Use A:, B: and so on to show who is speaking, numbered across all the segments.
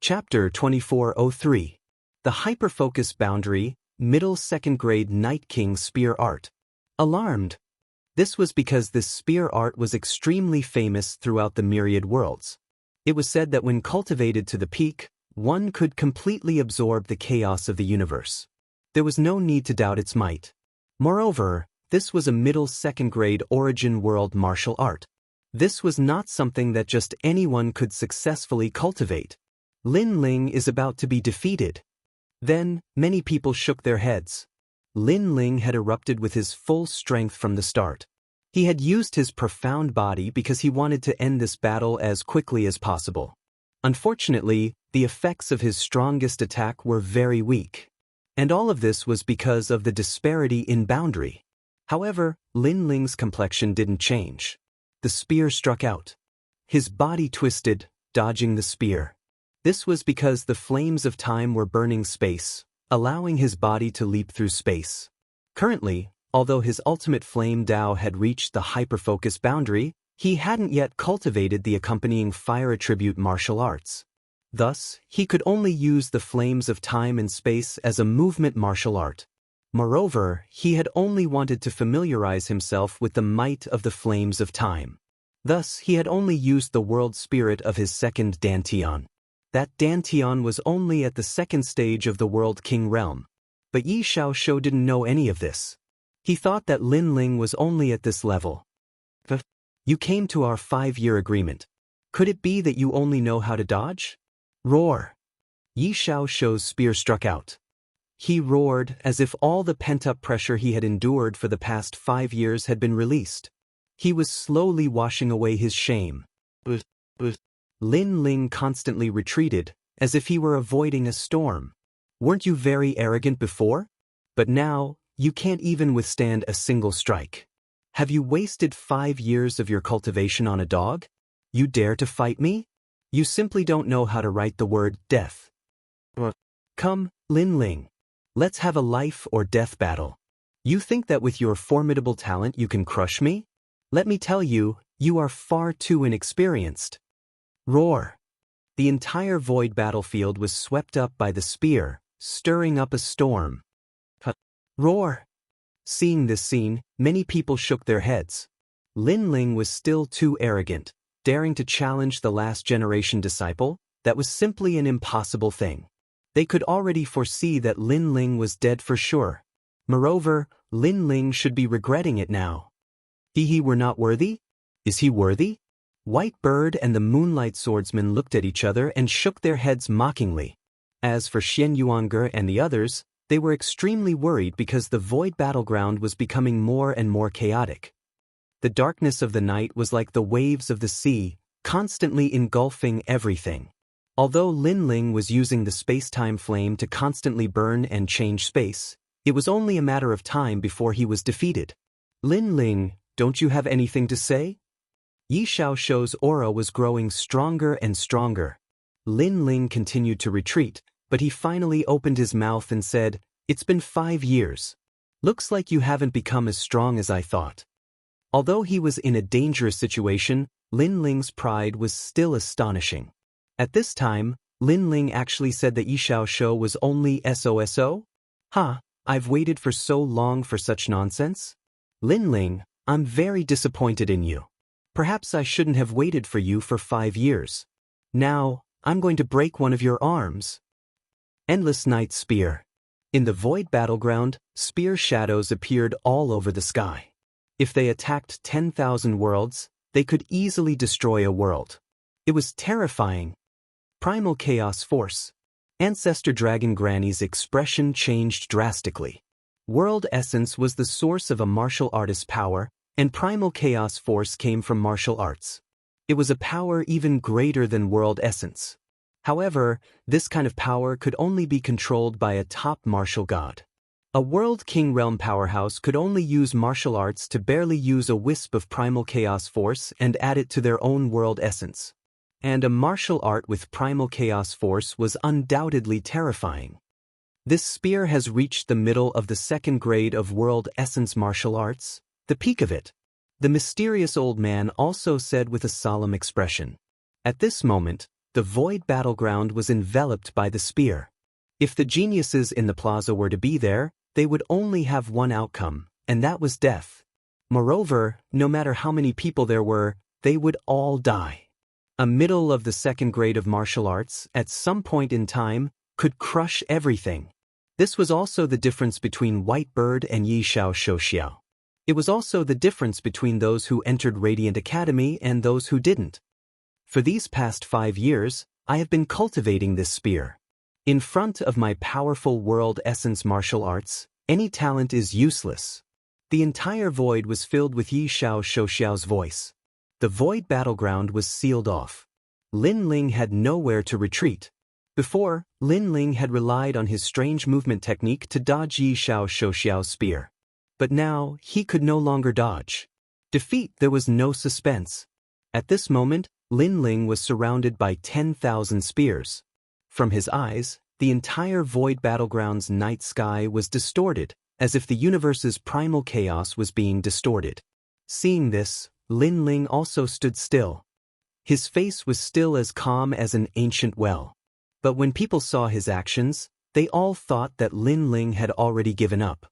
A: Chapter 2403. The Hyperfocus Boundary, Middle Second Grade Night King Spear Art. Alarmed. This was because this spear art was extremely famous throughout the myriad worlds. It was said that when cultivated to the peak, one could completely absorb the chaos of the universe. There was no need to doubt its might. Moreover, this was a middle second grade origin world martial art. This was not something that just anyone could successfully cultivate. Lin Ling is about to be defeated. Then, many people shook their heads. Lin Ling had erupted with his full strength from the start. He had used his profound body because he wanted to end this battle as quickly as possible. Unfortunately, the effects of his strongest attack were very weak. And all of this was because of the disparity in boundary. However, Lin Ling's complexion didn't change. The spear struck out. His body twisted, dodging the spear. This was because the flames of time were burning space, allowing his body to leap through space. Currently, although his ultimate flame Dao had reached the hyperfocus boundary, he hadn't yet cultivated the accompanying fire attribute martial arts. Thus, he could only use the flames of time and space as a movement martial art. Moreover, he had only wanted to familiarize himself with the might of the flames of time. Thus, he had only used the world spirit of his second Dantian. That Dantian was only at the second stage of the World King realm. But Yi Xiaoshu didn't know any of this. He thought that Lin Ling was only at this level. You came to our 5-year agreement. Could it be that you only know how to dodge? Roar. Yi Xiaoshu's spear struck out. He roared as if all the pent-up pressure he had endured for the past 5 years had been released. He was slowly washing away his shame. Lin Ling constantly retreated, as if he were avoiding a storm. Weren't you very arrogant before? But now, you can't even withstand a single strike. Have you wasted 5 years of your cultivation on a dog? You dare to fight me? You simply don't know how to write the word death. Come, Lin Ling. Let's have a life or death battle. You think that with your formidable talent you can crush me? Let me tell you, you are far too inexperienced. Roar. The entire void battlefield was swept up by the spear, stirring up a storm. Roar. Seeing this scene, many people shook their heads. Lin Ling was still too arrogant, daring to challenge the last generation disciple. That was simply an impossible thing. They could already foresee that Lin Ling was dead for sure. Moreover, Lin Ling should be regretting it now. He were not worthy? Is he worthy? White Bird and the Moonlight Swordsman looked at each other and shook their heads mockingly. As for Xian Yuange and the others, they were extremely worried because the void battleground was becoming more and more chaotic. The darkness of the night was like the waves of the sea, constantly engulfing everything. Although Lin Ling was using the space-time flame to constantly burn and change space, it was only a matter of time before he was defeated. Lin Ling, don't you have anything to say? Yi Xiaoshu's aura was growing stronger and stronger. Lin Ling continued to retreat, but he finally opened his mouth and said, "It's been 5 years. Looks like you haven't become as strong as I thought." Although he was in a dangerous situation, Lin Ling's pride was still astonishing. At this time, Lin Ling actually said that Yi Xiaoshu was only SOSO? I've waited for so long for such nonsense? Lin Ling, I'm very disappointed in you. Perhaps I shouldn't have waited for you for 5 years. Now, I'm going to break one of your arms. Endless Night Spear. In the void battleground, spear shadows appeared all over the sky. If they attacked 10,000 worlds, they could easily destroy a world. It was terrifying. Primal Chaos Force. Ancestor Dragon Granny's expression changed drastically. World Essence was the source of a martial artist's power, and Primal Chaos Force came from martial arts. It was a power even greater than World Essence. However, this kind of power could only be controlled by a top martial god. A World King Realm powerhouse could only use martial arts to barely use a wisp of Primal Chaos Force and add it to their own World Essence. And a martial art with Primal Chaos Force was undoubtedly terrifying. This spear has reached the middle of the second grade of World Essence martial arts, the peak of it. The mysterious old man also said with a solemn expression. At this moment, The void battleground was enveloped by the spear. If the geniuses in the plaza were to be there, they would only have one outcome, and that was death. Moreover, no matter how many people there were, they would all die. A middle of the second grade of martial arts, at some point in time, could crush everything. This was also the difference between White Bird and Yi Xiao Shouxiao. It was also the difference between those who entered Radiant Academy and those who didn't. For these past 5 years, I have been cultivating this spear. In front of my powerful world essence martial arts, any talent is useless. The entire void was filled with Yi Xiao Shouxiao's voice. The void battleground was sealed off. Lin Ling had nowhere to retreat. Before, Lin Ling had relied on his strange movement technique to dodge Yi Xiao Shouxiao's spear. But now, he could no longer dodge. Defeat, there was no suspense. At this moment, Lin Ling was surrounded by 10,000 spears. From his eyes, the entire void battleground's night sky was distorted, as if the universe's primal chaos was being distorted. Seeing this, Lin Ling also stood still. His face was still as calm as an ancient well. But when people saw his actions, they all thought that Lin Ling had already given up.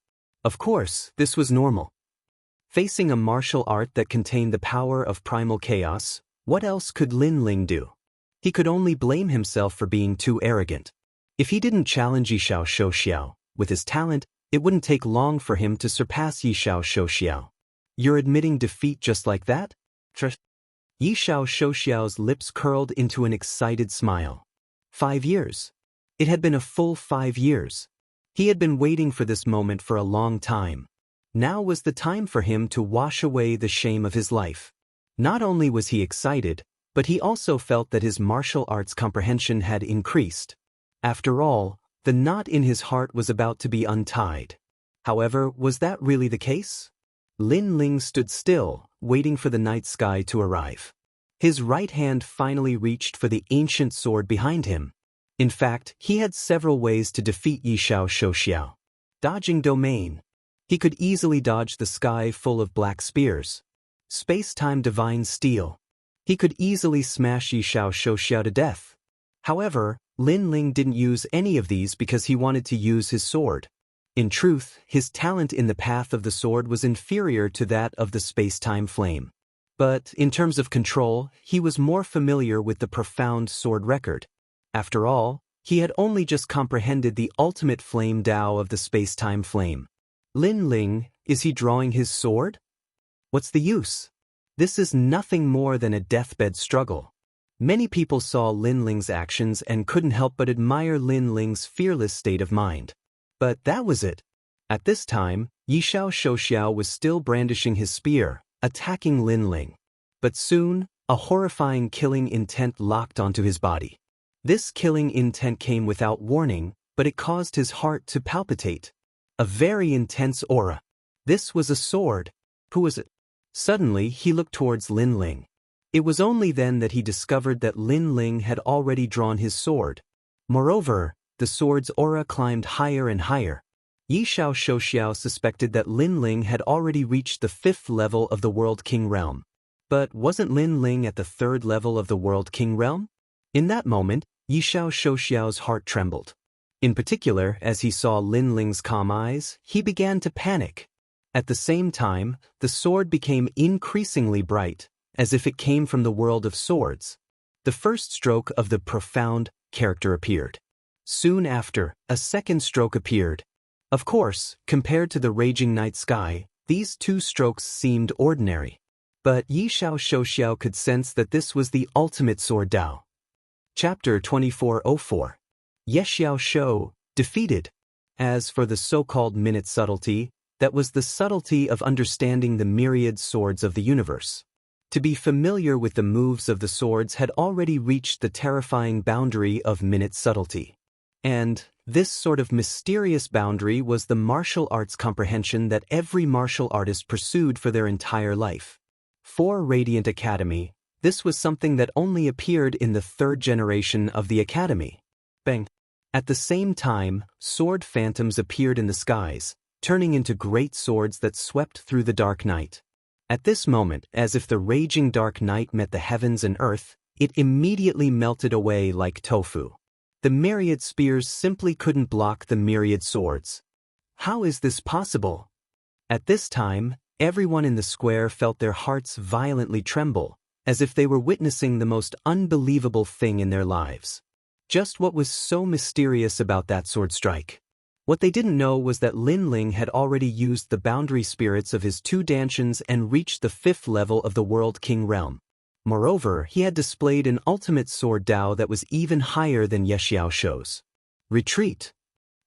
A: Of course, this was normal. Facing a martial art that contained the power of primal chaos, what else could Lin Ling do? He could only blame himself for being too arrogant. If he didn't challenge Yi Xiao Shouxiao, with his talent, it wouldn't take long for him to surpass Yi Xiao Shouxiao. You're admitting defeat just like that? Yi Xiao Shouxiao's lips curled into an excited smile. 5 years. It had been a full 5 years. He had been waiting for this moment for a long time. Now was the time for him to wash away the shame of his life. Not only was he excited, but he also felt that his martial arts comprehension had increased. After all, the knot in his heart was about to be untied. However, was that really the case? Lin Ling stood still, waiting for the night sky to arrive. His right hand finally reached for the ancient sword behind him. In fact, he had several ways to defeat Yi Xiao Shouxiao. Dodging domain. He could easily dodge the sky full of black spears. Space-time divine steel. He could easily smash Yi Xiao Shouxiao to death. However, Lin Ling didn't use any of these because he wanted to use his sword. In truth, his talent in the path of the sword was inferior to that of the space-time flame. But, in terms of control, he was more familiar with the profound sword record. After all, he had only just comprehended the ultimate flame Tao of the space-time flame. Lin Ling, is he drawing his sword? What's the use? This is nothing more than a deathbed struggle. Many people saw Lin Ling's actions and couldn't help but admire Lin Ling's fearless state of mind. But that was it. At this time, Yi Xiao Shouxiao was still brandishing his spear, attacking Lin Ling. But soon, a horrifying killing intent locked onto his body. This killing intent came without warning, but it caused his heart to palpitate. A very intense aura. This was a sword. Who was it? Suddenly, he looked towards Lin Ling. It was only then that he discovered that Lin Ling had already drawn his sword. Moreover, the sword's aura climbed higher and higher. Yi Xiao Shouxiao suspected that Lin Ling had already reached the 5th level of the World King realm. But wasn't Lin Ling at the 3rd level of the World King realm? In that moment, Yi Xiao Shouxiao's heart trembled. In particular, as he saw Lin Ling's calm eyes, he began to panic. At the same time, the sword became increasingly bright, as if it came from the world of swords. The first stroke of the profound character appeared. Soon after, a second stroke appeared. Of course, compared to the raging night sky, these 2 strokes seemed ordinary. But Yi Xiao Shouxiao could sense that this was the ultimate sword Tao. Chapter 2404. Ye Xiao Shou, defeated. As for the so-called minute subtlety, that was the subtlety of understanding the myriad swords of the universe. To be familiar with the moves of the swords had already reached the terrifying boundary of minute subtlety. And this sort of mysterious boundary was the martial arts comprehension that every martial artist pursued for their entire life. For Radiant Academy, this was something that only appeared in the 3rd generation of the Academy. Bang! At the same time, sword phantoms appeared in the skies, turning into great swords that swept through the dark night. At this moment, as if the raging dark night met the heavens and earth, it immediately melted away like tofu. The myriad spears simply couldn't block the myriad swords. How is this possible? At this time, everyone in the square felt their hearts violently tremble, as if they were witnessing the most unbelievable thing in their lives. Just what was so mysterious about that sword strike? What they didn't know was that Lin Ling had already used the boundary spirits of his 2 Dantians and reached the 5th level of the World King realm. Moreover, he had displayed an ultimate sword Dao that was even higher than Ye Xiaoshuo's. Retreat.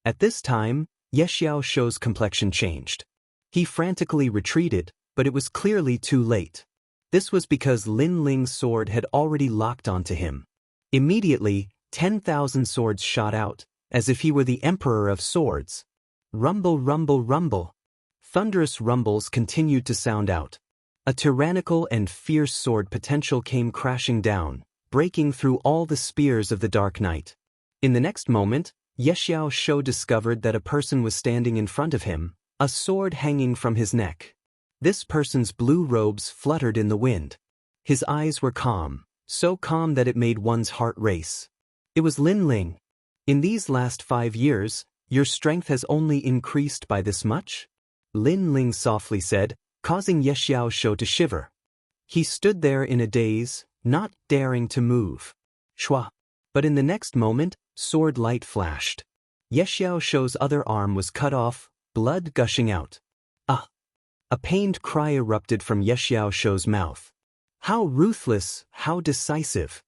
A: At this time, Ye Xiaoshuo's complexion changed. He frantically retreated, but it was clearly too late. This was because Lin Ling's sword had already locked onto him. Immediately, 10,000 swords shot out, as if he were the Emperor of Swords. Rumble, rumble, rumble. Thunderous rumbles continued to sound out. A tyrannical and fierce sword potential came crashing down, breaking through all the spears of the Dark Knight. In the next moment, Ye Xiaoshu discovered that a person was standing in front of him, a sword hanging from his neck. This person's blue robes fluttered in the wind. His eyes were calm, so calm that it made one's heart race. It was Lin Ling. In these last 5 years, your strength has only increased by this much? Lin Ling softly said, causing Ye Xiaoshu to shiver. He stood there in a daze, not daring to move. Shua. But in the next moment, sword light flashed. Ye Xiaoshu's other arm was cut off, blood gushing out. Ah! A pained cry erupted from Ye Xiaoshu's mouth. How ruthless, how decisive!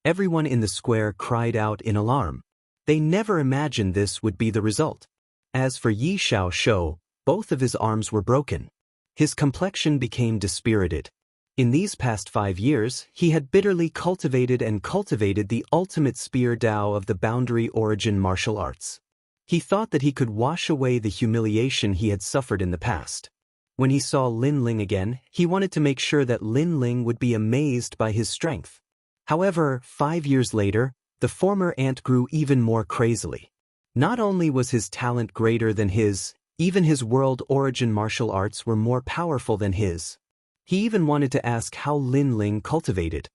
A: Everyone in the square cried out in alarm. They never imagined this would be the result. As for Ye Xiaoshu, both of his arms were broken. His complexion became dispirited. In these past 5 years, he had bitterly cultivated the ultimate spear Dao of the boundary origin martial arts. He thought that he could wash away the humiliation he had suffered in the past. When he saw Lin Ling again, he wanted to make sure that Lin Ling would be amazed by his strength. However, 5 years later, the former ant grew even more crazily. Not only was his talent greater than his, even his world origin martial arts were more powerful than his. He even wanted to ask how Lin Ling cultivated.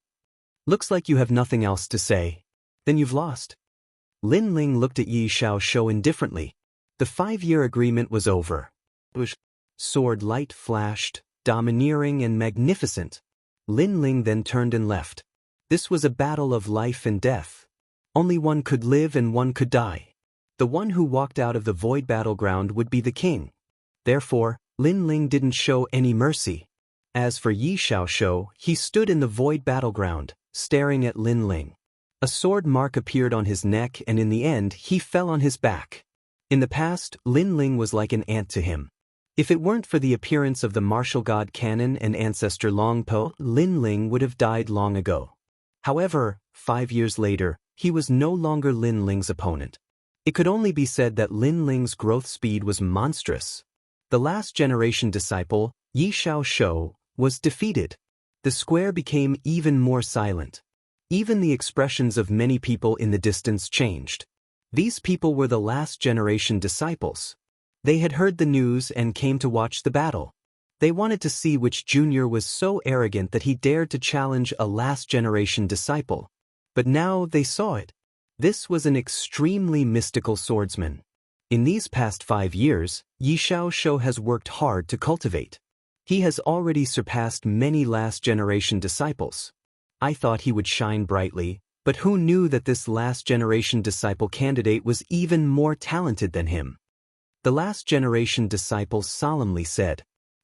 A: Looks like you have nothing else to say. Then you've lost. Lin Ling looked at Ye Xiaoshu indifferently. The 5-year agreement was over. Sword light flashed, domineering and magnificent. Lin Ling then turned and left. This was a battle of life and death. Only one could live and one could die. The one who walked out of the void battleground would be the king. Therefore, Lin Ling didn't show any mercy. As for Ye Xiaoshu, he stood in the void battleground, staring at Lin Ling. A sword mark appeared on his neck and in the end he fell on his back. In the past, Lin Ling was like an ant to him. If it weren't for the appearance of the martial god Canon and ancestor Longpo, Lin Ling would have died long ago. However, 5 years later, he was no longer Lin Ling's opponent. It could only be said that Lin Ling's growth speed was monstrous. The last generation disciple, Ye Xiaoshu, was defeated. The square became even more silent. Even the expressions of many people in the distance changed. These people were the last generation disciples. They had heard the news and came to watch the battle. They wanted to see which junior was so arrogant that he dared to challenge a last generation disciple. But now they saw it. This was an extremely mystical swordsman. In these past 5 years, Ye Xiaoshu has worked hard to cultivate. He has already surpassed many last generation disciples. I thought he would shine brightly, but who knew that this last generation disciple candidate was even more talented than him? The last generation disciple solemnly said.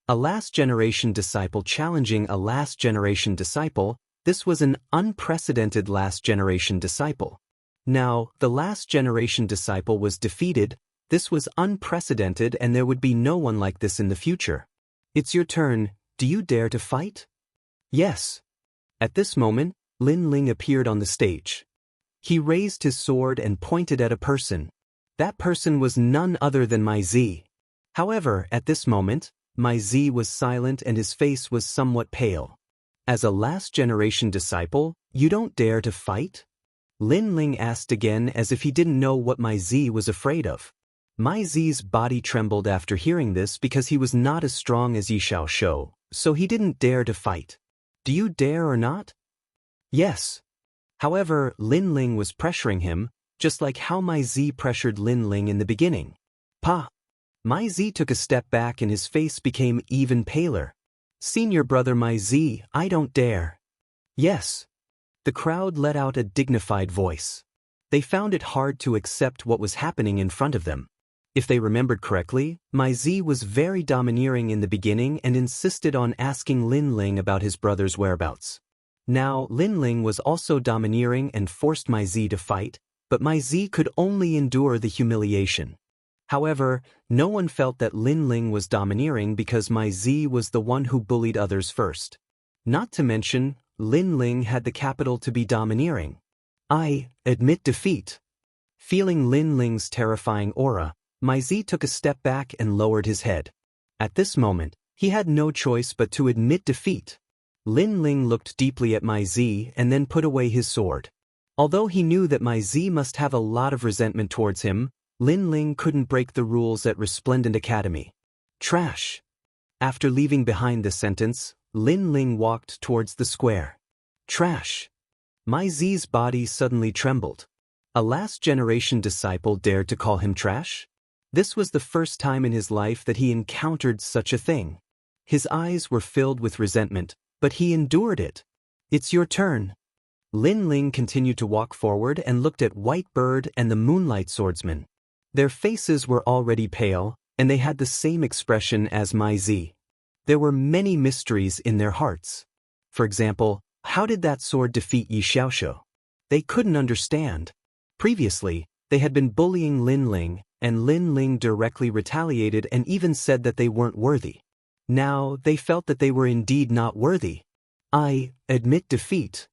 A: A last generation disciple challenging a last generation disciple, this was an unprecedented last generation disciple. Now, the last generation disciple was defeated. This was unprecedented and there would be no one like this in the future. It's your turn. Do you dare to fight? Yes. At this moment, Lin Ling appeared on the stage. He raised his sword and pointed at a person. That person was none other than Mai Zi. However, at this moment, Mai Zi was silent and his face was somewhat pale. As a last generation disciple, you don't dare to fight? Lin Ling asked again as if he didn't know what Mai Zi was afraid of. Mai Zi's body trembled after hearing this because he was not as strong as Ye Xiaoshu, so he didn't dare to fight. Do you dare or not? Yes. However, Lin Ling was pressuring him, just like how Mai Zi pressured Lin Ling in the beginning. Pa! Mai Zi took a step back and his face became even paler. Senior brother Mai Zi, I don't dare. Yes. The crowd let out a dignified voice. They found it hard to accept what was happening in front of them. If they remembered correctly, Mai Zi was very domineering in the beginning and insisted on asking Lin Ling about his brother's whereabouts. Now, Lin Ling was also domineering and forced Mai Zi to fight, but Mai Zi could only endure the humiliation. However, no one felt that Lin Ling was domineering because Mai Zi was the one who bullied others first. Not to mention, Lin Ling had the capital to be domineering. I admit defeat. Feeling Lin Ling's terrifying aura, Mai Zi took a step back and lowered his head. At this moment, he had no choice but to admit defeat. Lin Ling looked deeply at Mai Zi and then put away his sword. Although he knew that Mai Zi must have a lot of resentment towards him, Lin Ling couldn't break the rules at Resplendent Academy. Trash. After leaving behind the sentence, Lin Ling walked towards the square. Trash. Mai Zi's body suddenly trembled. A last-generation disciple dared to call him trash? This was the first time in his life that he encountered such a thing. His eyes were filled with resentment, but he endured it. It's your turn. Lin Ling continued to walk forward and looked at White Bird and the Moonlight Swordsman. Their faces were already pale, and they had the same expression as Mai Zi. There were many mysteries in their hearts. For example, how did that sword defeat Yi Xiaoxiu? They couldn't understand. Previously, they had been bullying Lin Ling, and Lin Ling directly retaliated and even said that they weren't worthy. Now, they felt that they were indeed not worthy. I admit defeat.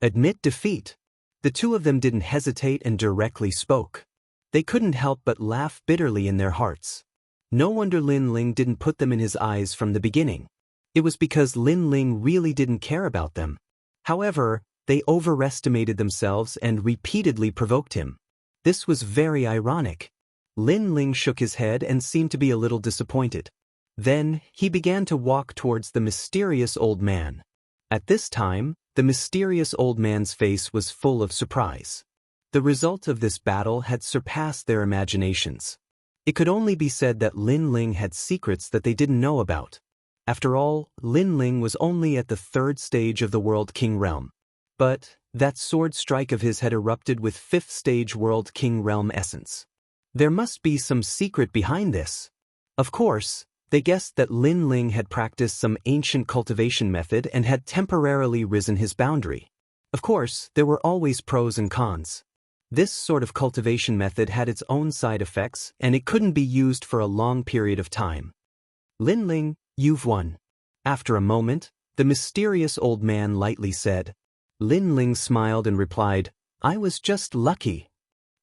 A: Admit defeat. The two of them didn't hesitate and directly spoke. They couldn't help but laugh bitterly in their hearts. No wonder Lin Ling didn't put them in his eyes from the beginning. It was because Lin Ling really didn't care about them. However, they overestimated themselves and repeatedly provoked him. This was very ironic. Lin Ling shook his head and seemed to be a little disappointed. Then, he began to walk towards the mysterious old man. At this time, the mysterious old man's face was full of surprise. The result of this battle had surpassed their imaginations. It could only be said that Lin Ling had secrets that they didn't know about. After all, Lin Ling was only at the 3rd stage of the World King realm. But that sword strike of his had erupted with 5th stage World King realm essence. There must be some secret behind this. Of course, they guessed that Lin Ling had practiced some ancient cultivation method and had temporarily risen his boundary. Of course, there were always pros and cons. This sort of cultivation method had its own side effects, and it couldn't be used for a long period of time. Lin Ling, you've won. After a moment, the mysterious old man lightly said. Lin Ling smiled and replied, I was just lucky.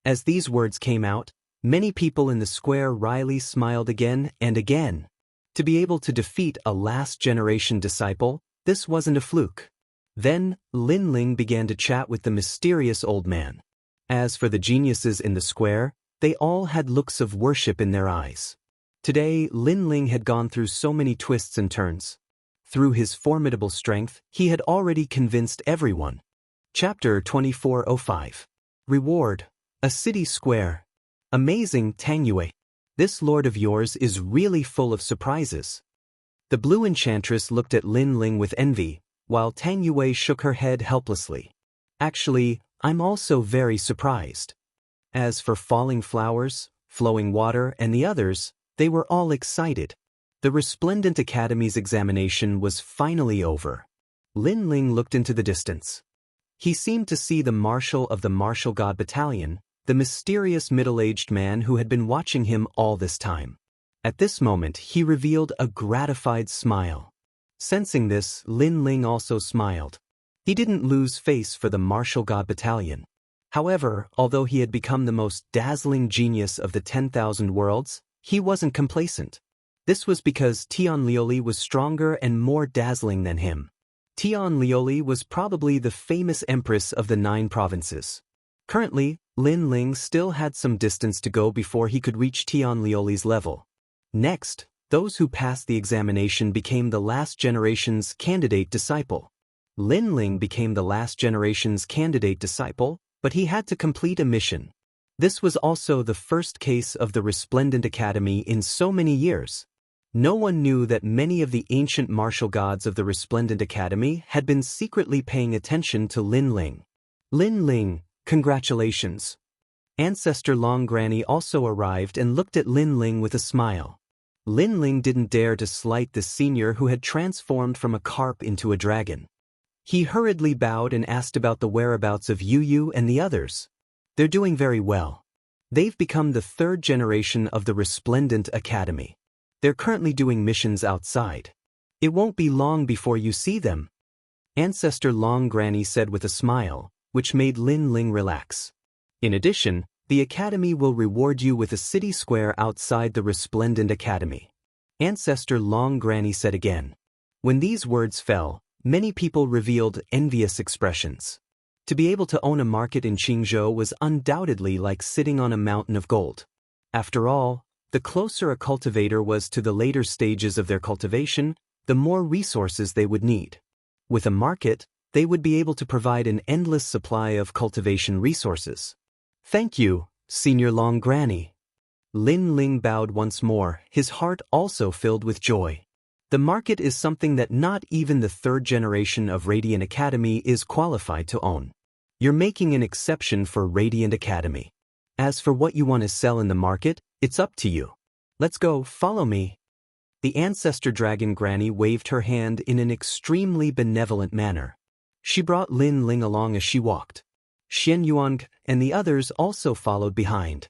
A: As these words came out, many people in the square wryly smiled again and again. To be able to defeat a last-generation disciple, this wasn't a fluke. Then, Lin Ling began to chat with the mysterious old man. As for the geniuses in the square, they all had looks of worship in their eyes. Today, Lin Ling had gone through so many twists and turns. Through his formidable strength, he had already convinced everyone. Chapter 2405. Reward. A city square. Amazing, Tang Yue. This lord of yours is really full of surprises. The blue enchantress looked at Lin Ling with envy, while Tang Yue shook her head helplessly. Actually, I'm also very surprised. As for falling flowers, flowing water, and the others, they were all excited. The Resplendent Academy's examination was finally over. Lin Ling looked into the distance. He seemed to see the marshal of the Martial God Battalion, the mysterious middle-aged man who had been watching him all this time. At this moment, he revealed a gratified smile. Sensing this, Lin Ling also smiled. He didn't lose face for the Martial God Battalion. However, although he had become the most dazzling genius of the 10,000 worlds, he wasn't complacent. This was because Tian Lioli was stronger and more dazzling than him. Tian Lioli was probably the famous empress of the 9 provinces. Currently, Lin Ling still had some distance to go before he could reach Tian Lioli's level. Next, those who passed the examination became the last generation's candidate disciple. Lin Ling became the last generation's candidate disciple, but he had to complete a mission. This was also the first case of the Resplendent Academy in so many years. No one knew that many of the ancient martial gods of the Resplendent Academy had been secretly paying attention to Lin Ling. Lin Ling, congratulations. Ancestor Long Granny also arrived and looked at Lin Ling with a smile. Lin Ling didn't dare to slight the senior who had transformed from a carp into a dragon. He hurriedly bowed and asked about the whereabouts of Yu Yu and the others. They're doing very well. They've become the third generation of the Resplendent Academy. They're currently doing missions outside. It won't be long before you see them. Ancestor Long Granny said with a smile, which made Lin Ling relax. In addition, the Academy will reward you with a city square outside the Resplendent Academy. Ancestor Long Granny said again. When these words fell, many people revealed envious expressions. To be able to own a market in Qingzhou was undoubtedly like sitting on a mountain of gold. After all, the closer a cultivator was to the later stages of their cultivation, the more resources they would need. With a market, they would be able to provide an endless supply of cultivation resources. Thank you, Senior Long Granny. Lin Ling bowed once more, his heart also filled with joy. The market is something that not even the third generation of Radiant Academy is qualified to own. You're making an exception for Radiant Academy. As for what you want to sell in the market, it's up to you. Let's go, follow me. The Ancestor Dragon Granny waved her hand in an extremely benevolent manner. She brought Lin Ling along as she walked. Xian Yuan and the others also followed behind.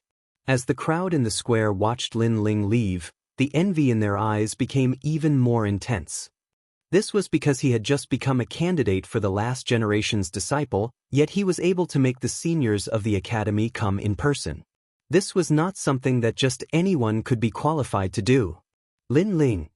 A: As the crowd in the square watched Lin Ling leave, the envy in their eyes became even more intense. This was because he had just become a candidate for the last generation's disciple, yet he was able to make the seniors of the academy come in person. This was not something that just anyone could be qualified to do. Lin Ling.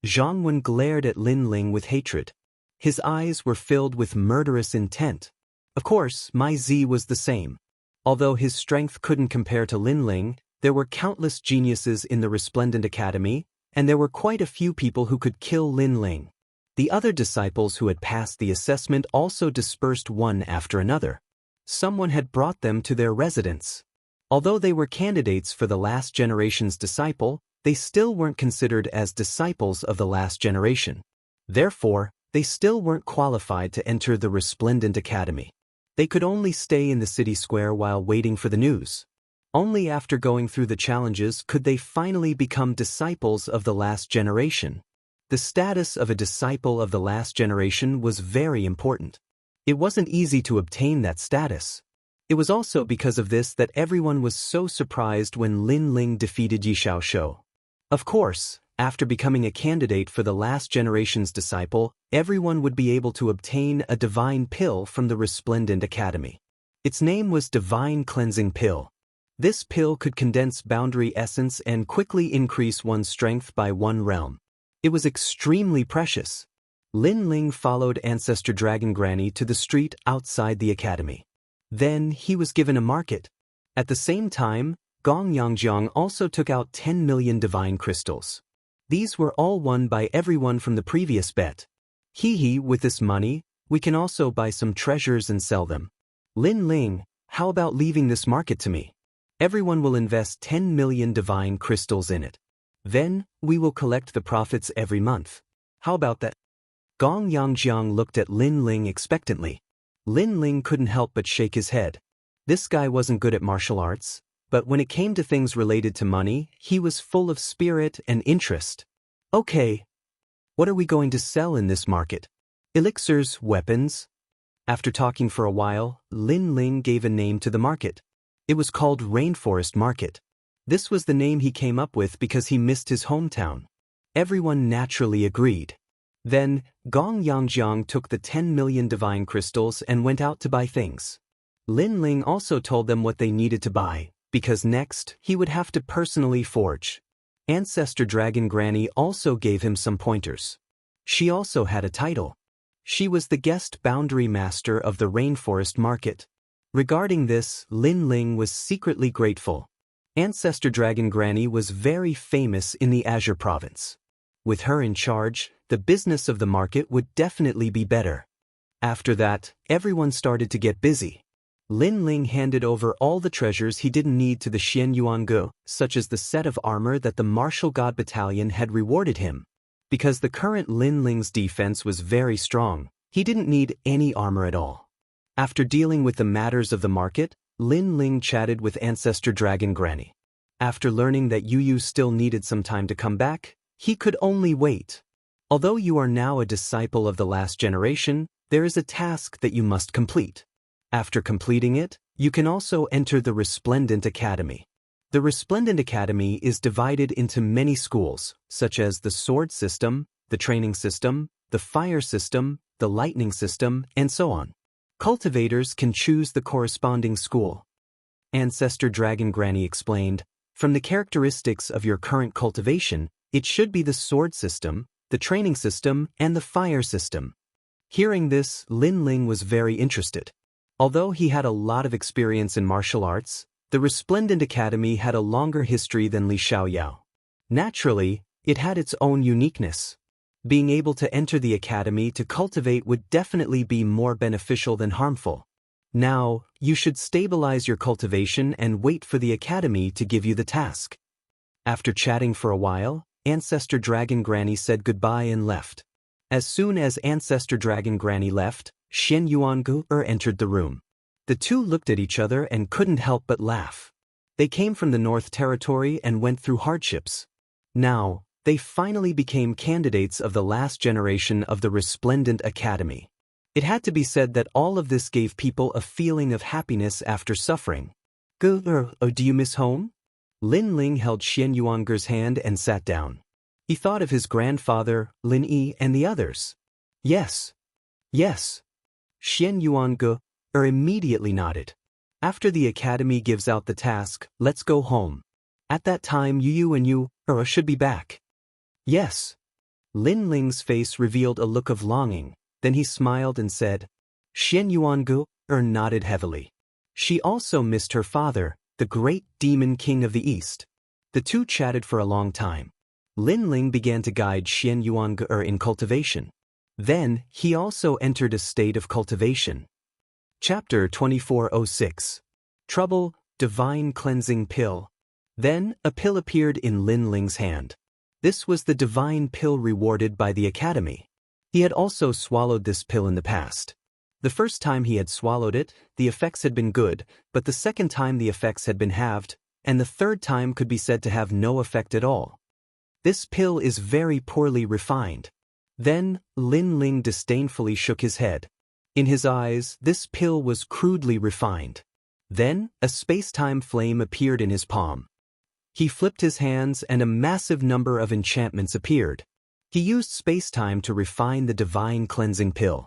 A: Zhang Wen glared at Lin Ling with hatred. His eyes were filled with murderous intent. Of course, Mai Zi was the same. Although his strength couldn't compare to Lin Ling, there were countless geniuses in the Resplendent Academy, and there were quite a few people who could kill Lin Ling. The other disciples who had passed the assessment also dispersed one after another. Someone had brought them to their residence. Although they were candidates for the last generation's disciple, they still weren't considered as disciples of the last generation. Therefore, they still weren't qualified to enter the Resplendent Academy. They could only stay in the city square while waiting for the news. Only after going through the challenges could they finally become disciples of the last generation. The status of a disciple of the last generation was very important. It wasn't easy to obtain that status. It was also because of this that everyone was so surprised when Lin Ling defeated Yi Xiaoshou. Of course, after becoming a candidate for the last generation's disciple, everyone would be able to obtain a divine pill from the Resplendent Academy. Its name was Divine Cleansing Pill. This pill could condense boundary essence and quickly increase one's strength by 1 realm. It was extremely precious. Lin Ling followed Ancestor Dragon Granny to the street outside the academy. Then he was given a market. At the same time, Gong Yangjiang also took out 10 million divine crystals. These were all won by everyone from the previous bet. Hee, with this money, we can also buy some treasures and sell them. Lin Ling, how about leaving this market to me? Everyone will invest 10 million divine crystals in it. Then, we will collect the profits every month. How about that? Gong Yangjiang looked at Lin Ling expectantly. Lin Ling couldn't help but shake his head. This guy wasn't good at martial arts, but when it came to things related to money, he was full of spirit and interest. Okay. What are we going to sell in this market? Elixirs, weapons? After talking for a while, Lin Ling gave a name to the market. It was called Rainforest Market. This was the name he came up with because he missed his hometown. Everyone naturally agreed. Then, Gong Yangjiang took the 10 million divine crystals and went out to buy things. Lin Ling also told them what they needed to buy, because next, he would have to personally forge. Ancestor Dragon Granny also gave him some pointers. She also had a title. She was the guest boundary master of the Rainforest Market. Regarding this, Lin Ling was secretly grateful. Ancestor Dragon Granny was very famous in the Azure Province. With her in charge, the business of the market would definitely be better. After that, everyone started to get busy. Lin Ling handed over all the treasures he didn't need to the Xian Yuangu, such as the set of armor that the martial god battalion had rewarded him. Because the current Lin Ling's defense was very strong, he didn't need any armor at all. After dealing with the matters of the market, Lin Ling chatted with Ancestor Dragon Granny. After learning that Yu still needed some time to come back, he could only wait. Although you are now a disciple of the last generation, there is a task that you must complete. After completing it, you can also enter the Resplendent Academy. The Resplendent Academy is divided into many schools, such as the Sword System, the Training System, the Fire System, the Lightning System, and so on. Cultivators can choose the corresponding school. Ancestor Dragon Granny explained, from the characteristics of your current cultivation, it should be the Sword System, the Training System, and the Fire System. Hearing this, Lin Ling was very interested. Although he had a lot of experience in martial arts, the Resplendent Academy had a longer history than Li Xiaoyao. Naturally, it had its own uniqueness. Being able to enter the academy to cultivate would definitely be more beneficial than harmful. Now, you should stabilize your cultivation and wait for the academy to give you the task. After chatting for a while, Ancestor Dragon Granny said goodbye and left. As soon as Ancestor Dragon Granny left, Xian Yuangu entered the room. The two looked at each other and couldn't help but laugh. They came from the North Territory and went through hardships. Now, they finally became candidates of the last generation of the Resplendent Academy. It had to be said that all of this gave people a feeling of happiness after suffering. Do you miss home? Lin Ling held Xian Yuangu's hand and sat down. He thought of his grandfather, Lin Yi, and the others. Yes. Yes. Xian Yuangu immediately nodded. After the academy gives out the task, let's go home. At that time Yu and you should be back. Yes. Lin Ling's face revealed a look of longing, then he smiled and said, Xian Yuangu nodded heavily. She also missed her father, the great demon king of the east. The two chatted for a long time. Lin Ling began to guide Xian Yuangu in cultivation. Then, he also entered a state of cultivation. Chapter 2406. Trouble, Divine Cleansing Pill. Then, a pill appeared in Lin Ling's hand. This was the divine pill rewarded by the academy. He had also swallowed this pill in the past. The first time he had swallowed it, the effects had been good, but the second time the effects had been halved, and the third time could be said to have no effect at all. This pill is very poorly refined. Then, Lin Ling disdainfully shook his head. In his eyes, this pill was crudely refined. Then, a space-time flame appeared in his palm. He flipped his hands and a massive number of enchantments appeared. He used space-time to refine the divine cleansing pill.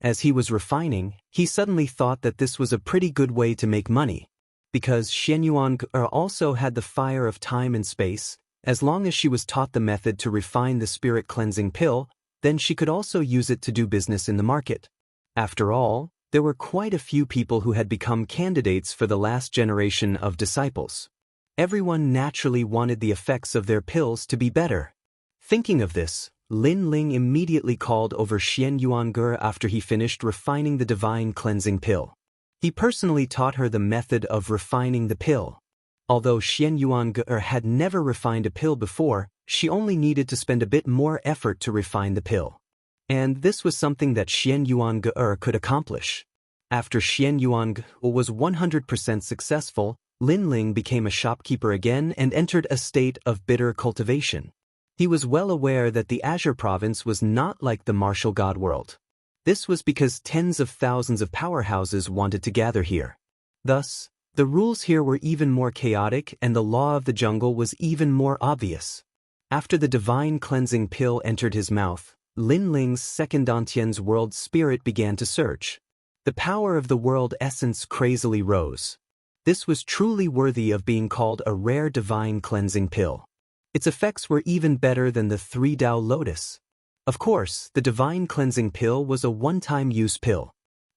A: As he was refining, he suddenly thought that this was a pretty good way to make money. Because Xian Yuangu also had the fire of time and space, as long as she was taught the method to refine the spirit cleansing pill, then she could also use it to do business in the market. After all, there were quite a few people who had become candidates for the last generation of disciples. Everyone naturally wanted the effects of their pills to be better. Thinking of this, Lin Ling immediately called over Xian Yuangu after he finished refining the divine cleansing pill. He personally taught her the method of refining the pill. Although Xian Yuangu had never refined a pill before, she only needed to spend a bit more effort to refine the pill. And this was something that Xian Yuangu could accomplish. After Xian Yuangu was 100% successful, Lin Ling became a shopkeeper again and entered a state of bitter cultivation. He was well aware that the Azure province was not like the martial god world. This was because tens of thousands of powerhouses wanted to gather here. Thus, the rules here were even more chaotic and the law of the jungle was even more obvious. After the divine cleansing pill entered his mouth, Lin Ling's second Dantian's world spirit began to surge. The power of the world essence crazily rose. This was truly worthy of being called a rare divine cleansing pill. Its effects were even better than the 3 Tao Lotus. Of course, the divine cleansing pill was a one-time use pill.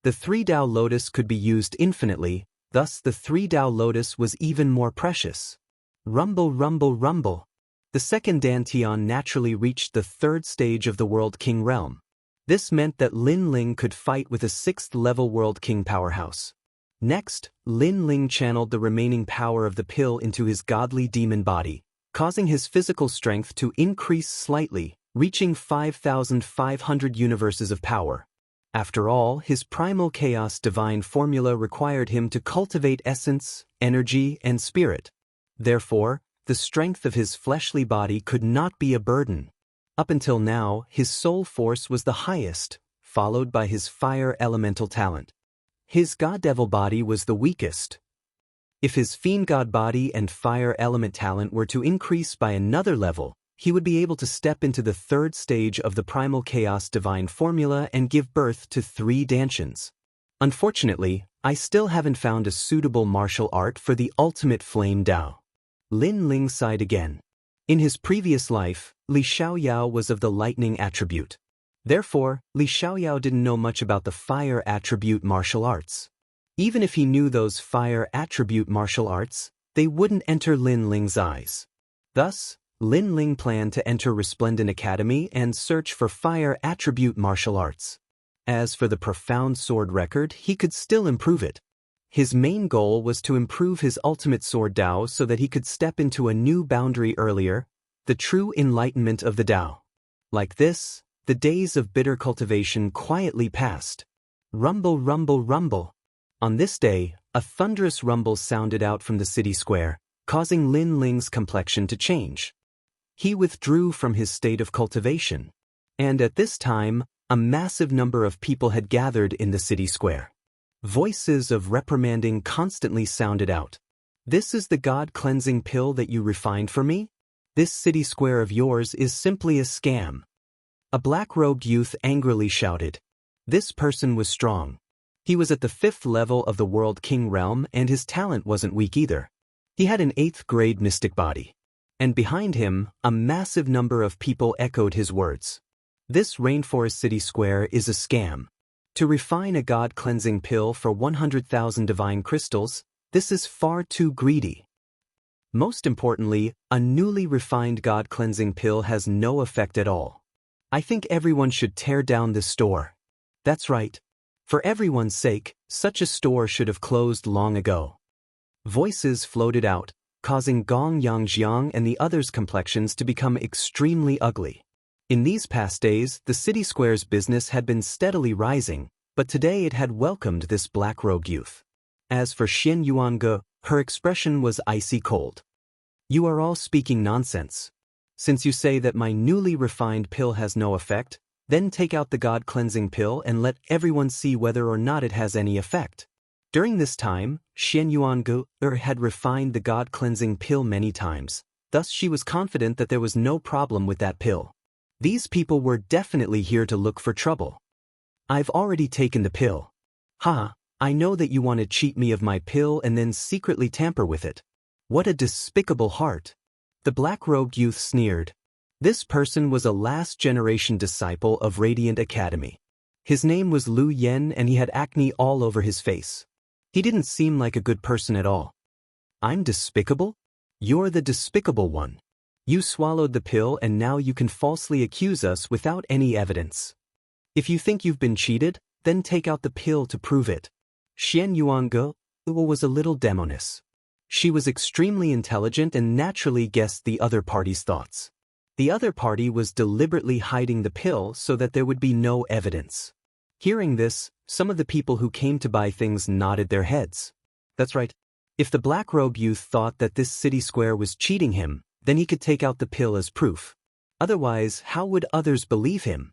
A: The 3 Tao Lotus could be used infinitely, thus the 3 Tao Lotus was even more precious. Rumble, rumble, rumble. The second Dantian naturally reached the third stage of the World King realm. This meant that Lin Ling could fight with a 6th-level World King powerhouse. Next, Lin Ling channeled the remaining power of the pill into his godly demon body, causing his physical strength to increase slightly, reaching 5,500 universes of power. After all, his primal chaos divine formula required him to cultivate essence, energy, and spirit. Therefore, the strength of his fleshly body could not be a burden. Up until now, his soul force was the highest, followed by his fire elemental talent. His god-devil body was the weakest. If his fiend god body and fire element talent were to increase by another level, he would be able to step into the 3rd stage of the primal chaos divine formula and give birth to 3 Dantians. Unfortunately, I still haven't found a suitable martial art for the ultimate flame Dao. Lin Ling sighed again. In his previous life, Li Xiaoyao was of the lightning attribute. Therefore, Li Xiaoyao didn't know much about the fire attribute martial arts. Even if he knew those fire attribute martial arts, they wouldn't enter Lin Ling's eyes. Thus, Lin Ling planned to enter Resplendent Academy and search for fire attribute martial arts. As for the profound sword record, he could still improve it. His main goal was to improve his ultimate sword Dao so that he could step into a new boundary earlier, the true enlightenment of the Dao. Like this, the days of bitter cultivation quietly passed. Rumble, rumble, rumble. On this day, a thunderous rumble sounded out from the city square, causing Lin Ling's complexion to change. He withdrew from his state of cultivation. And at this time, a massive number of people had gathered in the city square. Voices of reprimanding constantly sounded out. This is the God-cleansing pill that you refined for me? This city square of yours is simply a scam. A black-robed youth angrily shouted. This person was strong. He was at the 5th level of the World King realm and his talent wasn't weak either. He had an 8th-grade mystic body. And behind him, a massive number of people echoed his words. This rainforest city square is a scam. To refine a God-cleansing pill for 100,000 divine crystals, this is far too greedy. Most importantly, a newly refined God-cleansing pill has no effect at all. I think everyone should tear down this store. That's right. For everyone's sake, such a store should have closed long ago. Voices floated out, causing Gong Yangjiang and the others' complexions to become extremely ugly. In these past days, the city square's business had been steadily rising, but today it had welcomed this black-robed youth. As for Xian Yuange, her expression was icy cold. You are all speaking nonsense. Since you say that my newly refined pill has no effect, then take out the God-cleansing pill and let everyone see whether or not it has any effect. During this time, Xian Yuange had refined the God-cleansing pill many times, thus she was confident that there was no problem with that pill. These people were definitely here to look for trouble. I've already taken the pill. Ha, I know that you want to cheat me of my pill and then secretly tamper with it. What a despicable heart. The black-robed youth sneered. This person was a last-generation disciple of Radiant Academy. His name was Lu Yen and he had acne all over his face. He didn't seem like a good person at all. I'm despicable? You're the despicable one. You swallowed the pill and now you can falsely accuse us without any evidence. If you think you've been cheated, then take out the pill to prove it. Xian Yuange was a little demoness. She was extremely intelligent and naturally guessed the other party's thoughts. The other party was deliberately hiding the pill so that there would be no evidence. Hearing this, some of the people who came to buy things nodded their heads. That's right. If the black-robed youth thought that this city square was cheating him, then he could take out the pill as proof. Otherwise, how would others believe him?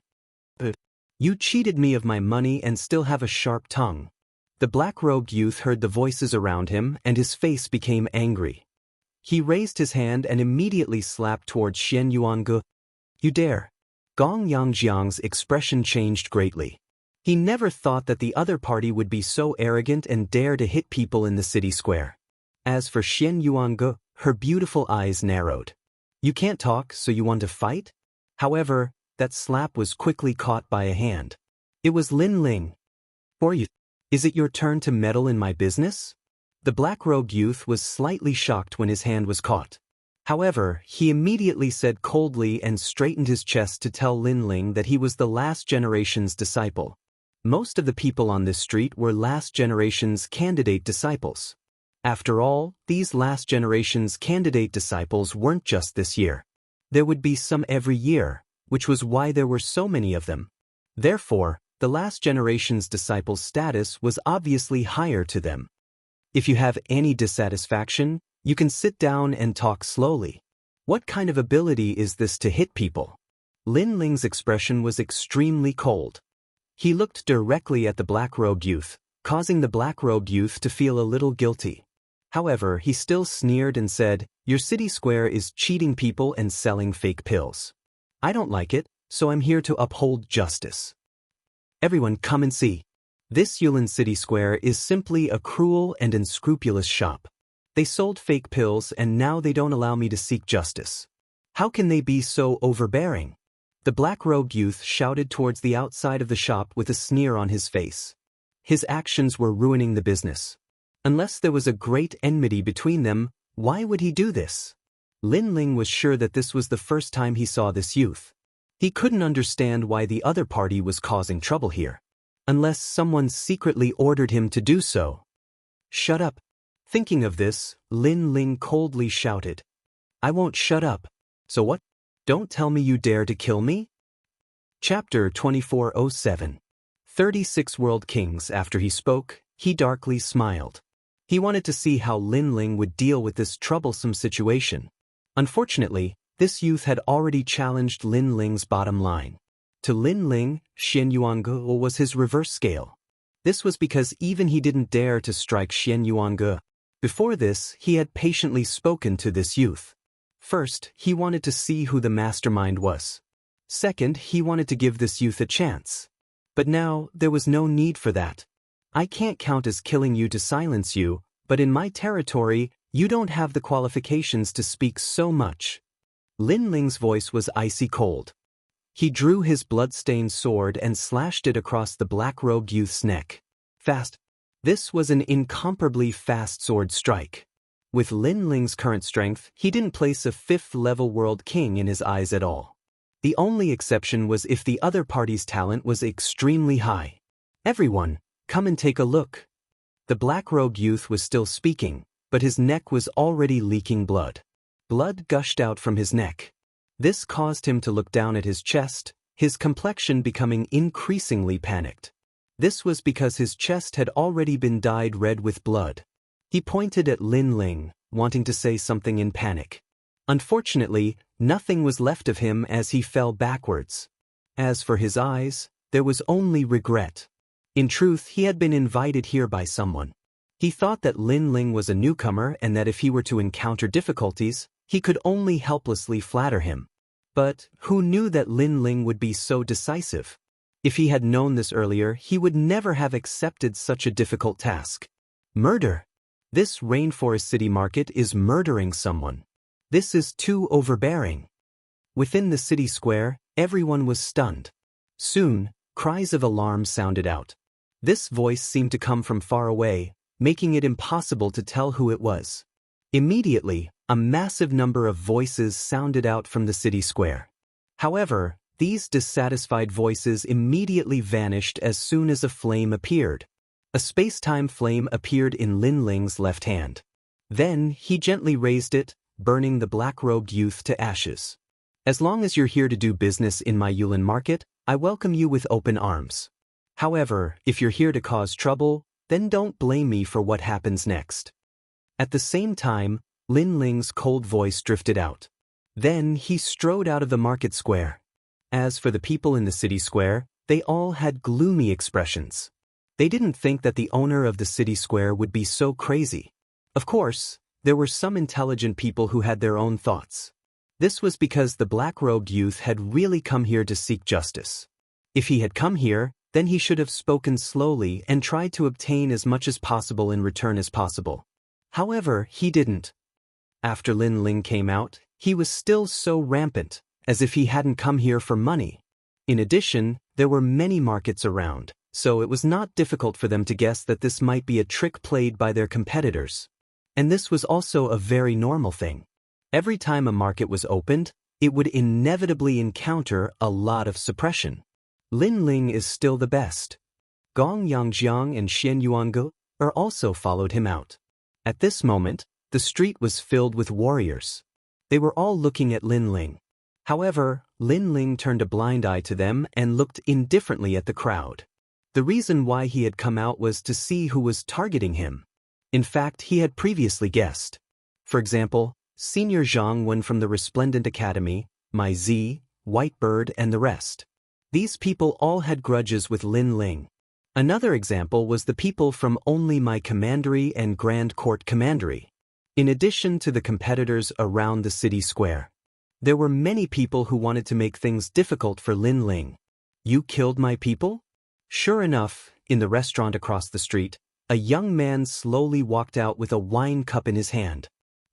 A: But you cheated me of my money and still have a sharp tongue. The black-robed youth heard the voices around him and his face became angry. He raised his hand and immediately slapped towards Xian Yuange. You dare. Gong Yangjiang's expression changed greatly. He never thought that the other party would be so arrogant and dare to hit people in the city square. As for Xian Yuange, her beautiful eyes narrowed. You can't talk, so you want to fight? However, that slap was quickly caught by a hand. It was Lin Ling. For you. Is it your turn to meddle in my business? The black-robed youth was slightly shocked when his hand was caught. However, he immediately said coldly and straightened his chest to tell Lin Ling that he was the last generation's disciple. Most of the people on this street were last generation's candidate disciples. After all, these last generation's candidate disciples weren't just this year. There would be some every year, which was why there were so many of them. Therefore, the last generation's disciples' status was obviously higher to them. If you have any dissatisfaction, you can sit down and talk slowly. What kind of ability is this to hit people? Lin Ling's expression was extremely cold. He looked directly at the black-robed youth, causing the black-robed youth to feel a little guilty. However, he still sneered and said, "Your city square is cheating people and selling fake pills. I don't like it, so I'm here to uphold justice. Everyone come and see. This Yulin City Square is simply a cruel and unscrupulous shop. They sold fake pills and now they don't allow me to seek justice. How can they be so overbearing?" The black-robed youth shouted towards the outside of the shop with a sneer on his face. His actions were ruining the business. Unless there was a great enmity between them, why would he do this? Lin Ling was sure that this was the first time he saw this youth. He couldn't understand why the other party was causing trouble here. Unless someone secretly ordered him to do so. "Shut up." Thinking of this, Lin Ling coldly shouted, "I won't shut up. So what? Don't tell me you dare to kill me?" Chapter 2407. 36 World Kings. After he spoke, he darkly smiled. He wanted to see how Lin Ling would deal with this troublesome situation. Unfortunately, this youth had already challenged Lin Ling's bottom line. To Lin Ling, Xian Yuange was his reverse scale. This was because even he didn't dare to strike Xian Yuange. Before this, he had patiently spoken to this youth. First, he wanted to see who the mastermind was. Second, he wanted to give this youth a chance. But now, there was no need for that. I can't count as killing you to silence you, but in my territory, you don't have the qualifications to speak so much. Lin Ling's voice was icy cold. He drew his blood-stained sword and slashed it across the black-robed youth's neck. Fast. This was an incomparably fast sword strike. With Lin Ling's current strength, he didn't place a 5th-level world king in his eyes at all. The only exception was if the other party's talent was extremely high. "Everyone, come and take a look." The black-robed youth was still speaking, but his neck was already leaking blood. Blood gushed out from his neck. This caused him to look down at his chest, his complexion becoming increasingly panicked. This was because his chest had already been dyed red with blood. He pointed at Lin Ling, wanting to say something in panic. Unfortunately, nothing was left of him as he fell backwards. As for his eyes, there was only regret. In truth, he had been invited here by someone. He thought that Lin Ling was a newcomer and that if he were to encounter difficulties, he could only helplessly flatter him. But who knew that Lin Ling would be so decisive? If he had known this earlier, he would never have accepted such a difficult task. Murder. This rainforest city market is murdering someone. This is too overbearing. Within the city square, everyone was stunned. Soon, cries of alarm sounded out. This voice seemed to come from far away, making it impossible to tell who it was. Immediately, a massive number of voices sounded out from the city square. However, these dissatisfied voices immediately vanished as soon as a flame appeared. A space-time flame appeared in Lin Ling's left hand. Then, he gently raised it, burning the black-robed youth to ashes. "As long as you're here to do business in my Yulin market, I welcome you with open arms. However, if you're here to cause trouble, then don't blame me for what happens next." At the same time, Lin Ling's cold voice drifted out. Then he strode out of the market square. As for the people in the city square, they all had gloomy expressions. They didn't think that the owner of the city square would be so crazy. Of course, there were some intelligent people who had their own thoughts. This was because the black-robed youth had really come here to seek justice. If he had come here, then he should have spoken slowly and tried to obtain as much as possible in return as possible. However, he didn't. After Lin Ling came out, he was still so rampant, as if he hadn't come here for money. In addition, there were many markets around, so it was not difficult for them to guess that this might be a trick played by their competitors. And this was also a very normal thing. Every time a market was opened, it would inevitably encounter a lot of suppression. Lin Ling is still the best. Gong Yangjiang and Xian Yuange are also followed him out. At this moment, the street was filled with warriors. They were all looking at Lin Ling. However, Lin Ling turned a blind eye to them and looked indifferently at the crowd. The reason why he had come out was to see who was targeting him. In fact, he had previously guessed. For example, Senior Zhang Wen from the Resplendent Academy, Mai Zi, Whitebird, and the rest. These people all had grudges with Lin Ling. Another example was the people from Only My Commandery and Grand Court Commandery. In addition to the competitors around the city square, there were many people who wanted to make things difficult for Lin Ling. You killed my people? Sure enough, in the restaurant across the street, a young man slowly walked out with a wine cup in his hand.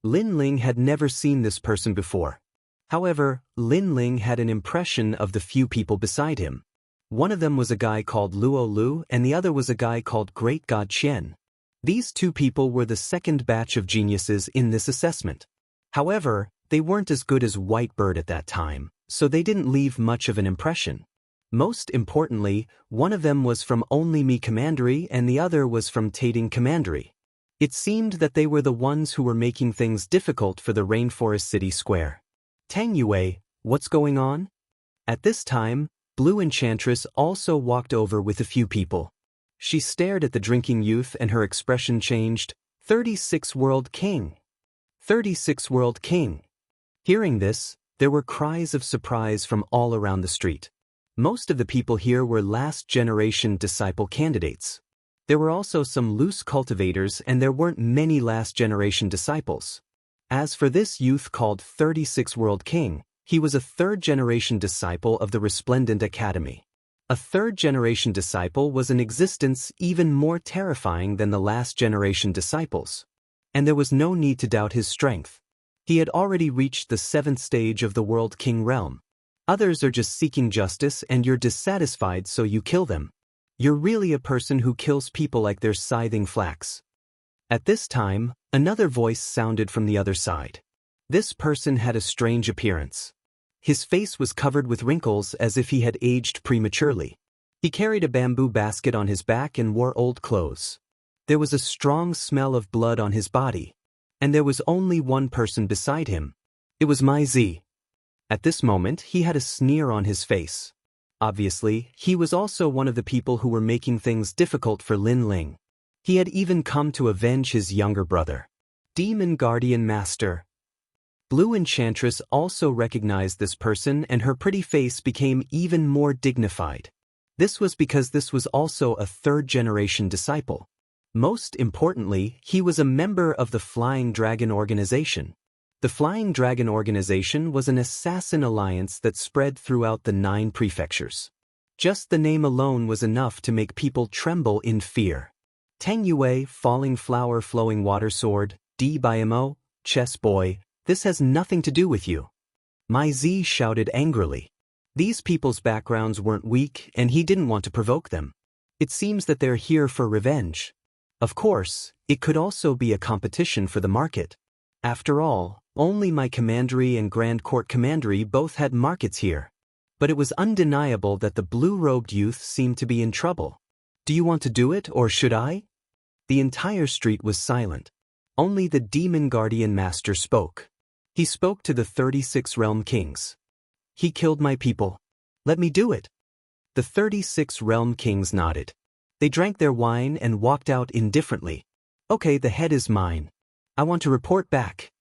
A: Lin Ling had never seen this person before. However, Lin Ling had an impression of the few people beside him. One of them was a guy called Luo Lu and the other was a guy called Great God Qian. These two people were the second batch of geniuses in this assessment. However, they weren't as good as Whitebird at that time, so they didn't leave much of an impression. Most importantly, one of them was from Only Me Commandery and the other was from Tating Commandery. It seemed that they were the ones who were making things difficult for the Rainforest City Square. Tang Yue, what's going on? At this time, Blue Enchantress also walked over with a few people. She stared at the drinking youth and her expression changed. 36 World King. 36 World King. Hearing this, there were cries of surprise from all around the street. Most of the people here were last-generation disciple candidates. There were also some loose cultivators and there weren't many last-generation disciples. As for this youth called 36 World King, he was a third-generation disciple of the Resplendent Academy. A third-generation disciple was an existence even more terrifying than the last-generation disciples. And there was no need to doubt his strength. He had already reached the 7th stage of the World King realm. Others are just seeking justice and you're dissatisfied so you kill them. You're really a person who kills people like they're scything flax. At this time, another voice sounded from the other side. This person had a strange appearance. His face was covered with wrinkles as if he had aged prematurely. He carried a bamboo basket on his back and wore old clothes. There was a strong smell of blood on his body. And there was only one person beside him. It was Mai Zi. At this moment, he had a sneer on his face. Obviously, he was also one of the people who were making things difficult for Lin Ling. He had even come to avenge his younger brother. Demon Guardian Master. Blue Enchantress also recognized this person and her pretty face became even more dignified. This was because this was also a third-generation disciple. Most importantly, he was a member of the Flying Dragon Organization. The Flying Dragon Organization was an assassin alliance that spread throughout the 9 prefectures. Just the name alone was enough to make people tremble in fear. Tang Yue, Falling Flower Flowing Water Sword, DBIMO, Chess Boy, this has nothing to do with you. Mai Zi shouted angrily. These people's backgrounds weren't weak and he didn't want to provoke them. It seems that they're here for revenge. Of course, it could also be a competition for the market. After all, Only My Commandery and Grand Court Commandery both had markets here. But it was undeniable that the blue-robed youth seemed to be in trouble. Do you want to do it or should I? The entire street was silent. Only the Demon Guardian Master spoke. He spoke to the 36 Realm Kings. He killed my people. Let me do it. The 36 Realm Kings nodded. They drank their wine and walked out indifferently. Okay, the head is mine. I want to report back.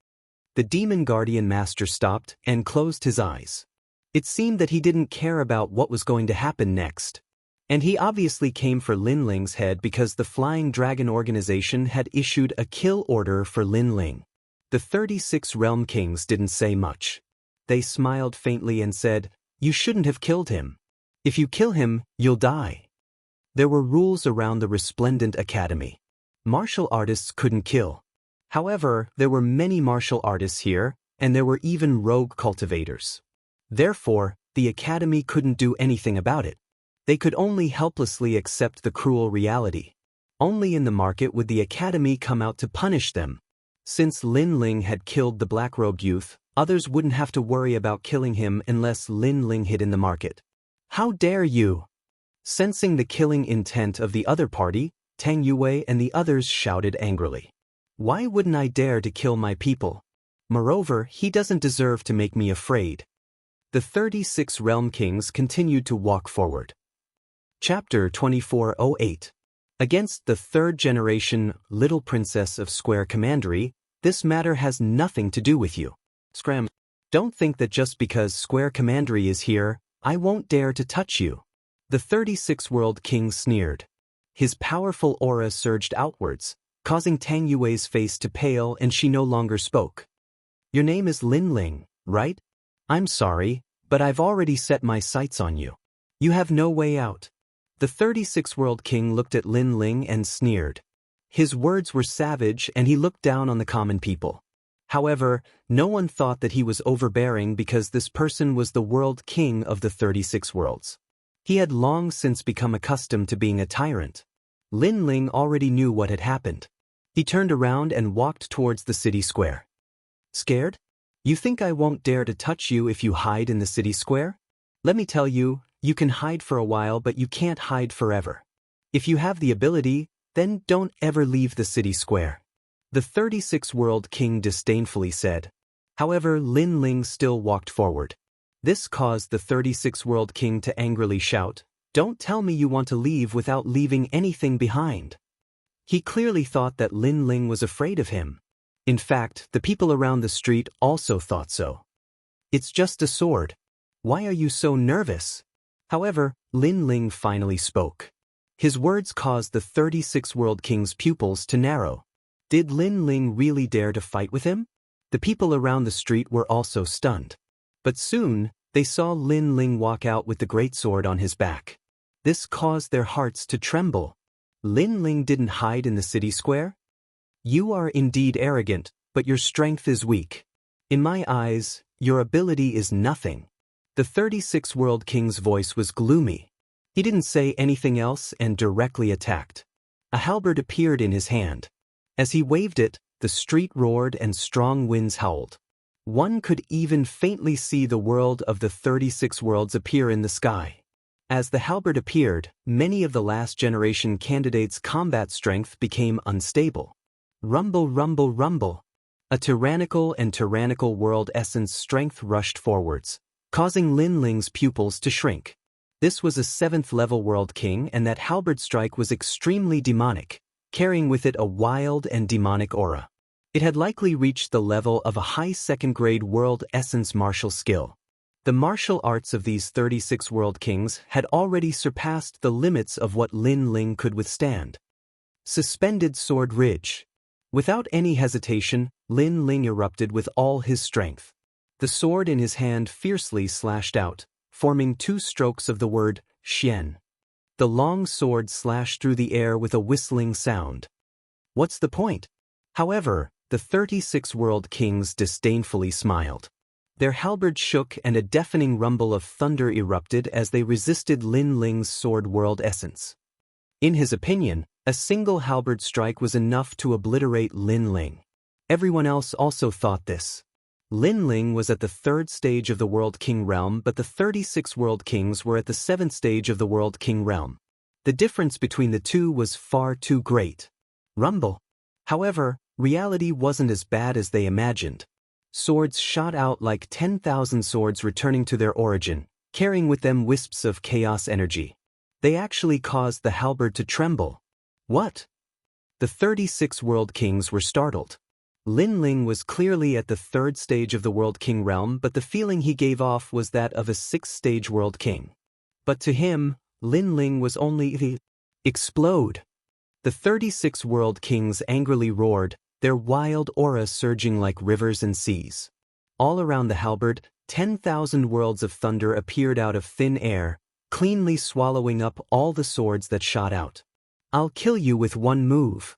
A: The Demon Guardian Master stopped and closed his eyes. It seemed that he didn't care about what was going to happen next. And he obviously came for Lin Ling's head because the Flying Dragon Organization had issued a kill order for Lin Ling. The 36 Realm Kings didn't say much. They smiled faintly and said, "You shouldn't have killed him. If you kill him, you'll die." There were rules around the Resplendent Academy. Martial artists couldn't kill. However, there were many martial artists here, and there were even rogue cultivators. Therefore, the Academy couldn't do anything about it. They could only helplessly accept the cruel reality. Only in the market would the Academy come out to punish them. Since Lin Ling had killed the black-robed youth, others wouldn't have to worry about killing him unless Lin Ling hid in the market. How dare you! Sensing the killing intent of the other party, Tang Yue and the others shouted angrily. Why wouldn't I dare to kill my people? Moreover, he doesn't deserve to make me afraid. The 36 Realm Kings continued to walk forward. Chapter 2408. Against the third-generation Little Princess of Square Commandery, this matter has nothing to do with you. Scram. Don't think that just because Square Commandery is here, I won't dare to touch you. The 36 World King sneered. His powerful aura surged outwards, causing Tang Yue's face to pale, and she no longer spoke. Your name is Lin Ling, right? I'm sorry, but I've already set my sights on you. You have no way out. The 36 World King looked at Lin Ling and sneered. His words were savage and he looked down on the common people. However, no one thought that he was overbearing because this person was the World King of the 36 worlds. He had long since become accustomed to being a tyrant. Lin Ling already knew what had happened. He turned around and walked towards the city square. Scared? You think I won't dare to touch you if you hide in the city square? Let me tell you, you can hide for a while but you can't hide forever. If you have the ability, then don't ever leave the city square. The 36 World King disdainfully said. However, Lin Ling still walked forward. This caused the 36 World King to angrily shout, Don't tell me you want to leave without leaving anything behind. He clearly thought that Lin Ling was afraid of him. In fact, the people around the street also thought so. It's just a sword. Why are you so nervous? However, Lin Ling finally spoke. His words caused the 36 World King's pupils to narrow. Did Lin Ling really dare to fight with him? The people around the street were also stunned. But soon, they saw Lin Ling walk out with the great sword on his back. This caused their hearts to tremble. Lin Ling didn't hide in the city square? You are indeed arrogant, but your strength is weak. In my eyes, your ability is nothing. The 36 World King's voice was gloomy. He didn't say anything else and directly attacked. A halberd appeared in his hand. As he waved it, the street roared and strong winds howled. One could even faintly see the world of the 36 worlds appear in the sky. As the halberd appeared, many of the last generation candidates' combat strength became unstable. Rumble, rumble, rumble. A tyrannical world essence strength rushed forwards, causing Lin Ling's pupils to shrink. This was a 7th level World King, and that halberd strike was extremely demonic, carrying with it a wild and demonic aura. It had likely reached the level of a high 2nd grade world essence martial skill. The martial arts of these 36 World Kings had already surpassed the limits of what Lin Ling could withstand. Suspended Sword Ridge. Without any hesitation, Lin Ling erupted with all his strength. The sword in his hand fiercely slashed out, forming 2 strokes of the word Xian. The long sword slashed through the air with a whistling sound. What's the point? However, the 36 World Kings disdainfully smiled. Their halberds shook and a deafening rumble of thunder erupted as they resisted Lin Ling's sword world essence. In his opinion, a single halberd strike was enough to obliterate Lin Ling. Everyone else also thought this. Lin Ling was at the 3rd stage of the World King realm, but the 36 World Kings were at the 7th stage of the World King realm. The difference between the two was far too great. Rumble. However, reality wasn't as bad as they imagined. Swords shot out like 10,000 swords returning to their origin, carrying with them wisps of chaos energy. They actually caused the halberd to tremble. What? The 36 World Kings were startled. Lin Ling was clearly at the 3rd stage of the World King realm, but the feeling he gave off was that of a 6th stage World King. But to him, Lin Ling was only the explode. The 36 World Kings angrily roared, their wild aura surging like rivers and seas. All around the halberd, 10,000 worlds of thunder appeared out of thin air, cleanly swallowing up all the swords that shot out. I'll kill you with one move.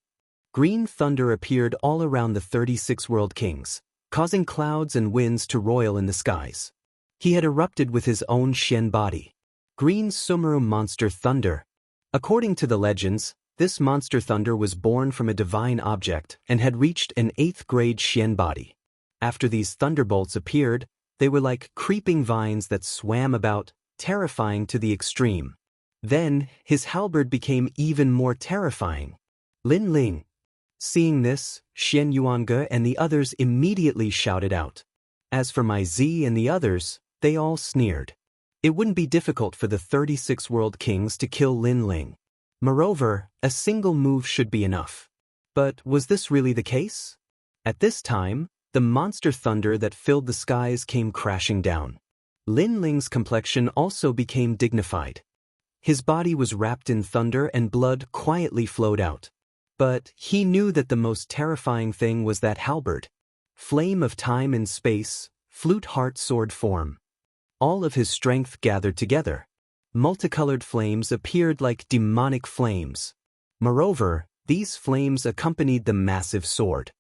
A: Green thunder appeared all around the 36 World Kings, causing clouds and winds to roil in the skies. He had erupted with his own Shen body. Green Sumeru monster thunder. According to the legends, This monster thunder was born from a divine object and had reached an 8th grade Xian body. After these thunderbolts appeared, they were like creeping vines that swam about, terrifying to the extreme. Then, his halberd became even more terrifying. Lin Ling. Seeing this, Xian Yuange and the others immediately shouted out. As for my Z and the others, they all sneered. It wouldn't be difficult for the 36 world kings to kill Lin Ling. Moreover, a single move should be enough. But was this really the case? At this time, the monster thunder that filled the skies came crashing down. Lin Ling's complexion also became dignified. His body was wrapped in thunder and blood quietly flowed out. But he knew that the most terrifying thing was that halberd. Flame of time and space, flute heart sword form. All of his strength gathered together. Multicolored flames appeared like demonic flames. Moreover, these flames accompanied the massive sword.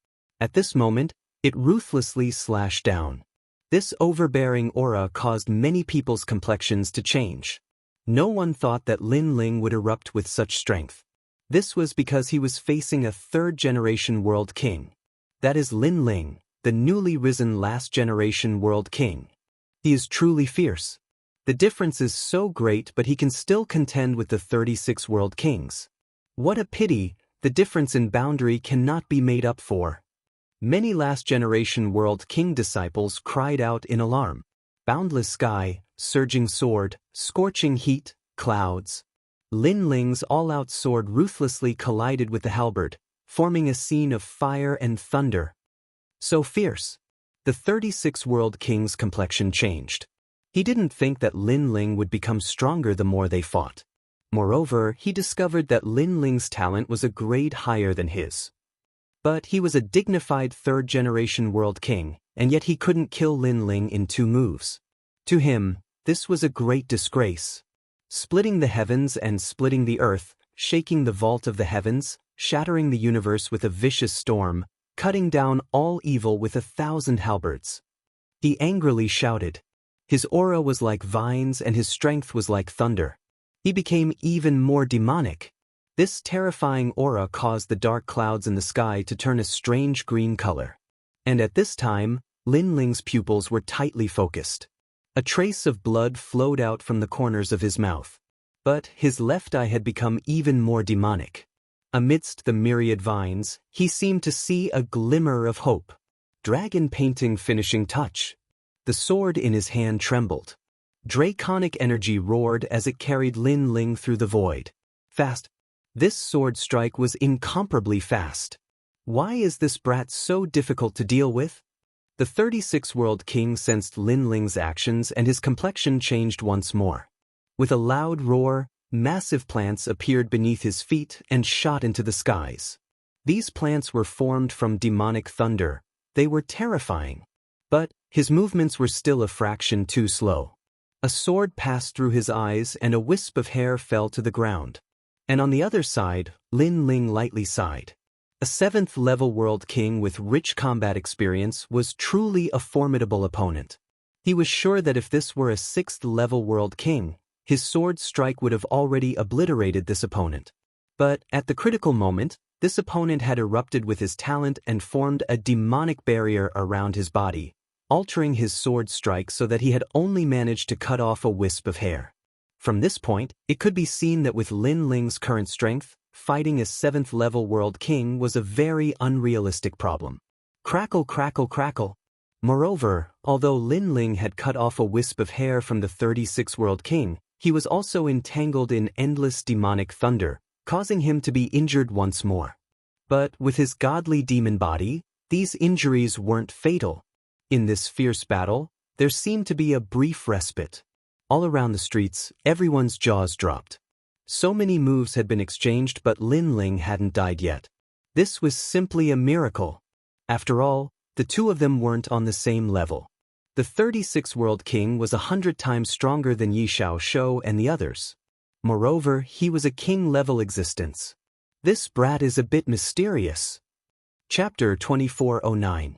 A: At this moment, it ruthlessly slashed down. This overbearing aura caused many people's complexions to change. No one thought that Lin Ling would erupt with such strength. This was because he was facing a 3rd-generation world king. That is Lin Ling, the newly risen last-generation world king. He is truly fierce. The difference is so great, but he can still contend with the 36 world kings. What a pity, the difference in boundary cannot be made up for. Many last-generation world king disciples cried out in alarm. Boundless sky, surging sword, scorching heat, clouds. Lin Ling's all-out sword ruthlessly collided with the halberd, forming a scene of fire and thunder. So fierce. The 36 world king's complexion changed. He didn't think that Lin Ling would become stronger the more they fought. Moreover, he discovered that Lin Ling's talent was a grade higher than his. But he was a dignified 3rd-generation world king, and yet he couldn't kill Lin Ling in 2 moves. To him, this was a great disgrace. Splitting the heavens and splitting the earth, shaking the vault of the heavens, shattering the universe with a vicious storm, cutting down all evil with 1,000 halberds. He angrily shouted. His aura was like vines and his strength was like thunder. He became even more demonic. This terrifying aura caused the dark clouds in the sky to turn a strange green color. And at this time, Lin Ling's pupils were tightly focused. A trace of blood flowed out from the corners of his mouth. But his left eye had become even more demonic. Amidst the myriad vines, he seemed to see a glimmer of hope. Dragon painting finishing touch. The sword in his hand trembled. Draconic energy roared as it carried Lin Ling through the void. Fast. This sword strike was incomparably fast. Why is this brat so difficult to deal with? The 36 world king sensed Lin Ling's actions and his complexion changed once more. With a loud roar, massive plants appeared beneath his feet and shot into the skies. These plants were formed from demonic thunder. They were terrifying. But his movements were still a fraction too slow. A sword passed through his eyes and a wisp of hair fell to the ground. And on the other side, Lin Ling lightly sighed. A 7th-level world king with rich combat experience was truly a formidable opponent. He was sure that if this were a 6th-level world king, his sword strike would have already obliterated this opponent. But at the critical moment, this opponent had erupted with his talent and formed a demonic barrier around his body, altering his sword strike so that he had only managed to cut off a wisp of hair. From this point, it could be seen that with Lin Ling's current strength, fighting a 7th-level world king was a very unrealistic problem. Crackle, crackle, crackle. Moreover, although Lin Ling had cut off a wisp of hair from the 36 world king, he was also entangled in endless demonic thunder, causing him to be injured once more. But with his godly demon body, these injuries weren't fatal. In this fierce battle, there seemed to be a brief respite. All around the streets, everyone's jaws dropped. So many moves had been exchanged, but Lin Ling hadn't died yet. This was simply a miracle. After all, the two of them weren't on the same level. The 36 world king was 100 times stronger than Yi Xiaoshu and the others. Moreover, he was a king-level existence. This brat is a bit mysterious. Chapter 2409.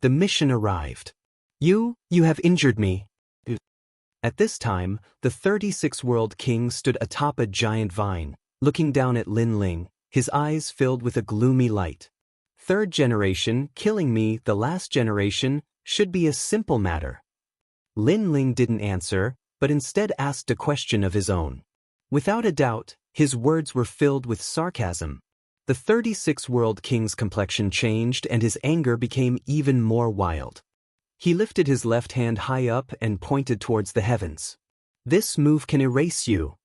A: The mission arrived. You have injured me. At this time, the 36 world king stood atop a giant vine, looking down at Lin Ling, his eyes filled with a gloomy light. Third generation, killing me, the last generation, should be a simple matter. Lin Ling didn't answer, but instead asked a question of his own. Without a doubt, his words were filled with sarcasm. The 36 World King's complexion changed and his anger became even more wild. He lifted his left hand high up and pointed towards the heavens. This move can erase you.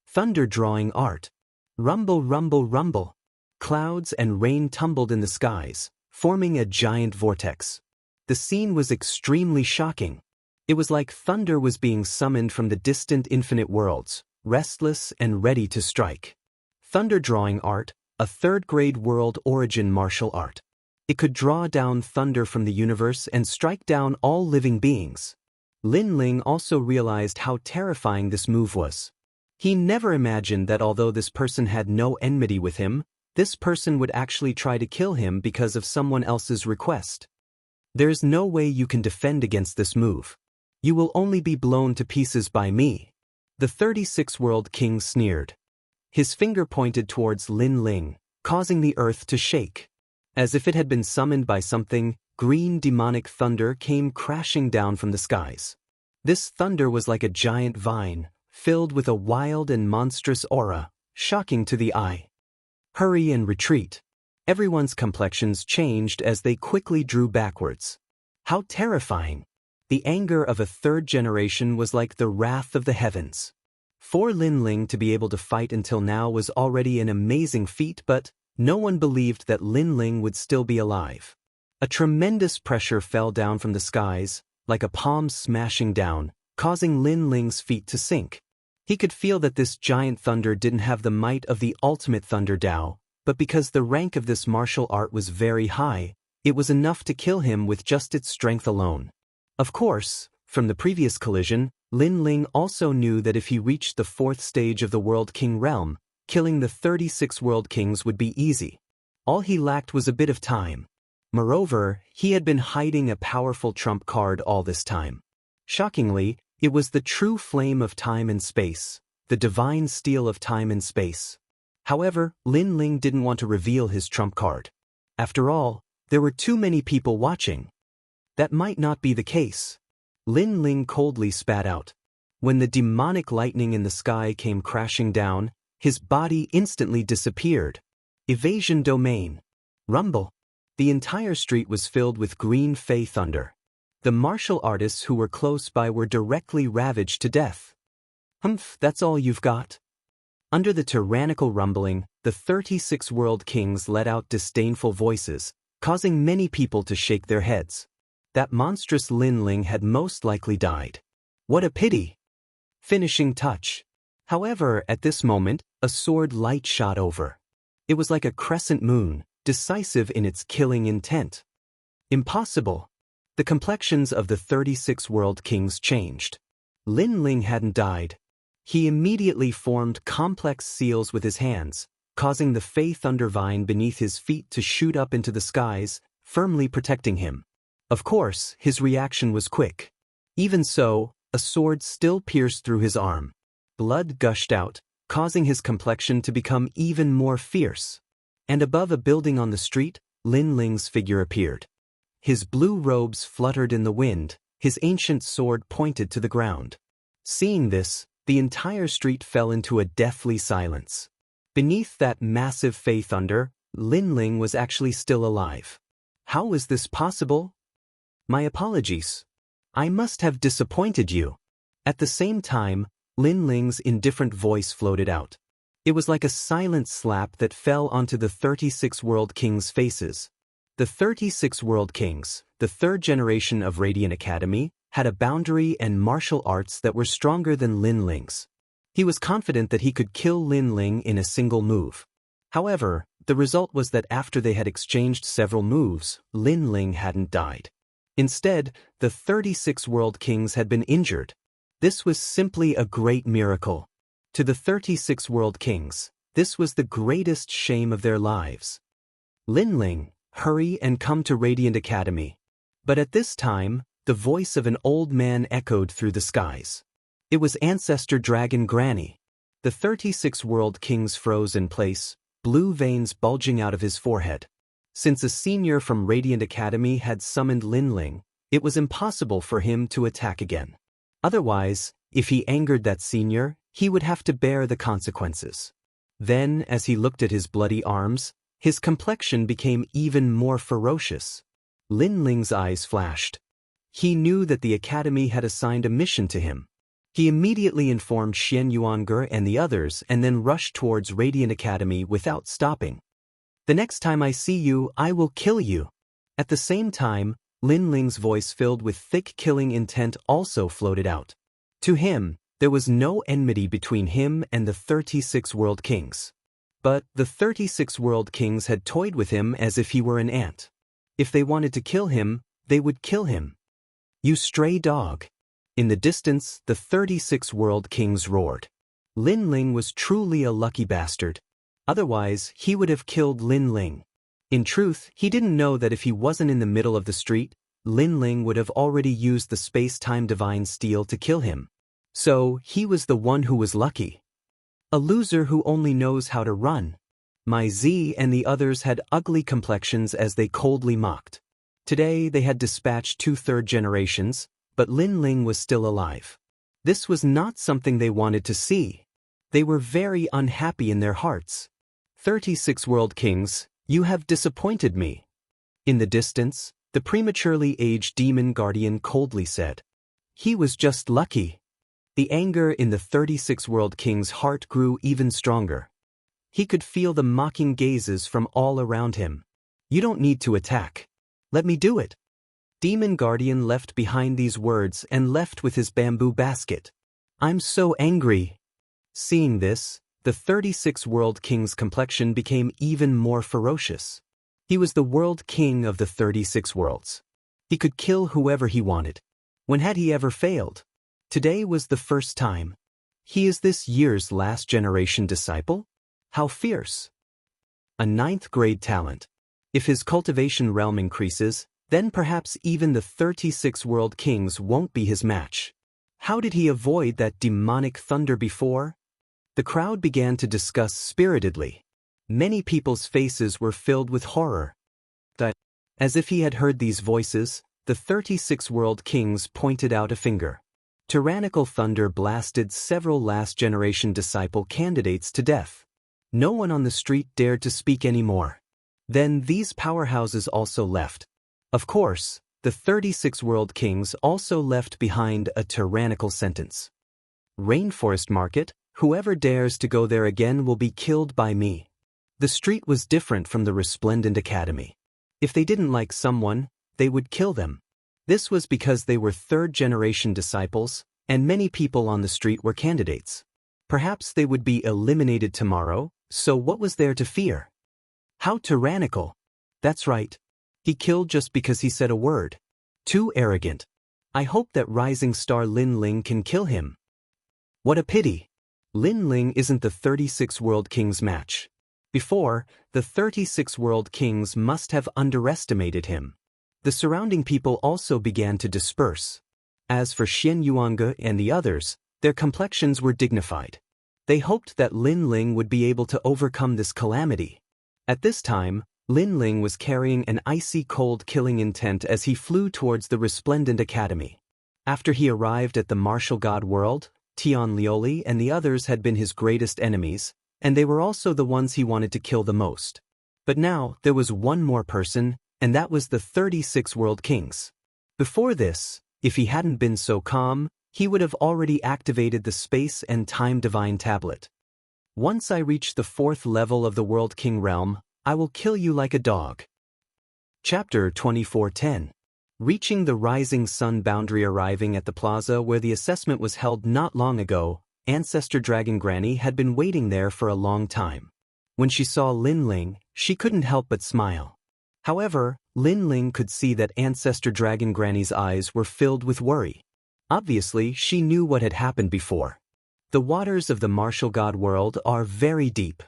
A: Thunder drawing art. Rumble, rumble, rumble. Clouds and rain tumbled in the skies, forming a giant vortex. The scene was extremely shocking. It was like thunder was being summoned from the distant infinite worlds, restless and ready to strike. Thunder drawing art, a third-grade world origin martial art. It could draw down thunder from the universe and strike down all living beings. Lin Ling also realized how terrifying this move was. He never imagined that although this person had no enmity with him, this person would actually try to kill him because of someone else's request. There's no way you can defend against this move. You will only be blown to pieces by me. The 36 World King sneered. His finger pointed towards Lin Ling, causing the earth to shake. As if it had been summoned by something, green demonic thunder came crashing down from the skies. This thunder was like a giant vine, filled with a wild and monstrous aura, shocking to the eye. Hurry and retreat. Everyone's complexions changed as they quickly drew backwards. How terrifying! The anger of a third generation was like the wrath of the heavens. For Lin Ling to be able to fight until now was already an amazing feat, but no one believed that Lin Ling would still be alive. A tremendous pressure fell down from the skies, like a palm smashing down, causing Lin Ling's feet to sink. He could feel that this giant thunder didn't have the might of the ultimate Thunder Dao, but because the rank of this martial art was very high, it was enough to kill him with just its strength alone. Of course, from the previous collision, Lin Ling also knew that if he reached the 4th stage of the World King realm, killing the 36 World Kings would be easy. All he lacked was a bit of time. Moreover, he had been hiding a powerful trump card all this time. Shockingly, it was the true flame of time and space, the divine steel of time and space. However, Lin Ling didn't want to reveal his trump card. After all, there were too many people watching. That might not be the case. Lin Ling coldly spat out. When the demonic lightning in the sky came crashing down, his body instantly disappeared. Evasion domain. Rumble. The entire street was filled with green fey thunder. The martial artists who were close by were directly ravaged to death. Humph, that's all you've got? Under the tyrannical rumbling, the 36 World Kings let out disdainful voices, causing many people to shake their heads. That monstrous Lin Ling had most likely died. What a pity! Finishing touch. However, at this moment, a sword light shot over. It was like a crescent moon, decisive in its killing intent. Impossible. The complexions of the 36 World Kings changed. Lin Ling hadn't died. He immediately formed complex seals with his hands, causing the Fey Thunder Vine beneath his feet to shoot up into the skies, firmly protecting him. Of course, his reaction was quick. Even so, a sword still pierced through his arm. Blood gushed out, causing his complexion to become even more fierce. And above a building on the street, Lin Ling's figure appeared. His blue robes fluttered in the wind, his ancient sword pointed to the ground. Seeing this, the entire street fell into a deathly silence. Beneath that massive Fey thunder, Lin Ling was actually still alive. How was this possible? My apologies. I must have disappointed you. At the same time, Lin Ling's indifferent voice floated out. It was like a silent slap that fell onto the 36 World Kings' faces. The 36 World Kings, the third generation of Radiant Academy, had a boundary and martial arts that were stronger than Lin Ling's. He was confident that he could kill Lin Ling in a single move. However, the result was that after they had exchanged several moves, Lin Ling hadn't died. Instead, the 36 World Kings had been injured. This was simply a great miracle. To the 36 World Kings, this was the greatest shame of their lives. Lin Ling, hurry and come to Radiant Academy. But at this time, the voice of an old man echoed through the skies. It was Ancestor Dragon Granny. The 36 World Kings froze in place, blue veins bulging out of his forehead. Since a senior from Radiant Academy had summoned Lin Ling, it was impossible for him to attack again. Otherwise, if he angered that senior, he would have to bear the consequences. Then, as he looked at his bloody arms, his complexion became even more ferocious. Lin Ling's eyes flashed. He knew that the academy had assigned a mission to him. He immediately informed Xian Yuange and the others and then rushed towards Radiant Academy without stopping. "The next time I see you, I will kill you." At the same time, Lin Ling's voice filled with thick killing intent also floated out. To him, there was no enmity between him and the 36 World Kings. But the 36 World Kings had toyed with him as if he were an ant. If they wanted to kill him, they would kill him. "You stray dog." In the distance, the 36 World Kings roared. Lin Ling was truly a lucky bastard. Otherwise, he would have killed Lin Ling. In truth, he didn't know that if he wasn't in the middle of the street, Lin Ling would have already used the space-time divine steel to kill him. So, he was the one who was lucky. A loser who only knows how to run. My Z and the others had ugly complexions as they coldly mocked. Today they had dispatched 2 third generations, but Lin Ling was still alive. This was not something they wanted to see. They were very unhappy in their hearts. 36 World Kings, you have disappointed me. In the distance, the prematurely aged demon guardian coldly said. He was just lucky. The anger in the 36 World King's heart grew even stronger. He could feel the mocking gazes from all around him. "You don't need to attack. Let me do it." Demon Guardian left behind these words and left with his bamboo basket. "I'm so angry." Seeing this, the 36 World King's complexion became even more ferocious. He was the World King of the 36 worlds. He could kill whoever he wanted. When had he ever failed? Today was the first time. He is this year's last generation disciple? How fierce. A 9th grade talent. If his cultivation realm increases, then perhaps even the 36 World Kings won't be his match. How did he avoid that demonic thunder before? The crowd began to discuss spiritedly. Many people's faces were filled with horror. As if he had heard these voices, the 36 World Kings pointed out a finger. Tyrannical thunder blasted several last-generation disciple candidates to death. No one on the street dared to speak anymore. Then these powerhouses also left. Of course, the 36 World Kings also left behind a tyrannical sentence. Rainforest Market, whoever dares to go there again will be killed by me. The street was different from the Resplendent Academy. If they didn't like someone, they would kill them. This was because they were third-generation disciples, and many people on the street were candidates. Perhaps they would be eliminated tomorrow, so what was there to fear? How tyrannical. That's right. He killed just because he said a word. Too arrogant. I hope that rising star Lin Ling can kill him. What a pity. Lin Ling isn't the 36 World Kings match. Before, the 36 World Kings must have underestimated him. The surrounding people also began to disperse. As for Xian Yuange and the others, their complexions were dignified. They hoped that Lin Ling would be able to overcome this calamity. At this time, Lin Ling was carrying an icy cold killing intent as he flew towards the Resplendent Academy. After he arrived at the martial god world, Tian Lioli and the others had been his greatest enemies, and they were also the ones he wanted to kill the most. But now, there was one more person, and that was the 36 World Kings. Before this, if he hadn't been so calm, he would have already activated the Space and Time Divine Tablet. Once I reach the 4th level of the World King realm, I will kill you like a dog. Chapter 24:10. Reaching the rising sun boundary. Arriving at the plaza where the assessment was held not long ago, Ancestor Dragon Granny had been waiting there for a long time. When she saw Lin Ling, she couldn't help but smile. However, Lin Ling could see that Ancestor Dragon Granny's eyes were filled with worry. Obviously, she knew what had happened before. The waters of the martial god world are very deep.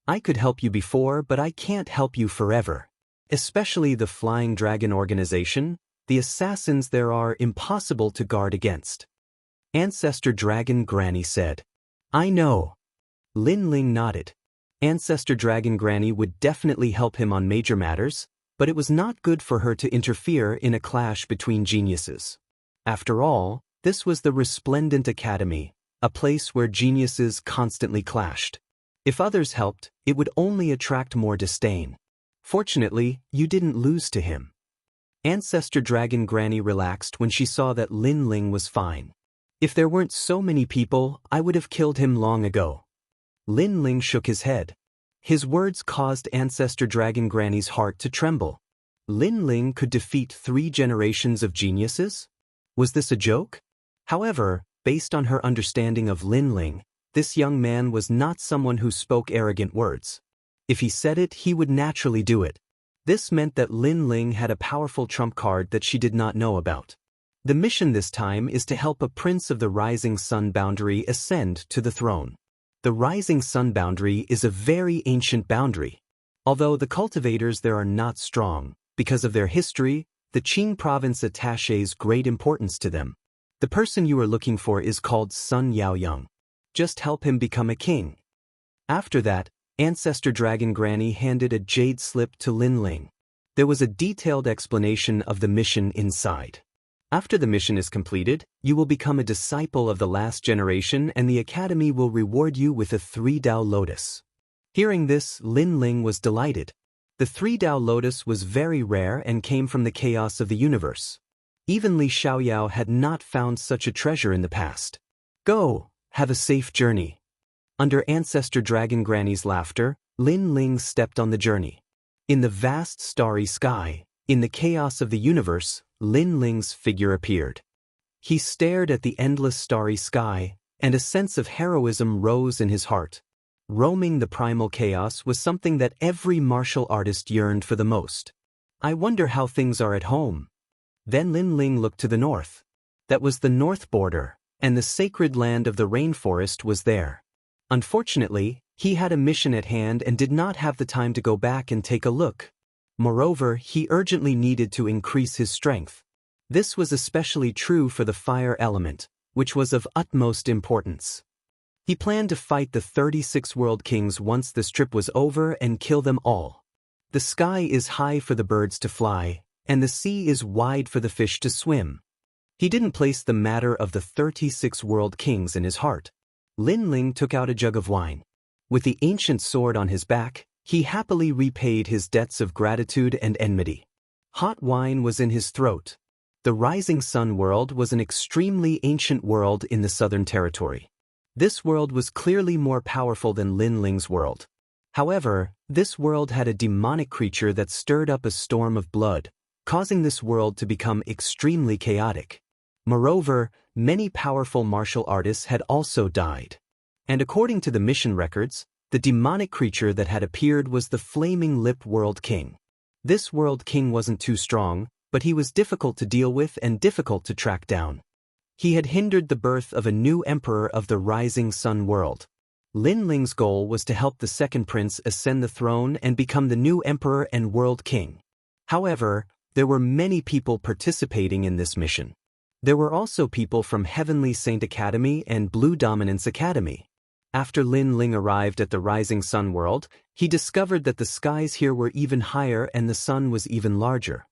A: I could help you before, but I can't help you forever. Especially the Flying Dragon Organization, the assassins there are impossible to guard against. Ancestor Dragon Granny said. I know. Lin Ling nodded. Ancestor Dragon Granny would definitely help him on major matters, but it was not good for her to interfere in a clash between geniuses. After all, this was the Resplendent Academy, a place where geniuses constantly clashed. If others helped, it would only attract more disdain. Fortunately, you didn't lose to him. Ancestor Dragon Granny relaxed when she saw that Lin Ling was fine. If there weren't so many people, I would have killed him long ago. Lin Ling shook his head. His words caused Ancestor Dragon Granny's heart to tremble. Lin Ling could defeat 3 generations of geniuses? Was this a joke? However, based on her understanding of Lin Ling, this young man was not someone who spoke arrogant words. If he said it, he would naturally do it. This meant that Lin Ling had a powerful trump card that she did not know about. The mission this time is to help a prince of the Rising Sun boundary ascend to the throne. The Rising Sun boundary is a very ancient boundary. Although the cultivators there are not strong, because of their history, the Qing province attaches great importance to them. The person you are looking for is called Sun Yaoyang. Just help him become a king. After that, Ancestor Dragon Granny handed a jade slip to Lin Ling. There was a detailed explanation of the mission inside. After the mission is completed, you will become a disciple of the last generation and the academy will reward you with a 3-Dao lotus. Hearing this, Lin Ling was delighted. The 3-Dao lotus was very rare and came from the chaos of the universe. Even Li Xiaoyao had not found such a treasure in the past. Go, have a safe journey. Under Ancestor Dragon Granny's laughter, Lin Ling stepped on the journey. In the vast starry sky, in the chaos of the universe, Lin Ling's figure appeared. He stared at the endless starry sky, and a sense of heroism rose in his heart. Roaming the primal chaos was something that every martial artist yearned for the most. I wonder how things are at home. Then Lin Ling looked to the north. That was the north border, and the sacred land of the rainforest was there. Unfortunately, he had a mission at hand and did not have the time to go back and take a look. Moreover, he urgently needed to increase his strength. This was especially true for the fire element, which was of utmost importance. He planned to fight the 36 world kings once this trip was over and kill them all. The sky is high for the birds to fly, and the sea is wide for the fish to swim. He didn't place the matter of the 36 world kings in his heart. Lin Ling took out a jug of wine. With the ancient sword on his back, he happily repaid his debts of gratitude and enmity. Hot wine was in his throat. The Rising Sun world was an extremely ancient world in the Southern Territory. This world was clearly more powerful than Lin Ling's world. However, this world had a demonic creature that stirred up a storm of blood, causing this world to become extremely chaotic. Moreover, many powerful martial artists had also died. And according to the mission records, the demonic creature that had appeared was the Flaming Lip World King. This World King wasn't too strong, but he was difficult to deal with and difficult to track down. He had hindered the birth of a new emperor of the Rising Sun world. Lin Ling's goal was to help the second prince ascend the throne and become the new emperor and world king. However, there were many people participating in this mission. There were also people from Heavenly Saint Academy and Blue Dominance Academy. After Lin Ling arrived at the Rising Sun world, he discovered that the skies here were even higher and the sun was even larger.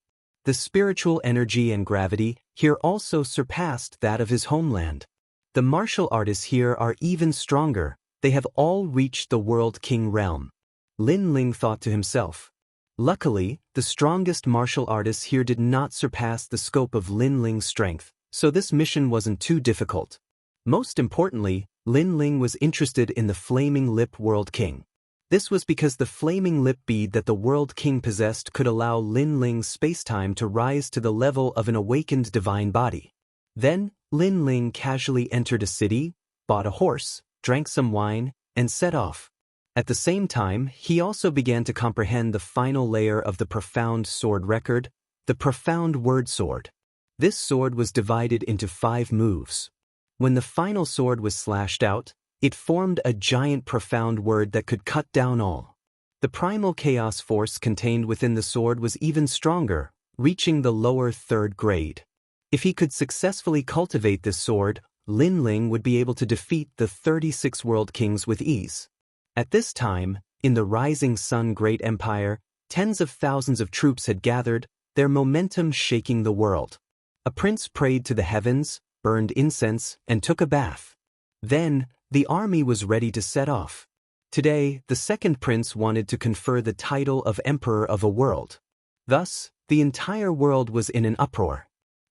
A: The spiritual energy and gravity here also surpassed that of his homeland. The martial artists here are even stronger. They have all reached the World King realm. Lin Ling thought to himself. Luckily, the strongest martial artists here did not surpass the scope of Lin Ling's strength, so this mission wasn't too difficult. Most importantly, Lin Ling was interested in the Flaming Lip World King. This was because the Flaming Lip bead that the World King possessed could allow Lin Ling's space-time to rise to the level of an awakened divine body. Then, Lin Ling casually entered a city, bought a horse, drank some wine, and set off. At the same time, he also began to comprehend the final layer of the Profound Sword record, the Profound Word Sword. This sword was divided into 5 moves. When the final sword was slashed out, it formed a giant profound word that could cut down all. The primal chaos force contained within the sword was even stronger, reaching the lower 3rd grade. If he could successfully cultivate this sword, Lin Ling would be able to defeat the 36 world kings with ease. At this time, In the rising sun great empire, tens of thousands of troops had gathered, their momentum shaking the world. A prince prayed to the heavens, burned incense, and took a bath. Then, the army was ready to set off. Today, the second prince wanted to confer the title of Emperor of a world. Thus, the entire world was in an uproar.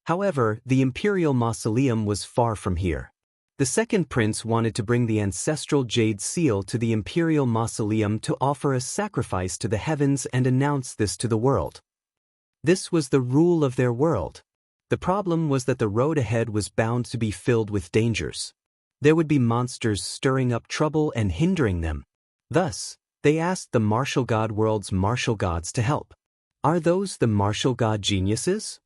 A: However, the imperial mausoleum was far from here. The second prince wanted to bring the ancestral jade seal to the imperial mausoleum to offer a sacrifice to the heavens and announce this to the world. This was the rule of their world. The problem was that the road ahead was bound to be filled with dangers. There would be monsters stirring up trouble and hindering them. Thus, they asked the martial god world's martial gods to help. Are those the martial god geniuses?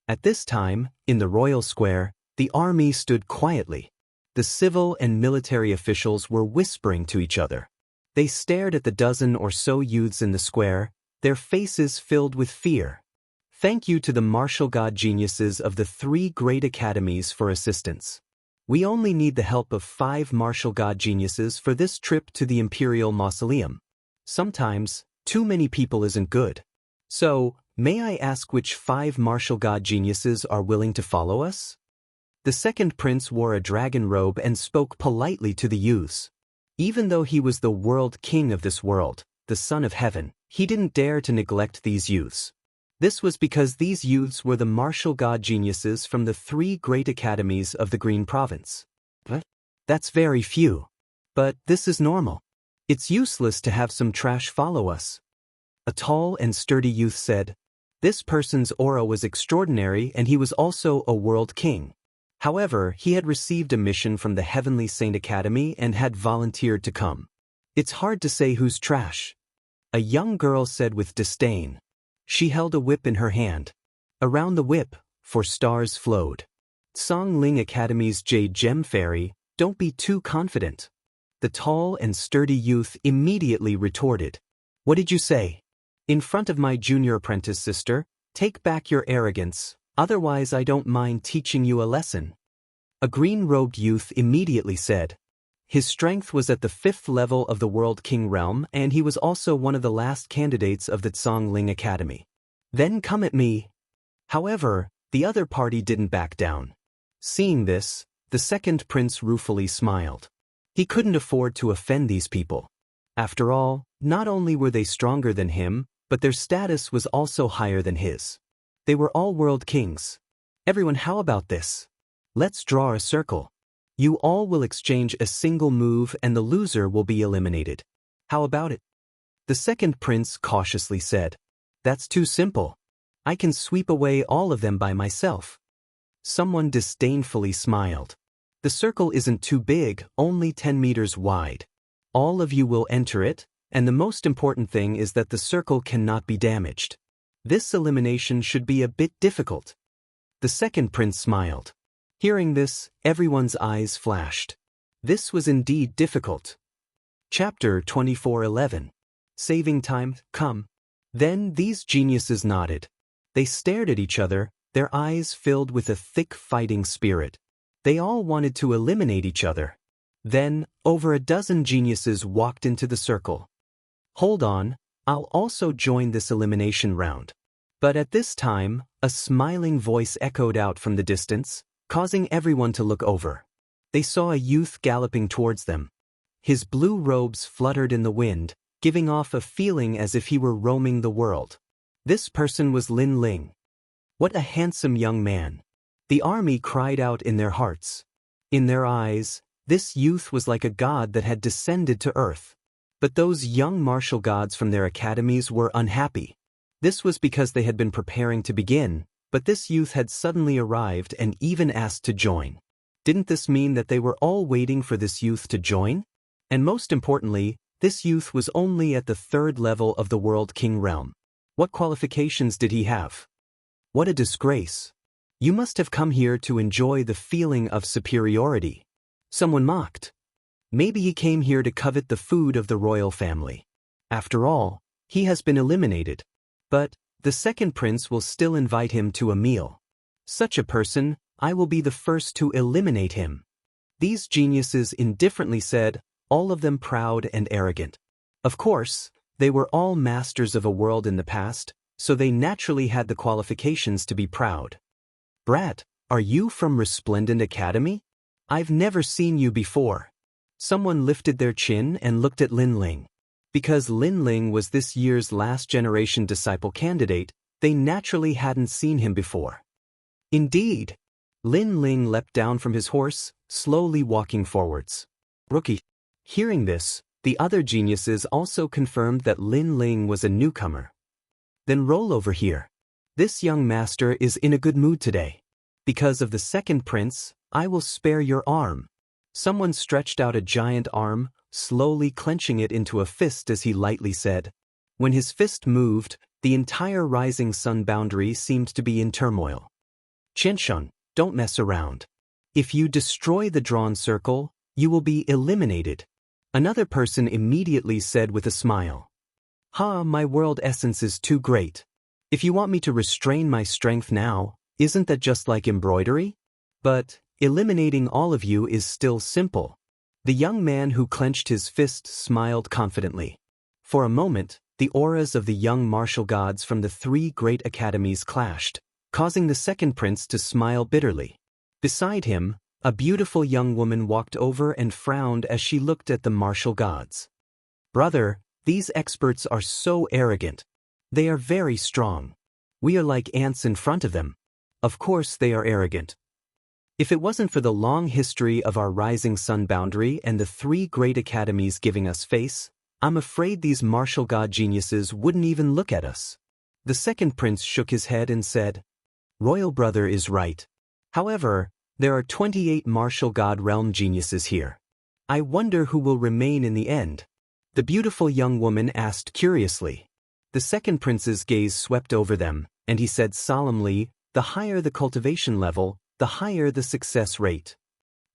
A: At this time, in the royal square, the army stood quietly. The civil and military officials were whispering to each other. They stared at the dozen or so youths in the square, their faces filled with fear. Thank you to the martial god geniuses of the 3 great academies for assistance. We only need the help of 5 martial god geniuses for this trip to the imperial mausoleum. Sometimes, too many people isn't good. So, may I ask which 5 martial god geniuses are willing to follow us? The second prince wore a dragon robe and spoke politely to the youths. Even though he was the world king of this world, the son of heaven, he didn't dare to neglect these youths. This was because these youths were the martial god geniuses from the 3 great academies of the Green Province. But that's very few. But this is normal. It's useless to have some trash follow us. A tall and sturdy youth said. This person's aura was extraordinary and he was also a world king. However, he had received a mission from the Heavenly Saint Academy and had volunteered to come. It's hard to say who's trash. A young girl said with disdain. She held a whip in her hand. Around the whip, 4 stars flowed. Song Ling Academy's Jade Gem Fairy, don't be too confident. The tall and sturdy youth immediately retorted. What did you say? In front of my junior apprentice sister, take back your arrogance, otherwise I don't mind teaching you a lesson. A green-robed youth immediately said. His strength was at the 5th level of the World King realm and he was also one of the last candidates of the Tsong Ling Academy. Then come at me. However, the other party didn't back down. Seeing this, the second prince ruefully smiled. He couldn't afford to offend these people. After all, not only were they stronger than him, but their status was also higher than his. They were all world kings. Everyone, how about this? Let's draw a circle. You all will exchange a single move and the loser will be eliminated. How about it? The second prince cautiously said. That's too simple. I can sweep away all of them by myself. Someone disdainfully smiled. The circle isn't too big, only 10 meters wide. All of you will enter it, and the most important thing is that the circle cannot be damaged. This elimination should be a bit difficult. The second prince smiled. Hearing this, everyone's eyes flashed. This was indeed difficult. Chapter 24:11. Saving time, come. Then these geniuses nodded. They stared at each other, their eyes filled with a thick fighting spirit. They all wanted to eliminate each other. Then, over a dozen geniuses walked into the circle. Hold on, I'll also join this elimination round. But at this time, a smiling voice echoed out from the distance, causing everyone to look over. They saw a youth galloping towards them. His blue robes fluttered in the wind, giving off a feeling as if he were roaming the world. This person was Lin Ling. What a handsome young man. The army cried out in their hearts. In their eyes, this youth was like a god that had descended to earth. But those young martial gods from their academies were unhappy. This was because they had been preparing to begin, but this youth had suddenly arrived and even asked to join. Didn't this mean that they were all waiting for this youth to join? And most importantly, this youth was only at the 3rd level of the World King realm. What qualifications did he have? What a disgrace. You must have come here to enjoy the feeling of superiority. Someone mocked. Maybe he came here to covet the food of the royal family. After all, he has been eliminated. But the second prince will still invite him to a meal. Such a person, I will be the first to eliminate him. These geniuses indifferently said, all of them proud and arrogant. Of course, they were all masters of a world in the past, so they naturally had the qualifications to be proud. Brat, are you from Resplendent Academy? I've never seen you before. Someone lifted their chin and looked at Lin Ling. Because Lin Ling was this year's last generation disciple candidate, they naturally hadn't seen him before. Indeed. Lin Ling leapt down from his horse, slowly walking forwards. Rookie. Hearing this, the other geniuses also confirmed that Lin Ling was a newcomer. Then roll over here. This young master is in a good mood today. Because of the second prince, I will spare your arm. Someone stretched out a giant arm, slowly clenching it into a fist as he lightly said. When his fist moved, the entire rising sun boundary seemed to be in turmoil. Qiansheng, don't mess around. If you destroy the drawn circle, you will be eliminated. Another person immediately said with a smile. Ha, my world essence is too great. If you want me to restrain my strength now, isn't that just like embroidery? But eliminating all of you is still simple. The young man who clenched his fist smiled confidently. For a moment, the auras of the young martial gods from the three great academies clashed, causing the second prince to smile bitterly. Beside him, a beautiful young woman walked over and frowned as she looked at the martial gods. Brother, these experts are so arrogant. They are very strong. We are like ants in front of them. Of course they are arrogant. If it wasn't for the long history of our rising sun boundary and the three great academies giving us face, I'm afraid these martial god geniuses wouldn't even look at us. The second prince shook his head and said, Royal brother is right. However, there are 28 martial god realm geniuses here. I wonder who will remain in the end. The beautiful young woman asked curiously. The second prince's gaze swept over them, and he said solemnly, the higher the cultivation level, the higher the success rate.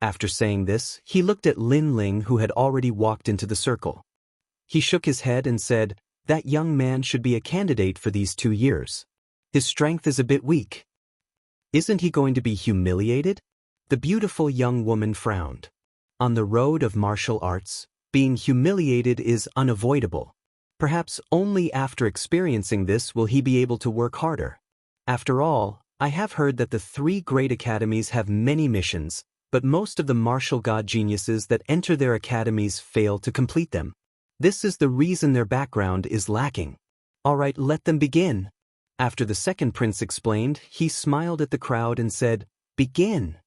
A: After saying this, he looked at Lin Ling who had already walked into the circle. He shook his head and said, that young man should be a candidate for these 2 years. His strength is a bit weak. Isn't he going to be humiliated? The beautiful young woman frowned. On the road of martial arts, being humiliated is unavoidable. Perhaps only after experiencing this will he be able to work harder. After all, I have heard that the three great academies have many missions, but most of the martial god geniuses that enter their academies fail to complete them. This is the reason their background is lacking. Alright, let them begin. After the second prince explained, he smiled at the crowd and said, Begin.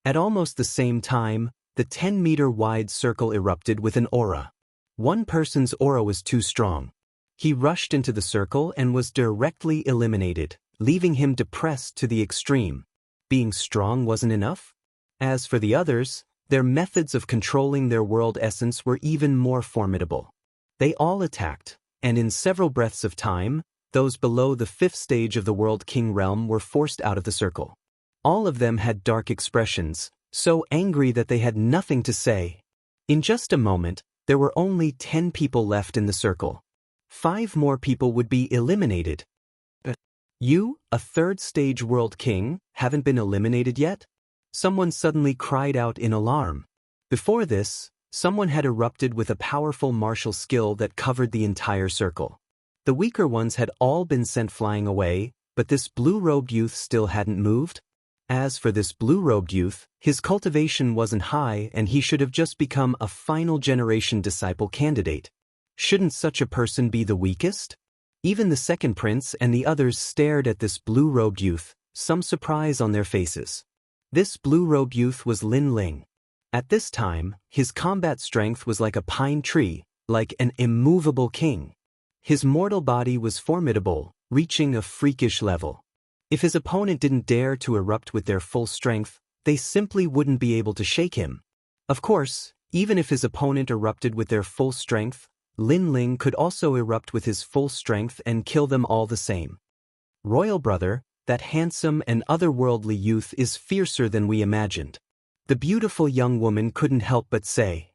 A: At almost the same time, the 10-meter-wide circle erupted with an aura. One person's aura was too strong. He rushed into the circle and was directly eliminated, leaving him depressed to the extreme. Being strong wasn't enough? As for the others, their methods of controlling their world essence were even more formidable. They all attacked, and in several breaths of time, those below the 5th stage of the World King realm were forced out of the circle. All of them had dark expressions, so angry that they had nothing to say. In just a moment, there were only 10 people left in the circle. 5 more people would be eliminated. You, a 3rd stage World King, haven't been eliminated yet? Someone suddenly cried out in alarm. Before this, someone had erupted with a powerful martial skill that covered the entire circle. The weaker ones had all been sent flying away, but this blue-robed youth still hadn't moved. As for this blue-robed youth, his cultivation wasn't high and he should have just become a final generation disciple candidate. Shouldn't such a person be the weakest? Even the second prince and the others stared at this blue-robed youth, some surprise on their faces. This blue-robed youth was Lin Ling. At this time, his combat strength was like a pine tree, like an immovable king. His mortal body was formidable, reaching a freakish level. If his opponent didn't dare to erupt with their full strength, they simply wouldn't be able to shake him. Of course, even if his opponent erupted with their full strength, Lin Ling could also erupt with his full strength and kill them all the same. Royal brother, that handsome and otherworldly youth is fiercer than we imagined. The beautiful young woman couldn't help but say.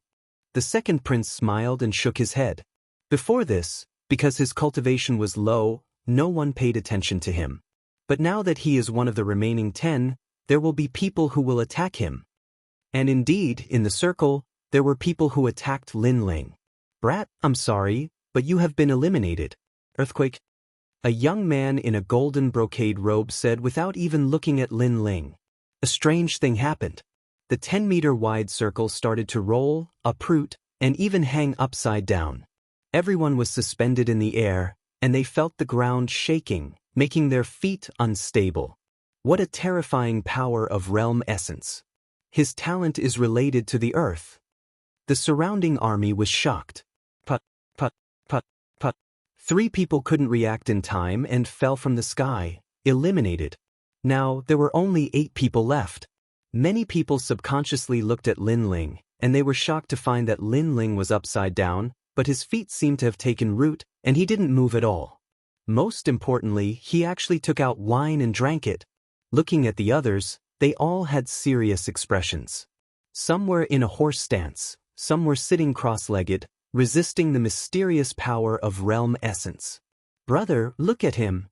A: The second prince smiled and shook his head. Before this, because his cultivation was low, no one paid attention to him. But now that he is one of the remaining 10, there will be people who will attack him. And indeed, in the circle, there were people who attacked Lin Ling. Brat, I'm sorry, but you have been eliminated. Earthquake. A young man in a golden brocade robe said without even looking at Lin Ling. A strange thing happened. The 10-meter-wide circle started to roll, uproot, and even hang upside down. Everyone was suspended in the air, and they felt the ground shaking, making their feet unstable. What a terrifying power of realm essence. His talent is related to the earth. The surrounding army was shocked. Put, put, put, put. 3 people couldn't react in time and fell from the sky, eliminated. Now, there were only 8 people left. Many people subconsciously looked at Lin Ling, and they were shocked to find that Lin Ling was upside down, but his feet seemed to have taken root, and he didn't move at all. Most importantly, he actually took out wine and drank it. Looking at the others, they all had serious expressions. Some were in a horse stance, some were sitting cross-legged, resisting the mysterious power of realm essence. Brother, look at him.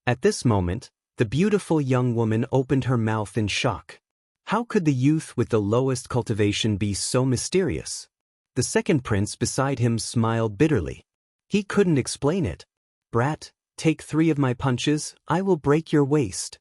A: At this moment, the beautiful young woman opened her mouth in shock. How could the youth with the lowest cultivation be so mysterious? The second prince beside him smiled bitterly. He couldn't explain it. Brat, take 3 of my punches, I will break your waist.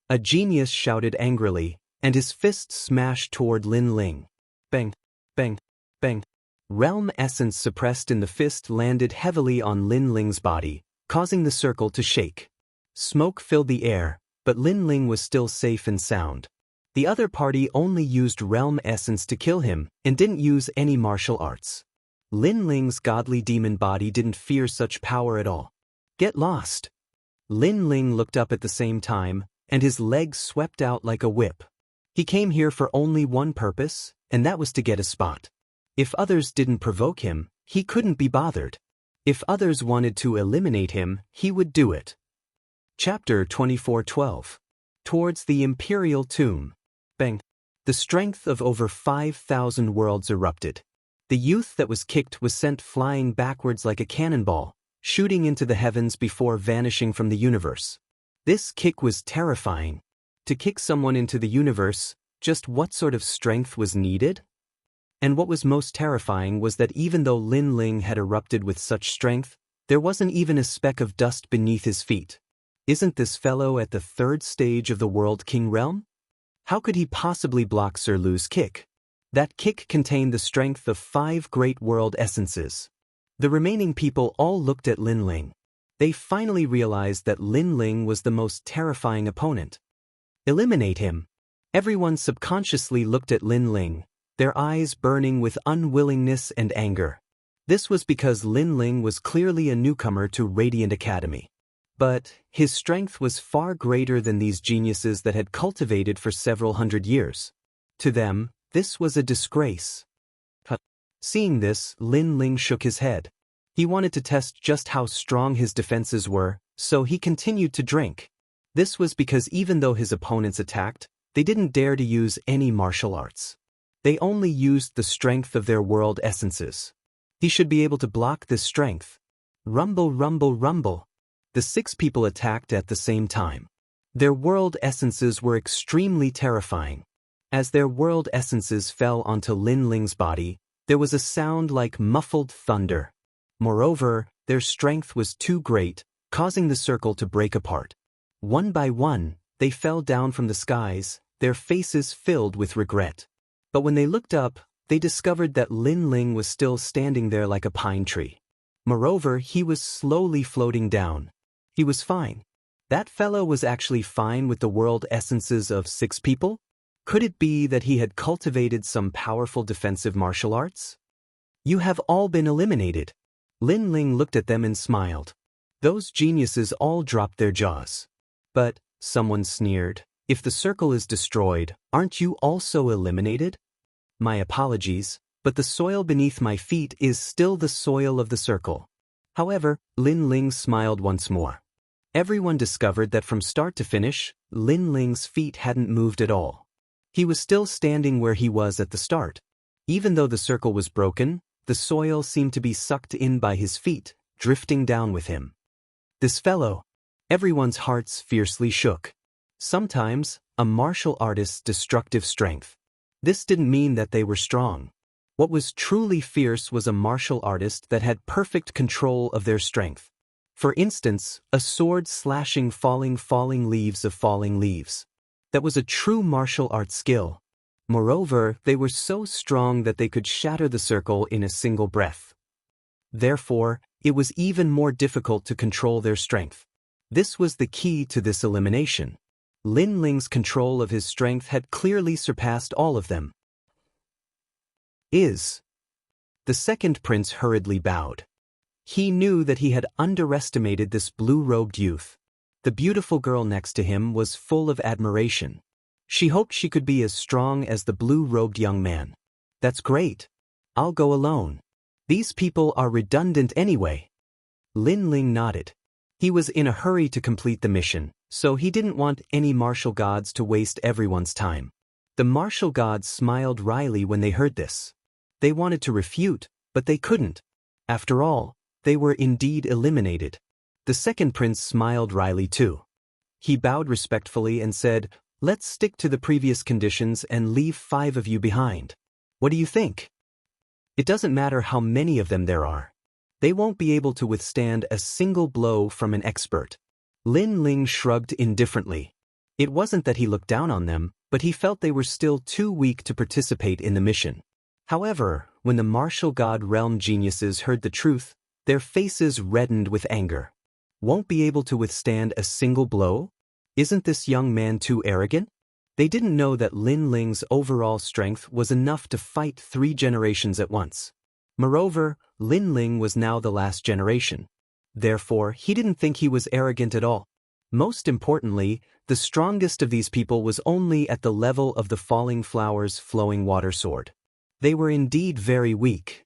A: A genius shouted angrily, and his fist smashed toward Lin Ling. Bang, bang, bang. Realm essence suppressed in the fist landed heavily on Lin Ling's body, causing the circle to shake. Smoke filled the air, but Lin Ling was still safe and sound. The other party only used realm essence to kill him and didn't use any martial arts. Lin Ling's godly demon body didn't fear such power at all. Get lost. Lin Ling looked up at the same time, and his legs swept out like a whip. He came here for only one purpose, and that was to get a spot. If others didn't provoke him, he couldn't be bothered. If others wanted to eliminate him, he would do it. Chapter 24:12. Towards the Imperial Tomb. Bang. The strength of over 5,000 worlds erupted. The youth that was kicked was sent flying backwards like a cannonball, shooting into the heavens before vanishing from the universe. This kick was terrifying. To kick someone into the universe, just what sort of strength was needed? And what was most terrifying was that even though Lin Ling had erupted with such strength, there wasn't even a speck of dust beneath his feet. Isn't this fellow at the 3rd stage of the World King realm? How could he possibly block Sir Lu's kick? That kick contained the strength of 5 great world essences. The remaining people all looked at Lin Ling. They finally realized that Lin Ling was the most terrifying opponent. Eliminate him. Everyone subconsciously looked at Lin Ling, their eyes burning with unwillingness and anger. This was because Lin Ling was clearly a newcomer to Radiant Academy. But his strength was far greater than these geniuses that had cultivated for several hundred years. To them, this was a disgrace. Seeing this, Lin Ling shook his head. He wanted to test just how strong his defenses were, so he continued to drink. This was because even though his opponents attacked, they didn't dare to use any martial arts. They only used the strength of their world essences. He should be able to block this strength. Rumble, rumble, rumble. The 6 people attacked at the same time. Their world essences were extremely terrifying. As their world essences fell onto Lin Ling's body, there was a sound like muffled thunder. Moreover, their strength was too great, causing the circle to break apart. One by one, they fell down from the skies, their faces filled with regret. But when they looked up, they discovered that Lin Ling was still standing there like a pine tree. Moreover, he was slowly floating down. He was fine. That fellow was actually fine with the world essences of 6 people? Could it be that he had cultivated some powerful defensive martial arts? You have all been eliminated. Lin Ling looked at them and smiled. Those geniuses all dropped their jaws. But, someone sneered, if the circle is destroyed, aren't you also eliminated? My apologies, but the soil beneath my feet is still the soil of the circle. However, Lin Ling smiled once more. Everyone discovered that from start to finish, Lin Ling's feet hadn't moved at all. He was still standing where he was at the start. Even though the circle was broken, the soil seemed to be sucked in by his feet, drifting down with him. This fellow. Everyone's hearts fiercely shook. Sometimes, a martial artist's destructive strength. This didn't mean that they were strong. What was truly fierce was a martial artist that had perfect control of their strength. For instance, a sword slashing falling leaves of falling leaves. That was a true martial art skill. Moreover, they were so strong that they could shatter the circle in a single breath. Therefore, it was even more difficult to control their strength. This was the key to this elimination. Lin Ling's control of his strength had clearly surpassed all of them. The second prince hurriedly bowed. He knew that he had underestimated this blue-robed youth. The beautiful girl next to him was full of admiration. She hoped she could be as strong as the blue-robed young man. That's great. I'll go alone. These people are redundant anyway. Lin Ling nodded. He was in a hurry to complete the mission, so he didn't want any martial gods to waste everyone's time. The martial gods smiled wryly when they heard this. They wanted to refute, but they couldn't. After all, they were indeed eliminated. The second prince smiled wryly too. He bowed respectfully and said, "Let's stick to the previous conditions and leave 5 of you behind. What do you think? It doesn't matter how many of them there are. They won't be able to withstand a single blow from an expert." Lin Ling shrugged indifferently. It wasn't that he looked down on them, but he felt they were still too weak to participate in the mission. However, when the martial god realm geniuses heard the truth, their faces reddened with anger. Won't be able to withstand a single blow? Isn't this young man too arrogant? They didn't know that Lin Ling's overall strength was enough to fight 3 generations at once. Moreover, Lin Ling was now the last generation. Therefore, he didn't think he was arrogant at all. Most importantly, the strongest of these people was only at the level of the falling flowers flowing water sword. They were indeed very weak.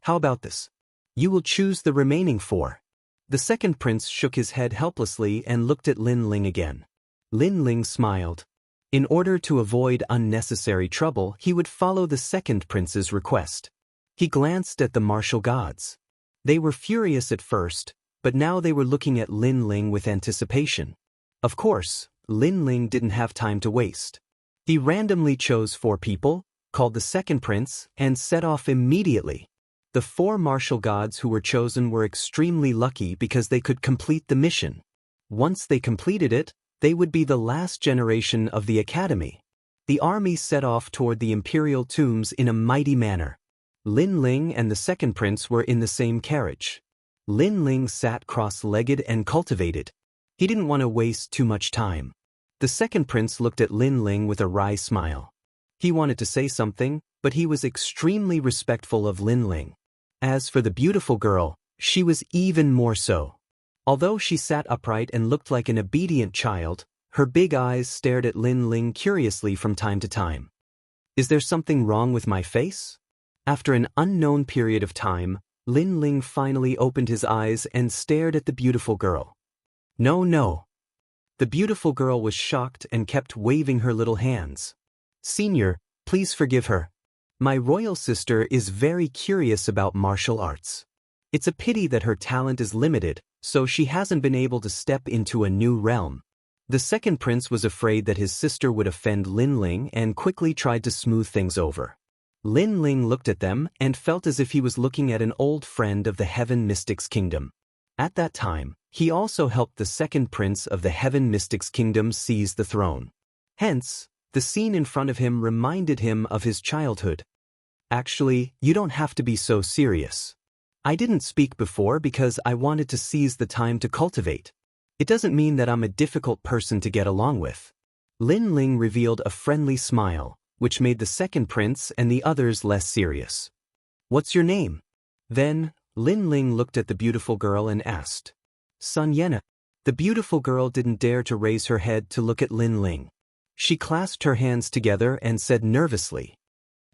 A: How about this? You will choose the remaining 4. The second prince shook his head helplessly and looked at Lin Ling again. Lin Ling smiled. In order to avoid unnecessary trouble, he would follow the second prince's request. He glanced at the martial gods. They were furious at first, but now they were looking at Lin Ling with anticipation. Of course, Lin Ling didn't have time to waste. He randomly chose 4 people, called the second prince, and set off immediately. The 4 martial gods who were chosen were extremely lucky because they could complete the mission. Once they completed it, they would be the last generation of the academy. The army set off toward the imperial tombs in a mighty manner. Lin Ling and the second prince were in the same carriage. Lin Ling sat cross-legged and cultivated. He didn't want to waste too much time. The second prince looked at Lin Ling with a wry smile. He wanted to say something, but he was extremely respectful of Lin Ling. As for the beautiful girl, she was even more so. Although she sat upright and looked like an obedient child, her big eyes stared at Lin Ling curiously from time to time. Is there something wrong with my face? After an unknown period of time, Lin Ling finally opened his eyes and stared at the beautiful girl. No. The beautiful girl was shocked and kept waving her little hands. Senior, please forgive her. My royal sister is very curious about martial arts. It's a pity that her talent is limited, so she hasn't been able to step into a new realm. The second prince was afraid that his sister would offend Lin Ling and quickly tried to smooth things over. Lin Ling looked at them and felt as if he was looking at an old friend of the Heaven Mystics Kingdom. At that time, he also helped the second prince of the Heaven Mystics Kingdom seize the throne. Hence, the scene in front of him reminded him of his childhood. Actually, you don't have to be so serious. I didn't speak before because I wanted to seize the time to cultivate. It doesn't mean that I'm a difficult person to get along with. Lin Ling revealed a friendly smile, which made the second prince and the others less serious. What's your name? Then, Lin Ling looked at the beautiful girl and asked. Sun Yena. The beautiful girl didn't dare to raise her head to look at Lin Ling. She clasped her hands together and said nervously.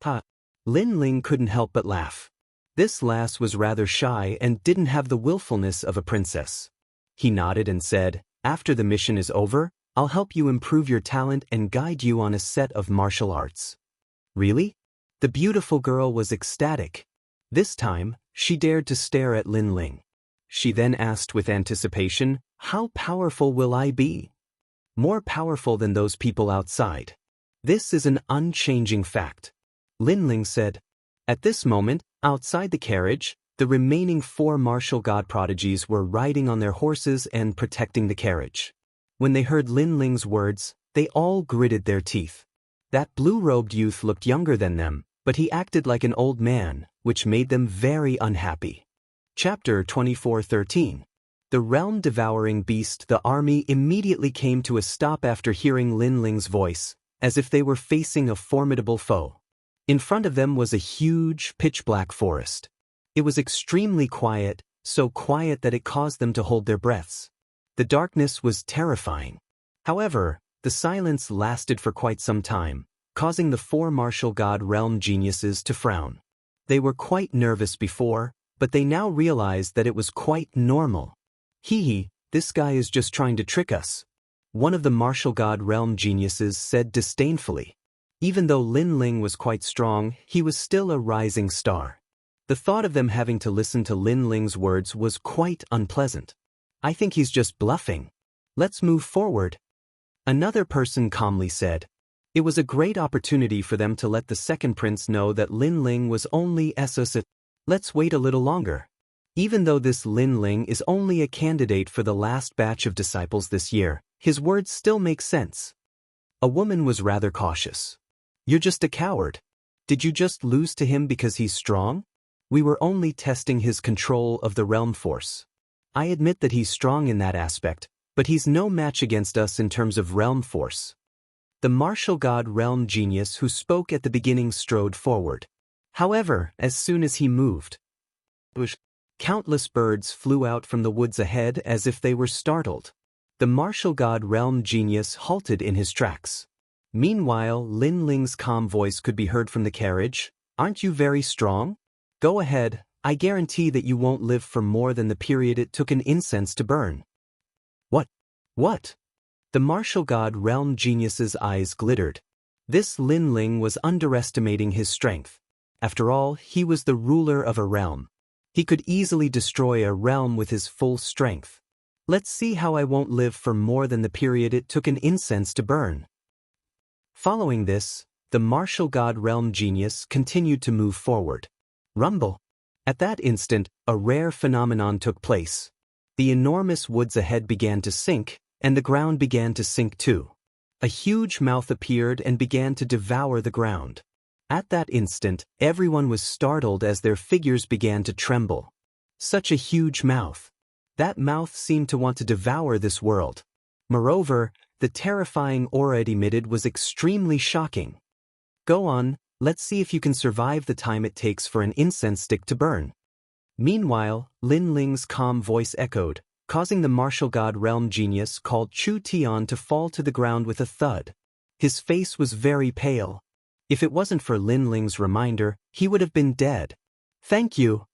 A: Ha! Lin Ling couldn't help but laugh. This lass was rather shy and didn't have the willfulness of a princess. He nodded and said, after the mission is over, I'll help you improve your talent and guide you on a set of martial arts. Really? The beautiful girl was ecstatic. This time, she dared to stare at Lin Ling. She then asked with anticipation, how powerful will I be? More powerful than those people outside. This is an unchanging fact. Lin Ling said, At this moment, outside the carriage, the remaining 4 martial god prodigies were riding on their horses and protecting the carriage. When they heard Lin Ling's words, they all gritted their teeth. That blue-robed youth looked younger than them, but he acted like an old man, which made them very unhappy. Chapter 24:13. The realm-devouring beast. The army immediately came to a stop after hearing Lin Ling's voice, as if they were facing a formidable foe. In front of them was a huge, pitch-black forest. It was extremely quiet, so quiet that it caused them to hold their breaths. The darkness was terrifying. However, the silence lasted for quite some time, causing the 4 martial god realm geniuses to frown. They were quite nervous before, but they now realized that it was quite normal. Hee, this guy is just trying to trick us. One of the martial god realm geniuses said disdainfully. Even though Lin Ling was quite strong, he was still a rising star. The thought of them having to listen to Lin Ling's words was quite unpleasant. I think he's just bluffing. Let's move forward. Another person calmly said. It was a great opportunity for them to let the second prince know that Lin Ling was only SOS. Let's wait a little longer. Even though this Lin Ling is only a candidate for the last batch of disciples this year, his words still make sense. A woman was rather cautious. You're just a coward. Did you just lose to him because he's strong? We were only testing his control of the realm force. I admit that he's strong in that aspect, but he's no match against us in terms of realm force. The martial god realm genius who spoke at the beginning strode forward. However, as soon as he moved, countless birds flew out from the woods ahead as if they were startled. The martial god realm genius halted in his tracks. Meanwhile, Lin Ling's calm voice could be heard from the carriage. Aren't you very strong? Go ahead, I guarantee that you won't live for more than the period it took an incense to burn. What? The martial god realm genius's eyes glittered. This Lin Ling was underestimating his strength. After all, he was the ruler of a realm. He could easily destroy a realm with his full strength. Let's see how I won't live for more than the period it took an incense to burn. Following this, the martial god realm genius continued to move forward. Rumble. At that instant, a rare phenomenon took place. The enormous woods ahead began to sink, and the ground began to sink too. A huge mouth appeared and began to devour the ground. At that instant, everyone was startled as their figures began to tremble. Such a huge mouth. That mouth seemed to want to devour this world. Moreover, the terrifying aura it emitted was extremely shocking. Go on, let's see if you can survive the time it takes for an incense stick to burn. Meanwhile, Lin Ling's calm voice echoed, causing the martial god realm genius called Chu Tian to fall to the ground with a thud. His face was very pale. If it wasn't for Lin Ling's reminder, he would have been dead. Thank you,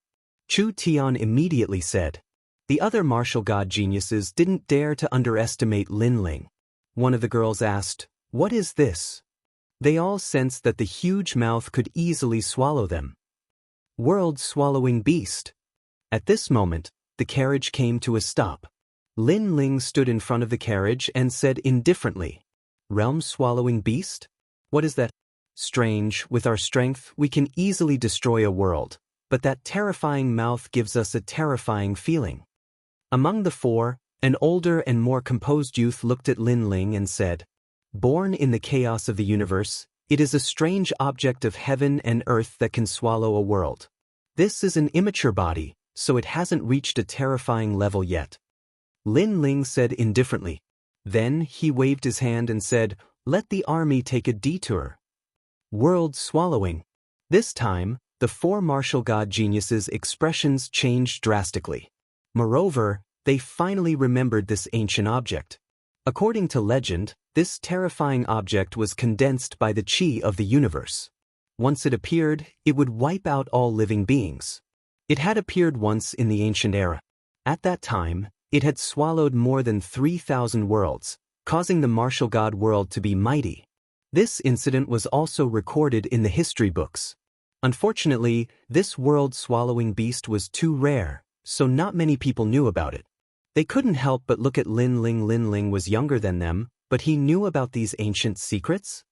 A: Chu Tian immediately said. The other martial god geniuses didn't dare to underestimate Lin Ling. One of the girls asked, "What is this?" They all sensed that the huge mouth could easily swallow them. World-swallowing beast. At this moment, the carriage came to a stop. Lin Ling stood in front of the carriage and said indifferently, "Realm-swallowing beast? What is that?" Strange, with our strength, we can easily destroy a world, but that terrifying mouth gives us a terrifying feeling. Among the 4, an older and more composed youth looked at Lin Ling and said, "Born in the chaos of the universe, it is a strange object of heaven and earth that can swallow a world. This is an immature body, so it hasn't reached a terrifying level yet." Lin Ling said indifferently. Then he waved his hand and said, "Let the army take a detour." World swallowing. This time, the 4 martial god geniuses' expressions changed drastically. Moreover, they finally remembered this ancient object. According to legend, this terrifying object was condensed by the chi of the universe. Once it appeared, it would wipe out all living beings. It had appeared once in the ancient era. At that time, it had swallowed more than 3,000 worlds, causing the martial god world to be mighty. This incident was also recorded in the history books. Unfortunately, this world-swallowing beast was too rare, so not many people knew about it. They couldn't help but look at Lin Ling. Lin Ling was younger than them, but he knew about these ancient secrets?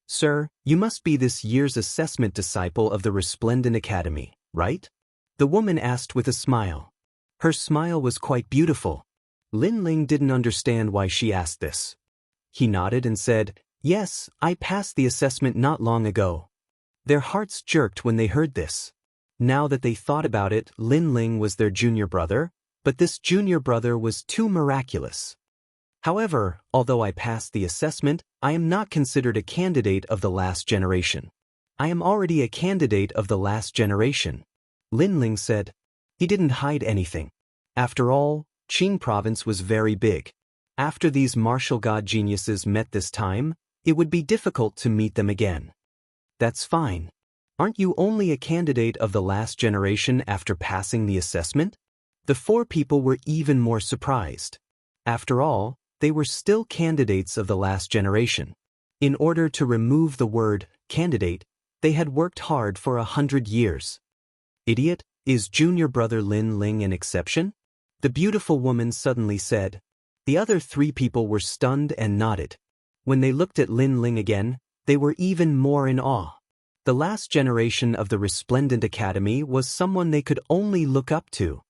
A: "Sir, you must be this year's assessment disciple of the Resplendent Academy, right?" The woman asked with a smile. Her smile was quite beautiful. Lin Ling didn't understand why she asked this. He nodded and said, "Yes, I passed the assessment not long ago." Their hearts jerked when they heard this. Now that they thought about it, Lin Ling was their junior brother, but this junior brother was too miraculous. "However, although I passed the assessment, I am not considered a candidate of the last generation. I am already a candidate of the last generation," Lin Ling said. He didn't hide anything. After all, Qing province was very big. After these martial god geniuses met this time, it would be difficult to meet them again. "That's fine. Aren't you only a candidate of the last generation after passing the assessment?" The four people were even more surprised. After all, they were still candidates of the last generation. In order to remove the word candidate, they had worked hard for 100 years. "Idiot, is junior brother Lin Ling an exception?" the beautiful woman suddenly said. The other three people were stunned and nodded. When they looked at Lin Ling again, they were even more in awe. The last generation of the Resplendent Academy was someone they could only look up to.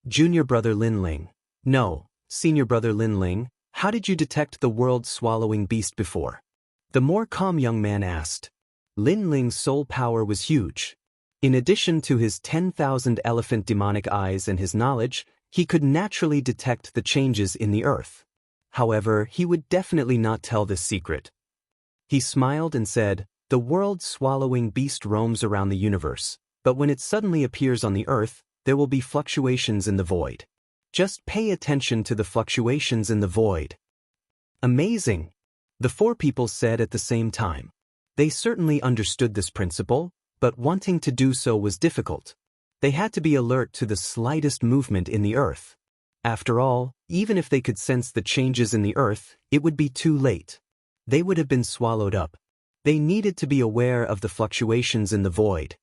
A: "Junior brother Lin Ling. No, senior brother Lin Ling, how did you detect the world-swallowing beast before?" the more calm young man asked. Lin Ling's soul power was huge. In addition to his 10,000 elephant demonic eyes and his knowledge, he could naturally detect the changes in the earth. However, he would definitely not tell this secret. He smiled and said, "The world-swallowing beast roams around the universe, but when it suddenly appears on the earth, there will be fluctuations in the void. Just pay attention to the fluctuations in the void." "Amazing," the four people said at the same time. They certainly understood this principle, but wanting to do so was difficult. They had to be alert to the slightest movement in the earth. After all, even if they could sense the changes in the earth, it would be too late. They would have been swallowed up. They needed to be aware of the fluctuations in the void.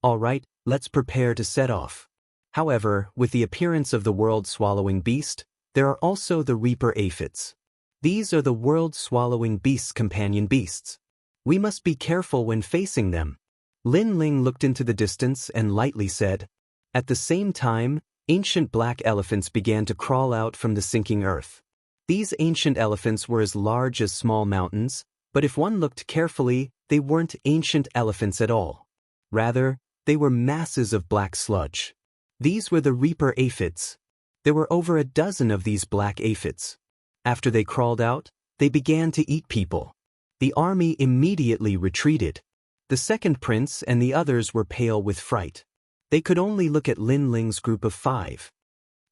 A: "All right, let's prepare to set off." However, with the appearance of the world-swallowing beast, there are also the Reaper aphids. These are the world-swallowing beast's companion beasts. We must be careful when facing them. Lin Ling looked into the distance and lightly said. At the same time, ancient black elephants began to crawl out from the sinking earth. These ancient elephants were as large as small mountains, but if one looked carefully, they weren't ancient elephants at all. Rather, they were masses of black sludge. These were the Reaper aphids. There were over a dozen of these black aphids. After they crawled out, they began to eat people. The army immediately retreated. The second prince and the others were pale with fright. They could only look at Lin Ling's group of 5.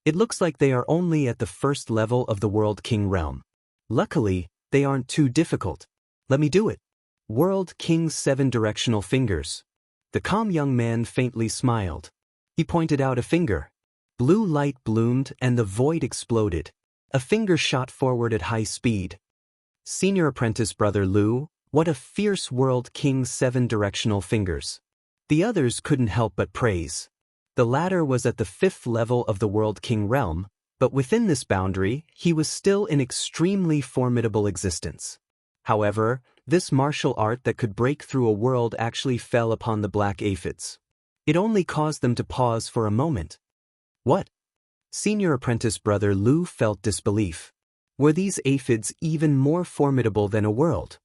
A: It looks like they are only at the first level of the World King realm. Luckily, they aren't too difficult. Let me do it. World King's 7 directional fingers. The calm young man faintly smiled. He pointed out a finger. Blue light bloomed and the void exploded. A finger shot forward at high speed. Senior apprentice brother Lu, what a fierce World King's 7 directional fingers. The others couldn't help but praise. The latter was at the 5th level of the World King realm, but within this boundary, he was still an extremely formidable existence. However, this martial art that could break through a world actually fell upon the black aphids. It only caused them to pause for a moment. What? Senior apprentice brother Lu felt disbelief. Were these aphids even more formidable than a world?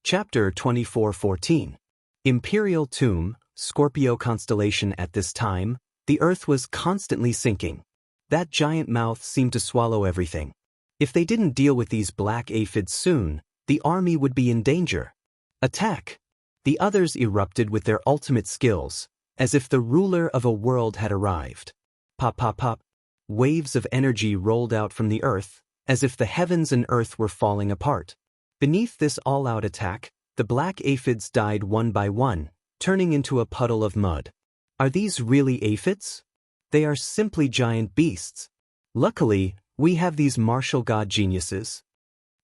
A: Chapter 24:14. Imperial Tomb, Scorpio constellation. At this time, the earth was constantly sinking. That giant mouth seemed to swallow everything. If they didn't deal with these black aphids soon, the army would be in danger. Attack! The others erupted with their ultimate skills, as if the ruler of a world had arrived. Pop pop pop. Waves of energy rolled out from the earth, as if the heavens and earth were falling apart. Beneath this all-out attack, the black aphids died one by one, turning into a puddle of mud. Are these really aphids? They are simply giant beasts. Luckily, we have these martial god geniuses.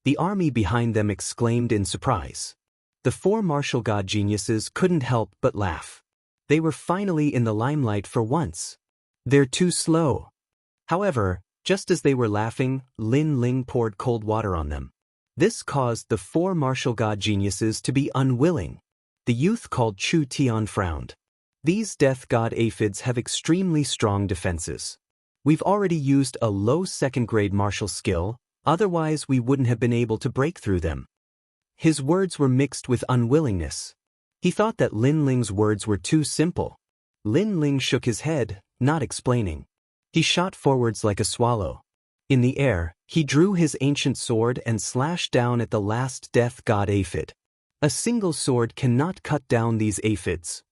A: The army behind them exclaimed in surprise. The 4 martial god geniuses couldn't help but laugh. They were finally in the limelight for once. They're too slow. However, just as they were laughing, Lin Ling poured cold water on them. This caused the four martial god geniuses to be unwilling. The youth called Chu Tian frowned. These death god aphids have extremely strong defenses. We've already used a low second-grade martial skill, otherwise we wouldn't have been able to break through them. His words were mixed with unwillingness. He thought that Lin Ling's words were too simple. Lin Ling shook his head, not explaining. He shot forwards like a swallow. In the air, he drew his ancient sword and slashed down at the last death god aphid. A single sword cannot cut down these aphids.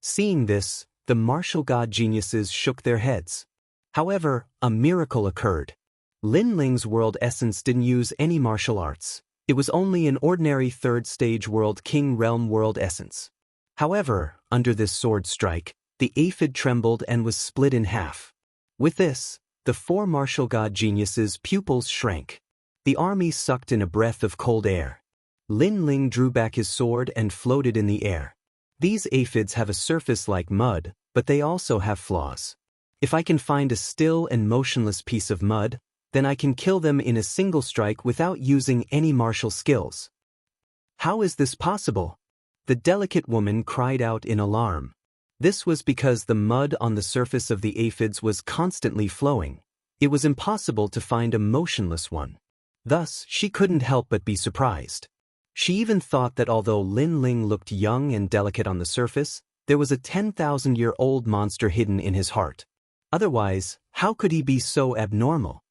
A: Seeing this, the martial god geniuses shook their heads. However, a miracle occurred. Lin Ling's world essence didn't use any martial arts. It was only an ordinary third-stage World King Realm world essence. However, under this sword strike, the aphid trembled and was split in half. With this, the four martial god geniuses' pupils shrank. The army sucked in a breath of cold air. Lin Ling drew back his sword and floated in the air. These aphids have a surface like mud, but they also have flaws. If I can find a still and motionless piece of mud, then I can kill them in a single strike without using any martial skills. How is this possible? The delicate woman cried out in alarm. This was because the mud on the surface of the aphids was constantly flowing. It was impossible to find a motionless one. Thus, she couldn't help but be surprised. She even thought that although Lin Ling looked young and delicate on the surface, there was a 10,000-year-old monster hidden in his heart. Otherwise, how could he be so abnormal?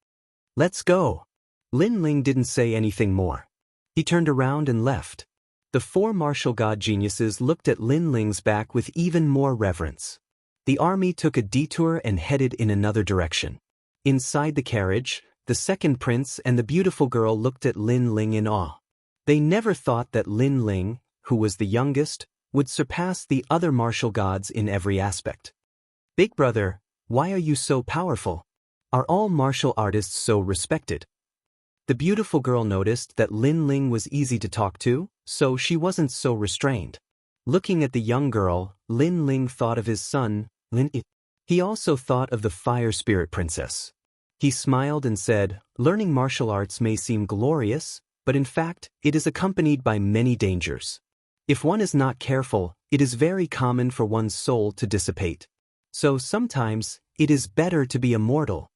A: Let's go. Lin Ling didn't say anything more. He turned around and left. The four martial god geniuses looked at Lin Ling's back with even more reverence. The army took a detour and headed in another direction. Inside the carriage, the second prince and the beautiful girl looked at Lin Ling in awe. They never thought that Lin Ling, who was the youngest, would surpass the other martial gods in every aspect. Big brother, why are you so powerful? Are all martial artists so respected? The beautiful girl noticed that Lin Ling was easy to talk to, so she wasn't so restrained. Looking at the young girl, Lin Ling thought of his son, Lin I. He also thought of the fire spirit princess. He smiled and said, learning martial arts may seem glorious, but in fact, it is accompanied by many dangers. If one is not careful, it is very common for one's soul to dissipate. So sometimes, it is better to be immortal.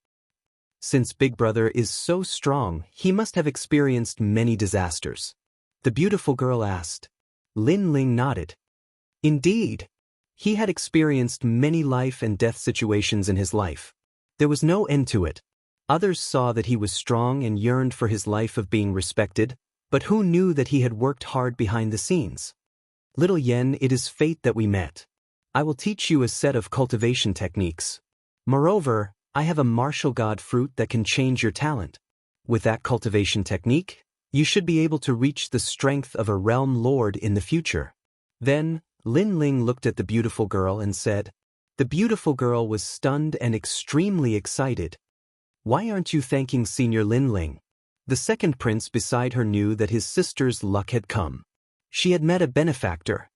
A: Since Big Brother is so strong, he must have experienced many disasters. The beautiful girl asked. Lin Ling nodded. Indeed. He had experienced many life and death situations in his life. There was no end to it. Others saw that he was strong and yearned for his life of being respected, but who knew that he had worked hard behind the scenes? Little Yen, it is fate that we met. I will teach you a set of cultivation techniques. Moreover, I have a martial god fruit that can change your talent. With that cultivation technique, you should be able to reach the strength of a realm lord in the future. Then, Lin Ling looked at the beautiful girl and said. The beautiful girl was stunned and extremely excited. Why aren't you thanking Senior Lin Ling? The second prince beside her knew that his sister's luck had come. She had met a benefactor.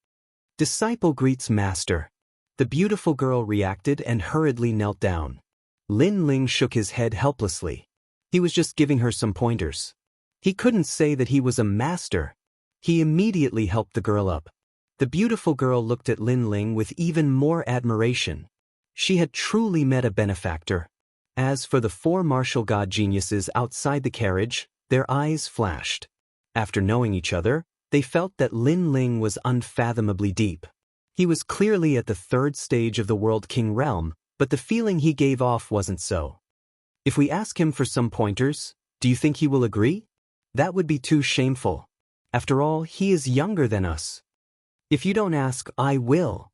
A: Disciple greets master. The beautiful girl reacted and hurriedly knelt down. Lin Ling shook his head helplessly. He was just giving her some pointers. He couldn't say that he was a master. He immediately helped the girl up. The beautiful girl looked at Lin Ling with even more admiration. She had truly met a benefactor. As for the four martial god geniuses outside the carriage, their eyes flashed. After knowing each other, they felt that Lin Ling was unfathomably deep. He was clearly at the third stage of the World King realm, but the feeling he gave off wasn't so. If we ask him for some pointers, do you think he will agree? That would be too shameful. After all, he is younger than us. If you don't ask, I will.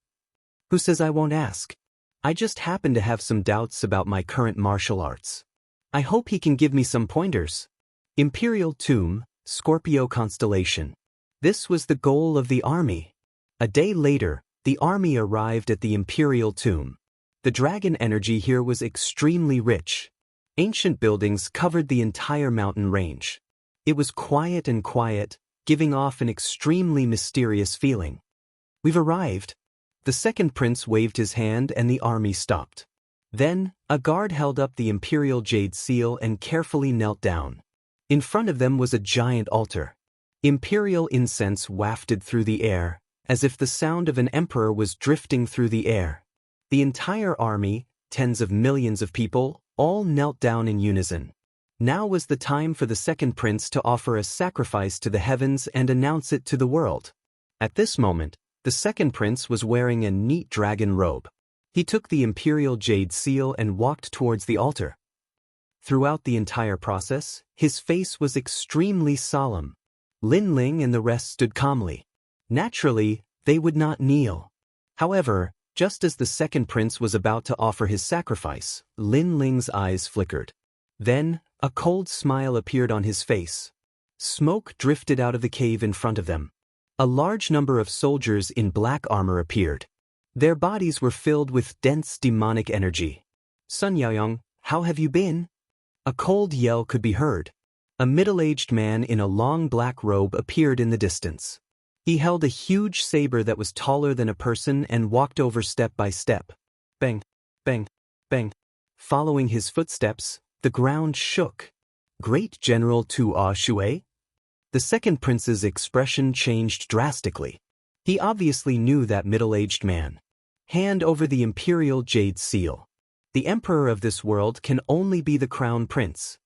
A: Who says I won't ask? I just happen to have some doubts about my current martial arts. I hope he can give me some pointers. Imperial Tomb, Scorpio Constellation. This was the goal of the army. A day later, the army arrived at the Imperial Tomb. The dragon energy here was extremely rich. Ancient buildings covered the entire mountain range. It was quiet and quiet, giving off an extremely mysterious feeling. We've arrived. The second prince waved his hand and the army stopped. Then, a guard held up the imperial jade seal and carefully knelt down. In front of them was a giant altar. Imperial incense wafted through the air, as if the sound of an emperor was drifting through the air. The entire army, tens of millions of people, all knelt down in unison. Now was the time for the second prince to offer a sacrifice to the heavens and announce it to the world. At this moment, the second prince was wearing a neat dragon robe. He took the imperial jade seal and walked towards the altar. Throughout the entire process, his face was extremely solemn. Lin Ling and the rest stood calmly. Naturally, they would not kneel. However, just as the second prince was about to offer his sacrifice, Lin Ling's eyes flickered. Then, a cold smile appeared on his face. Smoke drifted out of the cave in front of them. A large number of soldiers in black armor appeared. Their bodies were filled with dense demonic energy. Sun Yaoyong, how have you been? A cold yell could be heard. A middle-aged man in a long black robe appeared in the distance. He held a huge saber that was taller than a person and walked over step by step. Bang, bang, bang. Following his footsteps, the ground shook. Great General Tu Shui? The second prince's expression changed drastically. He obviously knew that middle-aged man. Hand over the imperial jade seal. The emperor of this world can only be the crown prince.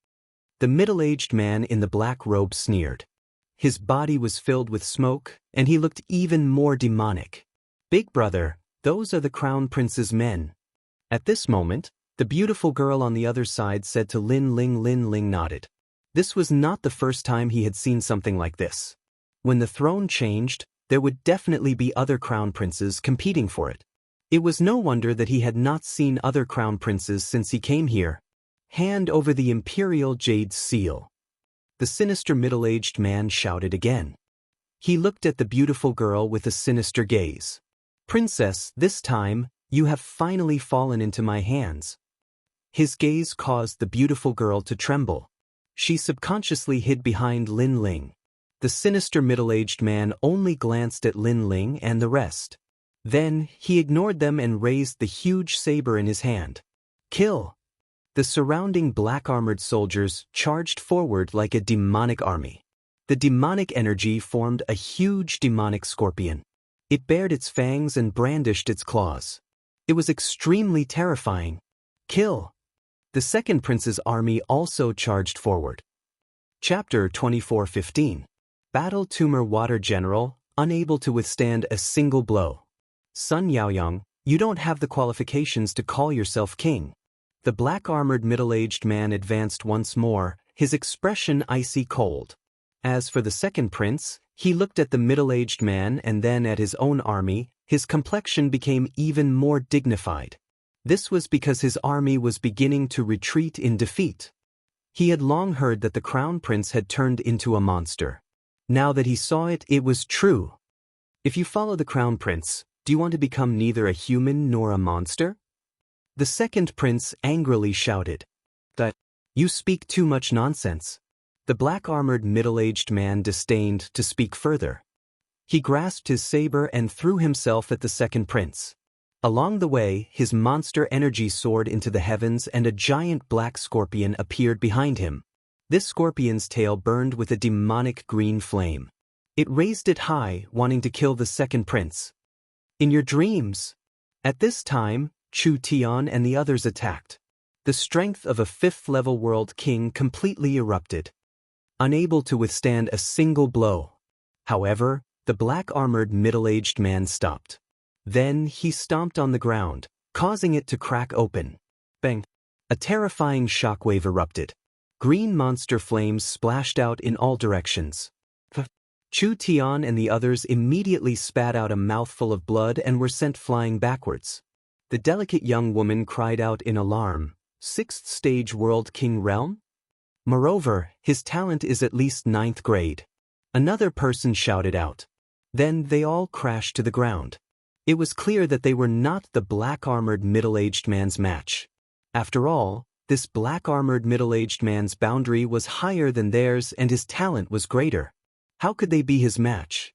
A: The middle-aged man in the black robe sneered. His body was filled with smoke, and he looked even more demonic. Big brother, those are the crown prince's men. At this moment, the beautiful girl on the other side said to Lin Ling. Lin Ling nodded. This was not the first time he had seen something like this. When the throne changed, there would definitely be other crown princes competing for it. It was no wonder that he had not seen other crown princes since he came here. Hand over the imperial jade seal. The sinister middle-aged man shouted again. He looked at the beautiful girl with a sinister gaze. Princess, this time, you have finally fallen into my hands. His gaze caused the beautiful girl to tremble. She subconsciously hid behind Lin Ling. The sinister middle-aged man only glanced at Lin Ling and the rest. Then, he ignored them and raised the huge saber in his hand. Kill! The surrounding black-armored soldiers charged forward like a demonic army. The demonic energy formed a huge demonic scorpion. It bared its fangs and brandished its claws. It was extremely terrifying. Kill! The second prince's army also charged forward. Chapter 24:15. Battle Tumor Water General, unable to withstand a single blow. Sun Yaoyong, you don't have the qualifications to call yourself king. The black-armored middle-aged man advanced once more, his expression icy cold. As for the second prince, he looked at the middle-aged man and then at his own army. His complexion became even more dignified. This was because his army was beginning to retreat in defeat. He had long heard that the crown prince had turned into a monster. Now that he saw it, it was true. If you follow the crown prince, do you want to become neither a human nor a monster? The second prince angrily shouted. That, you speak too much nonsense. The black-armored middle-aged man disdained to speak further. He grasped his saber and threw himself at the second prince. Along the way, his monster energy soared into the heavens and a giant black scorpion appeared behind him. This scorpion's tail burned with a demonic green flame. It raised it high, wanting to kill the second prince. In your dreams! At this time, Chu Tian and the others attacked. The strength of a fifth-level world king completely erupted. Unable to withstand a single blow. However, the black-armored middle-aged man stopped. Then he stomped on the ground, causing it to crack open. Bang! A terrifying shockwave erupted. Green monster flames splashed out in all directions. Chu Tian and the others immediately spat out a mouthful of blood and were sent flying backwards. The delicate young woman cried out in alarm. Sixth stage world king realm? Moreover, his talent is at least 9th grade. Another person shouted out. Then they all crashed to the ground. It was clear that they were not the black-armored middle-aged man's match. After all, this black-armored middle-aged man's boundary was higher than theirs and his talent was greater. How could they be his match?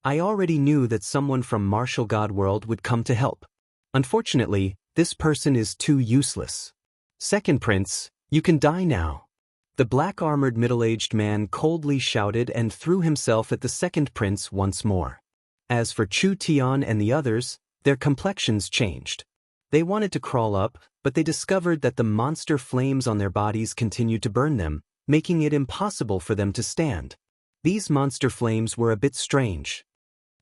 A: I already knew that someone from Martial God World would come to help. Unfortunately, this person is too useless. Second prince, you can die now. The black-armored middle-aged man coldly shouted and threw himself at the second prince once more. As for Chu Tian and the others, their complexions changed. They wanted to crawl up, but they discovered that the monster flames on their bodies continued to burn them, making it impossible for them to stand. These monster flames were a bit strange.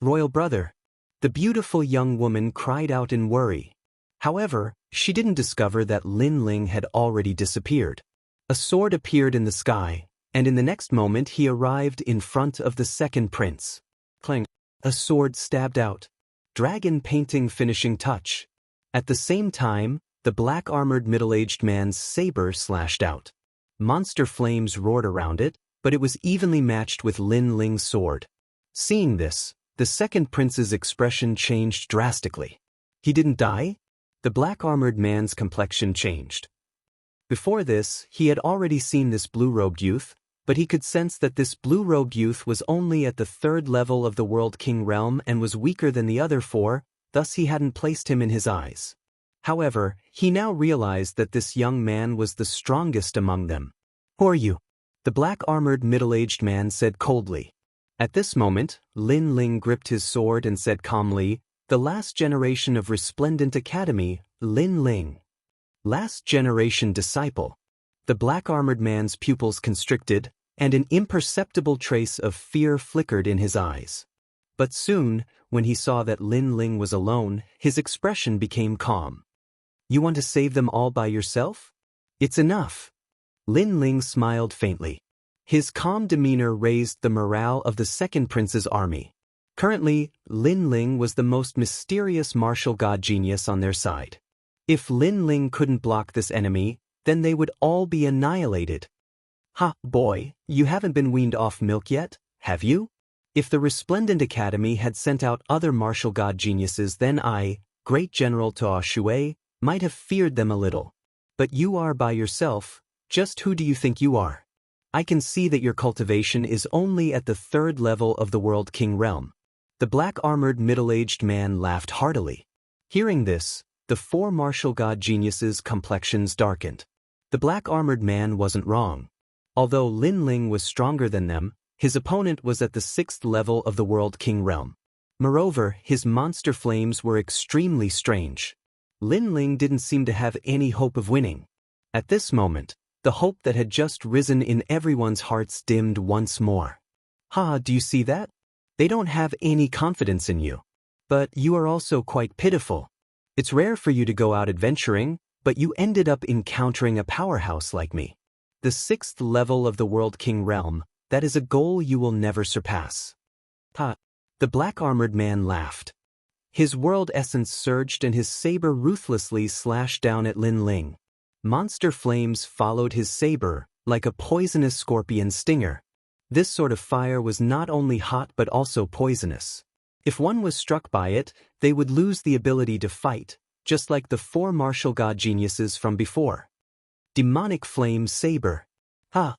A: "Royal brother," the beautiful young woman cried out in worry. However, she didn't discover that Lin Ling had already disappeared. A sword appeared in the sky, and in the next moment he arrived in front of the second prince. Clang! A sword stabbed out. Dragon painting finishing touch. At the same time, the black-armored middle-aged man's saber slashed out. Monster flames roared around it, but it was evenly matched with Lin Ling's sword. Seeing this, the second prince's expression changed drastically. He didn't die? The black-armored man's complexion changed. Before this, he had already seen this blue-robed youth, but he could sense that this blue-robed youth was only at the third level of the World King realm and was weaker than the other four, thus he hadn't placed him in his eyes. However, he now realized that this young man was the strongest among them. "Who are you?" the black-armored middle-aged man said coldly. At this moment, Lin Ling gripped his sword and said calmly, "The last generation of Resplendent Academy, Lin Ling." Last generation disciple. The black-armored man's pupils constricted, and an imperceptible trace of fear flickered in his eyes. But soon, when he saw that Lin Ling was alone, his expression became calm. "You want to save them all by yourself? It's enough." Lin Ling smiled faintly. His calm demeanor raised the morale of the second prince's army. Currently, Lin Ling was the most mysterious martial god genius on their side. If Lin Ling couldn't block this enemy, then they would all be annihilated. "Ha, boy, you haven't been weaned off milk yet, have you?" If the Resplendent Academy had sent out other martial god geniuses, then I, Great General Toa Shui, might have feared them a little. But you are by yourself. Just who do you think you are? I can see that your cultivation is only at the third level of the World King realm. The black-armored middle-aged man laughed heartily. Hearing this, the four martial god geniuses' complexions darkened. The black-armored man wasn't wrong. Although Lin Ling was stronger than them, his opponent was at the sixth level of the World King realm. Moreover, his monster flames were extremely strange. Lin Ling didn't seem to have any hope of winning. At this moment, the hope that had just risen in everyone's hearts dimmed once more. "Ha, do you see that? They don't have any confidence in you. But you are also quite pitiful. It's rare for you to go out adventuring, but you ended up encountering a powerhouse like me. The sixth level of the World King realm, that is a goal you will never surpass." "Ha!" The black-armored man laughed. His world essence surged and his saber ruthlessly slashed down at Lin Ling. Monster flames followed his saber, like a poisonous scorpion stinger. This sort of fire was not only hot but also poisonous. If one was struck by it, they would lose the ability to fight, just like the four martial god geniuses from before. Demonic flame saber. Ha!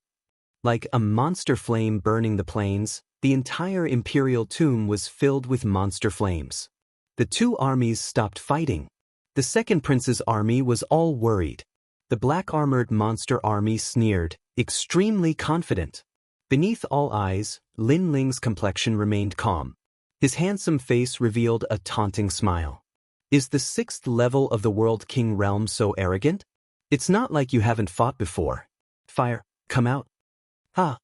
A: Like a monster flame burning the plains, the entire imperial tomb was filled with monster flames. The two armies stopped fighting. The second prince's army was all worried. The black-armored monster army sneered, extremely confident. Beneath all eyes, Lin Ling's complexion remained calm. His handsome face revealed a taunting smile. "Is the sixth level of the World King realm so arrogant? It's not like you haven't fought before. Fire, come out." "Ha!"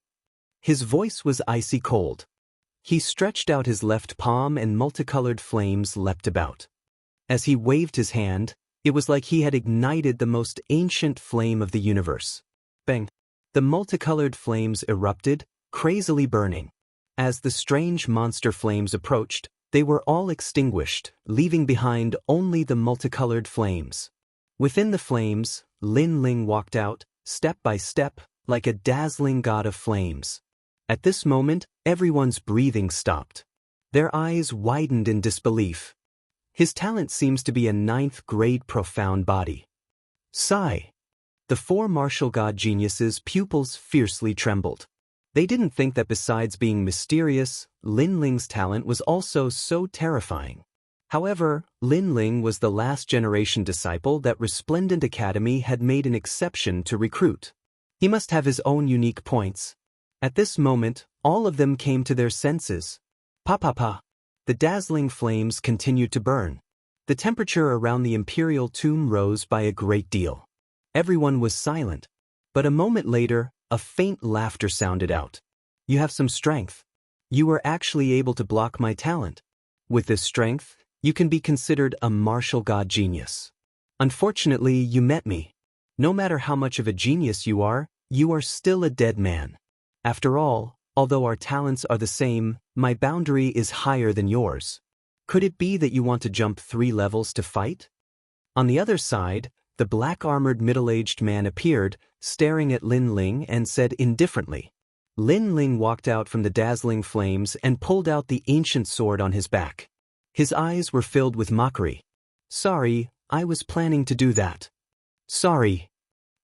A: His voice was icy cold. He stretched out his left palm and multicolored flames leapt about. As he waved his hand, it was like he had ignited the most ancient flame of the universe. Bang! The multicolored flames erupted, crazily burning. As the strange monster flames approached, they were all extinguished, leaving behind only the multicolored flames. Within the flames, Lin Ling walked out, step by step, like a dazzling god of flames. At this moment, everyone's breathing stopped. Their eyes widened in disbelief. His talent seems to be a ninth-grade profound body. Sigh. The four martial god geniuses' pupils fiercely trembled. They didn't think that besides being mysterious, Lin Ling's talent was also so terrifying. However, Lin Ling was the last generation disciple that Resplendent Academy had made an exception to recruit. He must have his own unique points. At this moment, all of them came to their senses. Pa pa pa. The dazzling flames continued to burn. The temperature around the imperial tomb rose by a great deal. Everyone was silent. But a moment later, a faint laughter sounded out. You have some strength. You were actually able to block my talent. With this strength, you can be considered a martial god genius. Unfortunately, you met me. No matter how much of a genius you are still a dead man. After all, although our talents are the same, my boundary is higher than yours. Could it be that you want to jump 3 levels to fight? On the other side, the black-armored middle-aged man appeared, staring at Lin Ling and said indifferently. Lin Ling walked out from the dazzling flames and pulled out the ancient sword on his back. His eyes were filled with mockery. Sorry, I was planning to do that. Sorry.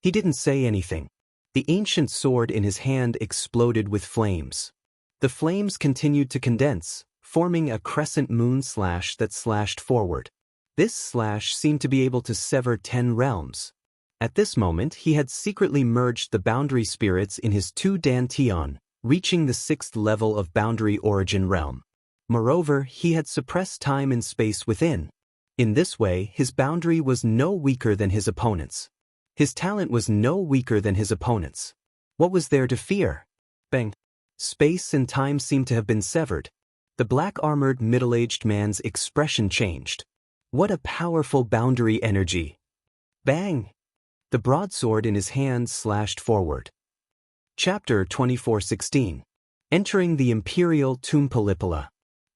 A: He didn't say anything. The ancient sword in his hand exploded with flames. The flames continued to condense, forming a crescent moon slash that slashed forward. This slash seemed to be able to sever 10 realms. At this moment he had secretly merged the boundary spirits in his 2 dantian, reaching the 6th level of boundary origin realm. Moreover, he had suppressed time and space within. In this way, his boundary was no weaker than his opponent's. His talent was no weaker than his opponent's. What was there to fear? Bang! Space and time seemed to have been severed. The black-armored middle-aged man's expression changed. What a powerful boundary energy! Bang! The broadsword in his hand slashed forward. Chapter 24:16. Entering the Imperial Tomb.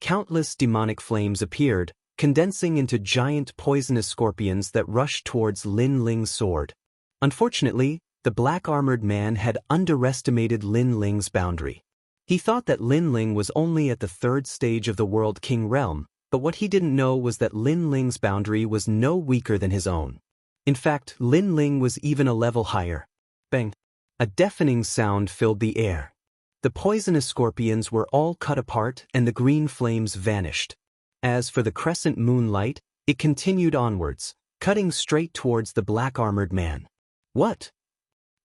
A: Countless demonic flames appeared, condensing into giant poisonous scorpions that rushed towards Lin Ling's sword. Unfortunately, the black-armored man had underestimated Lin Ling's boundary. He thought that Lin Ling was only at the 3rd stage of the World King realm, but what he didn't know was that Lin Ling's boundary was no weaker than his own. In fact, Lin Ling was even a level higher. Bang! A deafening sound filled the air. The poisonous scorpions were all cut apart and the green flames vanished. As for the crescent moonlight, it continued onwards, cutting straight towards the black-armored man. What?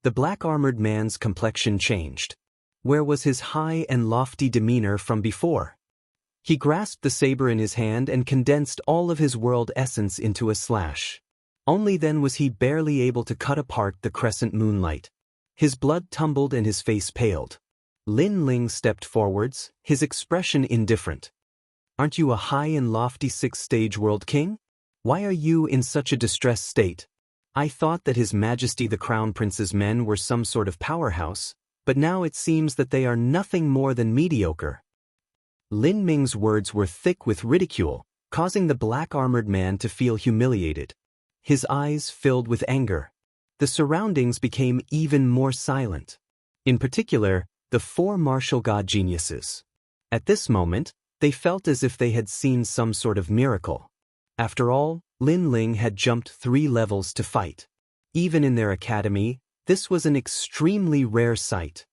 A: The black-armored man's complexion changed. Where was his high and lofty demeanor from before? He grasped the saber in his hand and condensed all of his world essence into a slash. Only then was he barely able to cut apart the crescent moonlight. His blood tumbled and his face paled. Lin Ling stepped forwards, his expression indifferent. Aren't you a high and lofty 6th-stage world king? Why are you in such a distressed state? I thought that His Majesty the Crown Prince's men were some sort of powerhouse, but now it seems that they are nothing more than mediocre. Lin Ming's words were thick with ridicule, causing the black-armored man to feel humiliated. His eyes filled with anger. The surroundings became even more silent. In particular, the 4 martial god geniuses. At this moment, they felt as if they had seen some sort of miracle. After all, Lin Ling had jumped 3 levels to fight. Even in their academy, this was an extremely rare sight.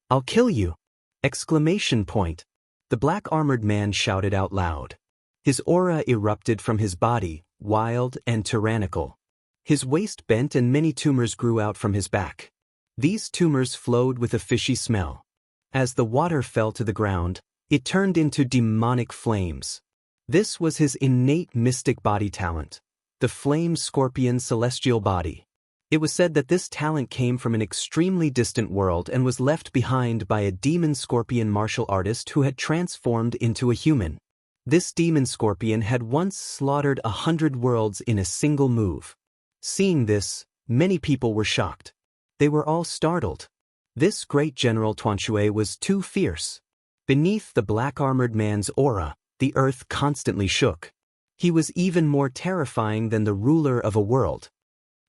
A: I'll kill you! Exclamation point. The black-armored man shouted out loud. His aura erupted from his body, wild and tyrannical. His waist bent and many tumors grew out from his back. These tumors flowed with a fishy smell. As the water fell to the ground, it turned into demonic flames. This was his innate mystic body talent, the flame scorpion celestial body. It was said that this talent came from an extremely distant world and was left behind by a demon scorpion martial artist who had transformed into a human. This demon scorpion had once slaughtered 100 worlds in a single move. Seeing this, many people were shocked. They were all startled. This great General Tuanxue was too fierce. Beneath the black-armored man's aura, the earth constantly shook. He was even more terrifying than the ruler of a world.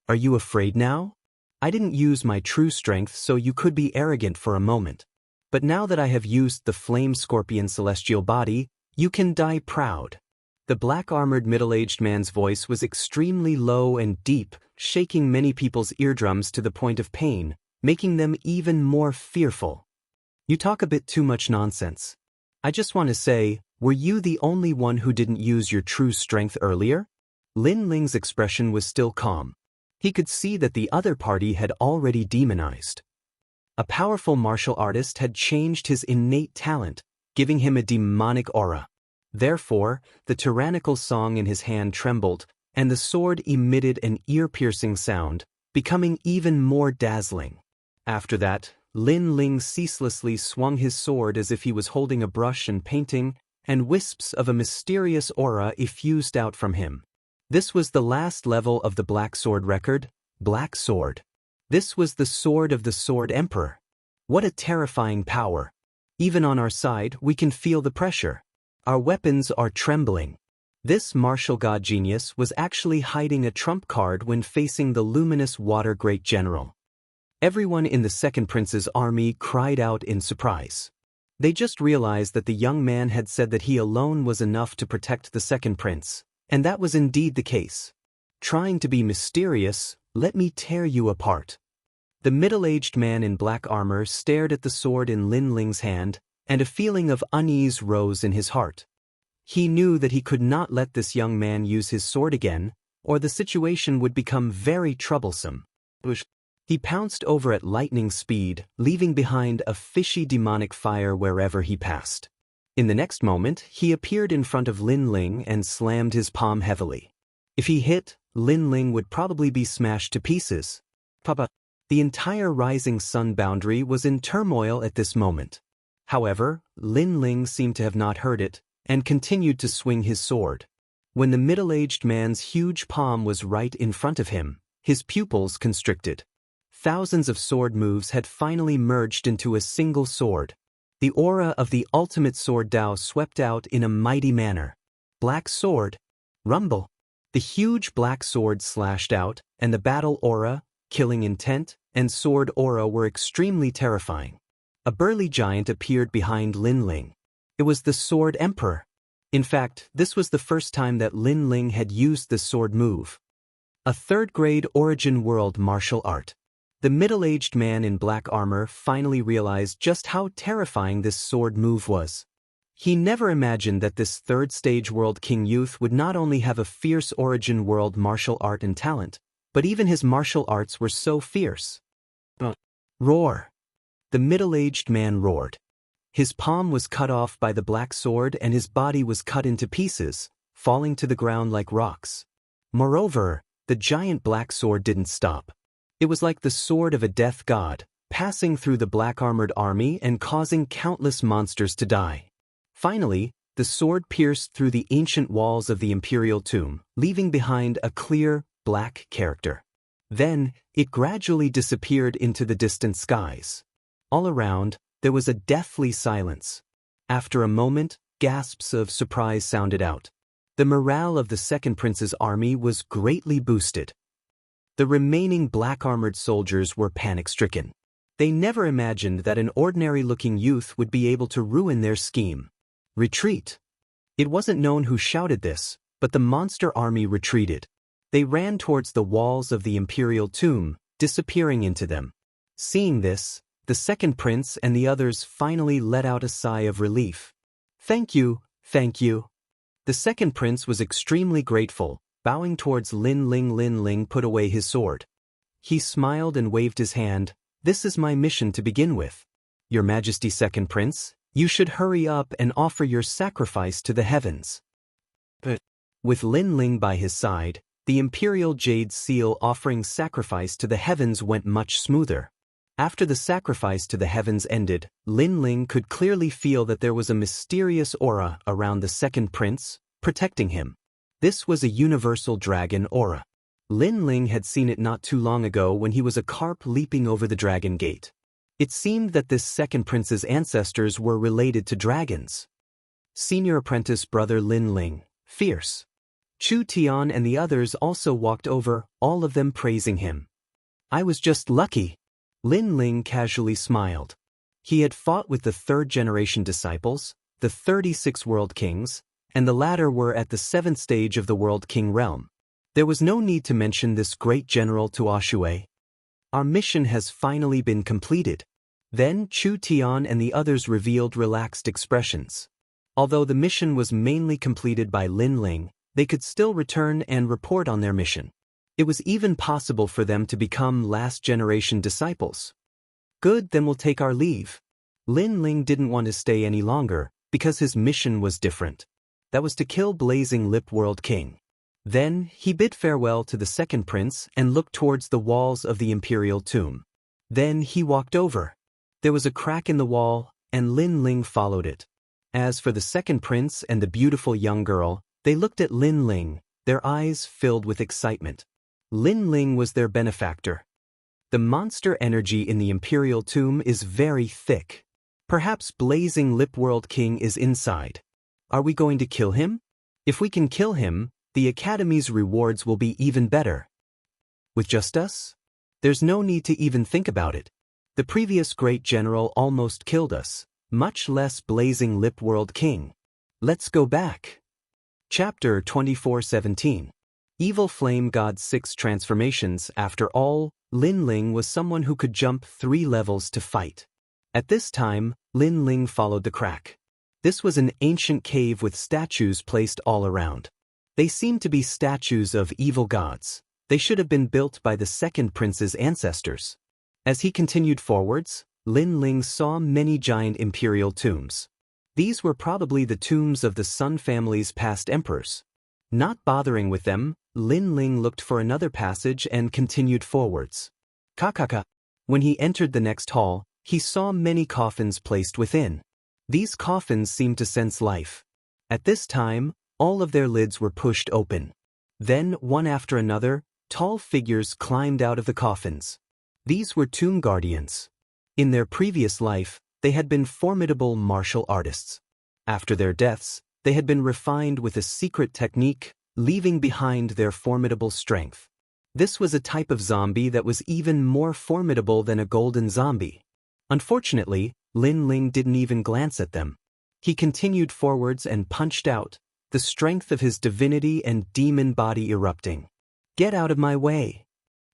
A: Are you afraid now? I didn't use my true strength so you could be arrogant for a moment. But now that I have used the flame scorpion celestial body, you can die proud. The black-armored middle-aged man's voice was extremely low and deep, shaking many people's eardrums to the point of pain, making them even more fearful. You talk a bit too much nonsense. I just want to say, were you the only one who didn't use your true strength earlier? Lin Ling's expression was still calm. He could see that the other party had already demonized. A powerful martial artist had changed his innate talent, giving him a demonic aura. Therefore, the tyrannical song in his hand trembled, and the sword emitted an ear-piercing sound, becoming even more dazzling. After that, Lin Ling ceaselessly swung his sword as if he was holding a brush and painting, and wisps of a mysterious aura effused out from him. This was the last level of the Black Sword record, Black Sword. This was the sword of the Sword Emperor. What a terrifying power! Even on our side, we can feel the pressure. Our weapons are trembling. This martial god genius was actually hiding a trump card when facing the luminous water great general. Everyone in the second prince's army cried out in surprise. They just realized that the young man had said that he alone was enough to protect the second prince, and that was indeed the case. Trying to be mysterious, let me tear you apart. The middle-aged man in black armor stared at the sword in Lin Ling's hand, and a feeling of unease rose in his heart. He knew that he could not let this young man use his sword again, or the situation would become very troublesome. He pounced over at lightning speed, leaving behind a fishy demonic fire wherever he passed. In the next moment, he appeared in front of Lin Ling and slammed his palm heavily. If he hit, Lin Ling would probably be smashed to pieces. The entire rising sun boundary was in turmoil at this moment. However, Lin Ling seemed to have not heard it, and continued to swing his sword. When the middle-aged man's huge palm was right in front of him, his pupils constricted. Thousands of sword moves had finally merged into a single sword. The aura of the ultimate sword Dao swept out in a mighty manner. Black sword. Rumble. The huge black sword slashed out, and the battle aura, killing intent, and sword aura were extremely terrifying. A burly giant appeared behind Lin Ling. It was the Sword Emperor. In fact, this was the first time that Lin Ling had used the sword move. A third-grade origin world martial art. The middle-aged man in black armor finally realized just how terrifying this sword move was. He never imagined that this third-stage world king youth would not only have a fierce origin world martial art and talent, but even his martial arts were so fierce. Roar! The middle-aged man roared. His palm was cut off by the black sword and his body was cut into pieces, falling to the ground like rocks. Moreover, the giant black sword didn't stop. It was like the sword of a death god, passing through the black-armored army and causing countless monsters to die. Finally, the sword pierced through the ancient walls of the imperial tomb, leaving behind a clear, black character. Then, it gradually disappeared into the distant skies. All around, there was a deathly silence. After a moment, gasps of surprise sounded out. The morale of the second prince's army was greatly boosted. The remaining black-armored soldiers were panic-stricken. They never imagined that an ordinary-looking youth would be able to ruin their scheme. Retreat! It wasn't known who shouted this, but the monster army retreated. They ran towards the walls of the imperial tomb, disappearing into them. Seeing this, the second prince and the others finally let out a sigh of relief. Thank you, thank you. The second prince was extremely grateful. Bowing towards Lin Ling put away his sword. He smiled and waved his hand. This is my mission to begin with. Your Majesty second prince, you should hurry up and offer your sacrifice to the heavens. But with Lin Ling by his side, the imperial jade seal offering sacrifice to the heavens went much smoother. After the sacrifice to the heavens ended, Lin Ling could clearly feel that there was a mysterious aura around the second prince, protecting him. This was a universal dragon aura. Lin Ling had seen it not too long ago when he was a carp leaping over the dragon gate. It seemed that this second prince's ancestors were related to dragons. Senior apprentice brother Lin Ling, fierce. Chu Tian and the others also walked over, all of them praising him. I was just lucky. Lin Ling casually smiled. He had fought with the third-generation disciples, the 36 world kings, and the latter were at the 7th stage of the World King realm. There was no need to mention this great general to Ashui. Our mission has finally been completed. Then Chu Tian and the others revealed relaxed expressions. Although the mission was mainly completed by Lin Ling, they could still return and report on their mission. It was even possible for them to become last-generation disciples. Good, then we'll take our leave. Lin Ling didn't want to stay any longer, because his mission was different. That was to kill Blazing Lip World King. Then, he bid farewell to the second prince and looked towards the walls of the imperial tomb. Then he walked over. There was a crack in the wall, and Lin Ling followed it. As for the second prince and the beautiful young girl, they looked at Lin Ling, their eyes filled with excitement. Lin Ling was their benefactor. The monster energy in the imperial tomb is very thick. Perhaps Blazing Lip World King is inside. Are we going to kill him? If we can kill him, the Academy's rewards will be even better. With just us? There's no need to even think about it. The previous great general almost killed us, much less Blazing Lip World King. Let's go back. Chapter 24:17. Evil Flame God's 6 Transformations. After all, Lin Ling was someone who could jump 3 levels to fight. At this time, Lin Ling followed the crack. This was an ancient cave with statues placed all around. They seemed to be statues of evil gods. They should have been built by the second prince's ancestors. As he continued forwards, Lin Ling saw many giant imperial tombs. These were probably the tombs of the Sun family's past emperors. Not bothering with them, Lin Ling looked for another passage and continued forwards. Kakaka. When he entered the next hall, he saw many coffins placed within. These coffins seemed to sense life. At this time, all of their lids were pushed open. Then, one after another, tall figures climbed out of the coffins. These were tomb guardians. In their previous life, they had been formidable martial artists. After their deaths, they had been refined with a secret technique, leaving behind their formidable strength. This was a type of zombie that was even more formidable than a golden zombie. Unfortunately, Lin Ling didn't even glance at them. He continued forwards and punched out, the strength of his divinity and demon body erupting. Get out of my way!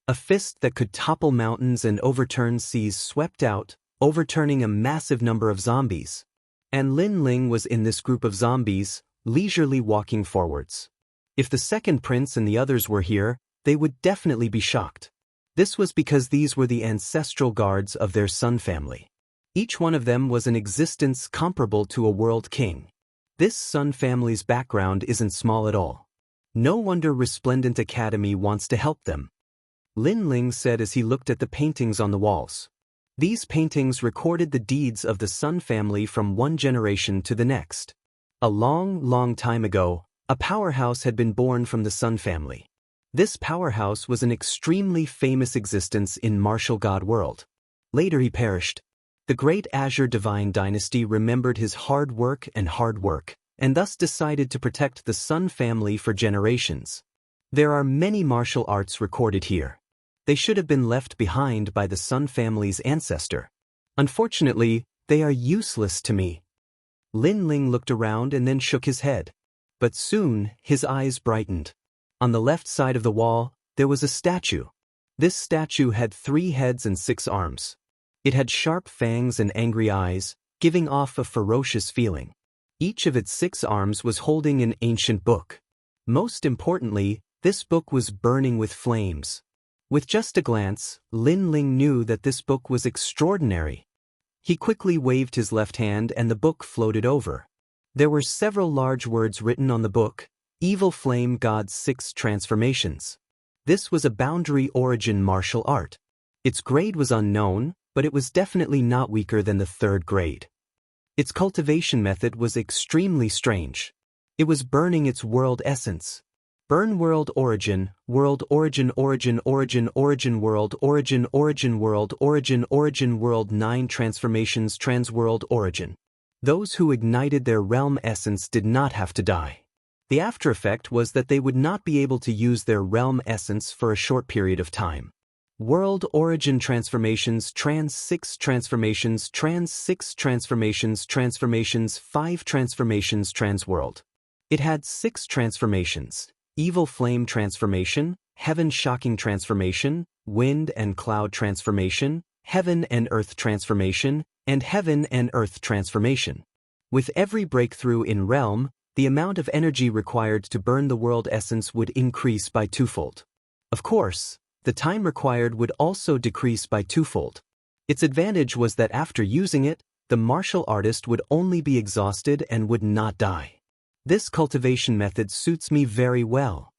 A: A fist that could topple mountains and overturn seas swept out, overturning a massive number of zombies. And Lin Ling was in this group of zombies, leisurely walking forwards. If the second prince and the others were here, they would definitely be shocked. This was because these were the ancestral guards of their Sun family. Each one of them was an existence comparable to a world king. This Sun family's background isn't small at all. No wonder Resplendent Academy wants to help them. Lin Ling said as he looked at the paintings on the walls. These paintings recorded the deeds of the Sun family from one generation to the next. A long, long time ago, a powerhouse had been born from the Sun family. This powerhouse was an extremely famous existence in martial god world. Later he perished. The great Azure Divine Dynasty remembered his hard work, and thus decided to protect the Sun family for generations. There are many martial arts recorded here. They should have been left behind by the Sun family's ancestor. Unfortunately, they are useless to me. Lin Ling looked around and then shook his head. But soon, his eyes brightened. On the left side of the wall, there was a statue. This statue had 3 heads and 6 arms. It had sharp fangs and angry eyes, giving off a ferocious feeling. Each of its 6 arms was holding an ancient book. Most importantly, this book was burning with flames. With just a glance, Lin Ling knew that this book was extraordinary. He quickly waved his left hand and the book floated over. There were several large words written on the book, Evil Flame God's 6 Transformations. This was a boundary origin martial art. Its grade was unknown, but it was definitely not weaker than the 3rd grade. Its cultivation method was extremely strange. It was burning its world essence. Burn world origin, world origin origin origin origin world origin origin world origin origin world 9 transformations trans world origin. Those who ignited their realm essence did not have to die. The after effect was that they would not be able to use their realm essence for a short period of time. World origin transformations trans 6 transformations trans 6 transformations transformations 5 transformations trans world. It had 6 transformations. Evil Flame Transformation, Heaven Shocking Transformation, Wind and Cloud Transformation, Heaven and Earth Transformation, and Heaven and Earth Transformation. With every breakthrough in Realm, the amount of energy required to burn the world essence would increase by 2-fold. Of course, the time required would also decrease by 2-fold. Its advantage was that after using it, the martial artist would only be exhausted and would not die. This cultivation method suits me very well.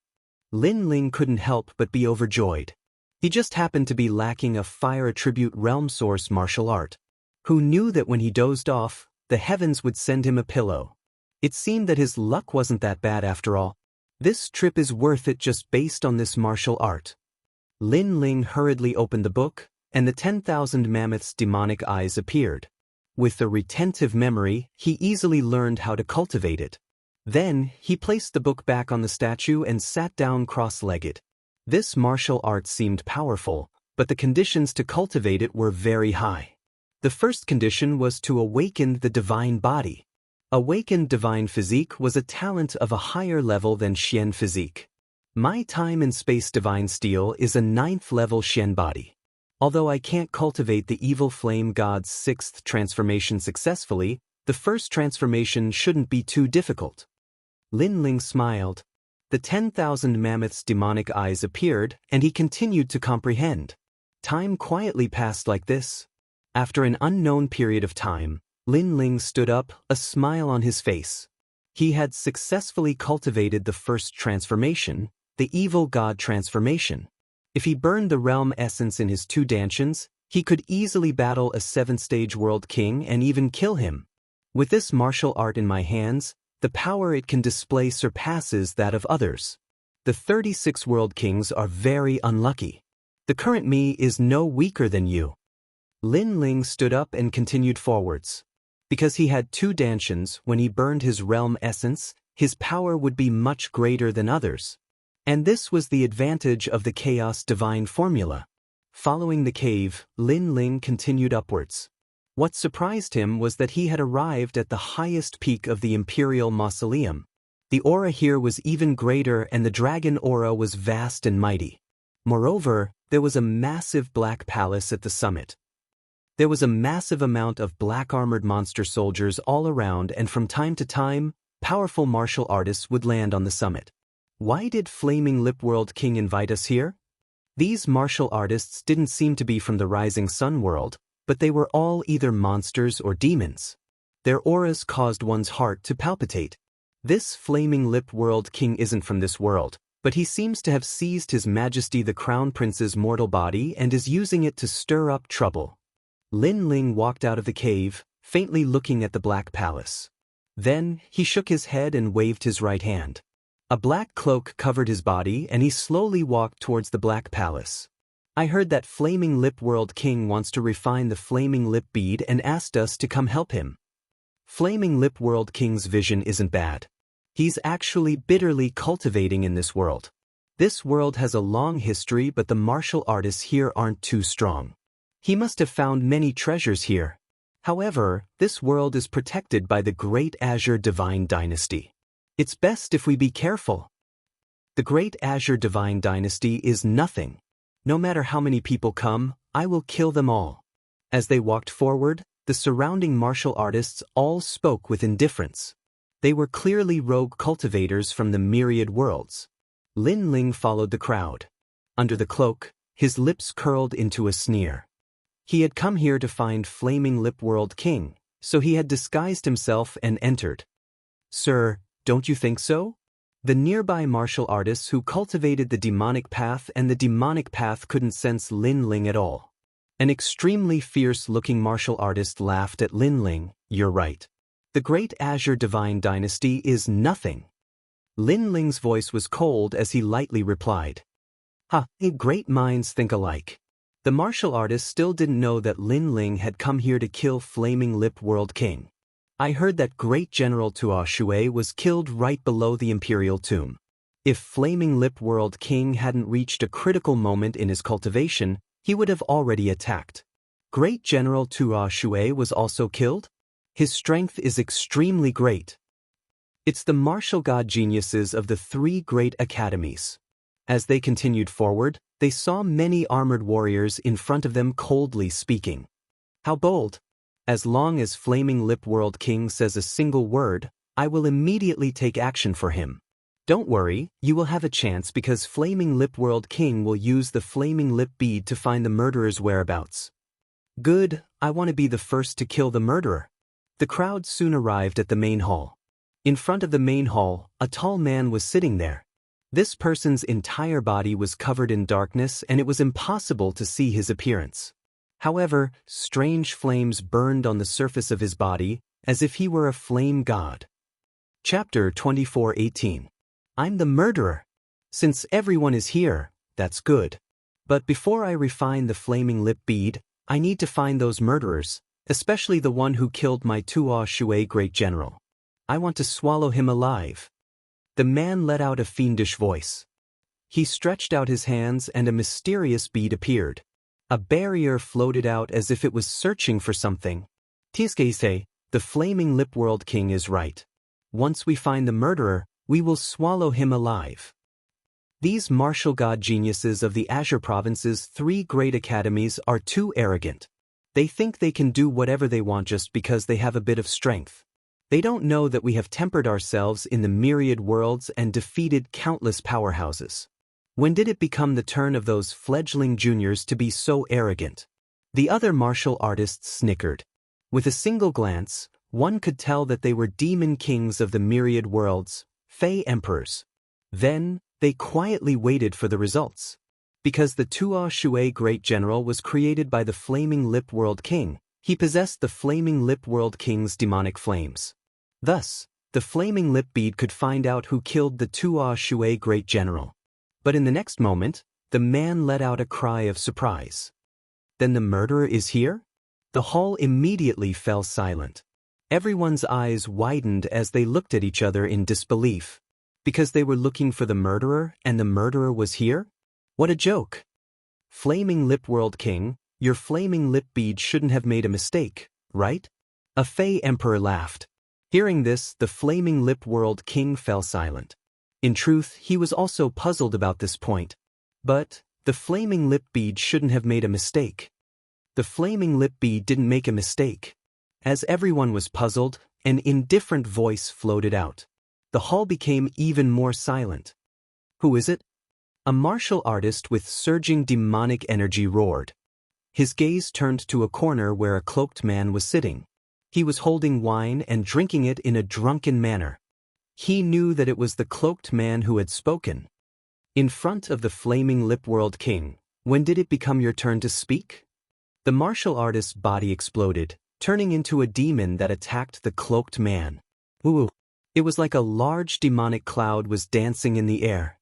A: Lin Ling couldn't help but be overjoyed. He just happened to be lacking a fire attribute realm source martial art. Who knew that when he dozed off, the heavens would send him a pillow? It seemed that his luck wasn't that bad after all. This trip is worth it just based on this martial art. Lin Ling hurriedly opened the book, and the 10,000 Mammoths' demonic eyes appeared. With a retentive memory, he easily learned how to cultivate it. Then, he placed the book back on the statue and sat down cross-legged. This martial art seemed powerful, but the conditions to cultivate it were very high. The first condition was to awaken the divine body. Awakened divine physique was a talent of a higher level than Xian physique. My time and space divine steel is a 9th level Xian body. Although I can't cultivate the evil flame god's 6th transformation successfully, the first transformation shouldn't be too difficult. Lin Ling smiled. The 10,000 Mammoths' demonic eyes appeared, and he continued to comprehend. Time quietly passed like this. After an unknown period of time, Lin Ling stood up, a smile on his face. He had successfully cultivated the first transformation, the evil god transformation. If he burned the realm essence in his 2 dantians, he could easily battle a 7th-stage world king and even kill him. With this martial art in my hands, the power it can display surpasses that of others. The 36 world kings are very unlucky. The current me is no weaker than you. Lin Ling stood up and continued forwards. Because he had 2 dantians, when he burned his realm essence, his power would be much greater than others. And this was the advantage of the Chaos Divine formula. Following the cave, Lin Ling continued upwards. What surprised him was that he had arrived at the highest peak of the Imperial Mausoleum. The aura here was even greater and the dragon aura was vast and mighty. Moreover, there was a massive black palace at the summit. There was a massive amount of black-armored monster soldiers all around, and from time to time, powerful martial artists would land on the summit. Why did Flaming Lip World King invite us here? These martial artists didn't seem to be from the Rising Sun world, but they were all either monsters or demons. Their auras caused one's heart to palpitate. This Flaming Lip World King isn't from this world, but he seems to have seized His Majesty the Crown Prince's mortal body and is using it to stir up trouble. Lin Ling walked out of the cave, faintly looking at the Black Palace. Then, he shook his head and waved his right hand. A black cloak covered his body and he slowly walked towards the Black Palace. I heard that Flaming Lip World King wants to refine the Flaming Lip Bead and asked us to come help him. Flaming Lip World King's vision isn't bad. He's actually bitterly cultivating in this world. This world has a long history, but the martial artists here aren't too strong. He must have found many treasures here. However, this world is protected by the Great Azure Divine Dynasty. It's best if we be careful. The Great Azure Divine Dynasty is nothing. No matter how many people come, I will kill them all. As they walked forward, the surrounding martial artists all spoke with indifference. They were clearly rogue cultivators from the myriad worlds. Lin Ling followed the crowd. Under the cloak, his lips curled into a sneer. He had come here to find Flaming Lip World King, so he had disguised himself and entered. Sir, don't you think so? The nearby martial artists who cultivated the demonic path and the demonic path couldn't sense Lin Ling at all. An extremely fierce-looking martial artist laughed at Lin Ling. You're right. The Great Azure Divine Dynasty is nothing. Lin Ling's voice was cold as he lightly replied. Ha, great minds think alike. The martial artist still didn't know that Lin Ling had come here to kill Flaming Lip World King. I heard that great General Tuo Shui was killed right below the Imperial Tomb. If Flaming Lip World King hadn't reached a critical moment in his cultivation, he would have already attacked. Great General Tuo Shui was also killed? His strength is extremely great. It's the martial god geniuses of the 3 great academies. As they continued forward, they saw many armored warriors in front of them coldly speaking. How bold! As long as Flaming Lip World King says a single word, I will immediately take action for him. Don't worry, you will have a chance because Flaming Lip World King will use the Flaming Lip Bead to find the murderer's whereabouts. Good, I want to be the first to kill the murderer. The crowd soon arrived at the main hall. In front of the main hall, a tall man was sitting there. This person's entire body was covered in darkness and it was impossible to see his appearance. However, strange flames burned on the surface of his body, as if he were a flame god. Chapter 24:18. I'm the murderer. Since everyone is here, that's good. But before I refine the flaming lip bead, I need to find those murderers, especially the one who killed my Tuo Shui great general. I want to swallow him alive. The man let out a fiendish voice. He stretched out his hands and a mysterious bead appeared. A barrier floated out as if it was searching for something. Tiskeise, the flaming lip world king is right. Once we find the murderer, we will swallow him alive. These martial god geniuses of the Azure Province's 3 great academies are too arrogant. They think they can do whatever they want just because they have a bit of strength. They don't know that we have tempered ourselves in the myriad worlds and defeated countless powerhouses. When did it become the turn of those fledgling juniors to be so arrogant? The other martial artists snickered. With a single glance, one could tell that they were demon kings of the myriad worlds, Fey emperors. Then, they quietly waited for the results. Because the Tuo Shui great general was created by the Flaming Lip World King, he possessed the Flaming Lip World King's demonic flames. Thus, the Flaming Lip Bead could find out who killed the Tuo Shui great general. But in the next moment, the man let out a cry of surprise. Then the murderer is here? The hall immediately fell silent. Everyone's eyes widened as they looked at each other in disbelief. Because they were looking for the murderer and the murderer was here? What a joke! Flaming Lip World King, your flaming lip bead shouldn't have made a mistake, right? A Fey emperor laughed. Hearing this, the Flaming Lip World King fell silent. In truth, he was also puzzled about this point. But, the flaming lip bead shouldn't have made a mistake. The flaming lip bead didn't make a mistake. As everyone was puzzled, an indifferent voice floated out. The hall became even more silent. Who is it? A martial artist with surging demonic energy roared. His gaze turned to a corner where a cloaked man was sitting. He was holding wine and drinking it in a drunken manner. He knew that it was the cloaked man who had spoken. In front of the Flaming Lip World King, when did it become your turn to speak? The martial artist's body exploded, turning into a demon that attacked the cloaked man. Ooh! It was like a large demonic cloud was dancing in the air.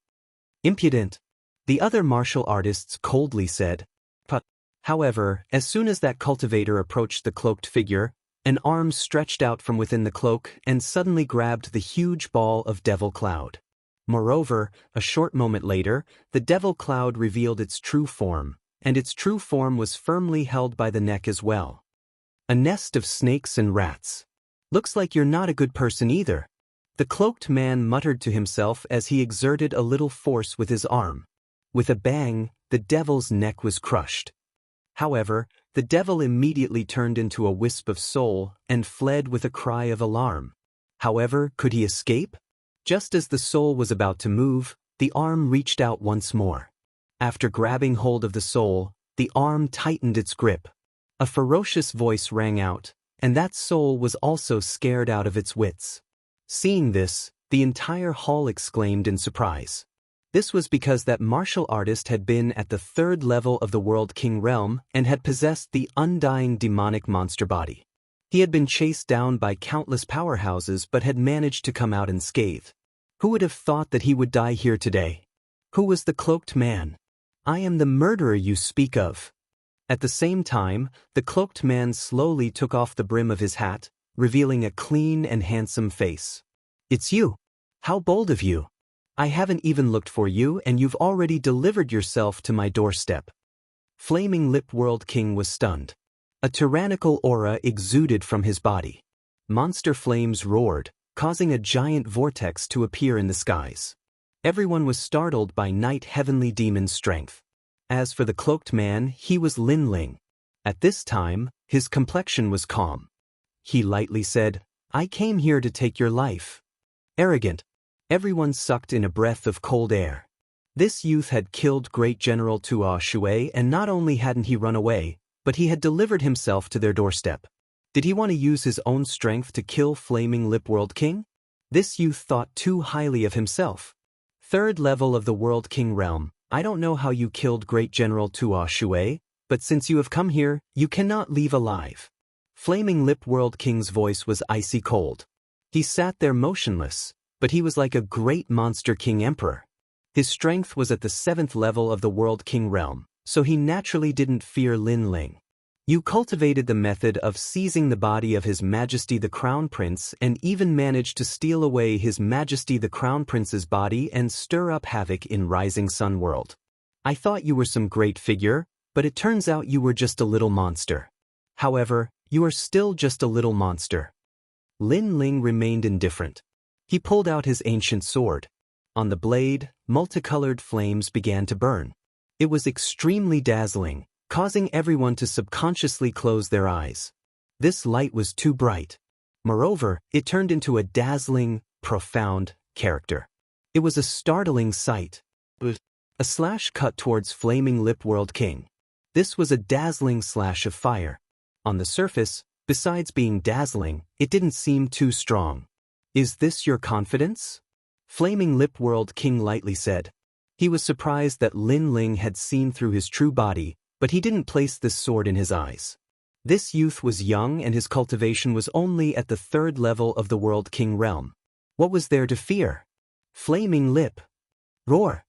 A: Impudent! The other martial artists coldly said. But, however, as soon as that cultivator approached the cloaked figure, an arm stretched out from within the cloak and suddenly grabbed the huge ball of devil cloud. Moreover, a short moment later, the devil cloud revealed its true form, and its true form was firmly held by the neck as well. A nest of snakes and rats. Looks like you're not a good person either. The cloaked man muttered to himself as he exerted a little force with his arm. With a bang, the devil's neck was crushed. However, the devil immediately turned into a wisp of soul and fled with a cry of alarm. However, could he escape? Just as the soul was about to move, the arm reached out once more. After grabbing hold of the soul, the arm tightened its grip. A ferocious voice rang out, and that soul was also scared out of its wits. Seeing this, the entire hall exclaimed in surprise. This was because that martial artist had been at the 3rd level of the World King realm and had possessed the undying demonic monster body. He had been chased down by countless powerhouses but had managed to come out unscathed. Who would have thought that he would die here today? Who was the cloaked man? I am the murderer you speak of. At the same time, the cloaked man slowly took off the brim of his hat, revealing a clean and handsome face. It's you. How bold of you. I haven't even looked for you and you've already delivered yourself to my doorstep. Flaming Lip World King was stunned. A tyrannical aura exuded from his body. Monster flames roared, causing a giant vortex to appear in the skies. Everyone was startled by night heavenly demon strength. As for the cloaked man, he was Lin Ling. At this time, his complexion was calm. He lightly said, I came here to take your life. Arrogant. Everyone sucked in a breath of cold air. This youth had killed great General Tuo Shui and not only hadn't he run away, but he had delivered himself to their doorstep. Did he want to use his own strength to kill Flaming Lip World King? This youth thought too highly of himself. Third level of the World King realm. I don't know how you killed Great General Tua Shui, but since you have come here, you cannot leave alive. Flaming Lip World King's voice was icy cold. He sat there motionless, but he was like a great monster king emperor. His strength was at the 7th level of the World King realm, so he naturally didn't fear Lin Ling. You cultivated the method of seizing the body of His Majesty the Crown Prince and even managed to steal away His Majesty the Crown Prince's body and stir up havoc in Rising Sun World. I thought you were some great figure, but it turns out you were just a little monster. However, you are still just a little monster. Lin Ling remained indifferent. He pulled out his ancient sword. On the blade, multicolored flames began to burn. It was extremely dazzling, causing everyone to subconsciously close their eyes. This light was too bright. Moreover, it turned into a dazzling, profound character. It was a startling sight. A slash cut towards Flaming Lip World King. This was a dazzling slash of fire. On the surface, besides being dazzling, it didn't seem too strong. Is this your confidence? Flaming Lip World King lightly said. He was surprised that Lin Ling had seen through his true body, but he didn't place this sword in his eyes. This youth was young and his cultivation was only at the 3rd level of the World King realm. What was there to fear? Flaming Lip. Roar.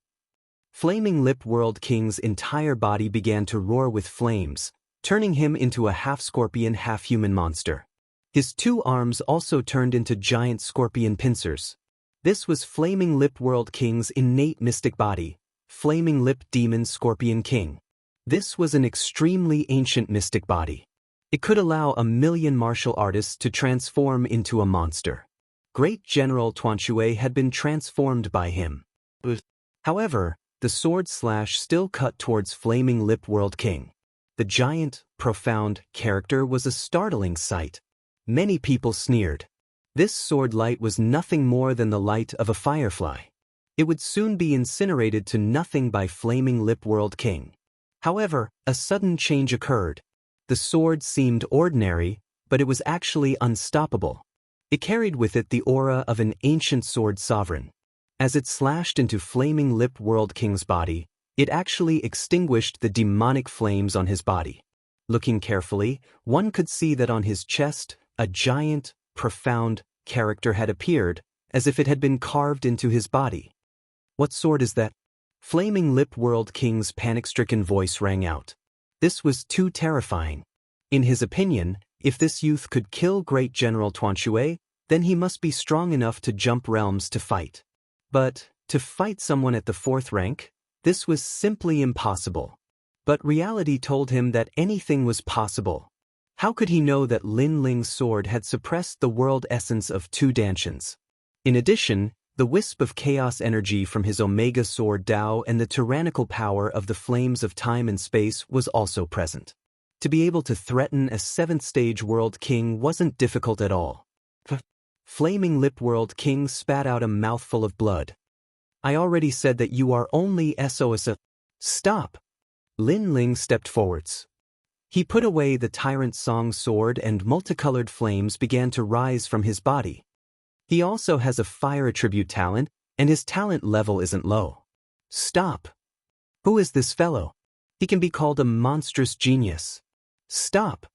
A: Flaming Lip World King's entire body began to roar with flames, turning him into a half-scorpion, half-human monster. His 2 arms also turned into giant scorpion pincers. This was Flaming Lip World King's innate mystic body, Flaming Lip Demon Scorpion King. This was an extremely ancient mystic body. It could allow 1,000,000 martial artists to transform into a monster. Great General Tuan Shui had been transformed by him. However, the sword slash still cut towards Flaming Lip World King. The giant, profound character was a startling sight. Many people sneered. This sword light was nothing more than the light of a firefly. It would soon be incinerated to nothing by Flaming Lip World King. However, a sudden change occurred. The sword seemed ordinary, but it was actually unstoppable. It carried with it the aura of an ancient sword sovereign. As it slashed into Flaming Lip World King's body, it actually extinguished the demonic flames on his body. Looking carefully, one could see that on his chest, a giant, profound character had appeared, as if it had been carved into his body. What sword is that? Flaming Lip World King's panic-stricken voice rang out. This was too terrifying. In his opinion, if this youth could kill Great General Tuan Shui, then he must be strong enough to jump realms to fight. But, to fight someone at the 4th rank? This was simply impossible. But reality told him that anything was possible. How could he know that Lin Ling's sword had suppressed the world essence of 2 Dantians? In addition, the wisp of chaos energy from his Omega Sword Dao and the tyrannical power of the flames of time and space was also present. To be able to threaten a 7th stage World King wasn't difficult at all. Flaming Lip World King spat out a mouthful of blood. I already said that you are only SOS. Stop! Lin Ling stepped forwards. He put away the Tyrant Song sword and multicolored flames began to rise from his body. He also has a fire attribute talent, and his talent level isn't low. Stop! Who is this fellow? He can be called a monstrous genius. Stop!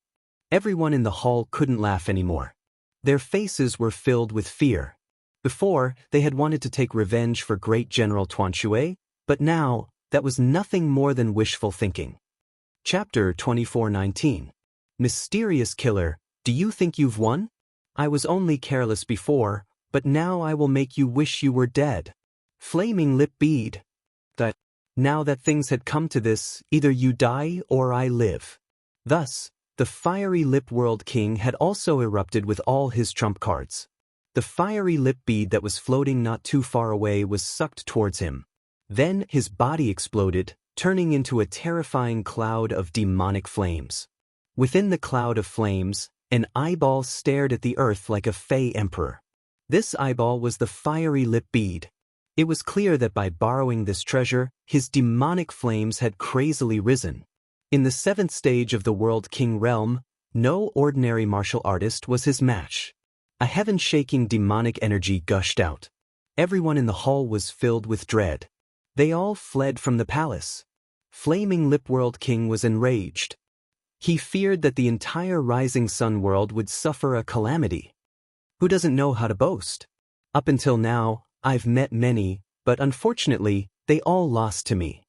A: Everyone in the hall couldn't laugh anymore. Their faces were filled with fear. Before, they had wanted to take revenge for Great General Tuan Shui, but now, that was nothing more than wishful thinking. Chapter 24:19. Mysterious Killer, do you think you've won? I was only careless before, but now I will make you wish you were dead. Flaming Lip Bead. Now that things had come to this, either you die or I live. Thus, the Fiery Lip World King had also erupted with all his trump cards. The fiery lip bead that was floating not too far away was sucked towards him. Then his body exploded, turning into a terrifying cloud of demonic flames. Within the cloud of flames, an eyeball stared at the earth like a fey emperor. This eyeball was the fiery lip bead. It was clear that by borrowing this treasure, his demonic flames had crazily risen. In the 7th stage of the World King realm, no ordinary martial artist was his match. A heaven-shaking demonic energy gushed out. Everyone in the hall was filled with dread. They all fled from the palace. Flaming Lip World King was enraged. He feared that the entire Rising Sun world would suffer a calamity. Who doesn't know how to boast? Up until now, I've met many, but unfortunately, they all lost to me.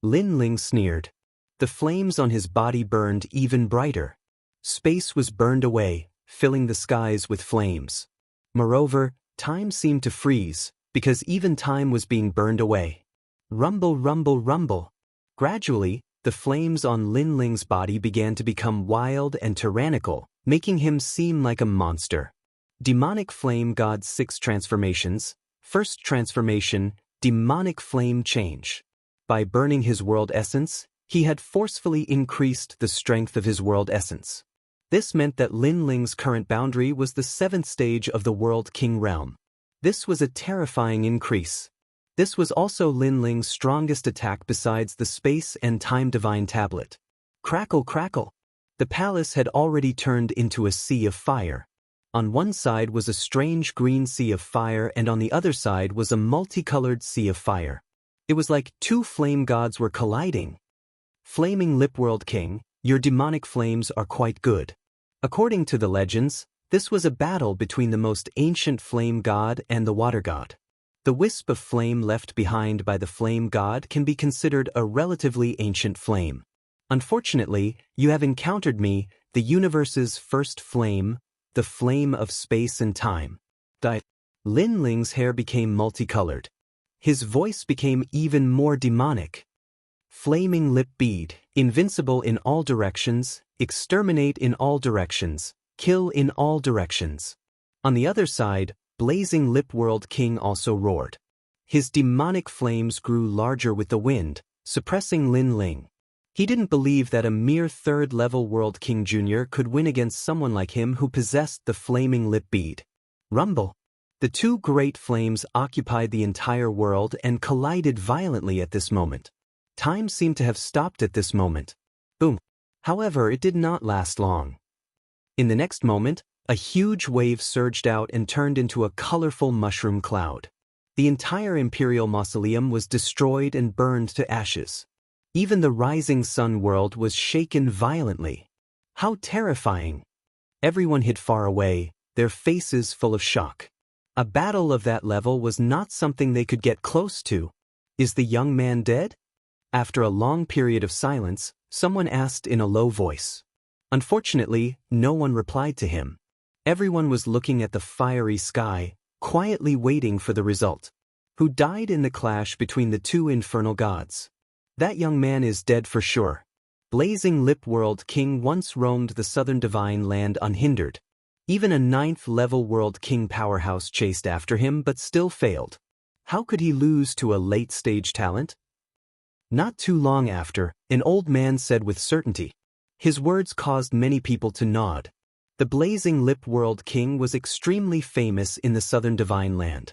A: Lin Ling sneered. The flames on his body burned even brighter. Space was burned away, filling the skies with flames. Moreover, time seemed to freeze, because even time was being burned away. Rumble, rumble, rumble. Gradually, the flames on Lin Ling's body began to become wild and tyrannical, making him seem like a monster. Demonic Flame God 6 transformations. First transformation, Demonic Flame Change. By burning his world essence, he had forcefully increased the strength of his world essence. This meant that Lin Ling's current boundary was the 7th stage of the World King realm. This was a terrifying increase. This was also Lin Ling's strongest attack besides the Space and Time Divine Tablet. Crackle, crackle. The palace had already turned into a sea of fire. On one side was a strange green sea of fire, and on the other side was a multicolored sea of fire. It was like two flame gods were colliding. Flaming Lip World King, your demonic flames are quite good. According to the legends, this was a battle between the most ancient flame god and the water god. The wisp of flame left behind by the flame god can be considered a relatively ancient flame. Unfortunately, you have encountered me, the universe's first flame, the flame of space and time. Lin Ling's hair became multicolored. His voice became even more demonic. Flaming Lip Bead, invincible in all directions, exterminate in all directions, kill in all directions. On the other side, Blazing Lip World King also roared. His demonic flames grew larger with the wind, suppressing Lin Ling. He didn't believe that a mere 3rd-level World King Jr. could win against someone like him who possessed the Flaming Lip Bead. Rumble. The two great flames occupied the entire world and collided violently at this moment. Time seemed to have stopped at this moment. Boom. However, it did not last long. In the next moment, a huge wave surged out and turned into a colorful mushroom cloud. The entire Imperial Mausoleum was destroyed and burned to ashes. Even the Rising Sun world was shaken violently. How terrifying! Everyone hid far away, their faces full of shock. A battle of that level was not something they could get close to. Is the young man dead? After a long period of silence, someone asked in a low voice. Unfortunately, no one replied to him. Everyone was looking at the fiery sky, quietly waiting for the result. Who died in the clash between the two infernal gods? That young man is dead for sure. Blazing Lip World King once roamed the southern divine land unhindered. Even a 9th-level World King powerhouse chased after him but still failed. How could he lose to a late-stage talent? Not too long after, an old man said with certainty. His words caused many people to nod. The Blazing Lip World King was extremely famous in the southern divine land.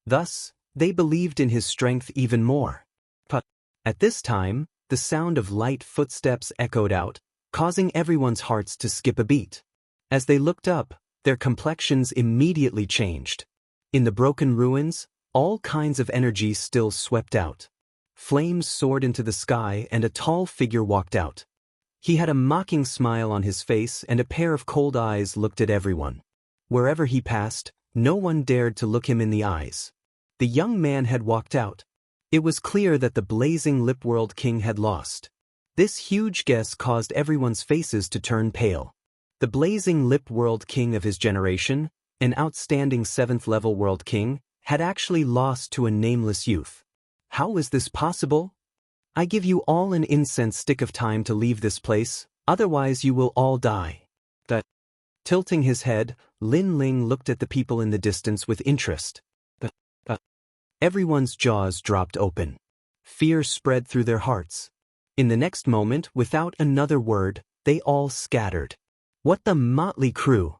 A: Thus, they believed in his strength even more. But at this time, the sound of light footsteps echoed out, causing everyone's hearts to skip a beat. As they looked up, their complexions immediately changed. In the broken ruins, all kinds of energy still swept out. Flames soared into the sky and a tall figure walked out. He had a mocking smile on his face and a pair of cold eyes looked at everyone. Wherever he passed, no one dared to look him in the eyes. The young man had walked out. It was clear that the Blazing Lip World King had lost. This huge guess caused everyone's faces to turn pale. The Blazing Lip World King of his generation, an outstanding 7th-level World King, had actually lost to a nameless youth. How is this possible? I give you all an incense stick of time to leave this place, otherwise you will all die. Tilting his head, Lin Ling looked at the people in the distance with interest. Everyone's jaws dropped open. Fear spread through their hearts. In the next moment, without another word, they all scattered. What the motley crew!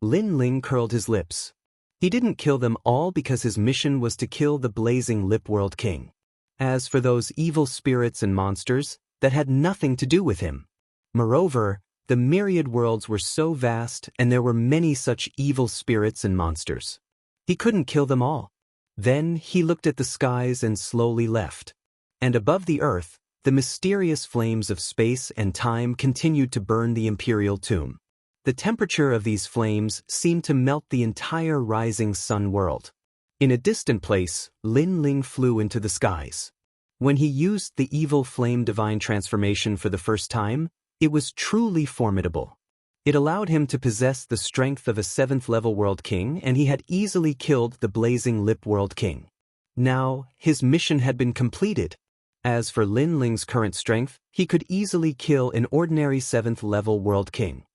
A: Lin Ling curled his lips. He didn't kill them all because his mission was to kill the Blazing Lip World King. As for those evil spirits and monsters, that had nothing to do with him. Moreover, the myriad worlds were so vast and there were many such evil spirits and monsters. He couldn't kill them all. Then he looked at the skies and slowly left. And above the earth, the mysterious flames of space and time continued to burn the imperial tomb. The temperature of these flames seemed to melt the entire rising sun world. In a distant place, Lin Ling flew into the skies. When he used the evil flame divine transformation for the first time, it was truly formidable. It allowed him to possess the strength of a 7th-level World King, and he had easily killed the Blazing Lip World King. Now, his mission had been completed. As for Lin Ling's current strength, he could easily kill an ordinary 7th-level World King.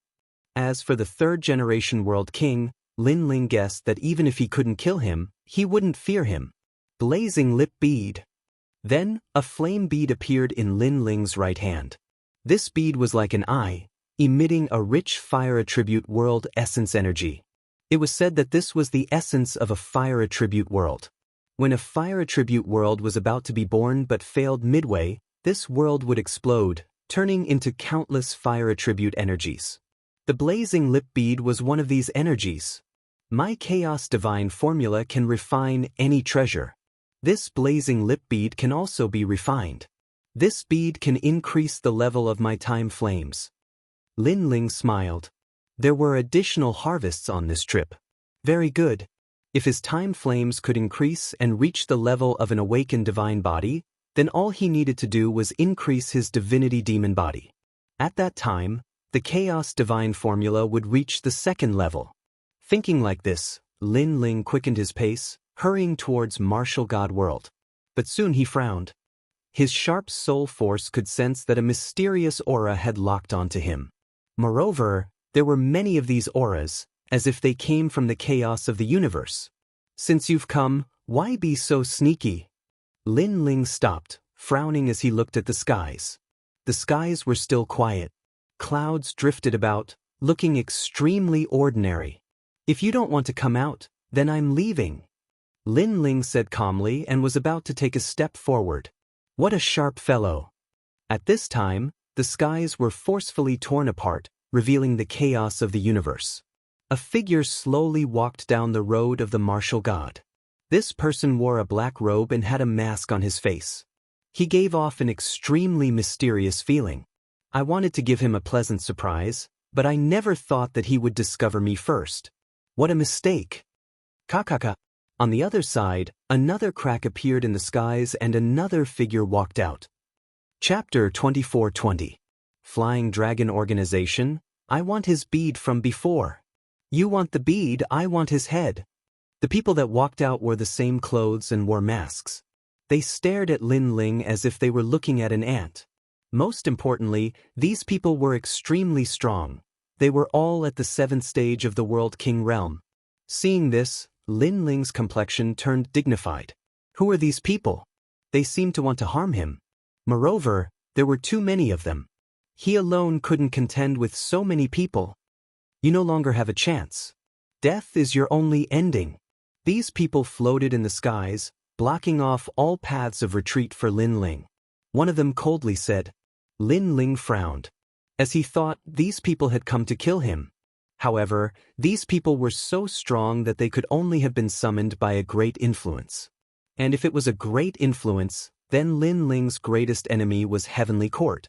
A: As for the 3rd-generation World King, Lin Ling guessed that even if he couldn't kill him, he wouldn't fear him. Blazing Lip Bead. Then, a flame bead appeared in Lin Ling's right hand. This bead was like an eye, emitting a rich fire attribute world essence energy. It was said that this was the essence of a fire attribute world. When a fire attribute world was about to be born but failed midway, this world would explode, turning into countless fire attribute energies. The blazing lip bead was one of these energies. My chaos divine formula can refine any treasure. This blazing lip bead can also be refined. This bead can increase the level of my time flames. Lin Ling smiled. There were additional harvests on this trip. Very good. If his time flames could increase and reach the level of an awakened divine body, then all he needed to do was increase his divinity demon body. At that time, the chaos divine formula would reach the 2nd level. Thinking like this, Lin Ling quickened his pace, hurrying towards Martial God World. But soon he frowned. His sharp soul force could sense that a mysterious aura had locked onto him. Moreover, there were many of these auras, as if they came from the chaos of the universe. Since you've come, why be so sneaky? Lin Ling stopped, frowning as he looked at the skies. The skies were still quiet. Clouds drifted about, looking extremely ordinary. If you don't want to come out, then I'm leaving. Lin Ling said calmly and was about to take a step forward. What a sharp fellow. At this time, the skies were forcefully torn apart, revealing the chaos of the universe. A figure slowly walked down the road of the martial god. This person wore a black robe and had a mask on his face. He gave off an extremely mysterious feeling. I wanted to give him a pleasant surprise, but I never thought that he would discover me first. What a mistake. Kakaka. On the other side, another crack appeared in the skies and another figure walked out. Chapter 2420. Flying Dragon Organization, I want his bead from before. You want the bead, I want his head. The people that walked out wore the same clothes and wore masks. They stared at Lin Ling as if they were looking at an ant. Most importantly, these people were extremely strong. They were all at the 7th stage of the World King realm. Seeing this, Lin Ling's complexion turned dignified. Who are these people? They seemed to want to harm him. Moreover, there were too many of them. He alone couldn't contend with so many people. You no longer have a chance. Death is your only ending. These people floated in the skies, blocking off all paths of retreat for Lin Ling. One of them coldly said. Lin Ling frowned, as he thought these people had come to kill him. However, these people were so strong that they could only have been summoned by a great influence. And if it was a great influence, then Lin Ling's greatest enemy was Heavenly Court.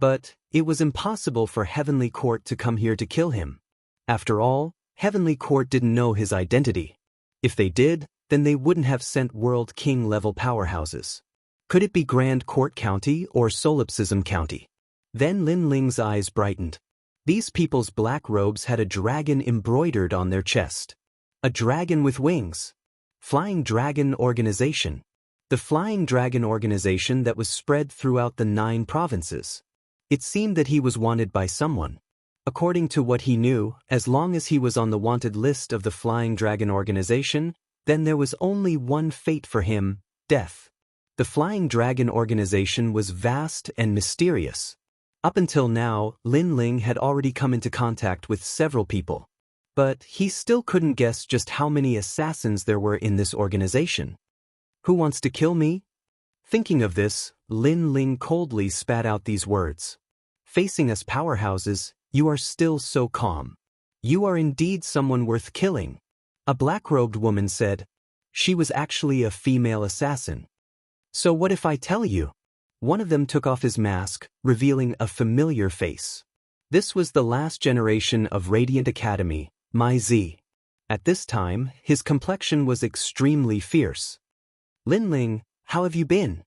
A: But it was impossible for Heavenly Court to come here to kill him. After all, Heavenly Court didn't know his identity. If they did, then they wouldn't have sent World King level powerhouses. Could it be Grand Court County or Solipsism County? Then Lin Ling's eyes brightened. These people's black robes had a dragon embroidered on their chest. A dragon with wings. Flying Dragon Organization. The Flying Dragon Organization that was spread throughout the 9 provinces. It seemed that he was wanted by someone. According to what he knew, as long as he was on the wanted list of the Flying Dragon Organization, then there was only one fate for him, death. The Flying Dragon Organization was vast and mysterious. Up until now, Lin Ling had already come into contact with several people. But he still couldn't guess just how many assassins there were in this organization. Who wants to kill me? Thinking of this, Lin Ling coldly spat out these words. Facing us powerhouses, you are still so calm. You are indeed someone worth killing. A black-robed woman said. She was actually a female assassin. So what if I tell you? One of them took off his mask, revealing a familiar face. This was the last generation of Radiant Academy, Mai Zi. At this time, his complexion was extremely fierce. Lin Ling, how have you been?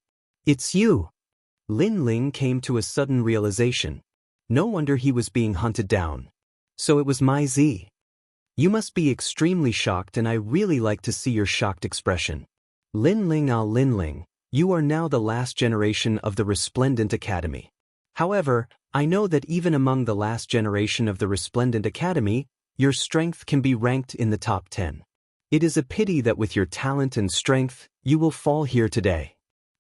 A: It's you. Lin Ling came to a sudden realization. No wonder he was being hunted down. So it was Mai Zi. You must be extremely shocked, and I really like to see your shocked expression. Lin Ling, you are now the last generation of the Resplendent Academy. However, I know that even among the last generation of the Resplendent Academy, your strength can be ranked in the top 10. It is a pity that with your talent and strength, you will fall here today.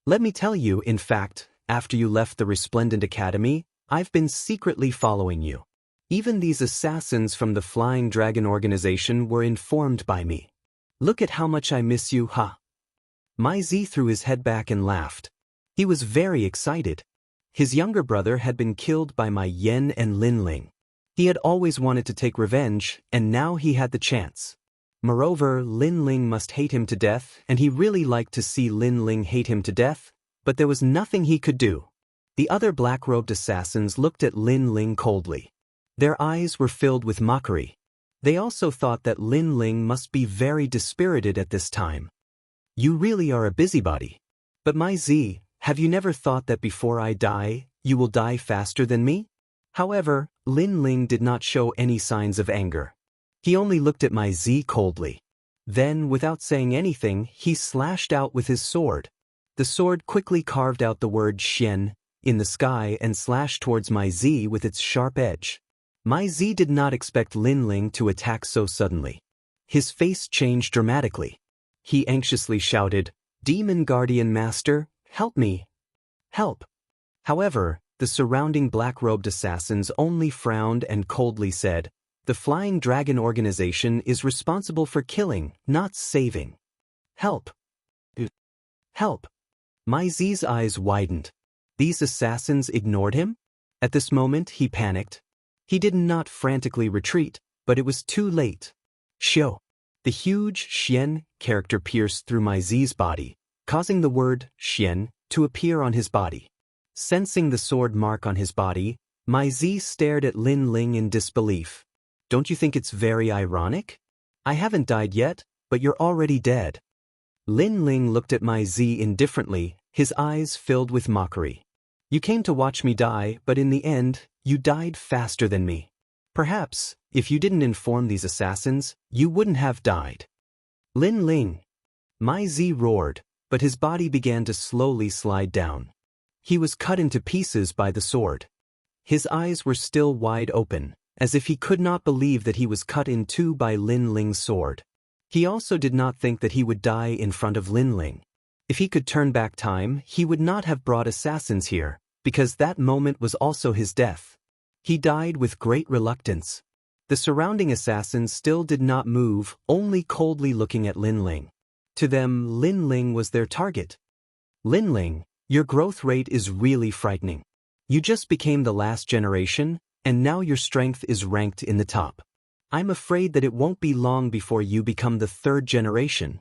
A: Let me tell you, in fact, after you left the Resplendent Academy, I've been secretly following you. Even these assassins from the Flying Dragon organization were informed by me. Look at how much I miss you, huh? Mai Zi threw his head back and laughed. He was very excited. His younger brother had been killed by Mai Yan and Lin Ling. He had always wanted to take revenge, and now he had the chance. Moreover, Lin Ling must hate him to death, and he really liked to see Lin Ling hate him to death, but there was nothing he could do. The other black-robed assassins looked at Lin Ling coldly. Their eyes were filled with mockery. They also thought that Lin Ling must be very dispirited at this time. You really are a busybody. But Mai Zi, have you never thought that before I die, you will die faster than me? However, Lin Ling did not show any signs of anger. He only looked at Mai Zi coldly. Then, without saying anything, he slashed out with his sword. The sword quickly carved out the word Xian in the sky and slashed towards Mai Zi with its sharp edge. Mai Zi did not expect Lin Ling to attack so suddenly. His face changed dramatically. He anxiously shouted, "Demon Guardian Master, help me! Help!" However, the surrounding black-robed assassins only frowned and coldly said, "The Flying Dragon organization is responsible for killing, not saving. Help! Help!" Mai Zi's eyes widened. These assassins ignored him? At this moment, he panicked. He did not frantically retreat, but it was too late. Xiao. The huge Xian character pierced through Mai Zi's body, causing the word Xian to appear on his body. Sensing the sword mark on his body, Mai Zi stared at Lin Ling in disbelief. Don't you think it's very ironic? I haven't died yet, but you're already dead. Lin Ling looked at Mai Zi indifferently, his eyes filled with mockery. You came to watch me die, but in the end, you died faster than me. Perhaps, if you didn't inform these assassins, you wouldn't have died. Lin Ling. Mai Zi roared, but his body began to slowly slide down. He was cut into pieces by the sword. His eyes were still wide open, as if he could not believe that he was cut in two by Lin Ling's sword. He also did not think that he would die in front of Lin Ling. If he could turn back time, he would not have brought assassins here, because that moment was also his death. He died with great reluctance. The surrounding assassins still did not move, only coldly looking at Lin Ling. To them, Lin Ling was their target. Lin Ling, your growth rate is really frightening. You just became the last generation, and now your strength is ranked in the top. I'm afraid that it won't be long before you become the third generation.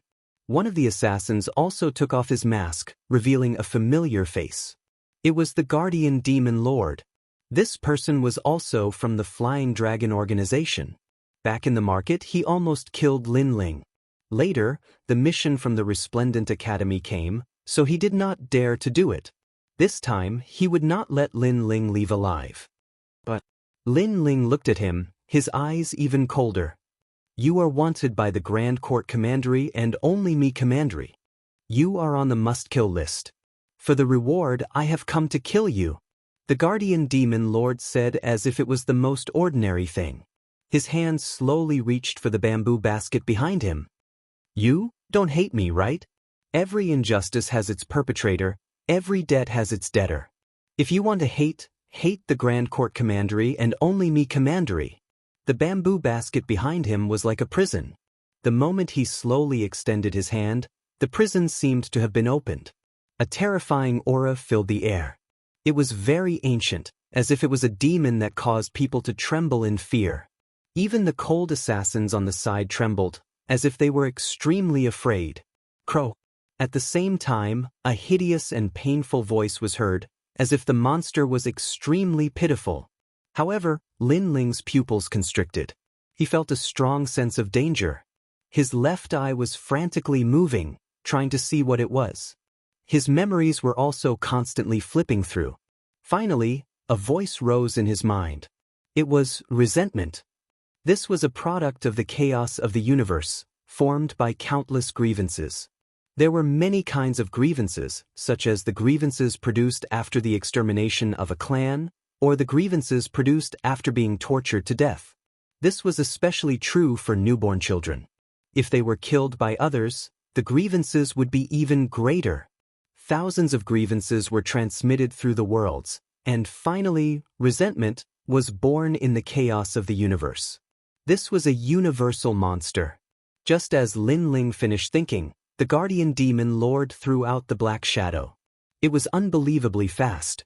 A: One of the assassins also took off his mask, revealing a familiar face. It was the Guardian Demon Lord. This person was also from the Flying Dragon organization. Back in the market, he almost killed Lin Ling. Later, the mission from the Resplendent Academy came, so he did not dare to do it. This time, he would not let Lin Ling leave alive. But Lin Ling looked at him, his eyes even colder. You are wanted by the Grand Court Commandery and only me Commandery. You are on the must-kill list. For the reward, I have come to kill you. The Guardian Demon Lord said as if it was the most ordinary thing. His hand slowly reached for the bamboo basket behind him. You don't hate me, right? Every injustice has its perpetrator, every debt has its debtor. If you want to hate the Grand Court Commandery and only me Commandery. The bamboo basket behind him was like a prison. The moment he slowly extended his hand, the prison seemed to have been opened. A terrifying aura filled the air. It was very ancient, as if it was a demon that caused people to tremble in fear. Even the cold assassins on the side trembled, as if they were extremely afraid. Crow. At the same time, a hideous and painful voice was heard, as if the monster was extremely pitiful. However, Lin Ling's pupils constricted. He felt a strong sense of danger. His left eye was frantically moving, trying to see what it was. His memories were also constantly flipping through. Finally, a voice rose in his mind. It was resentment. This was a product of the chaos of the universe, formed by countless grievances. There were many kinds of grievances, such as the grievances produced after the extermination of a clan, or the grievances produced after being tortured to death. This was especially true for newborn children. If they were killed by others, the grievances would be even greater. Thousands of grievances were transmitted through the worlds, and finally, resentment was born in the chaos of the universe. This was a universal monster. Just as Lin Ling finished thinking, the guardian demon Lord threw out the black shadow. It was unbelievably fast.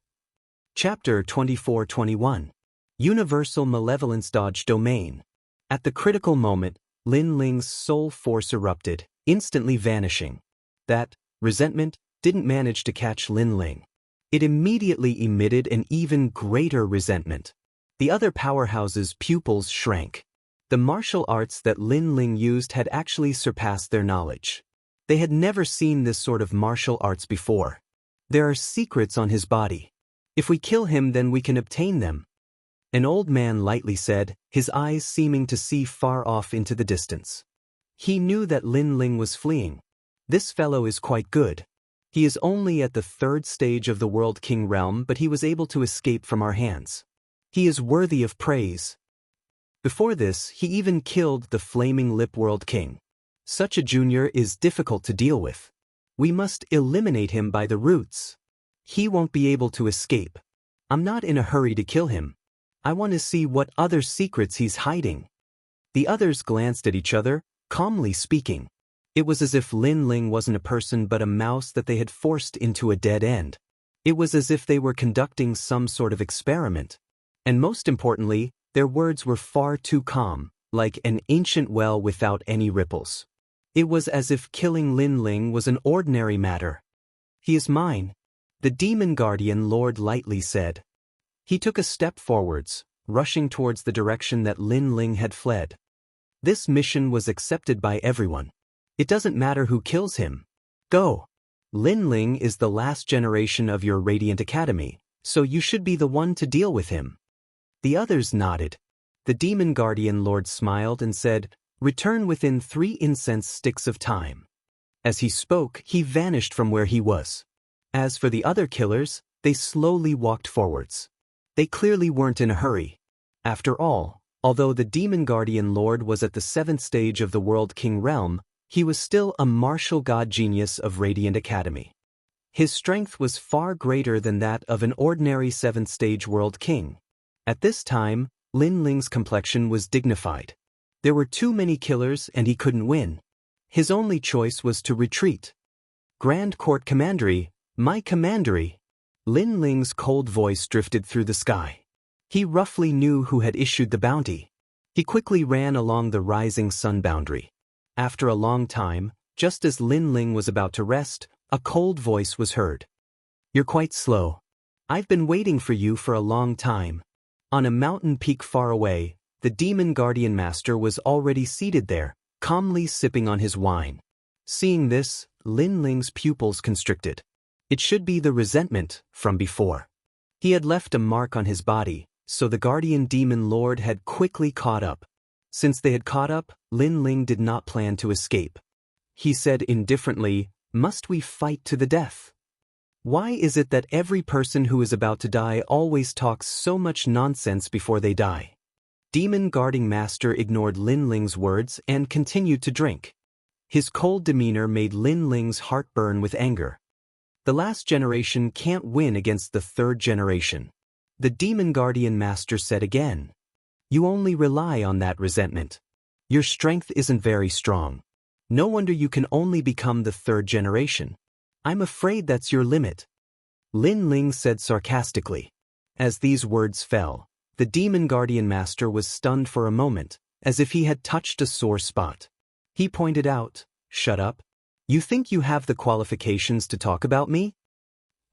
A: Chapter 24-21. Universal Malevolence Dodge Domain. At the critical moment, Lin Ling's soul force erupted, instantly vanishing. That resentment didn't manage to catch Lin Ling. It immediately emitted an even greater resentment. The other powerhouse's pupils shrank. The martial arts that Lin Ling used had actually surpassed their knowledge. They had never seen this sort of martial arts before. There are secrets on his body. If we kill him, then we can obtain them. An old man lightly said, his eyes seeming to see far off into the distance. He knew that Lin Ling was fleeing. This fellow is quite good. He is only at the 3rd stage of the World King realm, but he was able to escape from our hands. He is worthy of praise. Before this, he even killed the Flaming Lip World King. Such a junior is difficult to deal with. We must eliminate him by the roots. He won't be able to escape. I'm not in a hurry to kill him. I want to see what other secrets he's hiding. The others glanced at each other, calmly speaking. It was as if Lin Ling wasn't a person but a mouse that they had forced into a dead end. It was as if they were conducting some sort of experiment. And most importantly, their words were far too calm, like an ancient well without any ripples. It was as if killing Lin Ling was an ordinary matter. He is mine, the demon guardian Lord lightly said. He took a step forwards, rushing towards the direction that Lin Ling had fled. This mission was accepted by everyone. It doesn't matter who kills him. Go. Lin Ling is the last generation of your Radiant Academy, so you should be the one to deal with him. The others nodded. The demon guardian Lord smiled and said, return within 3 incense sticks of time. As he spoke, he vanished from where he was. As for the other killers, they slowly walked forwards. They clearly weren't in a hurry. After all, although the demon guardian Lord was at the 7th stage of the World King realm, he was still a martial god genius of Radiant Academy. His strength was far greater than that of an ordinary 7th stage World King. At this time, Lin Ling's complexion was dignified. There were too many killers and he couldn't win. His only choice was to retreat. Grand Court Commandery, my commandery. Lin Ling's cold voice drifted through the sky. He roughly knew who had issued the bounty. He quickly ran along the rising sun boundary. After a long time, just as Lin Ling was about to rest, a cold voice was heard. You're quite slow. I've been waiting for you for a long time. On a mountain peak far away, the demon guardian master was already seated there, calmly sipping on his wine. Seeing this, Lin Ling's pupils constricted. It should be the resentment from before. He had left a mark on his body, so the guardian demon lord had quickly caught up. Since they had caught up, Lin Ling did not plan to escape. He said indifferently, must we fight to the death? Why is it that every person who is about to die always talks so much nonsense before they die? Demon guarding master ignored Lin Ling's words and continued to drink. His cold demeanor made Lin Ling's heart burn with anger. The last generation can't win against the 3rd generation. The demon guardian master said again. You only rely on that resentment. Your strength isn't very strong. No wonder you can only become the 3rd generation. I'm afraid that's your limit, Lin Ling said sarcastically. As these words fell, the Demon Guardian Master was stunned for a moment, as if he had touched a sore spot. He pointed out, "Shut up. You think you have the qualifications to talk about me?"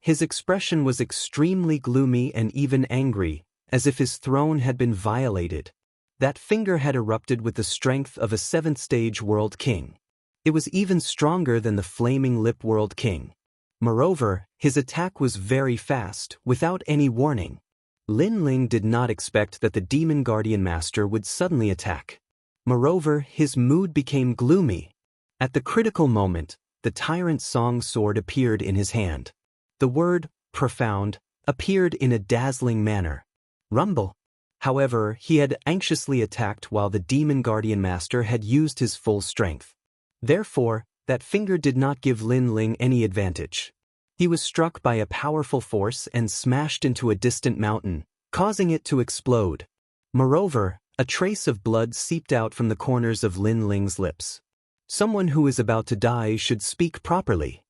A: His expression was extremely gloomy and even angry, as if his throne had been violated. That finger had erupted with the strength of a 7th-stage World King. It was even stronger than the Flaming Lip World King. Moreover, his attack was very fast, without any warning. Lin Ling did not expect that the Demon Guardian Master would suddenly attack. Moreover, his mood became gloomy. At the critical moment, the Tyrant Song Sword appeared in his hand. The word, profound, appeared in a dazzling manner. Rumble. However, he had anxiously attacked while the Demon Guardian Master had used his full strength. Therefore, that finger did not give Lin Ling any advantage. He was struck by a powerful force and smashed into a distant mountain, causing it to explode. Moreover, a trace of blood seeped out from the corners of Lin Ling's lips. Someone who is about to die should speak properly.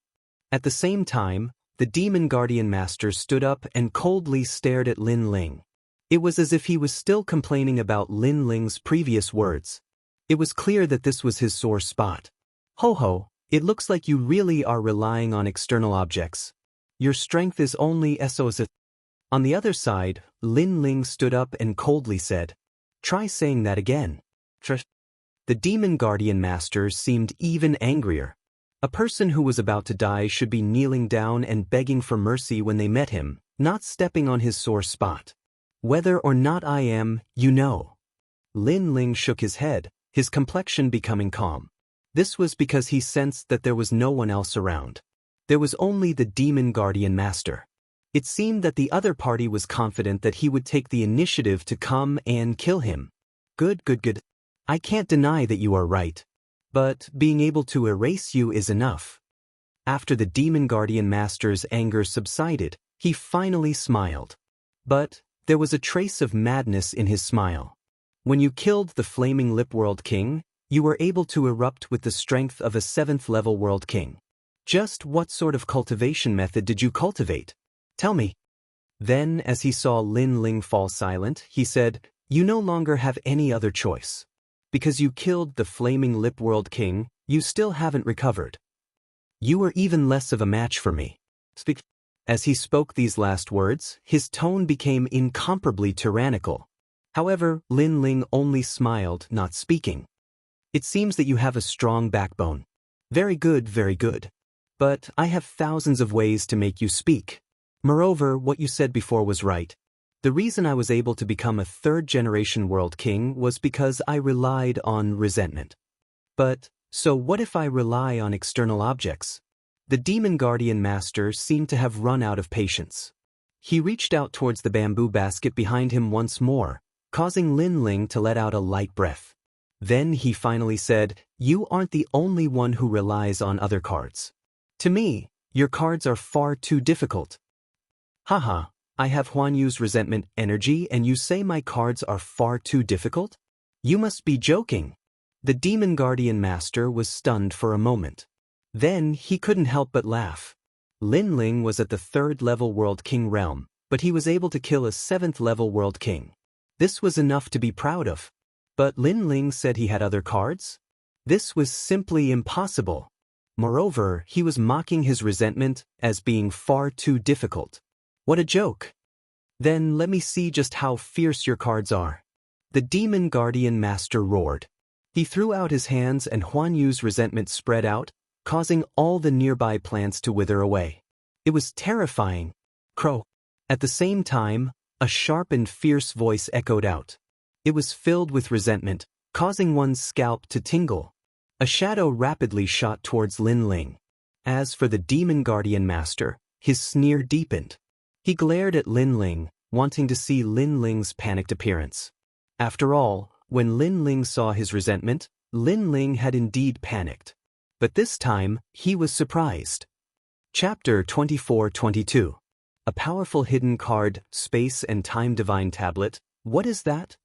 A: At the same time, the Demon Guardian Master stood up and coldly stared at Lin Ling. It was as if he was still complaining about Lin Ling's previous words. It was clear that this was his sore spot. Ho ho, it looks like you really are relying on external objects. Your strength is only SOS. On the other side, Lin Ling stood up and coldly said, "Try saying that again." The Demon Guardian Master seemed even angrier. A person who was about to die should be kneeling down and begging for mercy when they met him, not stepping on his sore spot. "Whether or not I am, you know." Lin Ling shook his head, his complexion becoming calm. This was because he sensed that there was no one else around. There was only the Demon Guardian Master. It seemed that the other party was confident that he would take the initiative to come and kill him. Good. I can't deny that you are right. But being able to erase you is enough. After the Demon Guardian Master's anger subsided, he finally smiled. But there was a trace of madness in his smile. When you killed the Flaming Lip World King, you were able to erupt with the strength of a 7th-level World King. Just what sort of cultivation method did you cultivate? Tell me. Then, as he saw Lin Ling fall silent, he said, "You no longer have any other choice. Because you killed the Flaming Lip World King, you still haven't recovered. You are even less of a match for me. Speak." As he spoke these last words, his tone became incomparably tyrannical. However, Lin Ling only smiled, not speaking. "It seems that you have a strong backbone. Very good. But I have thousands of ways to make you speak. Moreover, what you said before was right. The reason I was able to become a 3rd-generation World King was because I relied on resentment. But, so what if I rely on external objects?" The Demon Guardian Master seemed to have run out of patience. He reached out towards the bamboo basket behind him once more, causing Lin Ling to let out a light breath. Then he finally said, "You aren't the only one who relies on other cards. To me, your cards are far too difficult." Haha, I have Huan Yu's resentment energy and you say my cards are far too difficult? You must be joking. The Demon Guardian Master was stunned for a moment. Then he couldn't help but laugh. Lin Ling was at the 3rd-level World King realm, but he was able to kill a 7th-level World King. This was enough to be proud of. But Lin Ling said he had other cards? This was simply impossible. Moreover, he was mocking his resentment as being far too difficult. What a joke. Then let me see just how fierce your cards are. The Demon Guardian Master roared. He threw out his hands and Huan Yu's resentment spread out, causing all the nearby plants to wither away. It was terrifying. Crow. At the same time, a sharp and fierce voice echoed out. It was filled with resentment, causing one's scalp to tingle. A shadow rapidly shot towards Lin Ling. As for the Demon Guardian Master, his sneer deepened. He glared at Lin Ling, wanting to see Lin Ling's panicked appearance. After all, when Lin Ling saw his resentment, Lin Ling had indeed panicked. But this time, he was surprised. Chapter 24-22. A powerful hidden card, Space and Time Divine Tablet. What is that?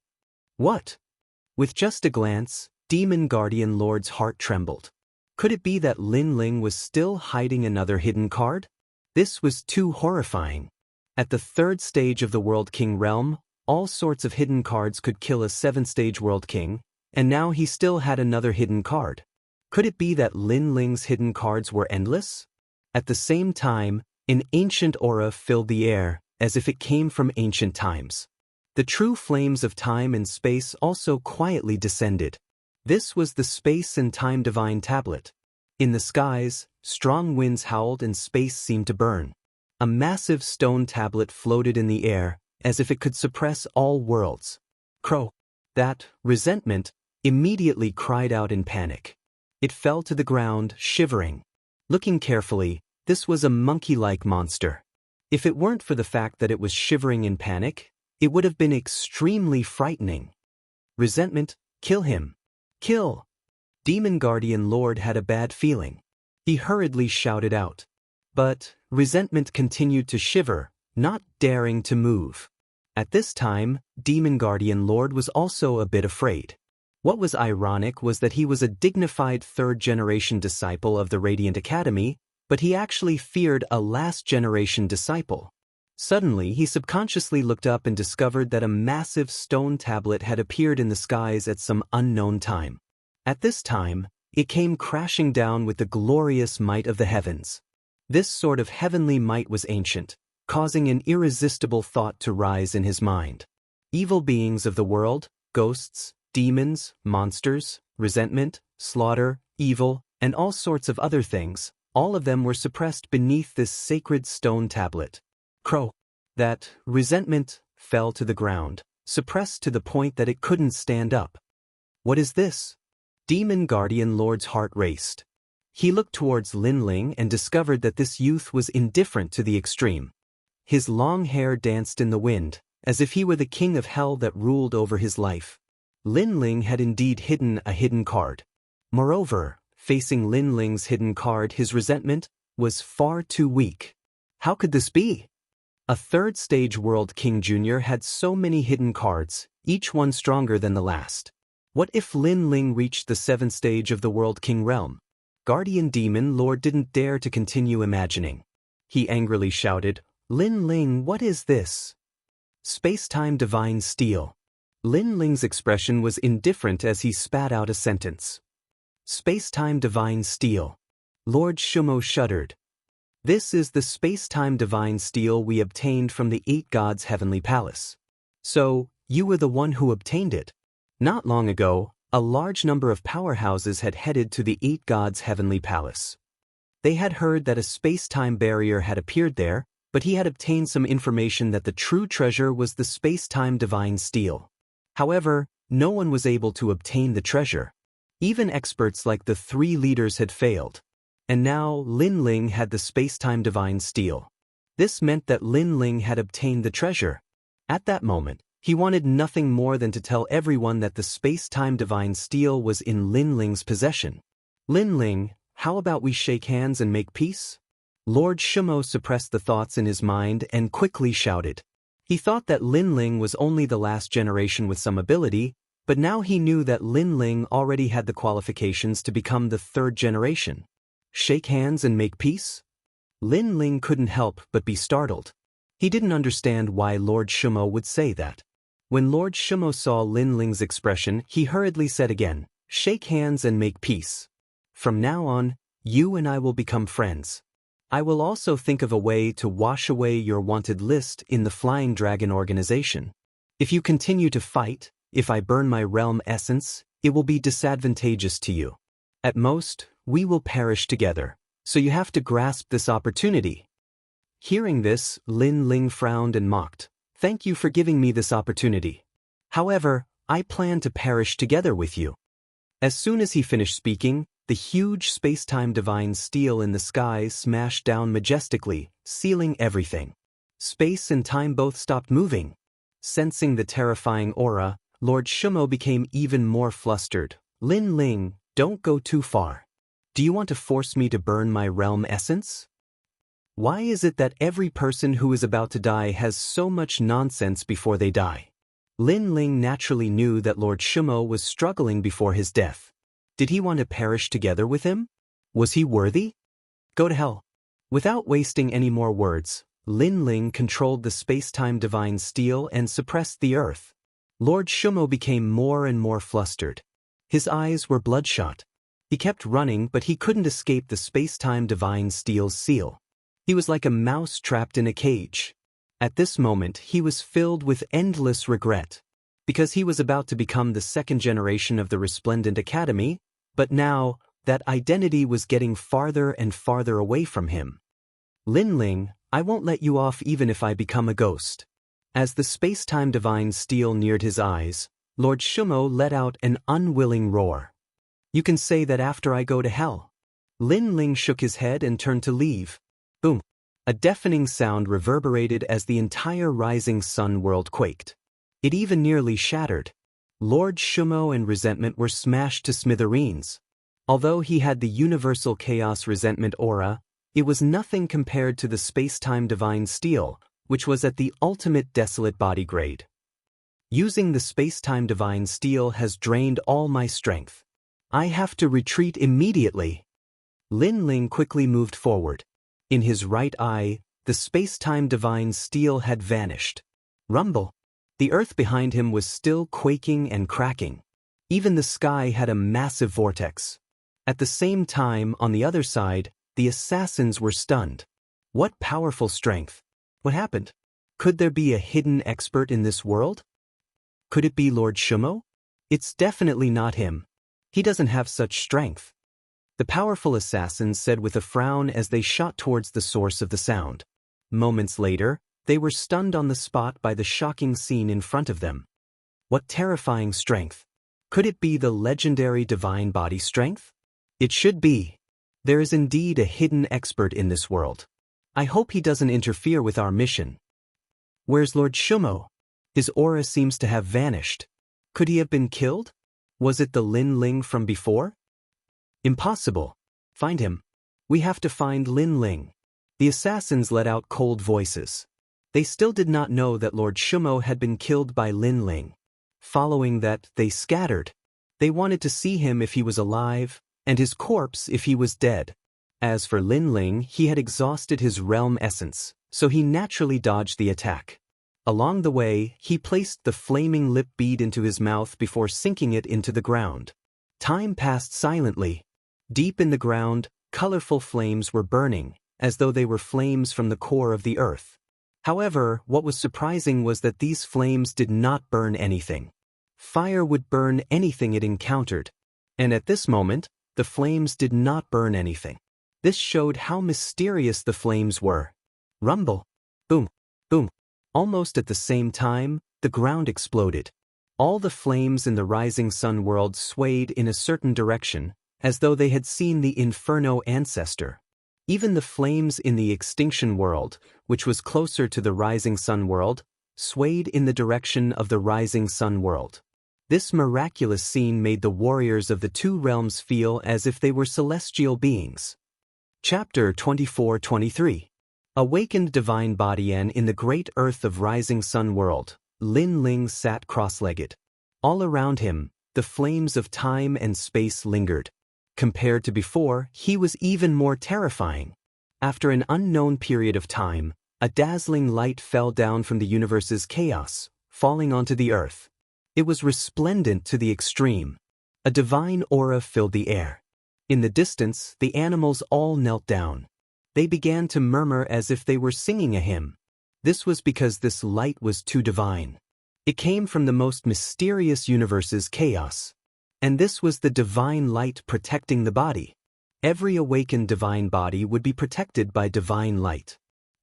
A: What? With just a glance, Demon Guardian Lord's heart trembled. Could it be that Lin Ling was still hiding another hidden card? This was too horrifying. At the third stage of the World King realm, all sorts of hidden cards could kill a 7th-stage World King, and now he still had another hidden card. Could it be that Lin Ling's hidden cards were endless? At the same time, an ancient aura filled the air, as if it came from ancient times. The true flames of time and space also quietly descended. This was the Space and Time Divine Tablet. In the skies, strong winds howled and space seemed to burn. A massive stone tablet floated in the air, as if it could suppress all worlds. Crow. That, resentment, immediately cried out in panic. It fell to the ground, shivering. Looking carefully, this was a monkey-like monster. If it weren't for the fact that it was shivering in panic, it would have been extremely frightening. Resentment, kill him. Kill! Demon Guardian Lord had a bad feeling. He hurriedly shouted out. But resentment continued to shiver, not daring to move. At this time, Demon Guardian Lord was also a bit afraid. What was ironic was that he was a dignified third-generation disciple of the Radiant Academy, but he actually feared a last-generation disciple. Suddenly, he subconsciously looked up and discovered that a massive stone tablet had appeared in the skies at some unknown time. At this time, it came crashing down with the glorious might of the heavens. This sort of heavenly might was ancient, causing an irresistible thought to rise in his mind. Evil beings of the world, ghosts, demons, monsters, resentment, slaughter, evil, and all sorts of other things, all of them were suppressed beneath this sacred stone tablet. Crow. That resentment fell to the ground, suppressed to the point that it couldn't stand up. What is this? Demon Guardian Lord's heart raced. He looked towards Lin Ling and discovered that this youth was indifferent to the extreme. His long hair danced in the wind, as if he were the king of hell that ruled over his life. Lin Ling had indeed hidden a hidden card. Moreover, facing Lin Ling's hidden card, his resentment was far too weak. How could this be? A third-stage World King Jr. had so many hidden cards, each one stronger than the last. What if Lin Ling reached the 7th stage of the World King realm? Guardian Demon Lord didn't dare to continue imagining. He angrily shouted, Lin Ling, what is this? Space-time Divine Steel. Lin Ling's expression was indifferent as he spat out a sentence. Space-time Divine Steel. Lord Shumo shuddered. This is the space-time divine steel we obtained from the 8 gods' heavenly palace. So, you were the one who obtained it. Not long ago, a large number of powerhouses had headed to the 8 gods' heavenly palace. They had heard that a space-time barrier had appeared there, but he had obtained some information that the true treasure was the space-time divine steel. However, no one was able to obtain the treasure. Even experts like the 3 leaders had failed. And now Lin Ling had the space-time divine steel. This meant that Lin Ling had obtained the treasure. At that moment, he wanted nothing more than to tell everyone that the space-time divine steel was in Lin Ling's possession. Lin Ling, how about we shake hands and make peace? Lord Shumo suppressed the thoughts in his mind and quickly shouted. He thought that Lin Ling was only the last generation with some ability, but now he knew that Lin Ling already had the qualifications to become the 3rd generation. Shake hands and make peace? Lin Ling couldn't help but be startled. He didn't understand why Lord Shumo would say that. When Lord Shumo saw Lin Ling's expression, he hurriedly said again, shake hands and make peace. From now on, you and I will become friends. I will also think of a way to wash away your wanted list in the Flying Dragon organization. If you continue to fight, if I burn my realm essence, it will be disadvantageous to you. At most, we will perish together, so you have to grasp this opportunity. Hearing this, Lin Ling frowned and mocked. Thank you for giving me this opportunity. However, I plan to perish together with you. As soon as he finished speaking, the huge space-time divine steel in the sky smashed down majestically, sealing everything. Space and time both stopped moving. Sensing the terrifying aura, Lord Shumo became even more flustered. Lin Ling, don't go too far. Do you want to force me to burn my realm essence? Why is it that every person who is about to die has so much nonsense before they die? Lin Ling naturally knew that Lord Shumo was struggling before his death. Did he want to perish together with him? Was he worthy? Go to hell. Without wasting any more words, Lin Ling controlled the space-time divine steel and suppressed the earth. Lord Shumo became more and more flustered. His eyes were bloodshot. He kept running, but he couldn't escape the space-time divine steel's seal. He was like a mouse trapped in a cage. At this moment, he was filled with endless regret, because he was about to become the second generation of the Resplendent Academy, but now, that identity was getting farther and farther away from him. Lin Ling, I won't let you off even if I become a ghost. As the space-time divine steel neared his eyes, Lord Shumo let out an unwilling roar. You can say that after I go to hell. Lin Ling shook his head and turned to leave. Boom. A deafening sound reverberated as the entire rising sun world quaked. It even nearly shattered. Lord Shumo and resentment were smashed to smithereens. Although he had the universal chaos resentment aura, it was nothing compared to the space-time divine steel, which was at the ultimate desolate body grade. Using the space-time divine steel has drained all my strength. I have to retreat immediately. Lin Ling quickly moved forward. In his right eye, the space-time divine steel had vanished. Rumble. The earth behind him was still quaking and cracking. Even the sky had a massive vortex. At the same time, on the other side, the assassins were stunned. What powerful strength! What happened? Could there be a hidden expert in this world? Could it be Lord Shumo? It's definitely not him. He doesn't have such strength. The powerful assassins said with a frown as they shot towards the source of the sound. Moments later, they were stunned on the spot by the shocking scene in front of them. What terrifying strength! Could it be the legendary divine body strength? It should be. There is indeed a hidden expert in this world. I hope he doesn't interfere with our mission. Where's Lord Shumo? His aura seems to have vanished. Could he have been killed? Was it the Lin Ling from before? Impossible. Find him. We have to find Lin Ling. The assassins let out cold voices. They still did not know that Lord Shumo had been killed by Lin Ling. Following that, they scattered. They wanted to see him if he was alive, and his corpse if he was dead. As for Lin Ling, he had exhausted his realm essence, so he naturally dodged the attack. Along the way, he placed the flaming lip bead into his mouth before sinking it into the ground. Time passed silently. Deep in the ground, colorful flames were burning, as though they were flames from the core of the earth. However, what was surprising was that these flames did not burn anything. Fire would burn anything it encountered, and at this moment, the flames did not burn anything. This showed how mysterious the flames were. Rumble. Boom. Boom. Almost at the same time, the ground exploded. All the flames in the rising sun world swayed in a certain direction, as though they had seen the Inferno ancestor. Even the flames in the extinction world, which was closer to the rising sun world, swayed in the direction of the rising sun world. This miraculous scene made the warriors of the two realms feel as if they were celestial beings. Chapter 24-23. Awakened Divine Bodian in the great earth of rising sun world, Lin Ling sat cross-legged. All around him, the flames of time and space lingered. Compared to before, he was even more terrifying. After an unknown period of time, a dazzling light fell down from the universe's chaos, falling onto the earth. It was resplendent to the extreme. A divine aura filled the air. In the distance, the animals all knelt down. They began to murmur as if they were singing a hymn. This was because this light was too divine. It came from the most mysterious universe's chaos. And this was the divine light protecting the body. Every awakened divine body would be protected by divine light.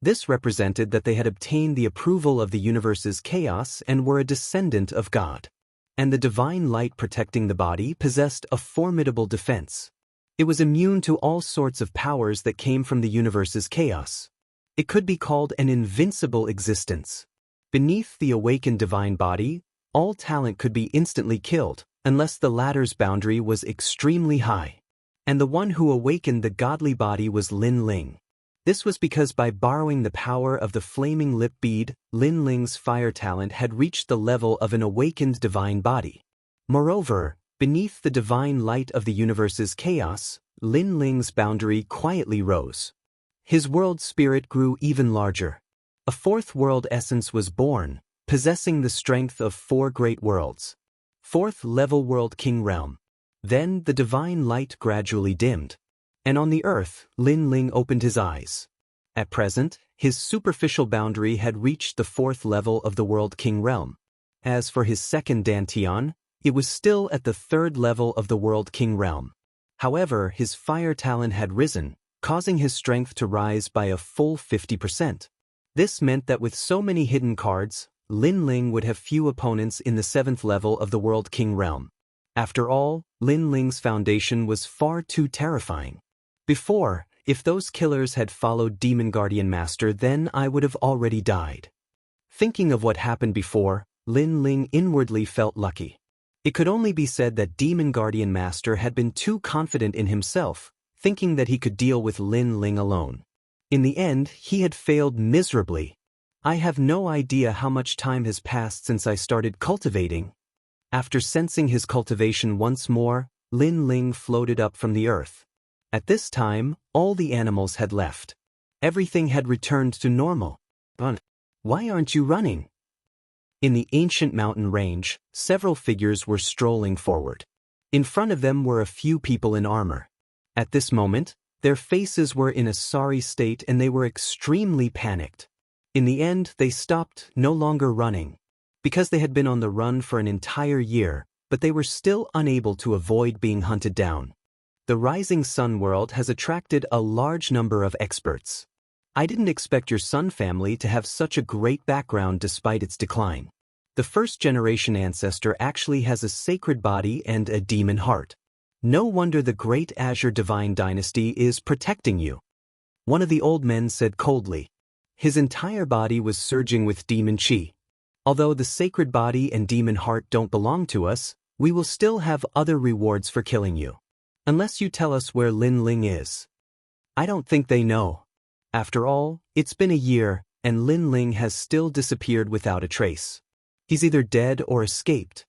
A: This represented that they had obtained the approval of the universe's chaos and were a descendant of God. And the divine light protecting the body possessed a formidable defense. It was immune to all sorts of powers that came from the universe's chaos. It could be called an invincible existence. Beneath the awakened divine body, all talent could be instantly killed, unless the latter's boundary was extremely high. And the one who awakened the godly body was Lin Ling. This was because by borrowing the power of the flaming lip bead, Lin Ling's fire talent had reached the level of an awakened divine body. Moreover, Beneath the divine light of the universe's chaos, Lin Ling's boundary quietly rose. His world spirit grew even larger. A fourth world essence was born, possessing the strength of 4 great worlds. 4th level world king realm. Then the divine light gradually dimmed. And on the earth, Lin Ling opened his eyes. At present, his superficial boundary had reached the 4th level of the world king realm. As for his second dantian, it was still at the 3rd level of the world king realm. However, his fire talent had risen, causing his strength to rise by a full 50%. This meant that with so many hidden cards, Lin Ling would have few opponents in the 7th level of the world king realm. After all, Lin Ling's foundation was far too terrifying. Before, if those killers had followed Demon Guardian Master, then I would have already died. Thinking of what happened before, Lin Ling inwardly felt lucky. It could only be said that Demon Guardian Master had been too confident in himself, thinking that he could deal with Lin Ling alone. In the end, he had failed miserably. I have no idea how much time has passed since I started cultivating. After sensing his cultivation once more, Lin Ling floated up from the earth. At this time, all the animals had left. Everything had returned to normal. Why aren't you running? In the ancient mountain range, several figures were strolling forward. In front of them were a few people in armor. At this moment, their faces were in a sorry state and they were extremely panicked. In the end, they stopped, no longer running. Because they had been on the run for an entire year, but they were still unable to avoid being hunted down. The Rising Sun world has attracted a large number of experts. I didn't expect your Sun family to have such a great background despite its decline. The first-generation ancestor actually has a sacred body and a demon heart. No wonder the great Azure Divine Dynasty is protecting you. One of the old men said coldly. His entire body was surging with demon chi. Although the sacred body and demon heart don't belong to us, we will still have other rewards for killing you. Unless you tell us where Lin Ling is. I don't think they know. After all, it's been a year, and Lin Ling has still disappeared without a trace. He's either dead or escaped.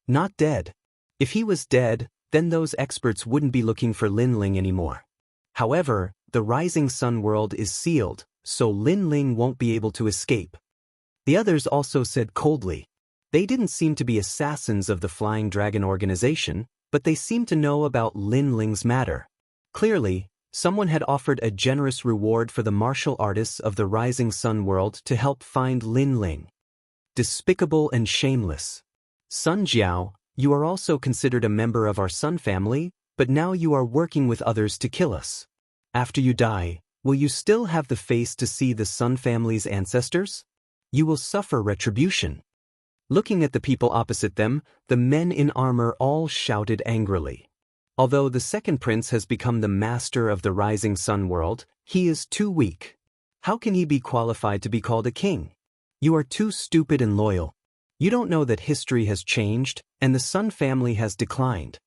A: Not dead. If he was dead, then those experts wouldn't be looking for Lin Ling anymore. However, the Rising Sun world is sealed, so Lin Ling won't be able to escape. The others also said coldly. They didn't seem to be assassins of the Flying Dragon organization, but they seemed to know about Lin Ling's matter. Clearly, someone had offered a generous reward for the martial artists of the Rising Sun world to help find Lin Ling. Despicable and shameless. Sun Jiao, you are also considered a member of our Sun family, but now you are working with others to kill us. After you die, will you still have the face to see the Sun family's ancestors? You will suffer retribution. Looking at the people opposite them, the men in armor all shouted angrily. Although the second prince has become the master of the Rising Sun world, he is too weak. How can he be qualified to be called a king? You are too stupid and loyal. You don't know that history has changed, and the Sun family has declined.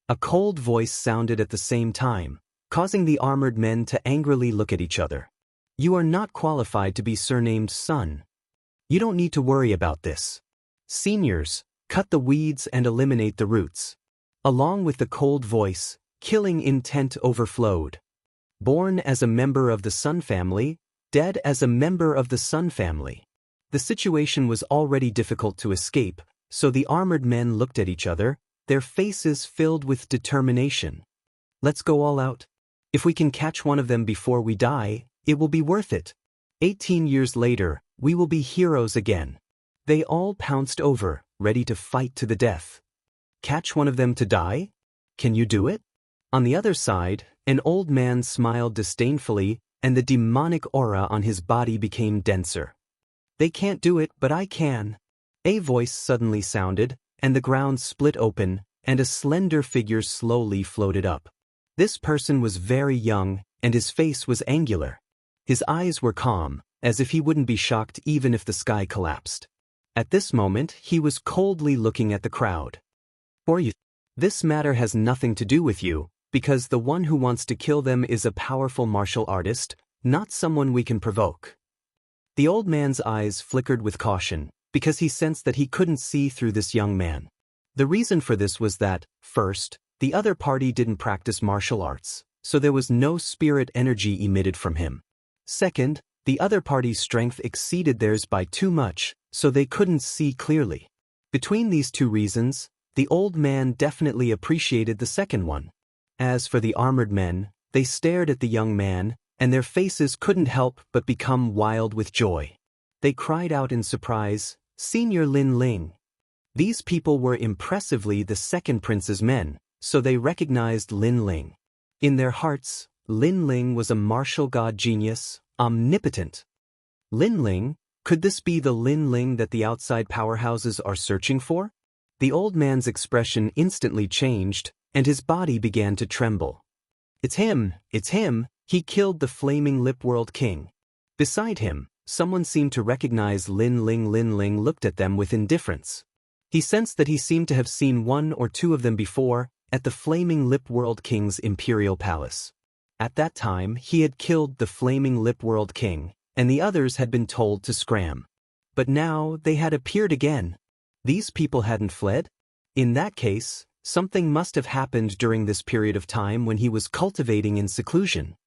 A: A cold voice sounded at the same time, causing the armored men to angrily look at each other. You are not qualified to be surnamed Sun. You don't need to worry about this. Seniors, cut the weeds and eliminate the roots. Along with the cold voice, killing intent overflowed. Born as a member of the Sun family, dead as a member of the Sun family. The situation was already difficult to escape, so the armored men looked at each other, their faces filled with determination. Let's go all out. If we can catch one of them before we die, it will be worth it. 18 years later, we will be heroes again. They all pounced over, ready to fight to the death. Catch one of them to die? Can you do it? On the other side, an old man smiled disdainfully, and the demonic aura on his body became denser. They can't do it, but I can. A voice suddenly sounded, and the ground split open, and a slender figure slowly floated up. This person was very young, and his face was angular. His eyes were calm, as if he wouldn't be shocked even if the sky collapsed. At this moment, he was coldly looking at the crowd. For you, this matter has nothing to do with you, because the one who wants to kill them is a powerful martial artist, not someone we can provoke. The old man's eyes flickered with caution, because he sensed that he couldn't see through this young man. The reason for this was that, first, the other party didn't practice martial arts, so there was no spirit energy emitted from him. Second, the other party's strength exceeded theirs by too much, so they couldn't see clearly. Between these two reasons, the old man definitely appreciated the second one. As for the armored men, they stared at the young man, and their faces couldn't help but become wild with joy. They cried out in surprise, "Senior Lin Ling!" These people were impressively the second prince's men, so they recognized Lin Ling. In their hearts, Lin Ling was a martial god genius, omnipotent. Lin Ling, could this be the Lin Ling that the outside powerhouses are searching for? The old man's expression instantly changed, and his body began to tremble. It's him, he killed the flaming lip world king. Beside him, someone seemed to recognize Lin Ling. Lin Ling looked at them with indifference. He sensed that he seemed to have seen one or two of them before, at the flaming lip world king's imperial palace. At that time he had killed the flaming lip world king, and the others had been told to scram. But now they had appeared again. These people hadn't fled? In that case, something must have happened during this period of time when he was cultivating in seclusion.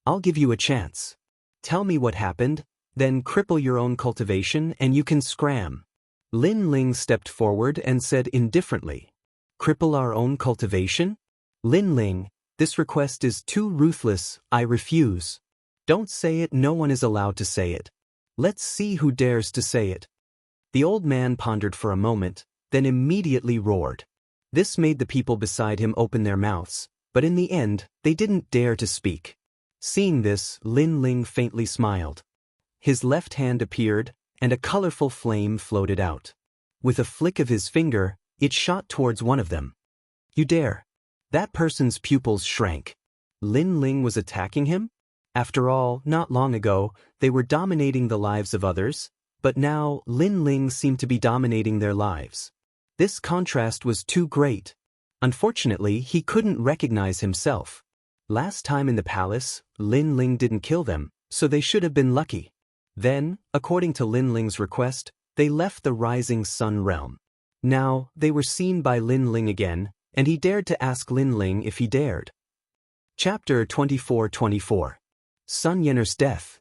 A: I'll give you a chance. Tell me what happened, then cripple your own cultivation and you can scram. Lin Ling stepped forward and said indifferently, "Cripple our own cultivation? Lin Ling, this request is too ruthless, I refuse." "Don't say it, no one is allowed to say it. Let's see who dares to say it." The old man pondered for a moment, then immediately roared. This made the people beside him open their mouths, but in the end, they didn't dare to speak. Seeing this, Lin Ling faintly smiled. His left hand appeared, and a colorful flame floated out. With a flick of his finger, it shot towards one of them. "You dare!" That person's pupils shrank. Lin Ling was attacking him? After all, not long ago, they were dominating the lives of others, but now Lin Ling seemed to be dominating their lives. This contrast was too great. Unfortunately, he couldn't recognize himself. Last time in the palace, Lin Ling didn't kill them, so they should have been lucky. Then, according to Lin Ling's request, they left the Rising Sun realm. Now, they were seen by Lin Ling again, and he dared to ask Lin Ling if he dared. Chapter 24:24. Sun Yenner's death.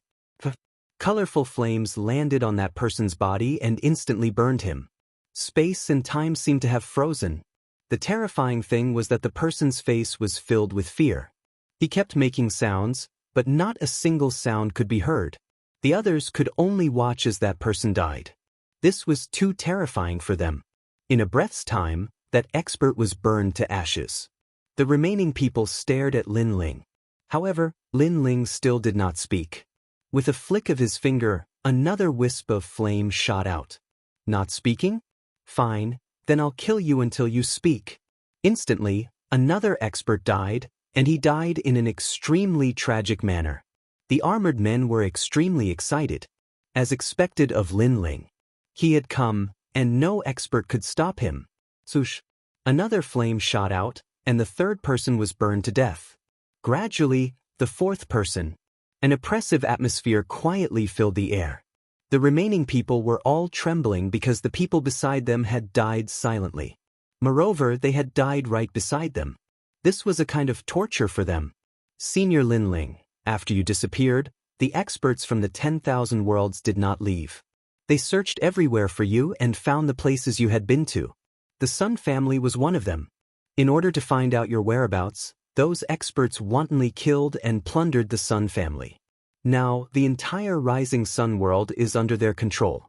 A: Colorful flames landed on that person's body and instantly burned him. Space and time seemed to have frozen. The terrifying thing was that the person's face was filled with fear. He kept making sounds, but not a single sound could be heard. The others could only watch as that person died. This was too terrifying for them. In a breath's time, that expert was burned to ashes. The remaining people stared at Lin Ling. However, Lin Ling still did not speak. With a flick of his finger, another wisp of flame shot out. "Not speaking? Fine, then I'll kill you until you speak." Instantly, another expert died, and he died in an extremely tragic manner. The armored men were extremely excited. As expected of Lin Ling. He had come, and no expert could stop him. Swoosh! Another flame shot out, and the third person was burned to death. Gradually, the fourth person. An oppressive atmosphere quietly filled the air. The remaining people were all trembling because the people beside them had died silently. Moreover, they had died right beside them. This was a kind of torture for them. "Senior Lin Ling, after you disappeared, the experts from the 10,000 worlds did not leave. They searched everywhere for you and found the places you had been to. The Sun family was one of them. In order to find out your whereabouts, those experts wantonly killed and plundered the Sun family. Now, the entire Rising Sun world is under their control.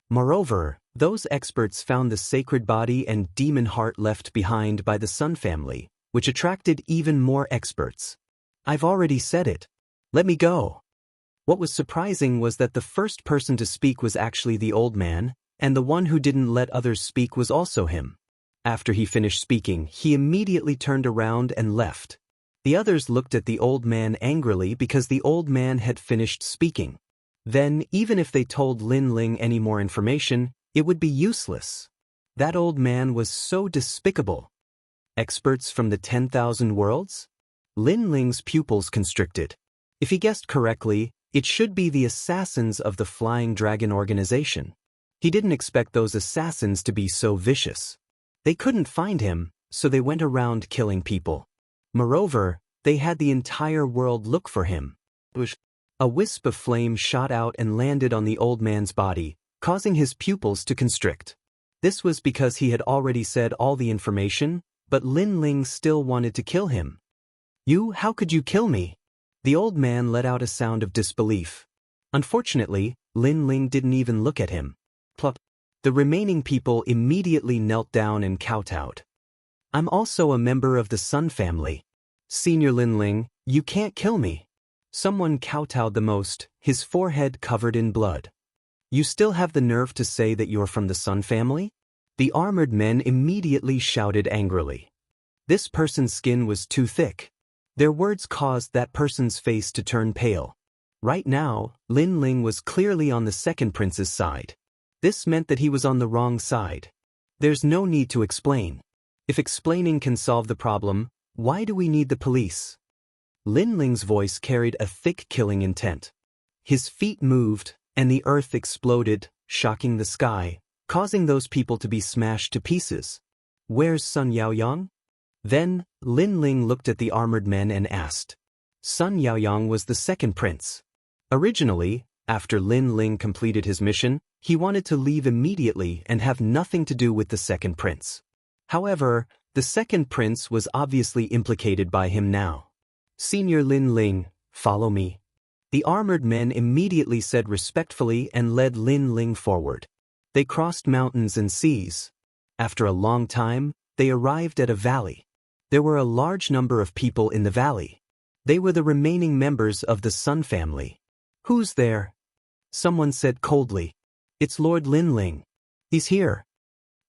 A: Moreover, those experts found the sacred body and demon heart left behind by the Sun family, which attracted even more experts. I've already said it. Let me go." What was surprising was that the first person to speak was actually the old man, and the one who didn't let others speak was also him. After he finished speaking, he immediately turned around and left. The others looked at the old man angrily because the old man had finished speaking. Then, even if they told Lin Ling any more information, it would be useless. That old man was so despicable. Experts from the 10,000 worlds? Lin Ling's pupils constricted. If he guessed correctly, it should be the assassins of the Flying Dragon organization. He didn't expect those assassins to be so vicious. They couldn't find him, so they went around killing people. Moreover, they had the entire world look for him. A wisp of flame shot out and landed on the old man's body, causing his pupils to constrict. This was because he had already said all the information, but Lin Ling still wanted to kill him. How could you kill me? The old man let out a sound of disbelief. Unfortunately, Lin Ling didn't even look at him. The remaining people immediately knelt down and kowtowed. I'm also a member of the Sun family. Senior Lin Ling, you can't kill me. Someone kowtowed the most, his forehead covered in blood. You still have the nerve to say that you're from the Sun family? The armored men immediately shouted angrily. This person's skin was too thick. Their words caused that person's face to turn pale. Right now, Lin Ling was clearly on the second prince's side. This meant that he was on the wrong side. There's no need to explain. If explaining can solve the problem, why do we need the police? Lin Ling's voice carried a thick killing intent. His feet moved, and the earth exploded, shocking the sky, causing those people to be smashed to pieces. Where's Sun Yaoyang? Then, Lin Ling looked at the armored men and asked. Sun Yaoyang was the second prince. Originally, after Lin Ling completed his mission, he wanted to leave immediately and have nothing to do with the second prince. However, the second prince was obviously implicated by him now. Senior Lin Ling, follow me. The armored men immediately said respectfully and led Lin Ling forward. They crossed mountains and seas. After a long time, they arrived at a valley. There were a large number of people in the valley. They were the remaining members of the Sun family. Who's there? Someone said coldly. It's Lord Lin Ling. He's here.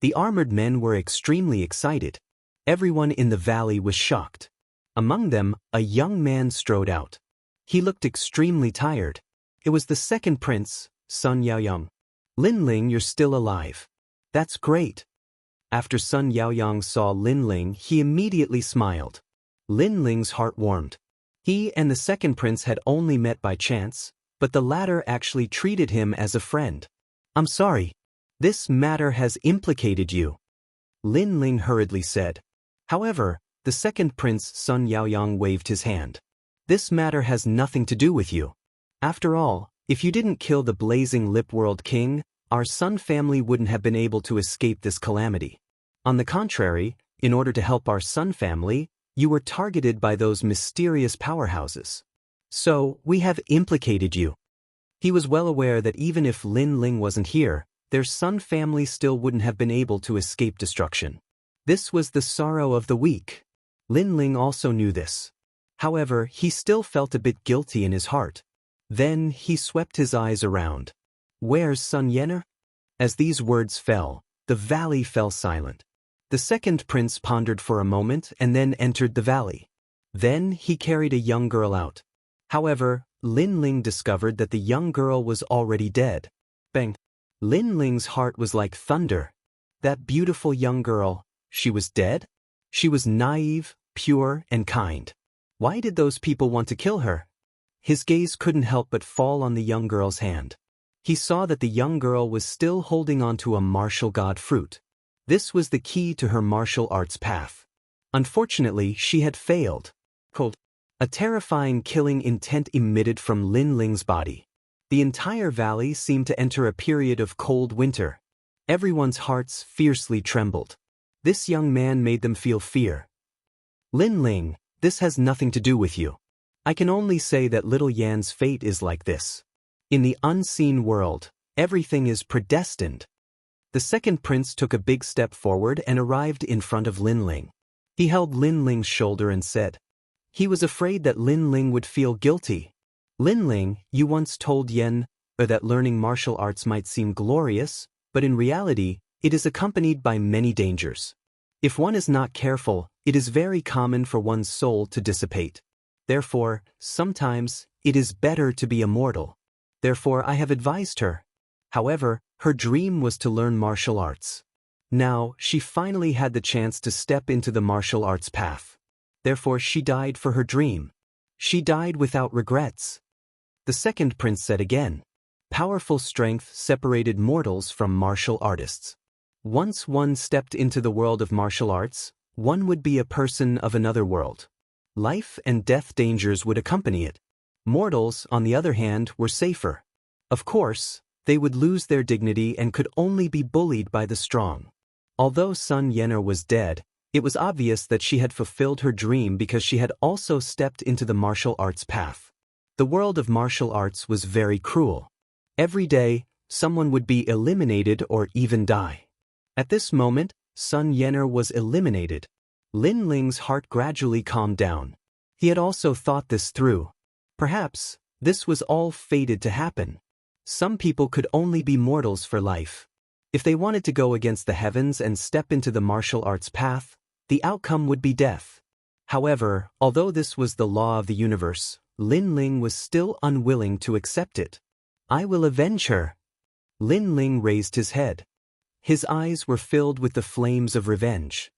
A: The armored men were extremely excited. Everyone in the valley was shocked. Among them, a young man strode out. He looked extremely tired. It was the second prince, Sun Yaoyang. Lin Ling, you're still alive. That's great. After Sun Yaoyang saw Lin Ling, he immediately smiled. Lin Ling's heart warmed. He and the second prince had only met by chance, but the latter actually treated him as a friend. I'm sorry. This matter has implicated you. Lin Ling hurriedly said. However, the second prince Sun Yaoyang waved his hand. This matter has nothing to do with you. After all, if you didn't kill the blazing lip world king, our Sun family wouldn't have been able to escape this calamity. On the contrary, in order to help our Sun family, you were targeted by those mysterious powerhouses. So, we have implicated you. He was well aware that even if Lin Ling wasn't here, their Sun family still wouldn't have been able to escape destruction. This was the sorrow of the weak. Lin Ling also knew this. However, he still felt a bit guilty in his heart. Then he swept his eyes around. Where's Sun Yener? As these words fell, the valley fell silent. The second prince pondered for a moment and then entered the valley. Then he carried a young girl out. However, Lin Ling discovered that the young girl was already dead. Bang! Lin Ling's heart was like thunder. That beautiful young girl, she was dead? She was naive, pure, and kind. Why did those people want to kill her? His gaze couldn't help but fall on the young girl's hand. He saw that the young girl was still holding onto a martial god fruit. This was the key to her martial arts path. Unfortunately, she had failed. A terrifying killing intent emitted from Lin Ling's body. The entire valley seemed to enter a period of cold winter. Everyone's hearts fiercely trembled. This young man made them feel fear. Lin Ling, this has nothing to do with you. I can only say that little Yan's fate is like this. In the unseen world, everything is predestined. The second prince took a big step forward and arrived in front of Lin Ling. He held Lin Ling's shoulder and said. He was afraid that Lin Ling would feel guilty. Lin Ling, you once told Yen that learning martial arts might seem glorious, but in reality, it is accompanied by many dangers. If one is not careful, it is very common for one's soul to dissipate. Therefore, sometimes, it is better to be immortal. Therefore, I have advised her. However, her dream was to learn martial arts. Now, she finally had the chance to step into the martial arts path. Therefore, she died for her dream. She died without regrets. The second prince said again. Powerful strength separated mortals from martial artists. Once one stepped into the world of martial arts, one would be a person of another world. Life and death dangers would accompany it. Mortals, on the other hand, were safer. Of course, they would lose their dignity and could only be bullied by the strong. Although Sun Yener was dead, it was obvious that she had fulfilled her dream because she had also stepped into the martial arts path. The world of martial arts was very cruel. Every day, someone would be eliminated or even die. At this moment, Sun Yener was eliminated. Lin Ling's heart gradually calmed down. He had also thought this through. Perhaps, this was all fated to happen. Some people could only be mortals for life. If they wanted to go against the heavens and step into the martial arts path, the outcome would be death. However, although this was the law of the universe, Lin Ling was still unwilling to accept it. I will avenge her. Lin Ling raised his head. His eyes were filled with the flames of revenge.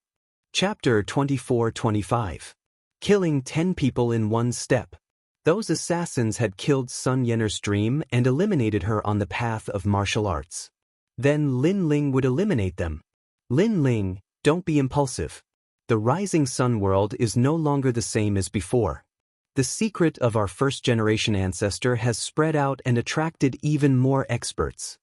A: Chapter 24-25. Killing 10 people in one step. Those assassins had killed Sun Yener's dream and eliminated her on the path of martial arts. Then Lin Ling would eliminate them. Lin Ling, don't be impulsive. The rising sun world is no longer the same as before. The secret of our first-generation ancestor has spread out and attracted even more experts.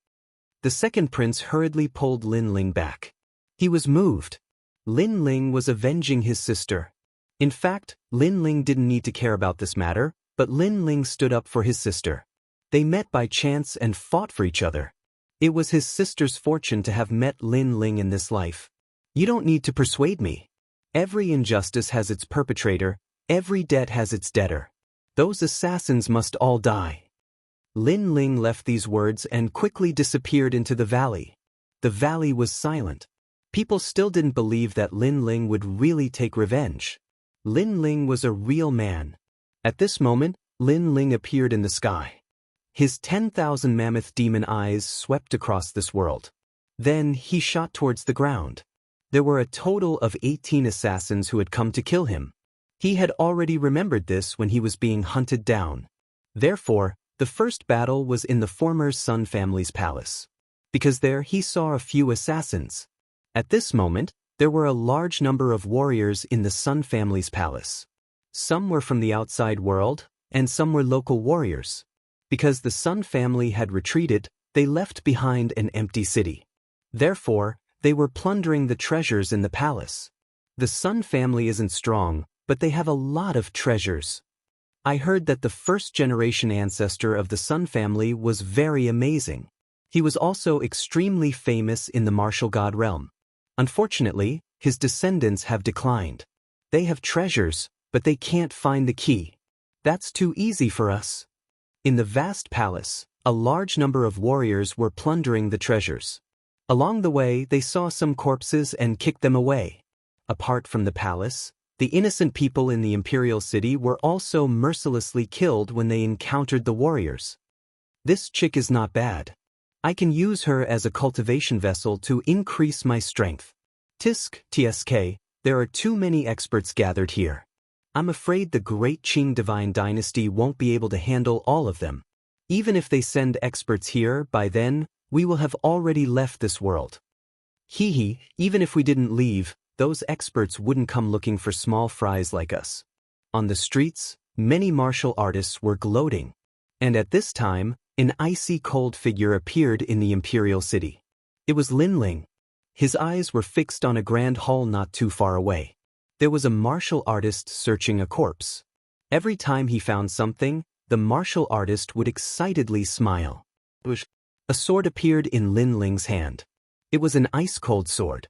A: The second prince hurriedly pulled Lin Ling back. He was moved. Lin Ling was avenging his sister. In fact, Lin Ling didn't need to care about this matter, but Lin Ling stood up for his sister. They met by chance and fought for each other. It was his sister's fortune to have met Lin Ling in this life. You don't need to persuade me. Every injustice has its perpetrator, every debt has its debtor. Those assassins must all die. Lin Ling left these words and quickly disappeared into the valley. The valley was silent. People still didn't believe that Lin Ling would really take revenge. Lin Ling was a real man. At this moment, Lin Ling appeared in the sky. His 10,000 mammoth demon eyes swept across this world. Then he shot towards the ground. There were a total of 18 assassins who had come to kill him. He had already remembered this when he was being hunted down. Therefore, the first battle was in the former Sun family's palace. Because there he saw a few assassins. At this moment, there were a large number of warriors in the Sun family's palace. Some were from the outside world, and some were local warriors. Because the Sun family had retreated, they left behind an empty city. Therefore, they were plundering the treasures in the palace. The Sun family isn't strong, but they have a lot of treasures. I heard that the first-generation ancestor of the Sun family was very amazing. He was also extremely famous in the martial god realm. Unfortunately, his descendants have declined. They have treasures, but they can't find the key. That's too easy for us. In the vast palace, a large number of warriors were plundering the treasures. Along the way, they saw some corpses and kicked them away. Apart from the palace, the innocent people in the imperial city were also mercilessly killed when they encountered the warriors. This chick is not bad. I can use her as a cultivation vessel to increase my strength. Tsk, there are too many experts gathered here. I'm afraid the great Qing divine dynasty won't be able to handle all of them. Even if they send experts here, by then, we will have already left this world. Even if we didn't leave, those experts wouldn't come looking for small fries like us. On the streets, many martial artists were gloating. And at this time, an icy cold figure appeared in the imperial city. It was Lin Ling. His eyes were fixed on a grand hall not too far away. There was a martial artist searching a corpse. Every time he found something, the martial artist would excitedly smile. A sword appeared in Lin Ling's hand. It was an ice-cold sword.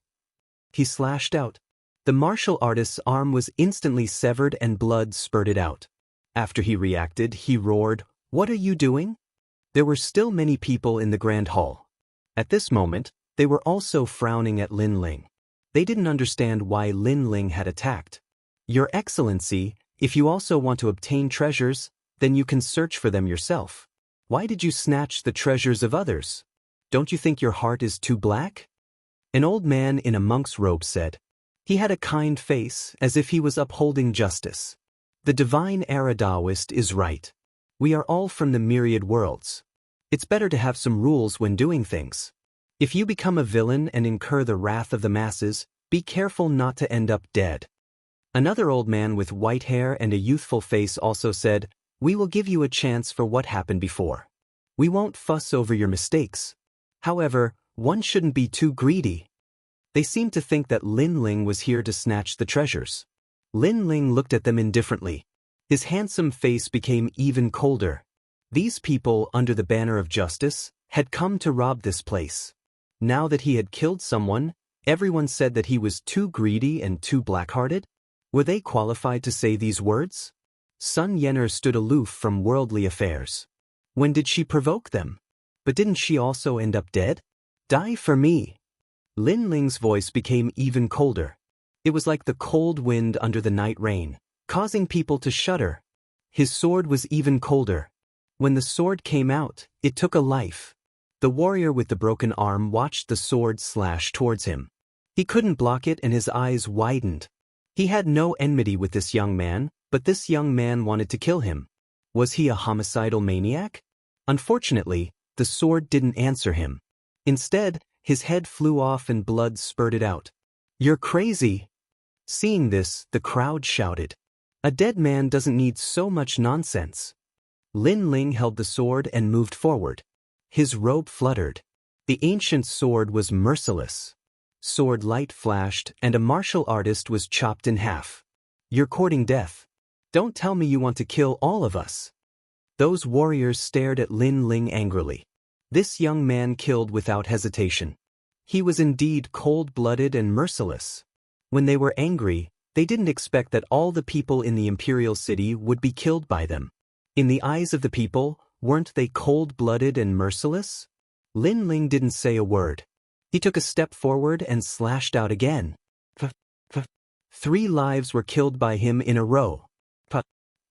A: He slashed out. The martial artist's arm was instantly severed and blood spurted out. After he reacted, he roared, "What are you doing?" There were still many people in the grand hall. At this moment, they were also frowning at Lin Ling. They didn't understand why Lin Ling had attacked. "Your Excellency, if you also want to obtain treasures, then you can search for them yourself. Why did you snatch the treasures of others? Don't you think your heart is too black?" An old man in a monk's robe said. He had a kind face, as if he was upholding justice. The divine era Taoist is right. We are all from the myriad worlds. It's better to have some rules when doing things. If you become a villain and incur the wrath of the masses, be careful not to end up dead. Another old man with white hair and a youthful face also said, "We will give you a chance for what happened before. We won't fuss over your mistakes. However, one shouldn't be too greedy." They seemed to think that Lin Ling was here to snatch the treasures. Lin Ling looked at them indifferently. His handsome face became even colder. These people, under the banner of justice, had come to rob this place. Now that he had killed someone, everyone said that he was too greedy and too black-hearted. Were they qualified to say these words? Sun Yener stood aloof from worldly affairs. When did she provoke them? But didn't she also end up dead? Die for me. Lin Ling's voice became even colder. It was like the cold wind under the night rain, causing people to shudder. His sword was even colder. When the sword came out, it took a life. The warrior with the broken arm watched the sword slash towards him. He couldn't block it and his eyes widened. He had no enmity with this young man, but this young man wanted to kill him. Was he a homicidal maniac? Unfortunately, the sword didn't answer him. Instead, his head flew off and blood spurted out. "You're crazy." Seeing this, the crowd shouted. "A dead man doesn't need so much nonsense." Lin Ling held the sword and moved forward. His robe fluttered. The ancient sword was merciless. Sword light flashed and a martial artist was chopped in half. "You're courting death. Don't tell me you want to kill all of us." Those warriors stared at Lin Ling angrily. This young man killed without hesitation. He was indeed cold-blooded and merciless. When they were angry, they didn't expect that all the people in the imperial city would be killed by them. In the eyes of the people, weren't they cold-blooded and merciless? Lin Ling didn't say a word. He took a step forward and slashed out again. 3 lives were killed by him in a row.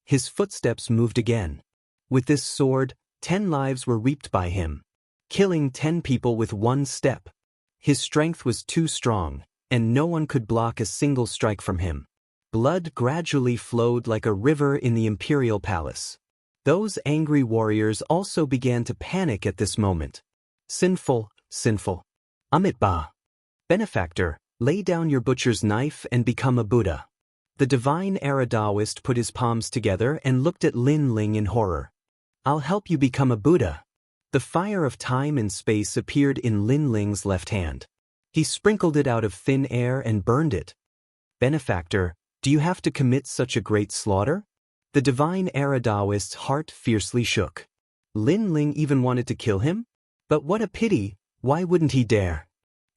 A: His footsteps moved again. With this sword, 10 lives were reaped by him, killing 10 people with 1 step. His strength was too strong, and no one could block a single strike from him. Blood gradually flowed like a river in the imperial palace. Those angry warriors also began to panic at this moment. Sinful, sinful. Amitabha. Benefactor, lay down your butcher's knife and become a Buddha. The divine era Taoist put his palms together and looked at Lin Ling in horror. "I'll help you become a Buddha." The fire of time and space appeared in Lin Ling's left hand. He sprinkled it out of thin air and burned it. "Benefactor, do you have to commit such a great slaughter?" The divine era Taoist's heart fiercely shook. Lin Ling even wanted to kill him? But what a pity, why wouldn't he dare?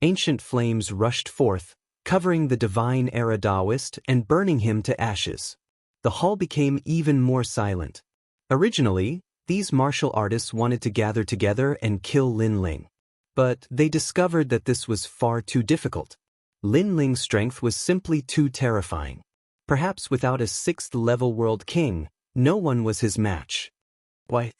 A: Ancient flames rushed forth, covering the divine era Taoist and burning him to ashes. The hall became even more silent. Originally, these martial artists wanted to gather together and kill Lin Ling. But they discovered that this was far too difficult. Lin Ling's strength was simply too terrifying. Perhaps without a 6th-level world king, no one was his match. Why?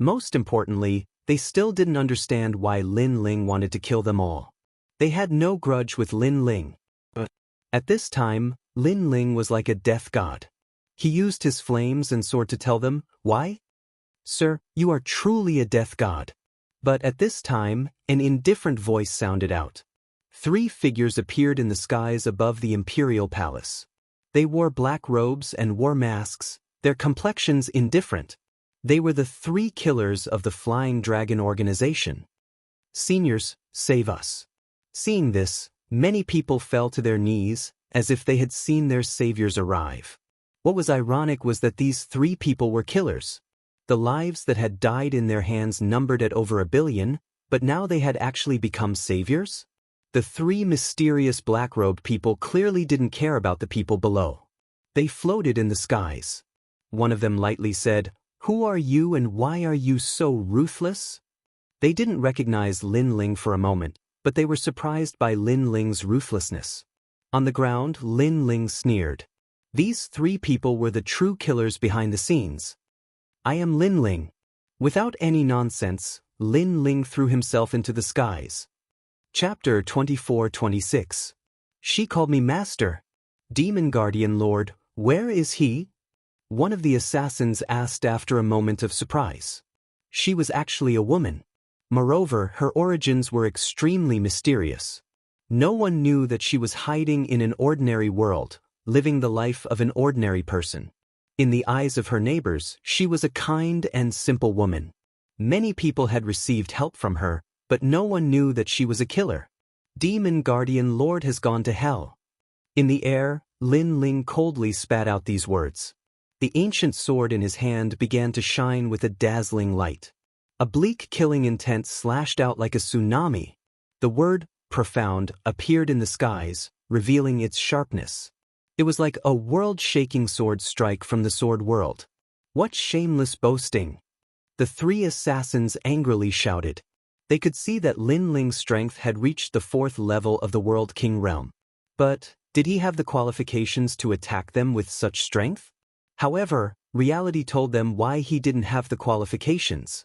A: Most importantly, they still didn't understand why Lin Ling wanted to kill them all. They had no grudge with Lin Ling. But at this time, Lin Ling was like a death god. He used his flames and sword to tell them, "Why? Sir, you are truly a death god." But at this time, an indifferent voice sounded out. 3 figures appeared in the skies above the imperial palace. They wore black robes and wore masks, their complexions indifferent. They were the 3 killers of the Flying Dragon organization. "Seniors, save us." Seeing this, many people fell to their knees, as if they had seen their saviors arrive. What was ironic was that these 3 people were killers. The lives that had died in their hands numbered at over 1 billion, but now they had actually become saviors? The 3 mysterious black-robed people clearly didn't care about the people below. They floated in the skies. One of them lightly said, "Who are you and why are you so ruthless?" They didn't recognize Lin Ling for a moment, but they were surprised by Lin Ling's ruthlessness. On the ground, Lin Ling sneered. These 3 people were the true killers behind the scenes. "I am Lin Ling." Without any nonsense, Lin Ling threw himself into the skies. Chapter 24-26. She called me master. Demon Guardian Lord, where is he? One of the assassins asked after a moment of surprise. She was actually a woman. Moreover, her origins were extremely mysterious. No one knew that she was hiding in an ordinary world, living the life of an ordinary person. In the eyes of her neighbors, she was a kind and simple woman. Many people had received help from her, but no one knew that she was a killer. Demon Guardian Lord has gone to hell. In the air, Lin Ling coldly spat out these words. The ancient sword in his hand began to shine with a dazzling light. A bleak killing intent slashed out like a tsunami. The word, profound, appeared in the skies, revealing its sharpness. It was like a world-shaking sword strike from the sword world. What shameless boasting! The three assassins angrily shouted. They could see that Lin Ling's strength had reached the 4th level of the World King realm. But, did he have the qualifications to attack them with such strength? However, reality told them why he didn't have the qualifications.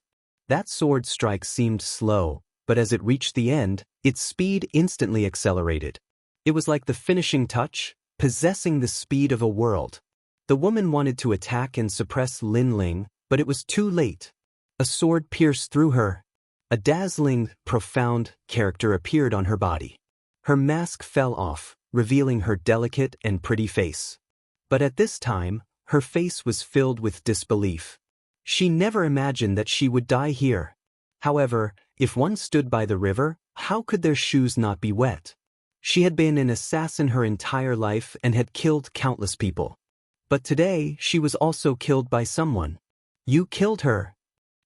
A: That sword strike seemed slow, but as it reached the end, its speed instantly accelerated. It was like the finishing touch, possessing the speed of a world. The woman wanted to attack and suppress Lin Ling, but it was too late. A sword pierced through her. A dazzling, profound character appeared on her body. Her mask fell off, revealing her delicate and pretty face. But at this time, her face was filled with disbelief. She never imagined that she would die here. However, if one stood by the river, how could their shoes not be wet? She had been an assassin her entire life and had killed countless people. But today, she was also killed by someone. You killed her.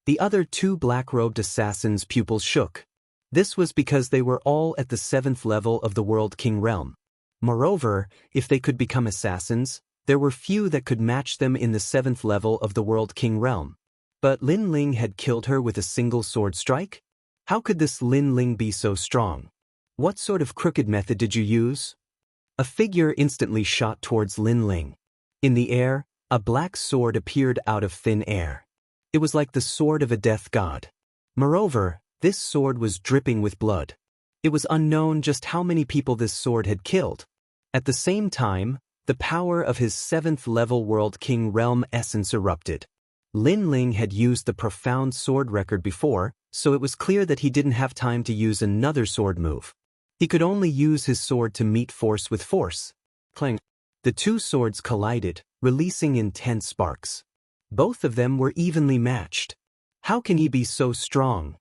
A: The other two black-robed assassins' pupils shook. This was because they were all at the 7th level of the World King realm. Moreover, if they could become assassins, there were few that could match them in the 7th level of the World King realm. But Lin Ling had killed her with a single sword strike? How could this Lin Ling be so strong? What sort of crooked method did you use? A figure instantly shot towards Lin Ling. In the air, a black sword appeared out of thin air. It was like the sword of a death god. Moreover, this sword was dripping with blood. It was unknown just how many people this sword had killed. At the same time, the power of his 7th level World King realm essence erupted. Lin Ling had used the profound sword record before, so it was clear that he didn't have time to use another sword move. He could only use his sword to meet force with force. Clang! The two swords collided, releasing intense sparks. Both of them were evenly matched. How can he be so strong?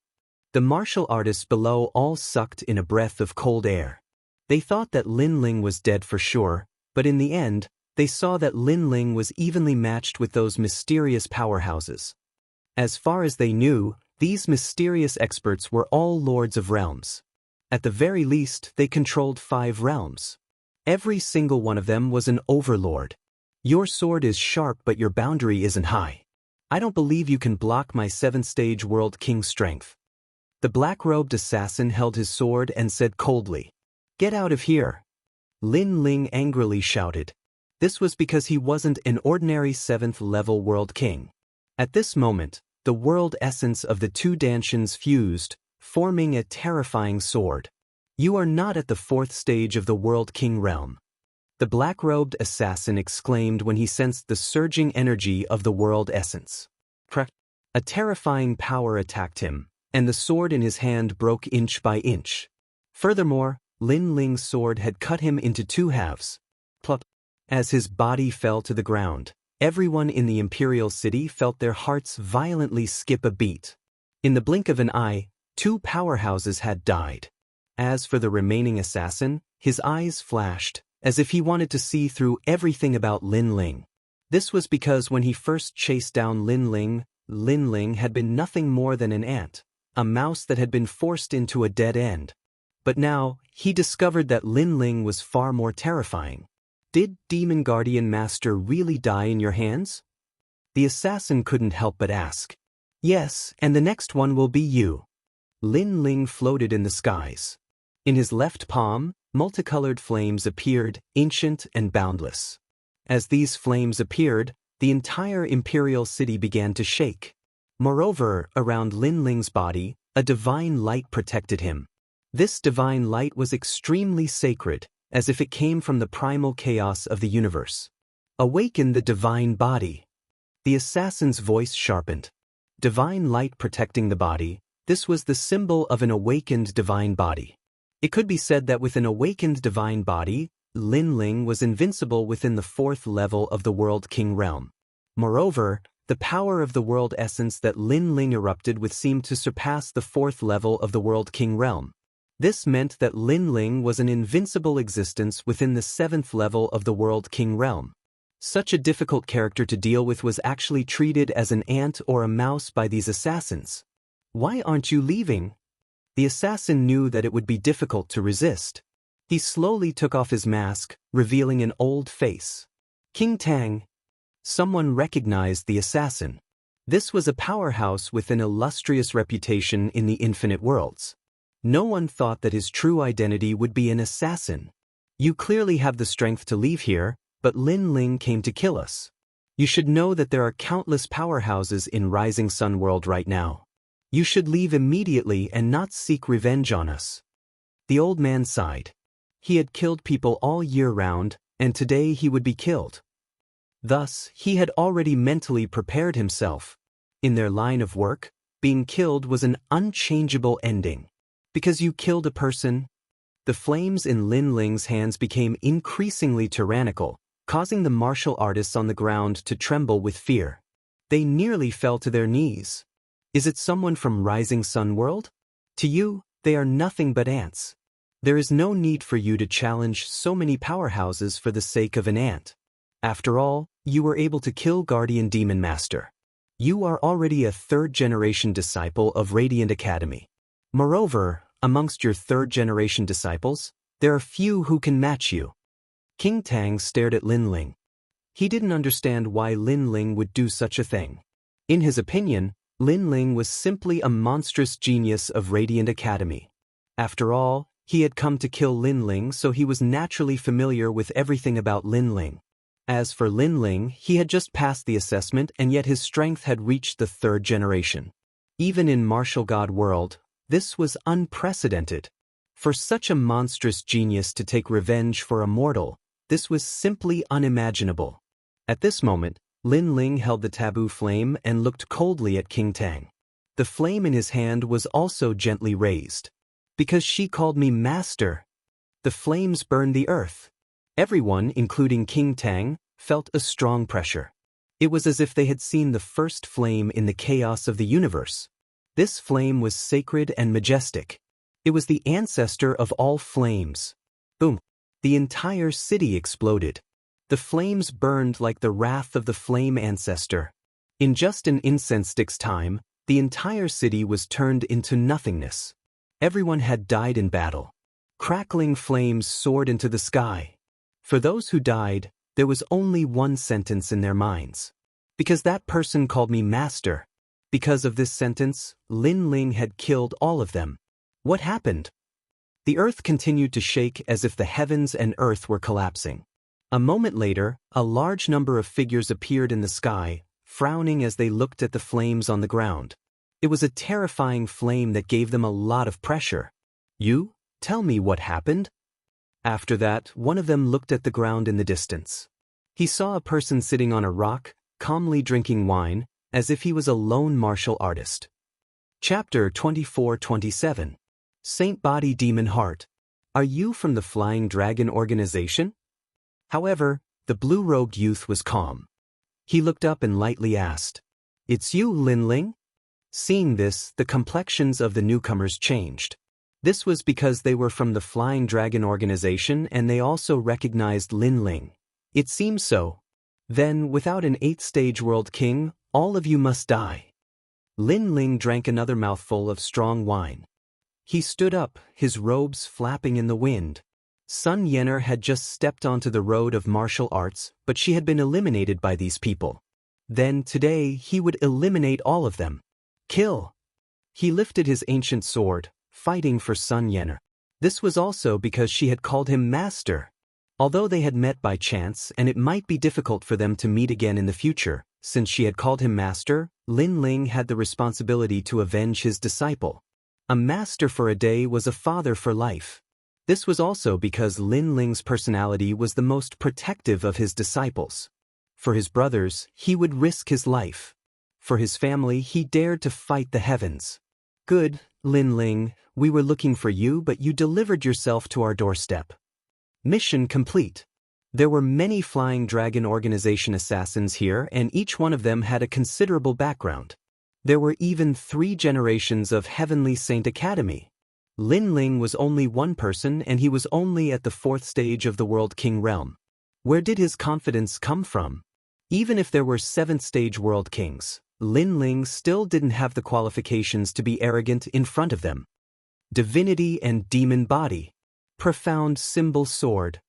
A: The martial artists below all sucked in a breath of cold air. They thought that Lin Ling was dead for sure, but in the end, they saw that Lin Ling was evenly matched with those mysterious powerhouses. As far as they knew, these mysterious experts were all lords of realms. At the very least, they controlled 5 realms. Every single one of them was an overlord. Your sword is sharp but your boundary isn't high. I don't believe you can block my 7th stage World King strength. The black-robed assassin held his sword and said coldly, "Get out of here." Lin Ling angrily shouted. This was because he wasn't an ordinary 7th level World King. At this moment, the world essence of the two Danshians fused, forming a terrifying sword. You are not at the 4th stage of the World King realm. The black-robed assassin exclaimed when he sensed the surging energy of the world essence. Crack! A terrifying power attacked him, and the sword in his hand broke inch by inch. Furthermore, Lin Ling's sword had cut him into 2 halves. Plop! As his body fell to the ground, everyone in the Imperial City felt their hearts violently skip a beat. In the blink of an eye, 2 powerhouses had died. As for the remaining assassin, his eyes flashed, as if he wanted to see through everything about Lin Ling. This was because when he first chased down Lin Ling had been nothing more than an ant, a mouse that had been forced into a dead end. But now, he discovered that Lin Ling was far more terrifying. Did Demon Guardian Master really die in your hands? The assassin couldn't help but ask. Yes, and the next one will be you. Lin Ling floated in the skies. In his left palm, multicolored flames appeared, ancient and boundless. As these flames appeared, the entire imperial city began to shake. Moreover, around Lin Ling's body, a divine light protected him. This divine light was extremely sacred, as if it came from the primal chaos of the universe. Awaken the divine body. The assassin's voice sharpened. Divine light protecting the body, This was the symbol of an awakened divine body. It could be said that with an awakened divine body, Lin Ling was invincible within the fourth level of the World King realm. Moreover, the power of the world essence that Lin Ling erupted with seemed to surpass the fourth level of the World King realm. This meant that Lin Ling was an invincible existence within the seventh level of the World King realm. Such a difficult character to deal with was actually treated as an ant or a mouse by these assassins. "Why aren't you leaving?" The assassin knew that it would be difficult to resist. He slowly took off his mask, revealing an old face. "King Tang." Someone recognized the assassin. This was a powerhouse with an illustrious reputation in the infinite worlds. No one thought that his true identity would be an assassin. "You clearly have the strength to leave here, but Lin Ling came to kill us. You should know that there are countless powerhouses in Rising Sun World right now. You should leave immediately and not seek revenge on us." The old man sighed. He had killed people all year round, and today he would be killed. Thus, he had already mentally prepared himself. In their line of work, being killed was an unchangeable ending. Because you killed a person? The flames in Lin Ling's hands became increasingly tyrannical, causing the martial artists on the ground to tremble with fear. They nearly fell to their knees. Is it someone from Rising Sun World? To you, they are nothing but ants. There is no need for you to challenge so many powerhouses for the sake of an ant. After all, you were able to kill Guardian Demon Master. You are already a third-generation disciple of Radiant Academy. Moreover, amongst your third-generation disciples, there are few who can match you. King Tang stared at Lin Ling. He didn't understand why Lin Ling would do such a thing. In his opinion, Lin Ling was simply a monstrous genius of Radiant Academy. After all, he had come to kill Lin Ling, so he was naturally familiar with everything about Lin Ling. As for Lin Ling, he had just passed the assessment and yet his strength had reached the third generation. Even in Martial God World, this was unprecedented. For such a monstrous genius to take revenge for a mortal, this was simply unimaginable. At this moment, Lin Ling held the taboo flame and looked coldly at King Tang. The flame in his hand was also gently raised. "Because she called me master." The flames burned the earth. Everyone, including King Tang, felt a strong pressure. It was as if they had seen the first flame in the chaos of the universe. This flame was sacred and majestic. It was the ancestor of all flames. Boom! The entire city exploded. The flames burned like the wrath of the flame ancestor. In just an incense stick's time, the entire city was turned into nothingness. Everyone had died in battle. Crackling flames soared into the sky. For those who died, there was only one sentence in their minds. "Because that person called me master." Because of this sentence, Lin Ling had killed all of them. What happened? The earth continued to shake as if the heavens and earth were collapsing. A moment later, a large number of figures appeared in the sky, frowning as they looked at the flames on the ground. It was a terrifying flame that gave them a lot of pressure. "You? Tell me what happened?" After that, one of them looked at the ground in the distance. He saw a person sitting on a rock, calmly drinking wine, as if he was a lone martial artist. Chapter 24-27. Saint Body Demon Heart. Are you from the Flying Dragon organization? However, the blue-robed youth was calm. He looked up and lightly asked, "It's you, Lin Ling?" Seeing this, the complexions of the newcomers changed. This was because they were from the Flying Dragon organization and they also recognized Lin Ling. It seems so. Then, without an 8th-stage World King, all of you must die. Lin Ling drank another mouthful of strong wine. He stood up, his robes flapping in the wind. Sun Yener had just stepped onto the road of martial arts, but she had been eliminated by these people. Then, today, he would eliminate all of them. Kill! He lifted his ancient sword, fighting for Sun Yener. This was also because she had called him master. Although they had met by chance and it might be difficult for them to meet again in the future, since she had called him master, Lin Ling had the responsibility to avenge his disciple. A master for a day was a father for life. This was also because Lin Ling's personality was the most protective of his disciples. For his brothers, he would risk his life. For his family, he dared to fight the heavens. Good, Lin Ling, we were looking for you but you delivered yourself to our doorstep. Mission complete. There were many Flying Dragon Organization assassins here and each one of them had a considerable background. There were even 3 generations of Heavenly Saint Academy. Lin Ling was only one person and he was only at the 4th stage of the World King realm. Where did his confidence come from? Even if there were 7th stage World Kings, Lin Ling still didn't have the qualifications to be arrogant in front of them. Divinity and Demon Body. Profound Symbol Sword.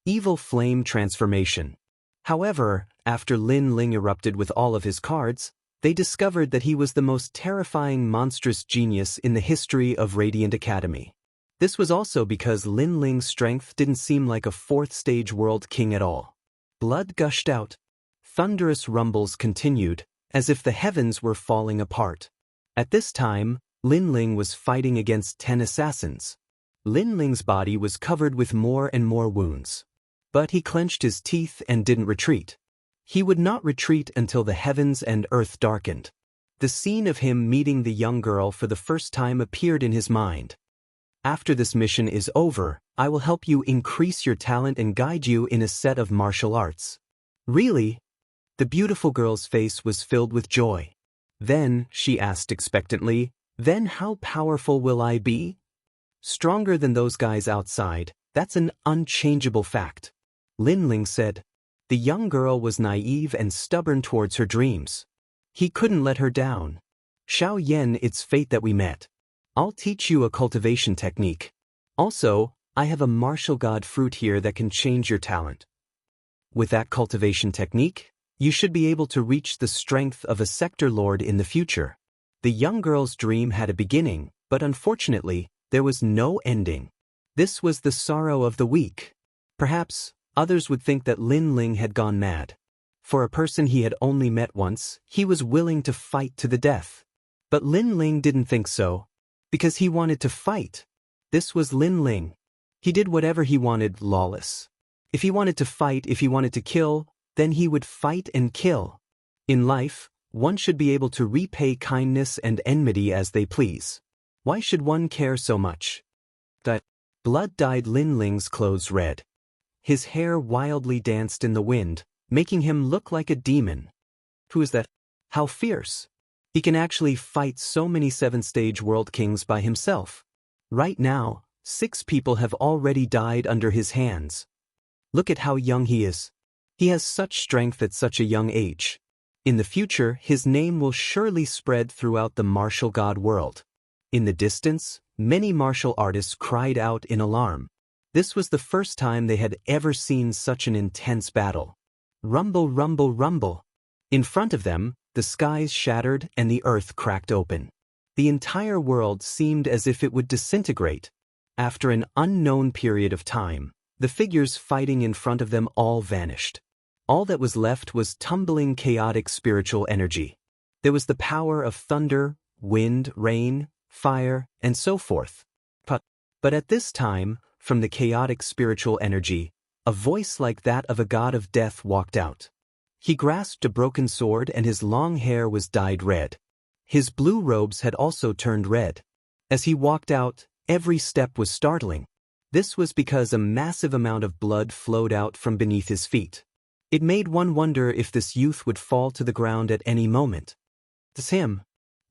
A: Evil Flame Transformation. However, after Lin Ling erupted with all of his cards, they discovered that he was the most terrifying monstrous genius in the history of Radiant Academy. This was also because Lin Ling's strength didn't seem like a 4th stage World King at all. Blood gushed out. Thunderous rumbles continued, as if the heavens were falling apart. At this time, Lin Ling was fighting against 10 assassins. Lin Ling's body was covered with more and more wounds. But he clenched his teeth and didn't retreat. He would not retreat until the heavens and earth darkened. The scene of him meeting the young girl for the first time appeared in his mind. After this mission is over, I will help you increase your talent and guide you in a set of martial arts. Really? The beautiful girl's face was filled with joy. Then, she asked expectantly, then how powerful will I be? Stronger than those guys outside, that's an unchangeable fact. Lin Ling said. The young girl was naive and stubborn towards her dreams. He couldn't let her down. Xiao Yan, it's fate that we met. I'll teach you a cultivation technique. Also, I have a martial god fruit here that can change your talent. With that cultivation technique, you should be able to reach the strength of a sector lord in the future. The young girl's dream had a beginning, but unfortunately, there was no ending. This was the sorrow of the weak. Perhaps, others would think that Lin Ling had gone mad. For a person he had only met once, he was willing to fight to the death. But Lin Ling didn't think so. Because he wanted to fight. This was Lin Ling. He did whatever he wanted, lawless. If he wanted to fight, if he wanted to kill, then he would fight and kill. In life, one should be able to repay kindness and enmity as they please. Why should one care so much? That blood dyed Lin Ling's clothes red. His hair wildly danced in the wind, making him look like a demon. Who is that? How fierce! He can actually fight so many 7th-stage world kings by himself. Right now, 6 people have already died under his hands. Look at how young he is. He has such strength at such a young age. In the future, his name will surely spread throughout the martial god world. In the distance, many martial artists cried out in alarm. This was the first time they had ever seen such an intense battle. Rumble, rumble, rumble. In front of them, the skies shattered and the earth cracked open. The entire world seemed as if it would disintegrate. After an unknown period of time, the figures fighting in front of them all vanished. All that was left was tumbling chaotic spiritual energy. There was the power of thunder, wind, rain, fire, and so forth. But at this time, from the chaotic spiritual energy, a voice like that of a god of death walked out. He grasped a broken sword and his long hair was dyed red. His blue robes had also turned red. As he walked out, every step was startling. This was because a massive amount of blood flowed out from beneath his feet. It made one wonder if this youth would fall to the ground at any moment. It's him.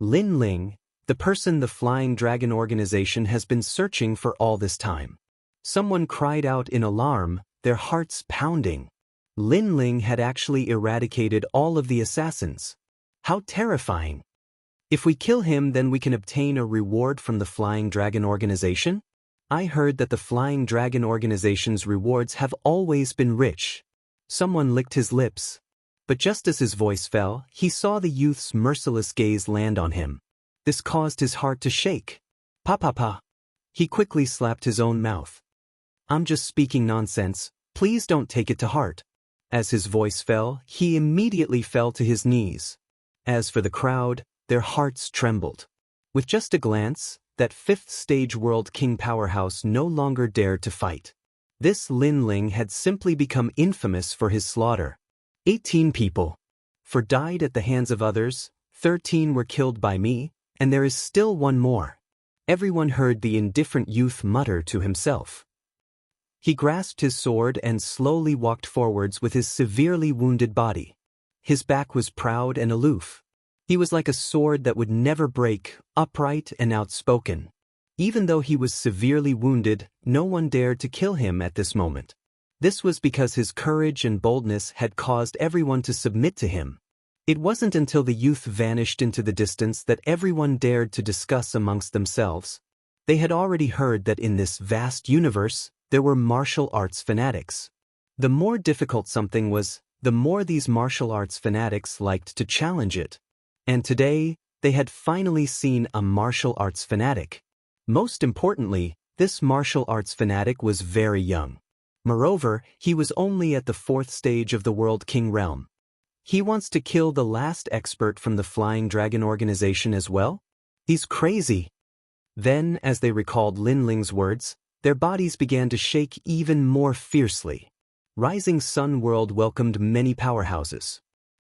A: Lin Ling, the person the Flying Dragon Organization has been searching for all this time. Someone cried out in alarm, their hearts pounding. Lin Ling had actually eradicated all of the assassins. How terrifying! If we kill him, then we can obtain a reward from the Flying Dragon Organization? I heard that the Flying Dragon Organization's rewards have always been rich. Someone licked his lips. But just as his voice fell, he saw the youth's merciless gaze land on him. This caused his heart to shake. Pa. He quickly slapped his own mouth. I'm just speaking nonsense, please don't take it to heart. As his voice fell, he immediately fell to his knees. As for the crowd, their hearts trembled. With just a glance, that 5th-stage World King powerhouse no longer dared to fight. This Lin Ling had simply become infamous for his slaughter. 18 people. For died at the hands of others, 13 were killed by me, And there is still one more. Everyone heard the indifferent youth mutter to himself. He grasped his sword and slowly walked forwards with his severely wounded body. His back was proud and aloof. He was like a sword that would never break, upright and outspoken. Even though he was severely wounded, no one dared to kill him at this moment. This was because his courage and boldness had caused everyone to submit to him. It wasn't until the youth vanished into the distance that everyone dared to discuss amongst themselves. They had already heard that in this vast universe, there were martial arts fanatics. The more difficult something was, the more these martial arts fanatics liked to challenge it. And today, they had finally seen a martial arts fanatic. Most importantly, this martial arts fanatic was very young. Moreover, he was only at the 4th stage of the World King realm. He wants to kill the last expert from the Flying Dragon organization as well? He's crazy. Then, as they recalled Lin Ling's words, their bodies began to shake even more fiercely. Rising Sun World welcomed many powerhouses.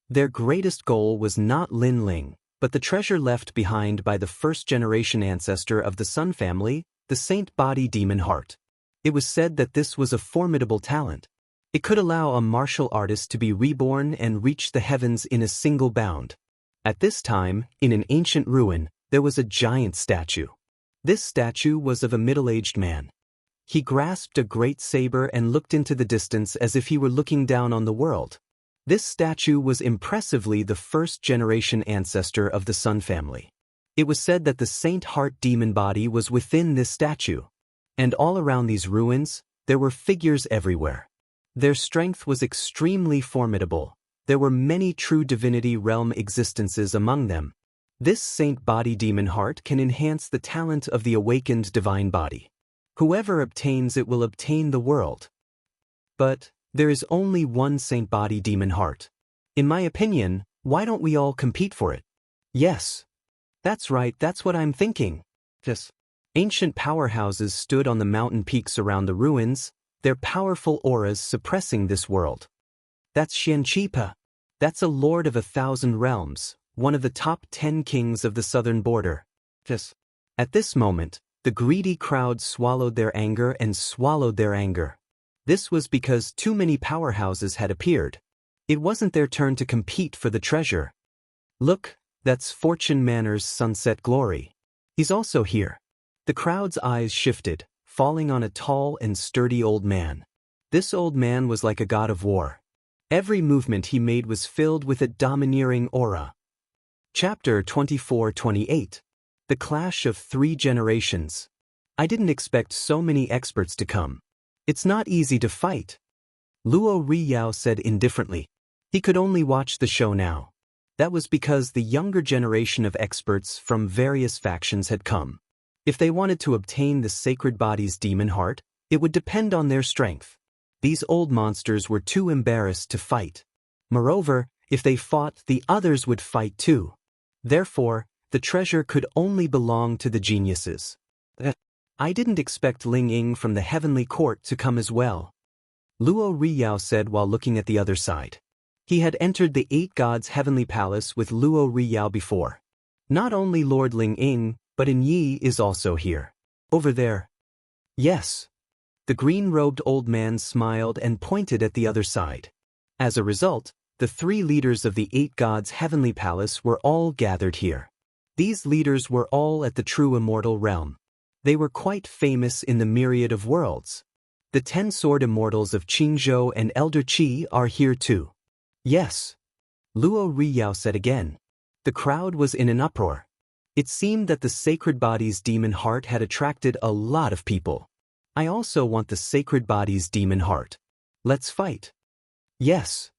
A: Their greatest goal was not Lin Ling, but the treasure left behind by the first-generation ancestor of the Sun family, the Saint Body Demon Heart. It was said that this was a formidable talent. It could allow a martial artist to be reborn and reach the heavens in a single bound. At this time, in an ancient ruin, there was a giant statue. This statue was of a middle-aged man. He grasped a great saber and looked into the distance as if he were looking down on the world. This statue was impressively the first-generation ancestor of the Sun family. It was said that the Saint Heart demon body was within this statue. And all around these ruins, there were figures everywhere. Their strength was extremely formidable. There were many true divinity realm existences among them. This Saint Body Demon Heart can enhance the talent of the awakened divine body. Whoever obtains it will obtain the world. But there is only one Saint Body Demon Heart. In my opinion, why don't we all compete for it? Yes. That's right, that's what I'm thinking. Yes. Ancient powerhouses stood on the mountain peaks around the ruins, their powerful auras suppressing this world. That's Xianqipa. That's a lord of 1,000 realms, one of the top 10 kings of the southern border. Yes. At this moment, the greedy crowd swallowed their anger and swallowed their anger. This was because too many powerhouses had appeared. It wasn't their turn to compete for the treasure. Look, that's Fortune Manor's Sunset Glory. He's also here. The crowd's eyes shifted, falling on a tall and sturdy old man. This old man was like a god of war. Every movement he made was filled with a domineering aura. Chapter 24-28. The Clash of 3 Generations. I didn't expect so many experts to come. It's not easy to fight. Luo Riyao said indifferently. He could only watch the show now. That was because the younger generation of experts from various factions had come. If they wanted to obtain the Sacred Body's demon heart, it would depend on their strength. These old monsters were too embarrassed to fight. Moreover, if they fought, the others would fight too. Therefore, the treasure could only belong to the geniuses. I didn't expect Ling Ying from the Heavenly Court to come as well. Luo Riyao said while looking at the other side. He had entered the 8 Gods' Heavenly Palace with Luo Riyao before. Not only Lord Ling Ying, but In Yi is also here. Over there. Yes. The green-robed old man smiled and pointed at the other side. As a result, the 3 leaders of the 8 Gods' Heavenly Palace were all gathered here. These leaders were all at the true immortal realm. They were quite famous in the myriad of worlds. The 10 sword immortals of Qingzhou and Elder Qi are here too. Yes. Luo Riyao said again. The crowd was in an uproar. It seemed that the Sacred Body's demon heart had attracted a lot of people. I also want the Sacred Body's demon heart. Let's fight. Yes.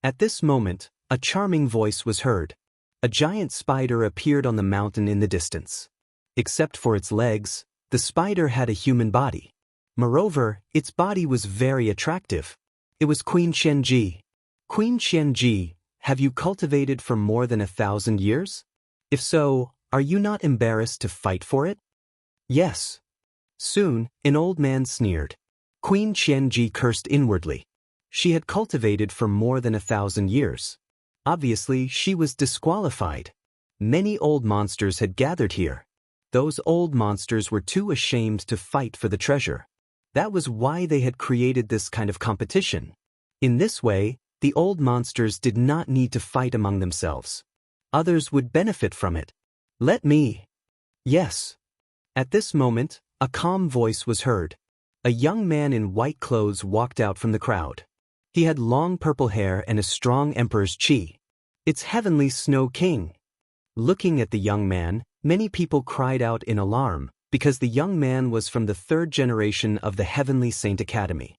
A: At this moment, a charming voice was heard. A giant spider appeared on the mountain in the distance. Except for its legs, the spider had a human body. Moreover, its body was very attractive. It was Queen Qianji. Queen Qianji, have you cultivated for more than 1,000 years? If so, are you not embarrassed to fight for it? Yes. Soon, an old man sneered. Queen Qianji cursed inwardly. She had cultivated for more than 1,000 years. Obviously, she was disqualified. Many old monsters had gathered here. Those old monsters were too ashamed to fight for the treasure. That was why they had created this kind of competition. In this way, the old monsters did not need to fight among themselves. Others would benefit from it. Let me. Yes. At this moment, a calm voice was heard. A young man in white clothes walked out from the crowd. He had long purple hair and a strong emperor's chi. It's Heavenly Snow King. Looking at the young man, many people cried out in alarm, because the young man was from the third generation of the Heavenly Saint Academy.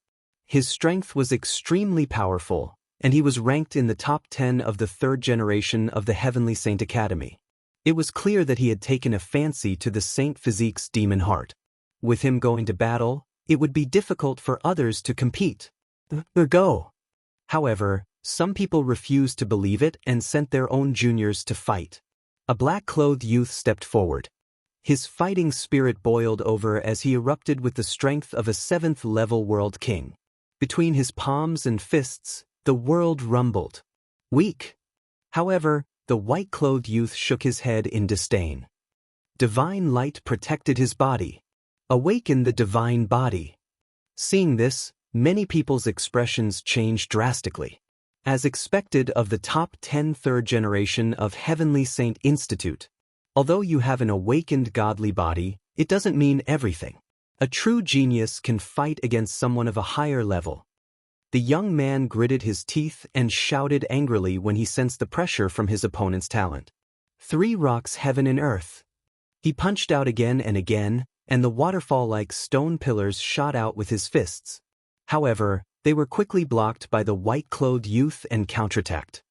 A: His strength was extremely powerful, and he was ranked in the top 10 of the third generation of the Heavenly Saint Academy. It was clear that he had taken a fancy to the Saint Physique's demon heart. With him going to battle, it would be difficult for others to compete. Go. However, some people refused to believe it and sent their own juniors to fight. A black-clothed youth stepped forward. His fighting spirit boiled over as he erupted with the strength of a 7th-level world king. Between his palms and fists, the world rumbled. Weak. However, the white-clothed youth shook his head in disdain. Divine light protected his body. Awaken the divine body. Seeing this, many people's expressions changed drastically. As expected of the top 10 third generation of Heavenly Saint Institute. Although you have an awakened godly body, it doesn't mean everything. A true genius can fight against someone of a higher level. The young man gritted his teeth and shouted angrily when he sensed the pressure from his opponent's talent. 3 rocks heaven and earth. He punched out again and again, and the waterfall-like stone pillars shot out with his fists. However, they were quickly blocked by the white-clothed youth and counterattacked.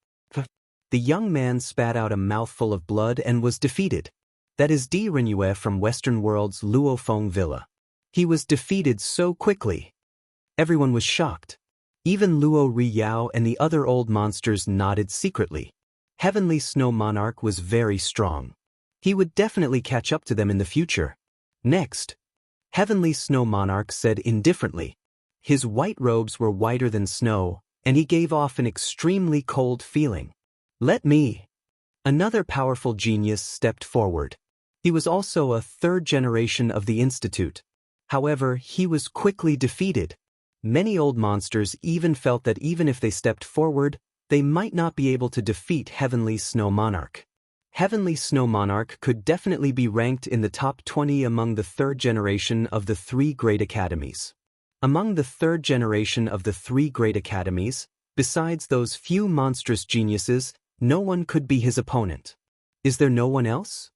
A: The young man spat out a mouthful of blood and was defeated. That is Di Renue from Western World's Luofeng Villa. He was defeated so quickly. Everyone was shocked. Even Luo Riyao and the other old monsters nodded secretly. Heavenly Snow Monarch was very strong. He would definitely catch up to them in the future. Next, Heavenly Snow Monarch said indifferently. His white robes were whiter than snow, and he gave off an extremely cold feeling. Let me. Another powerful genius stepped forward. He was also a third generation of the Institute. However, he was quickly defeated. Many old monsters even felt that even if they stepped forward, they might not be able to defeat Heavenly Snow Monarch. Heavenly Snow Monarch could definitely be ranked in the top 20 among the third generation of the 3 great academies. Among the third generation of the 3 great academies, besides those few monstrous geniuses, no one could be his opponent. Is there no one else?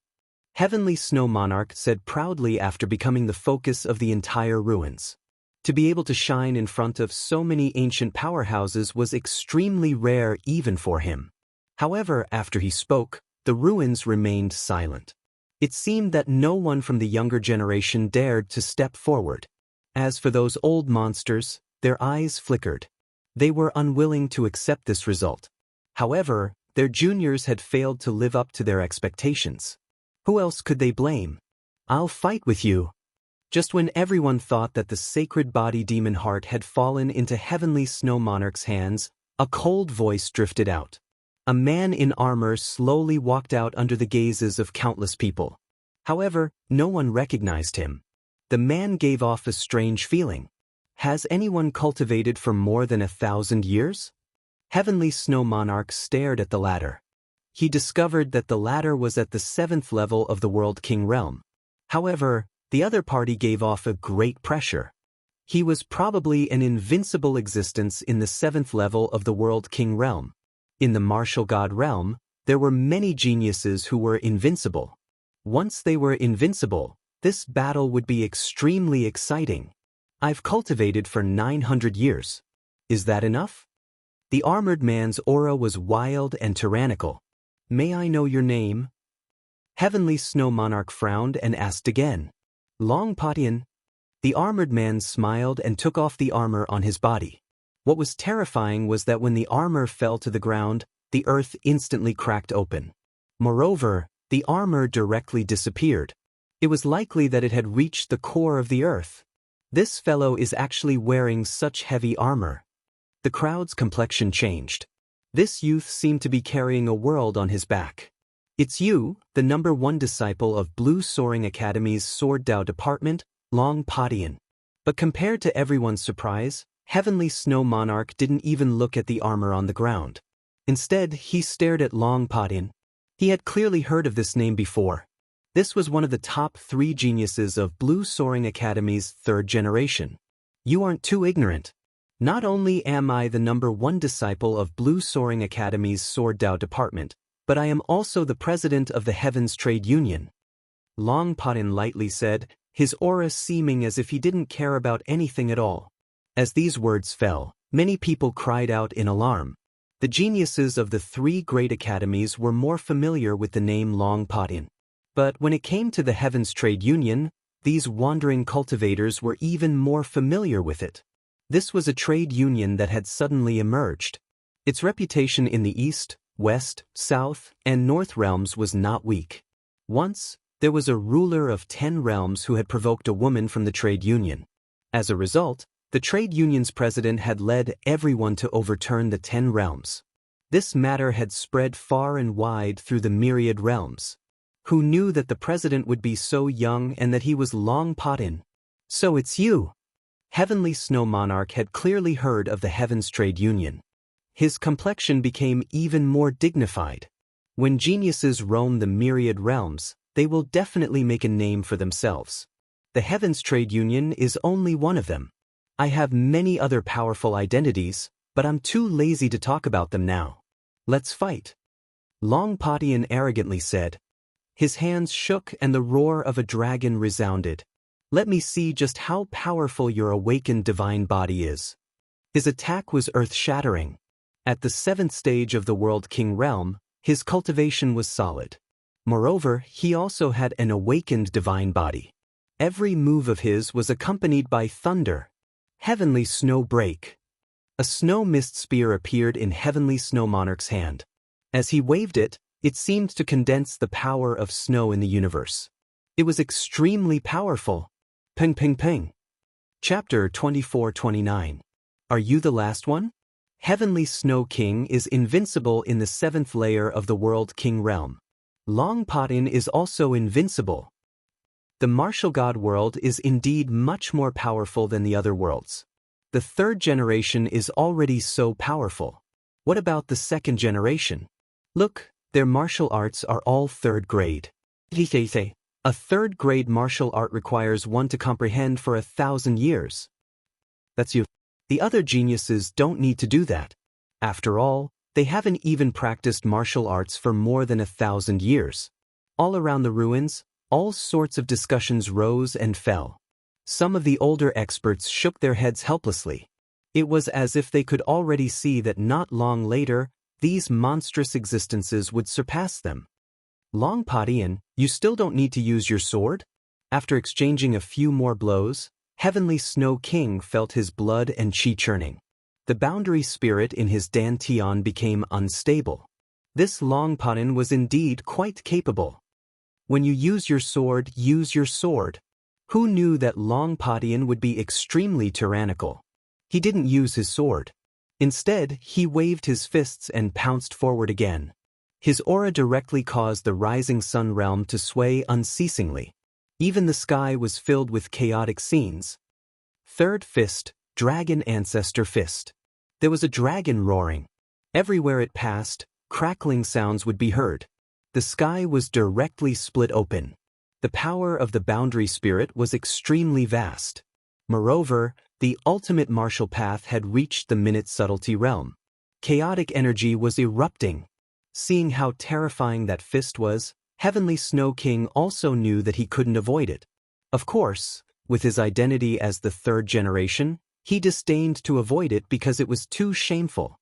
A: Heavenly Snow Monarch said proudly after becoming the focus of the entire ruins. To be able to shine in front of so many ancient powerhouses was extremely rare even for him. However, after he spoke, the ruins remained silent. It seemed that no one from the younger generation dared to step forward. As for those old monsters, their eyes flickered. They were unwilling to accept this result. However, their juniors had failed to live up to their expectations. Who else could they blame? I'll fight with you. Just when everyone thought that the sacred body demon heart had fallen into Heavenly Snow Monarch's hands, a cold voice drifted out. A man in armor slowly walked out under the gazes of countless people. However, no one recognized him. The man gave off a strange feeling. Has anyone cultivated for more than 1,000 years? Heavenly Snow Monarch stared at the ladder. He discovered that the ladder was at the 7th level of the World King realm. However, the other party gave off a great pressure. He was probably an invincible existence in the 7th level of the World King realm. In the Martial God realm, there were many geniuses who were invincible. Once they were invincible, this battle would be extremely exciting. I've cultivated for 900 years. Is that enough? The armored man's aura was wild and tyrannical. May I know your name? Heavenly Snow Monarch frowned and asked again. Long Patian. The armored man smiled and took off the armor on his body. What was terrifying was that when the armor fell to the ground, the earth instantly cracked open. Moreover, the armor directly disappeared. It was likely that it had reached the core of the earth. This fellow is actually wearing such heavy armor. The crowd's complexion changed. This youth seemed to be carrying a world on his back. It's you, the #1 disciple of Blue Soaring Academy's Sword Dao Department, Long Padian. But compared to everyone's surprise, Heavenly Snow Monarch didn't even look at the armor on the ground. Instead, he stared at Long Padian. He had clearly heard of this name before. This was one of the top 3 geniuses of Blue Soaring Academy's 3rd generation. You aren't too ignorant. Not only am I the #1 disciple of Blue Soaring Academy's Sword Dao Department, but I am also the president of the Heavens Trade Union. Long Padian lightly said, his aura seeming as if he didn't care about anything at all. As these words fell, many people cried out in alarm. The geniuses of the 3 great academies were more familiar with the name Long Padian. But when it came to the Heavens Trade Union, these wandering cultivators were even more familiar with it. This was a trade union that had suddenly emerged. Its reputation in the East, West, South, and North realms was not weak. Once, there was a ruler of 10 realms who had provoked a woman from the trade union. As a result, the trade union's president had led everyone to overturn the 10 realms. This matter had spread far and wide through the myriad realms. Who knew that the president would be so young and that he was Long Padian? So it's you. Heavenly Snow Monarch had clearly heard of the Heavens Trade Union. His complexion became even more dignified. When geniuses roam the myriad realms, they will definitely make a name for themselves. The Heavens Trade Union is only one of them. I have many other powerful identities, but I'm too lazy to talk about them now. Let's fight. Long Padian arrogantly said. His hands shook and the roar of a dragon resounded. Let me see just how powerful your awakened divine body is. His attack was earth-shattering. At the 7th stage of the World King realm, his cultivation was solid. Moreover, he also had an awakened divine body. Every move of his was accompanied by thunder. Heavenly Snow Break. A snow mist spear appeared in Heavenly Snow Monarch's hand. As he waved it, it seemed to condense the power of snow in the universe. It was extremely powerful. Ping ping ping. Chapter 24-29. Are you the last one? Heavenly Snow King is invincible in the 7th layer of the World King realm. Long Padian is also invincible. The martial god world is indeed much more powerful than the other worlds. The 3rd generation is already so powerful. What about the 2nd generation? Look, their martial arts are all 3rd grade. A 3rd grade martial art requires one to comprehend for 1,000 years. That's you. The other geniuses don't need to do that. After all, they haven't even practiced martial arts for more than 1,000 years. All around the ruins, all sorts of discussions rose and fell. Some of the older experts shook their heads helplessly. It was as if they could already see that not long later, these monstrous existences would surpass them. Long Padian, you still don't need to use your sword? After exchanging a few more blows, Heavenly Snow King felt his blood and chi churning. The boundary spirit in his dantian became unstable. This Long Padian was indeed quite capable. When you use your sword, use your sword. Who knew that Long Padian would be extremely tyrannical? He didn't use his sword. Instead, he waved his fists and pounced forward again. His aura directly caused the rising sun realm to sway unceasingly. Even the sky was filled with chaotic scenes. 3rd fist, Dragon Ancestor Fist. There was a dragon roaring. Everywhere it passed, crackling sounds would be heard. The sky was directly split open. The power of the boundary spirit was extremely vast. Moreover, the ultimate martial path had reached the minute subtlety realm. Chaotic energy was erupting. Seeing how terrifying that fist was, Heavenly Snow King also knew that he couldn't avoid it. Of course, with his identity as the 3rd generation, he disdained to avoid it because it was too shameful.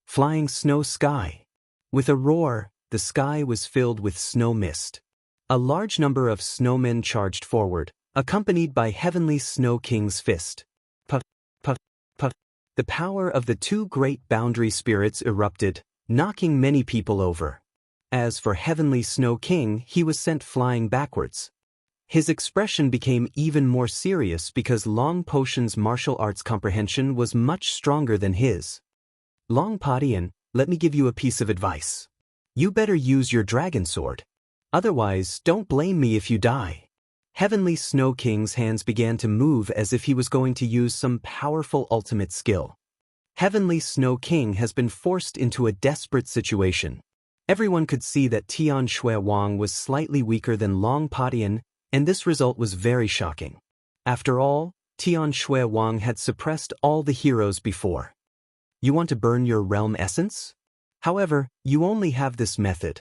A: Flying Snow Sky. With a roar, the sky was filled with snow mist. A large number of snowmen charged forward, accompanied by Heavenly Snow King's fist. Puff, puff, puff. The power of the 2 great boundary spirits erupted, knocking many people over. As for Heavenly Snow King, he was sent flying backwards. His expression became even more serious because Long Potion's martial arts comprehension was much stronger than his. Long Padian, let me give you a piece of advice. You better use your dragon sword. Otherwise, don't blame me if you die. Heavenly Snow King's hands began to move as if he was going to use some powerful ultimate skill. Heavenly Snow King has been forced into a desperate situation. Everyone could see that Tian Shui Wang was slightly weaker than Long Padian, and this result was very shocking. After all, Tian Shui Wang had suppressed all the heroes before. You want to burn your realm essence? However, you only have this method.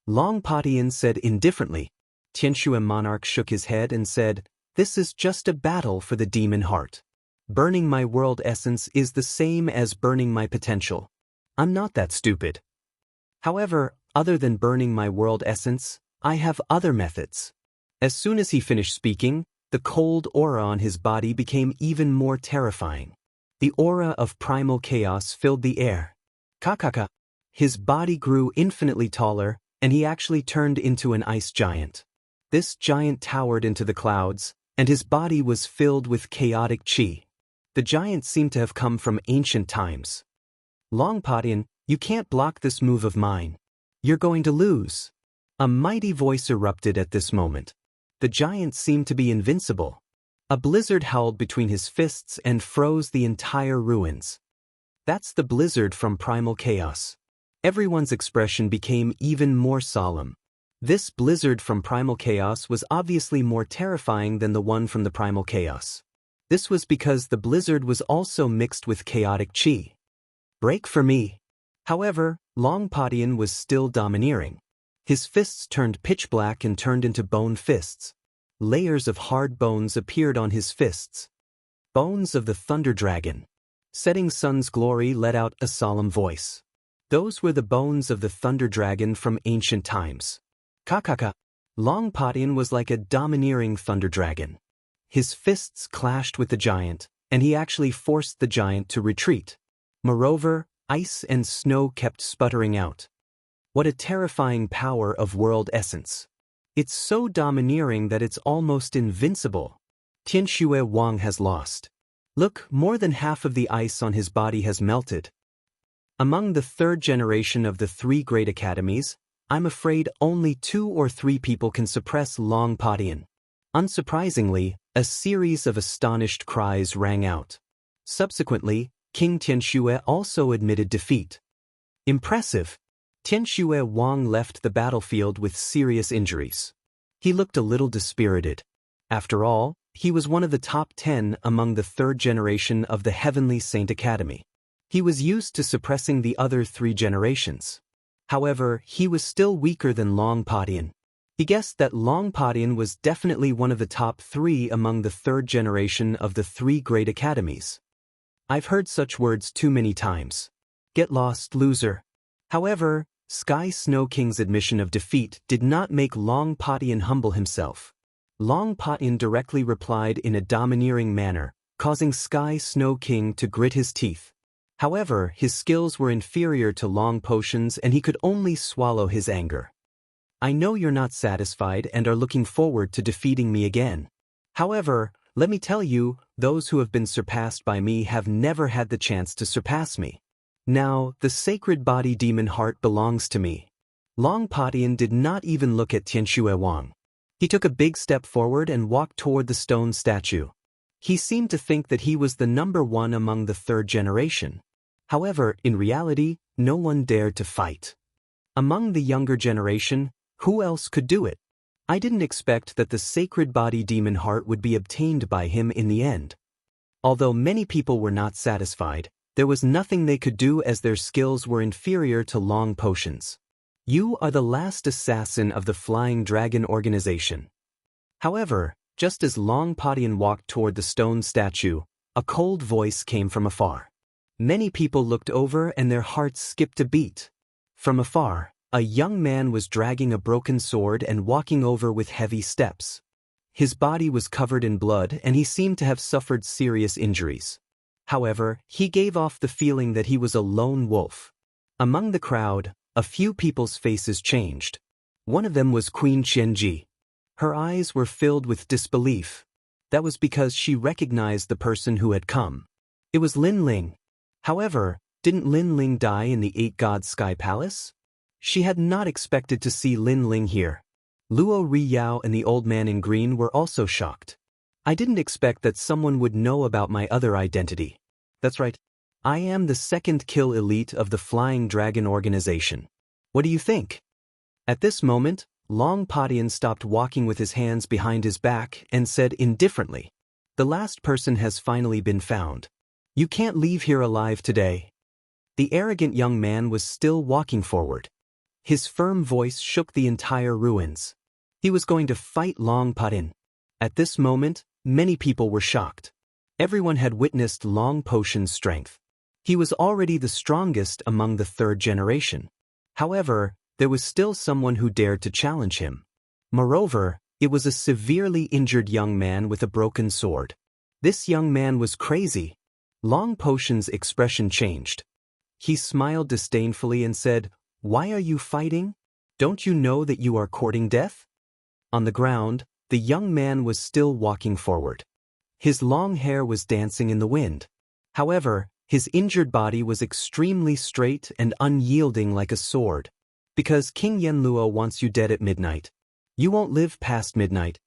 A: Long Padian said indifferently. Tianshui Monarch shook his head and said, "This is just a battle for the demon heart. Burning my world essence is the same as burning my potential. I'm not that stupid. However, other than burning my world essence, I have other methods." As soon as he finished speaking, the cold aura on his body became even more terrifying. The aura of primal chaos filled the air. Kakaka. His body grew infinitely taller, and he actually turned into an ice giant. This giant towered into the clouds, and his body was filled with chaotic chi. The giant seemed to have come from ancient times. Long Padian, you can't block this move of mine. You're going to lose. A mighty voice erupted at this moment. The giant seemed to be invincible. A blizzard howled between his fists and froze the entire ruins. That's the blizzard from primal chaos. Everyone's expression became even more solemn. This blizzard from primal chaos was obviously more terrifying than the one from the primal chaos. This was because the blizzard was also mixed with chaotic chi. Break for me. However, Long Padian was still domineering. His fists turned pitch black and turned into bone fists. Layers of hard bones appeared on his fists. Bones of the Thunder Dragon. Setting Sun's Glory let out a solemn voice. Those were the bones of the Thunder Dragon from ancient times. Kakaka. Long Padian was like a domineering Thunder Dragon. His fists clashed with the giant, and he actually forced the giant to retreat. Moreover, ice and snow kept sputtering out. What a terrifying power of world essence. It's so domineering that it's almost invincible. Tianshui Wang has lost. Look, more than half of the ice on his body has melted. Among the third generation of the three great academies, I'm afraid only 2 or 3 people can suppress Long Padian. Unsurprisingly, a series of astonished cries rang out. Subsequently, King Tianshui also admitted defeat. Impressive. Tianshui Wang left the battlefield with serious injuries. He looked a little dispirited. After all, he was one of the top 10 among the third generation of the Heavenly Saint Academy. He was used to suppressing the other 3 generations. However, he was still weaker than Long Padian. He guessed that Long Padian was definitely one of the top 3 among the third generation of the 3 great academies. I've heard such words too many times. Get lost, loser. However, Sky Snow King's admission of defeat did not make Long Padian humble himself. Long Padian directly replied in a domineering manner, causing Sky Snow King to grit his teeth. However, his skills were inferior to Long Potion's and he could only swallow his anger. I know you're not satisfied and are looking forward to defeating me again. However, let me tell you, those who have been surpassed by me have never had the chance to surpass me. Now, the sacred body demon heart belongs to me. Long Padian did not even look at Tianshui Wang. He took a big step forward and walked toward the stone statue. He seemed to think that he was the number 1 among the third generation. However, in reality, no one dared to fight. Among the younger generation, who else could do it? I didn't expect that the sacred body demon heart would be obtained by him in the end. Although many people were not satisfied, there was nothing they could do as their skills were inferior to Long Potion's. You are the last assassin of the Flying Dragon organization. However, just as Long Padian walked toward the stone statue, a cold voice came from afar. Many people looked over and their hearts skipped a beat. From afar, a young man was dragging a broken sword and walking over with heavy steps. His body was covered in blood and he seemed to have suffered serious injuries. However, he gave off the feeling that he was a lone wolf. Among the crowd, a few people's faces changed. One of them was Queen Qianji. Her eyes were filled with disbelief. That was because she recognized the person who had come. It was Lin Ling. However, didn't Lin Ling die in the 8 God Sky Palace? She had not expected to see Lin Ling here. Luo Riyao and the old man in green were also shocked. I didn't expect that someone would know about my other identity. That's right. I am the second kill elite of the Flying Dragon organization. What do you think? At this moment, Long Padian stopped walking with his hands behind his back and said indifferently, "The last person has finally been found. You can't leave here alive today." The arrogant young man was still walking forward. His firm voice shook the entire ruins. He was going to fight Long Padian. At this moment, many people were shocked. Everyone had witnessed Long Potion's strength. He was already the strongest among the third generation. However, there was still someone who dared to challenge him. Moreover, it was a severely injured young man with a broken sword. This young man was crazy. Long Potion's expression changed. He smiled disdainfully and said, "Why are you fighting? Don't you know that you are courting death?" On the ground, the young man was still walking forward. His long hair was dancing in the wind. However, his injured body was extremely straight and unyielding like a sword. "Because King Yenluo wants you dead at midnight. You won't live past midnight."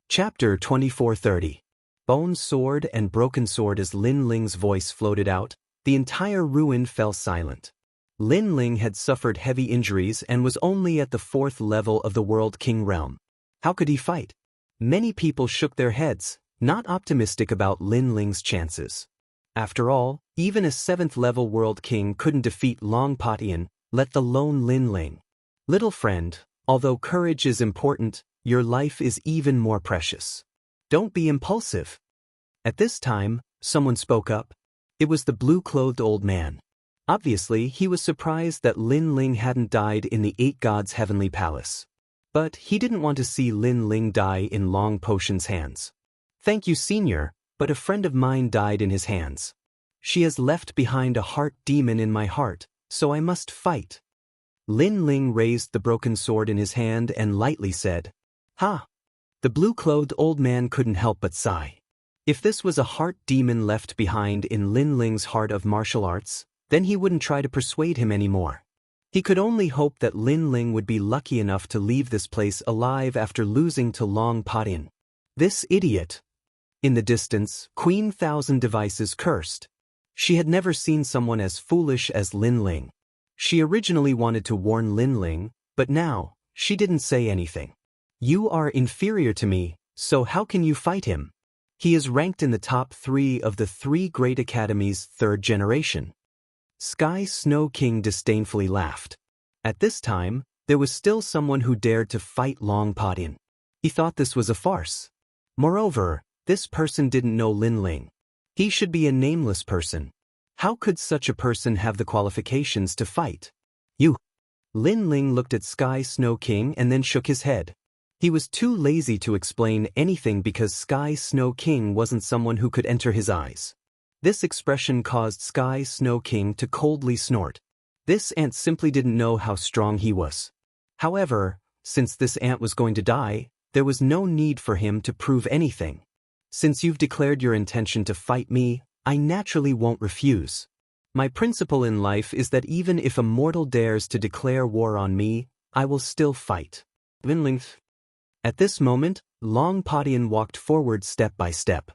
A: Chapter 2430. Bone Sword and Broken Sword. As Lin Ling's voice floated out, the entire ruin fell silent. Lin Ling had suffered heavy injuries and was only at the 4th level of the World King realm. How could he fight? Many people shook their heads, not optimistic about Lin Ling's chances. After all, even a 7th level World King couldn't defeat Long Padian, let alone Lin Ling. Little friend, although courage is important, your life is even more precious. Don't be impulsive. At this time, someone spoke up. It was the blue-clothed old man. Obviously, he was surprised that Lin Ling hadn't died in the 8 Gods' heavenly palace. But he didn't want to see Lin Ling die in Long Potion's hands. "Thank you, senior, but a friend of mine died in his hands. She has left behind a heart demon in my heart, so I must fight." Lin Ling raised the broken sword in his hand and lightly said, "Ha!" The blue-clothed old man couldn't help but sigh. If this was a heart demon left behind in Lin Ling's heart of martial arts, then he wouldn't try to persuade him anymore. He could only hope that Lin Ling would be lucky enough to leave this place alive after losing to Long Padian. This idiot. In the distance, Queen Thousand Devices cursed. She had never seen someone as foolish as Lin Ling. She originally wanted to warn Lin Ling, but now, she didn't say anything. "You are inferior to me, so how can you fight him? He is ranked in the top 3 of the 3 great academies' 3rd generation." Sky Snow King disdainfully laughed. At this time, there was still someone who dared to fight Long Padian. He thought this was a farce. Moreover, this person didn't know Lin Ling. He should be a nameless person. How could such a person have the qualifications to fight? "You." Lin Ling looked at Sky Snow King and then shook his head. He was too lazy to explain anything because Sky Snow King wasn't someone who could enter his eyes. This expression caused Sky Snow King to coldly snort. This ant simply didn't know how strong he was. However, since this ant was going to die, there was no need for him to prove anything. "Since you've declared your intention to fight me, I naturally won't refuse. My principle in life is that even if a mortal dares to declare war on me, I will still fight." Lin Ling. At this moment, Long Padian walked forward step by step.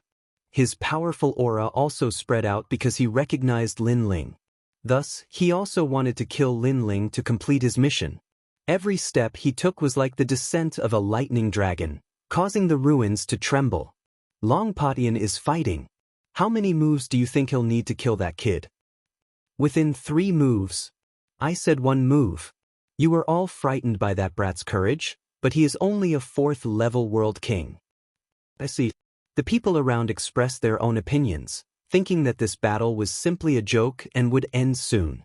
A: His powerful aura also spread out because he recognized Lin Ling. Thus, he also wanted to kill Lin Ling to complete his mission. Every step he took was like the descent of a lightning dragon, causing the ruins to tremble. Long Padian is fighting. How many moves do you think he'll need to kill that kid? Within 3 moves. I said 1 move. You were all frightened by that brat's courage, but he is only a 4th level World King. I see. The people around expressed their own opinions, thinking that this battle was simply a joke and would end soon.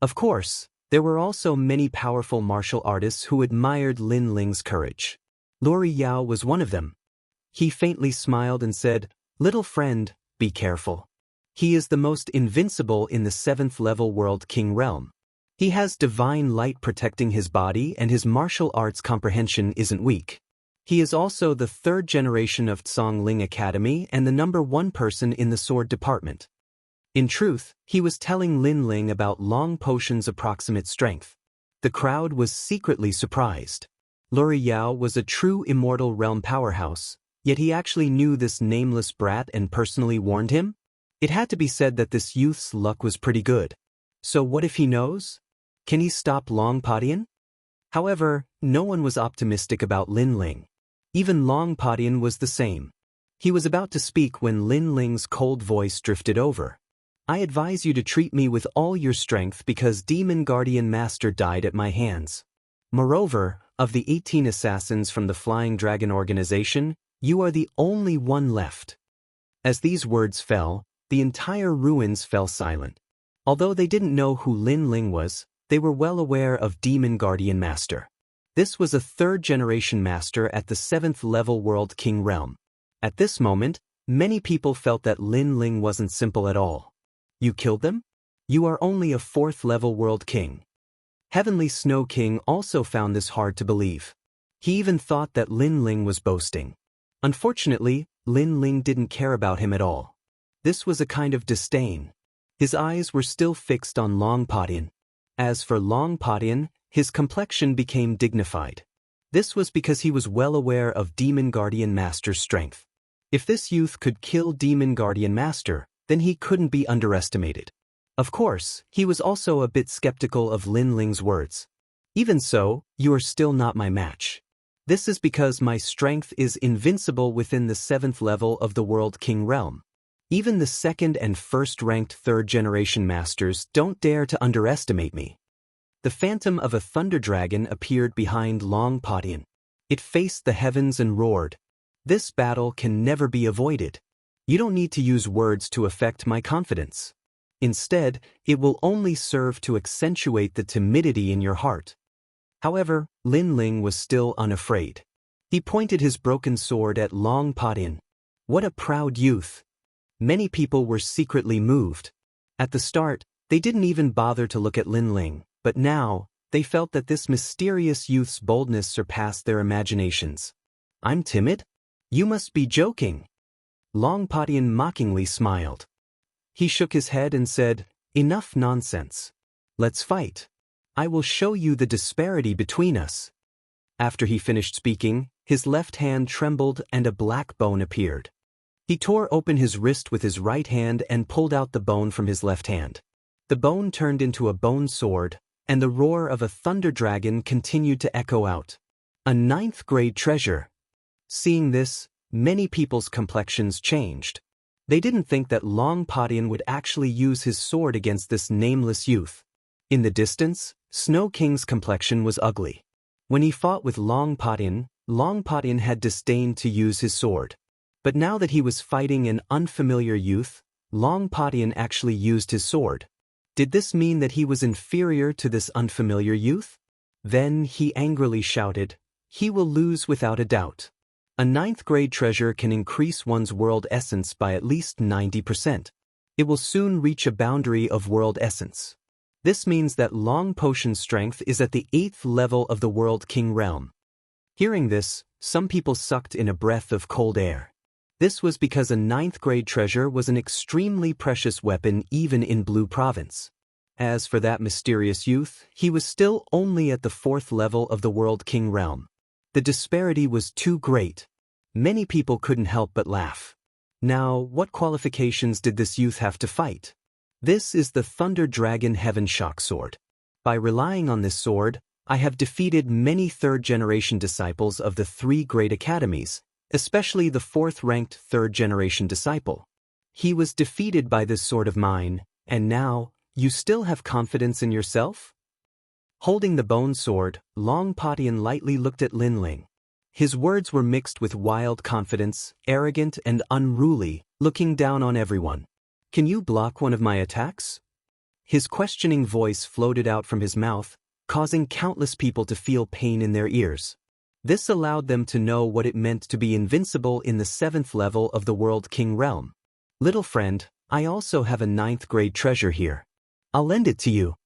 A: Of course, there were also many powerful martial artists who admired Lin Ling's courage. Lori Yao was one of them. He faintly smiled and said, "Little friend, be careful. He is the most invincible in the 7th level World King realm. He has divine light protecting his body and his martial arts comprehension isn't weak. He is also the 3rd generation of Tsong Ling Academy and the number 1 person in the sword department." In truth, he was telling Lin Ling about Long Potion's approximate strength. The crowd was secretly surprised. Luri Yao was a true immortal realm powerhouse, yet he actually knew this nameless brat and personally warned him? It had to be said that this youth's luck was pretty good. So what if he knows? Can he stop Long Padian? However, no one was optimistic about Lin Ling. Even Long Padian was the same. He was about to speak when Lin Ling's cold voice drifted over. I advise you to treat me with all your strength because Demon Guardian Master died at my hands. Moreover, of the 18 assassins from the Flying Dragon organization, you are the only one left. As these words fell, the entire ruins fell silent. Although they didn't know who Lin Ling was, they were well aware of Demon Guardian Master. This was a third-generation master at the 7th level World King realm. At this moment, many people felt that Lin Ling wasn't simple at all. You killed them? You are only a 4th level World King. Heavenly Snow King also found this hard to believe. He even thought that Lin Ling was boasting. Unfortunately, Lin Ling didn't care about him at all. This was a kind of disdain. His eyes were still fixed on Long Padian. As for Long Padian, his complexion became dignified. This was because he was well aware of Demon Guardian Master's strength. If this youth could kill Demon Guardian Master, then he couldn't be underestimated. Of course, he was also a bit skeptical of Lin Ling's words. Even so, you are still not my match. This is because my strength is invincible within the 7th level of the World King realm. Even the 2nd and 1st ranked 3rd generation masters don't dare to underestimate me. The phantom of a thunder dragon appeared behind Long Padian. It faced the heavens and roared. This battle can never be avoided. You don't need to use words to affect my confidence. Instead, it will only serve to accentuate the timidity in your heart. However, Lin Ling was still unafraid. He pointed his broken sword at Long Padian. What a proud youth! Many people were secretly moved. At the start, they didn't even bother to look at Lin Ling, but now, they felt that this mysterious youth's boldness surpassed their imaginations. I'm timid? You must be joking. Long Padian mockingly smiled. He shook his head and said, Enough nonsense. Let's fight. I will show you the disparity between us. After he finished speaking, his left hand trembled and a black bone appeared. He tore open his wrist with his right hand and pulled out the bone from his left hand. The bone turned into a bone sword, and the roar of a thunder dragon continued to echo out. A 9th grade treasure. Seeing this, many people's complexions changed. They didn't think that Long Padian would actually use his sword against this nameless youth. In the distance, Snow King's complexion was ugly. When he fought with Long Padian had disdained to use his sword. But now that he was fighting an unfamiliar youth, Long Padian actually used his sword. Did this mean that he was inferior to this unfamiliar youth? Then he angrily shouted, He will lose without a doubt. A 9th grade treasure can increase one's world essence by at least 90%. It will soon reach a boundary of world essence. This means that Long Potion's strength is at the 8th level of the World King realm. Hearing this, some people sucked in a breath of cold air. This was because a 9th grade treasure was an extremely precious weapon even in Blue Province. As for that mysterious youth, he was still only at the 4th level of the World King realm. The disparity was too great. Many people couldn't help but laugh. Now, what qualifications did this youth have to fight? This is the Thunder Dragon Heaven Shock Sword. By relying on this sword, I have defeated many 3rd generation disciples of the 3 great academies, especially the 4th ranked 3rd generation disciple. He was defeated by this sword of mine, and now, you still have confidence in yourself? Holding the bone sword, Long Padian lightly looked at Lin Ling. His words were mixed with wild confidence, arrogant and unruly, looking down on everyone. Can you block one of my attacks? His questioning voice floated out from his mouth, causing countless people to feel pain in their ears. This allowed them to know what it meant to be invincible in the 7th level of the World King realm. Little friend, I also have a 9th grade treasure here. I'll lend it to you.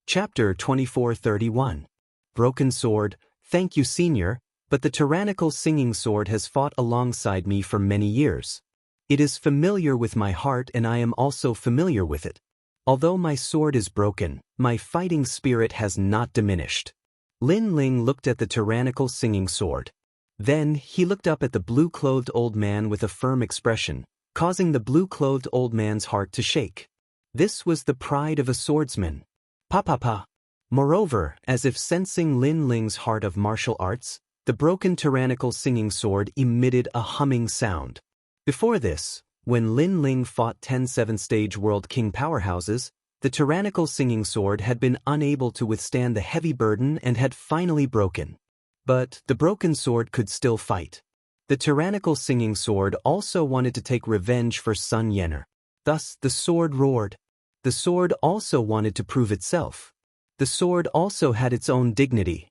A: Chapter 2431. Broken Sword. Thank you, Senior, but the tyrannical singing sword has fought alongside me for many years. It is familiar with my heart and I am also familiar with it. Although my sword is broken, my fighting spirit has not diminished. Lin Ling looked at the tyrannical singing sword. Then, he looked up at the blue-clothed old man with a firm expression, causing the blue-clothed old man's heart to shake. This was the pride of a swordsman. Pa. Moreover, as if sensing Lin Ling's heart of martial arts, the broken tyrannical singing sword emitted a humming sound. Before this, when Lin Ling fought 10 7-stage World King powerhouses, the tyrannical singing sword had been unable to withstand the heavy burden and had finally broken. But the broken sword could still fight. The tyrannical singing sword also wanted to take revenge for Sun Yener. Thus, the sword roared. The sword also wanted to prove itself. The sword also had its own dignity.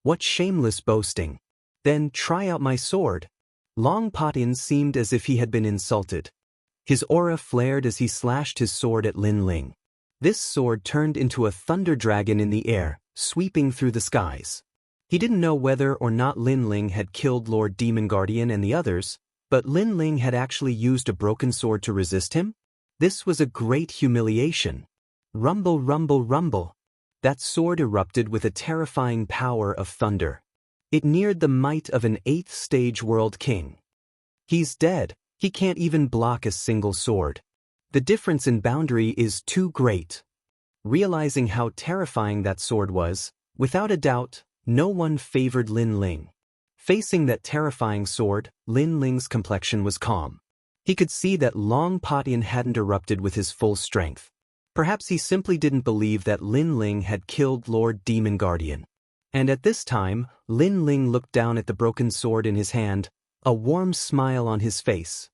A: What shameless boasting! Then try out my sword. Long Potin seemed as if he had been insulted. His aura flared as he slashed his sword at Lin Ling. This sword turned into a thunder dragon in the air, sweeping through the skies. He didn't know whether or not Lin Ling had killed Lord Demon Guardian and the others, but Lin Ling had actually used a broken sword to resist him? This was a great humiliation. Rumble, rumble, rumble. That sword erupted with a terrifying power of thunder. It neared the might of an 8th-stage World King. He's dead. He can't even block a single sword. The difference in boundary is too great. Realizing how terrifying that sword was, without a doubt, no one favored Lin Ling. Facing that terrifying sword, Lin Ling's complexion was calm. He could see that Long Potian hadn't erupted with his full strength. Perhaps he simply didn't believe that Lin Ling had killed Lord Demon Guardian. And at this time, Lin Ling looked down at the broken sword in his hand, a warm smile on his face.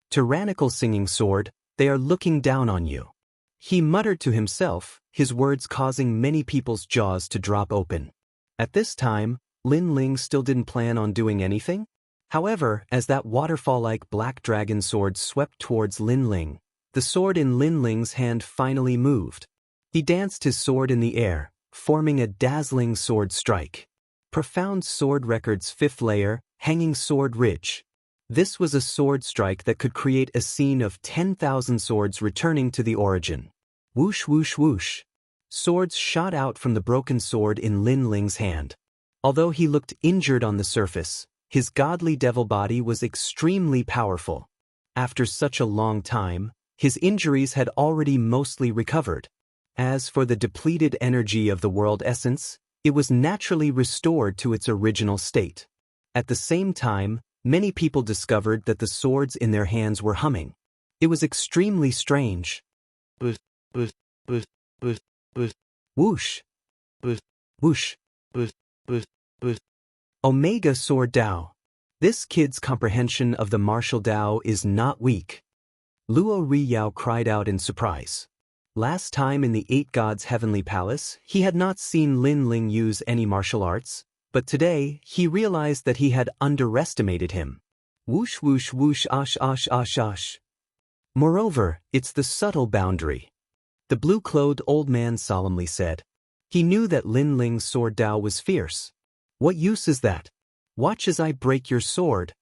A: Tyrannical singing sword, they are looking down on you. He muttered to himself, his words causing many people's jaws to drop open. At this time, Lin Ling still didn't plan on doing anything. However, as that waterfall-like black dragon sword swept towards Lin Ling, the sword in Lin Ling's hand finally moved. He danced his sword in the air, forming a dazzling sword strike. Profound Sword Record's 5th layer, Hanging Sword Ridge. This was a sword strike that could create a scene of 10,000 swords returning to the origin. Whoosh whoosh whoosh. Swords shot out from the broken sword in Lin Ling's hand. Although he looked injured on the surface, his godly devil body was extremely powerful. After such a long time, his injuries had already mostly recovered. As for the depleted energy of the world essence, it was naturally restored to its original state. At the same time, many people discovered that the swords in their hands were humming. It was extremely strange. Whoosh, whoosh, whoosh, whoosh, whoosh, whoosh, whoosh, whoosh, whoosh, whoosh, whoosh. Omega Sword Dao. This kid's comprehension of the martial Dao is not weak. Luo Riyao cried out in surprise. Last time in the 8 Gods' Heavenly Palace, he had not seen Lin Ling use any martial arts, but today he realized that he had underestimated him. Whoosh whoosh whoosh ash ash ash ash. Moreover, it's the subtle boundary. The blue-clothed old man solemnly said. He knew that Lin Ling's sword Dao was fierce. What use is that? Watch as I break your sword.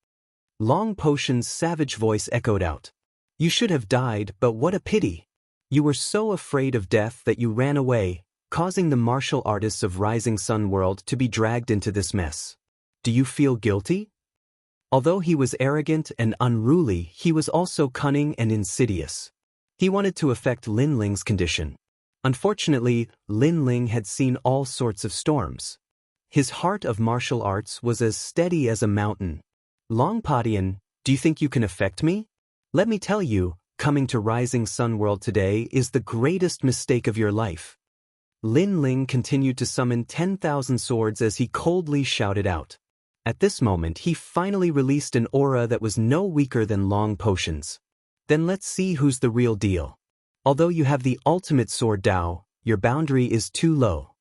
A: Long Potion's savage voice echoed out. You should have died, but what a pity. You were so afraid of death that you ran away, causing the martial artists of Rising Sun World to be dragged into this mess. Do you feel guilty? Although he was arrogant and unruly, he was also cunning and insidious. He wanted to affect Lin Ling's condition. Unfortunately, Lin Ling had seen all sorts of storms. His heart of martial arts was as steady as a mountain. Long Potian, do you think you can affect me? Let me tell you, coming to Rising Sun World today is the greatest mistake of your life. Lin Ling continued to summon 10,000 swords as he coldly shouted out. At this moment he finally released an aura that was no weaker than Long Potion's. Then let's see who's the real deal. Although you have the ultimate sword Dao, your boundary is too low.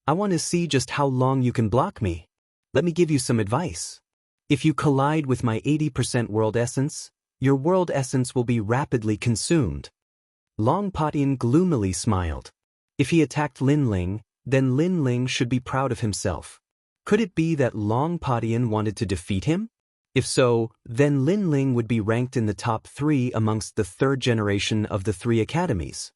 A: I want to see just how long you can block me. Let me give you some advice. If you collide with my 80% world essence, your world essence will be rapidly consumed. Long Potian gloomily smiled. If he attacked Lin Ling, then Lin Ling should be proud of himself. Could it be that Long Potian wanted to defeat him? If so, then Lin Ling would be ranked in the top 3 amongst the 3rd generation of the 3 academies.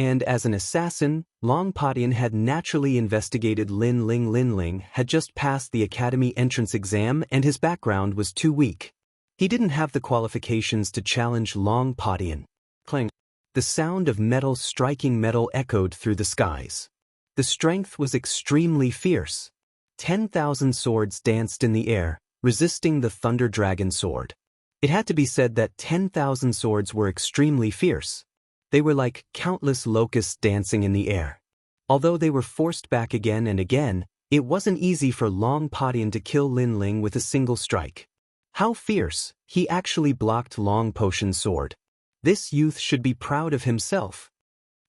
A: And as an assassin, Long Padian had naturally investigated Lin Ling. Lin Ling had just passed the academy entrance exam and his background was too weak. He didn't have the qualifications to challenge Long Padian. Clang. The sound of metal striking metal echoed through the skies. The strength was extremely fierce. 10,000 swords danced in the air, resisting the Thunder Dragon sword. It had to be said that 10,000 swords were extremely fierce. They were like countless locusts dancing in the air. Although they were forced back again and again, it wasn't easy for Long Padian to kill Lin Ling with a single strike. How fierce! He actually blocked Long Potion's sword. This youth should be proud of himself.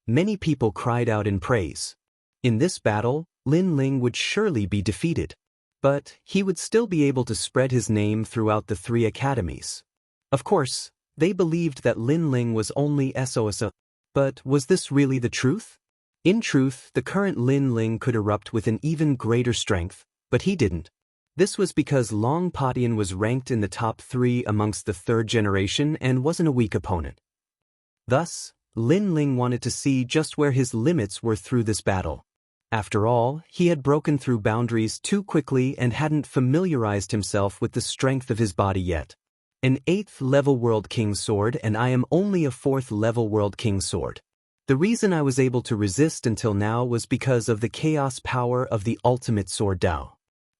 A: Many people cried out in praise. In this battle, Lin Ling would surely be defeated. But he would still be able to spread his name throughout the 3 academies. Of course, they believed that Lin Ling was only SOS. But was this really the truth? In truth, the current Lin Ling could erupt with an even greater strength, but he didn't. This was because Long Padian was ranked in the top 3 amongst the 3rd generation and wasn't a weak opponent. Thus, Lin Ling wanted to see just where his limits were through this battle. After all, he had broken through boundaries too quickly and hadn't familiarized himself with the strength of his body yet. An 8th level World King sword and I am only a 4th level World King sword. The reason I was able to resist until now was because of the chaos power of the ultimate sword Dao.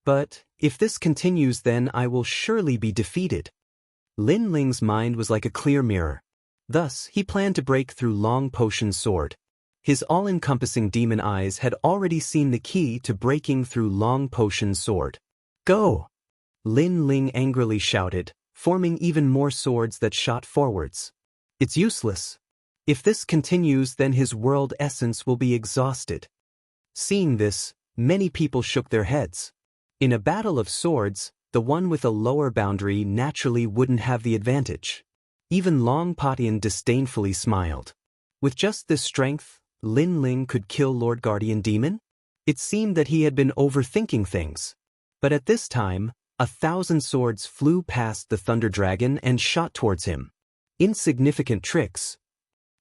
A: But if this continues, then I will surely be defeated. Lin Ling's mind was like a clear mirror. Thus, he planned to break through Long Potion's sword. His all-encompassing demon eyes had already seen the key to breaking through Long Potion's sword. Go! Lin Ling angrily shouted, forming even more swords that shot forwards. It's useless. If this continues, then his world essence will be exhausted. Seeing this, many people shook their heads. In a battle of swords, the one with a lower boundary naturally wouldn't have the advantage. Even Long Padian disdainfully smiled. With just this strength, Lin Ling could kill Lord Guardian Demon? It seemed that he had been overthinking things. But at this time, 1,000 swords flew past the Thunder Dragon and shot towards him. Insignificant tricks.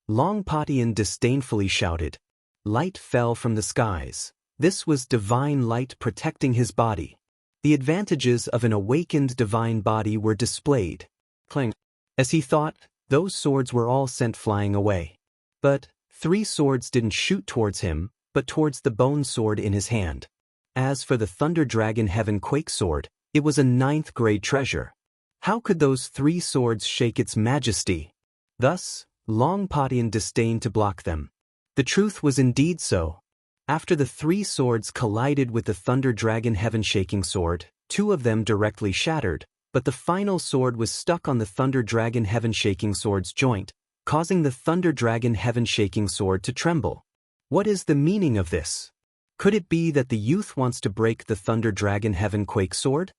A: Long Padian disdainfully shouted. Light fell from the skies. This was divine light protecting his body. The advantages of an awakened divine body were displayed. Clang. As he thought, those swords were all sent flying away. But 3 swords didn't shoot towards him, but towards the bone sword in his hand. As for the Thunder Dragon Heaven Quake sword, it was a 9th grade treasure. How could those 3 swords shake its majesty? Thus, Long Padian disdained to block them. The truth was indeed so. After the 3 swords collided with the Thunder Dragon Heaven Shaking sword, 2 of them directly shattered, but the final sword was stuck on the Thunder Dragon Heaven Shaking sword's joint, causing the Thunder Dragon Heaven Shaking sword to tremble. What is the meaning of this? Could it be that the youth wants to break the Thunder Dragon Heaven Quake sword?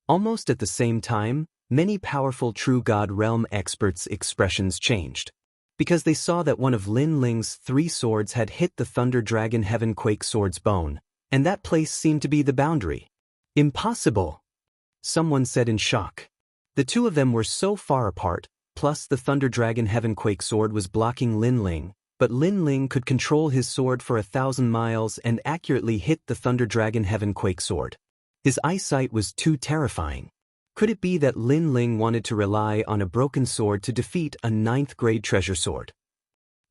A: Almost at the same time, many powerful True God Realm experts' expressions changed. Because they saw that one of Lin Ling's 3 swords had hit the Thunder Dragon Heaven Quake sword's bone, and that place seemed to be the boundary. Impossible! Someone said in shock. The 2 of them were so far apart, plus the Thunder Dragon Heaven Quake sword was blocking Lin Ling, but Lin Ling could control his sword for 1,000 miles and accurately hit the Thunder Dragon Heaven Quake sword. His eyesight was too terrifying. Could it be that Lin Ling wanted to rely on a broken sword to defeat a 9th grade treasure sword?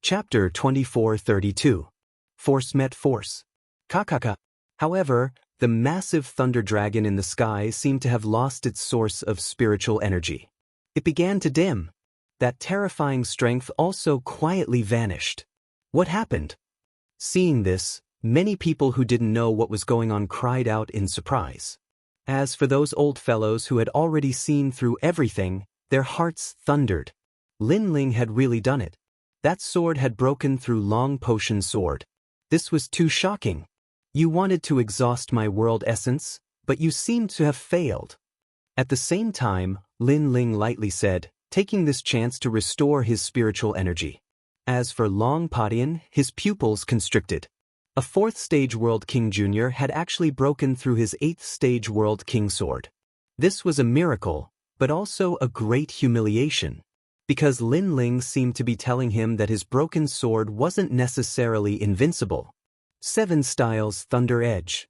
A: Chapter 2432. Force met force. Kakaka. However, the massive thunder dragon in the sky seemed to have lost its source of spiritual energy. It began to dim. That terrifying strength also quietly vanished. What happened? Seeing this, many people who didn't know what was going on cried out in surprise. As for those old fellows who had already seen through everything, their hearts thundered. Lin Ling had really done it. That sword had broken through Long Potion's sword. This was too shocking. You wanted to exhaust my world essence, but you seemed to have failed. At the same time, Lin Ling lightly said, taking this chance to restore his spiritual energy. As for Long Padian, his pupils constricted. A 4th stage World King Jr. had actually broken through his 8th stage World King sword. This was a miracle, but also a great humiliation. because Lin Ling seemed to be telling him that his broken sword wasn't necessarily invincible. 7 Styles Thunder Edge.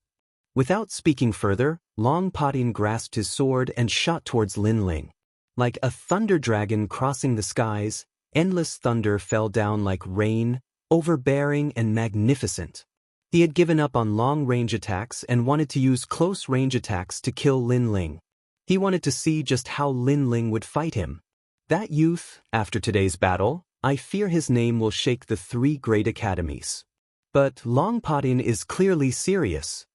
A: Without speaking further, Long Patin grasped his sword and shot towards Lin Ling. Like a thunder dragon crossing the skies, endless thunder fell down like rain, overbearing and magnificent. He had given up on long-range attacks and wanted to use close-range attacks to kill Lin Ling. He wanted to see just how Lin Ling would fight him. That youth, after today's battle, I fear his name will shake the 3 great academies. But Long Patin is clearly serious.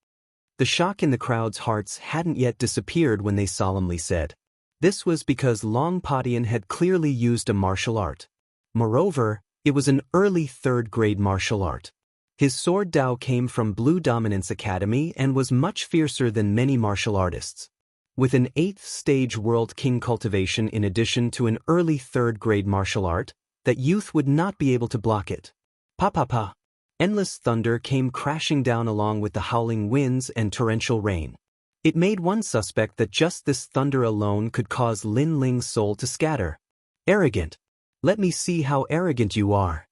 A: The shock in the crowd's hearts hadn't yet disappeared when they solemnly said. This was because Long Patin had clearly used a martial art. Moreover, it was an early 3rd-grade martial art. His sword Dao came from Blue Dominance Academy and was much fiercer than many martial artists. With an 8th-stage World King cultivation in addition to an early 3rd-grade martial art, that youth would not be able to block it. Pa. Endless thunder came crashing down along with the howling winds and torrential rain. It made one suspect that just this thunder alone could cause Lin Ling's soul to scatter. Arrogant. Let me see how arrogant you are.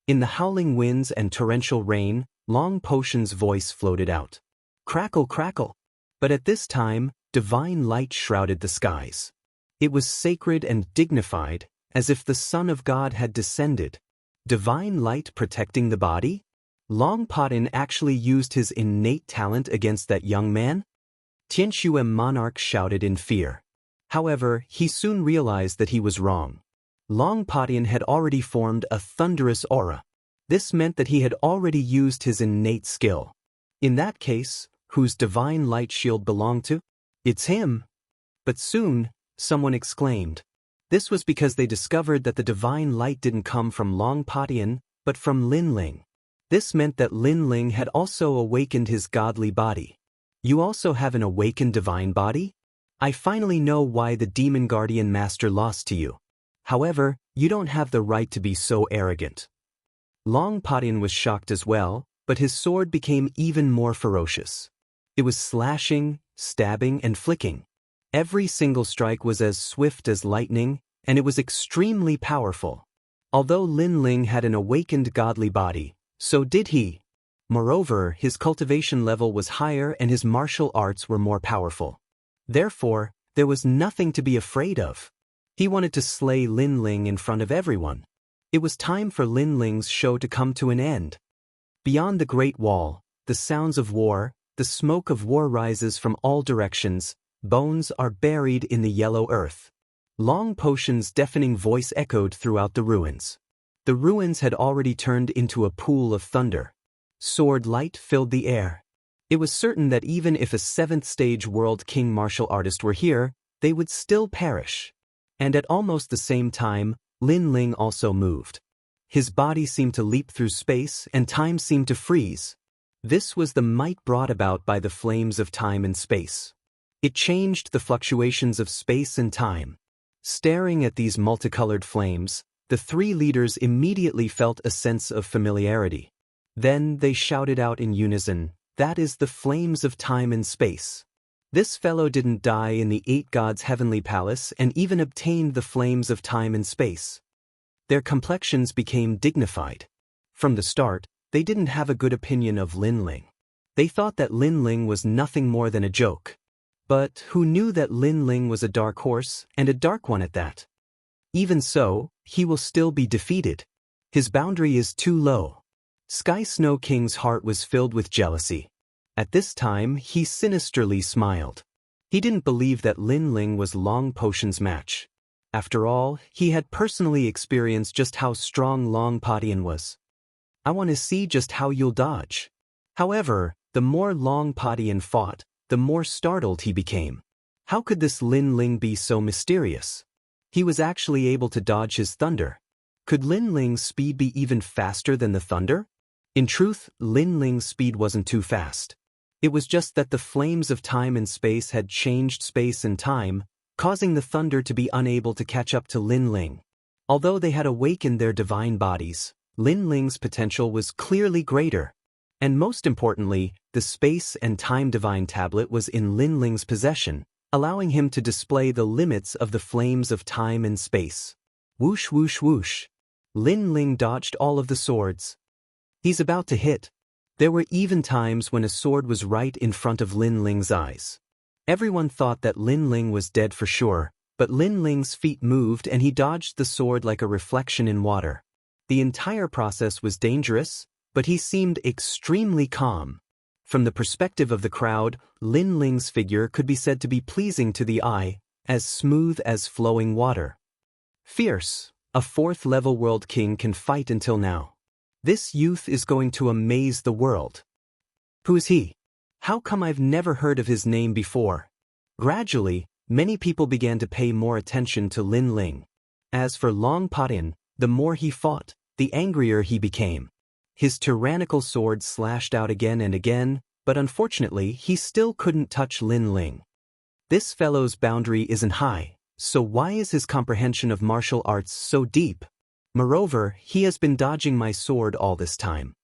A: In the howling winds and torrential rain, Long Potion's voice floated out. Crackle, crackle. But at this time, divine light shrouded the skies. It was sacred and dignified, as if the Son of God had descended. Divine light protecting the body? Long Patin actually used his innate talent against that young man? Tianxuem Monarch shouted in fear. However, he soon realized that he was wrong. Long Patin had already formed a thunderous aura. This meant that he had already used his innate skill. In that case, whose divine light shield belonged to? It's him. But soon, someone exclaimed. This was because they discovered that the divine light didn't come from Long Patin, but from Lin Ling. This meant that Lin Ling had also awakened his godly body. You also have an awakened divine body? I finally know why the Demon Guardian Master lost to you. However, you don't have the right to be so arrogant. Long Patin was shocked as well, but his sword became even more ferocious. It was slashing, stabbing, and flicking. Every single strike was as swift as lightning, and it was extremely powerful. Although Lin Ling had an awakened godly body, so did he. Moreover, his cultivation level was higher and his martial arts were more powerful. Therefore, there was nothing to be afraid of. He wanted to slay Lin Ling in front of everyone. It was time for Lin Ling's show to come to an end. Beyond the Great Wall, the sounds of war, the smoke of war rises from all directions, bones are buried in the yellow earth. Long Potion's deafening voice echoed throughout the ruins. The ruins had already turned into a pool of thunder. Sword light filled the air. It was certain that even if a 7th-stage World King martial artist were here, they would still perish. And at almost the same time, Lin Ling also moved. His body seemed to leap through space and time seemed to freeze. This was the might brought about by the flames of time and space. It changed the fluctuations of space and time. Staring at these multicolored flames, the 3 leaders immediately felt a sense of familiarity. Then they shouted out in unison, "That is the flames of time and space." This fellow didn't die in the 8 gods' heavenly palace and even obtained the flames of time and space. Their complexions became dignified. From the start, they didn't have a good opinion of Lin Ling. They thought that Lin Ling was nothing more than a joke. But who knew that Lin Ling was a dark horse, and a dark one at that? Even so, he will still be defeated. His boundary is too low. Sky Snow King's heart was filled with jealousy. At this time, he sinisterly smiled. He didn't believe that Lin Ling was Long Potion's match. After all, he had personally experienced just how strong Long Patin was. I want to see just how you'll dodge. However, the more Long Patin fought, the more startled he became. How could this Lin Ling be so mysterious? He was actually able to dodge his thunder. Could Lin Ling's speed be even faster than the thunder? In truth, Lin Ling's speed wasn't too fast. It was just that the flames of time and space had changed space and time, causing the thunder to be unable to catch up to Lin Ling. Although they had awakened their divine bodies, Lin Ling's potential was clearly greater. And most importantly, the space and time divine tablet was in Lin Ling's possession, allowing him to display the limits of the flames of time and space. Whoosh whoosh whoosh. Lin Ling dodged all of the swords. He's about to hit. There were even times when a sword was right in front of Lin Ling's eyes. Everyone thought that Lin Ling was dead for sure, but Lin Ling's feet moved and he dodged the sword like a reflection in water. The entire process was dangerous, but he seemed extremely calm. From the perspective of the crowd, Lin Ling's figure could be said to be pleasing to the eye, as smooth as flowing water. Fierce, a 4th-level world king can fight until now. This youth is going to amaze the world. Who is he? How come I've never heard of his name before? Gradually, many people began to pay more attention to Lin Ling. As for Long Patin, the more he fought, the angrier he became. His tyrannical sword slashed out again and again, but unfortunately he still couldn't touch Lin Ling. This fellow's boundary isn't high, so why is his comprehension of martial arts so deep? Moreover, he has been dodging my sword all this time.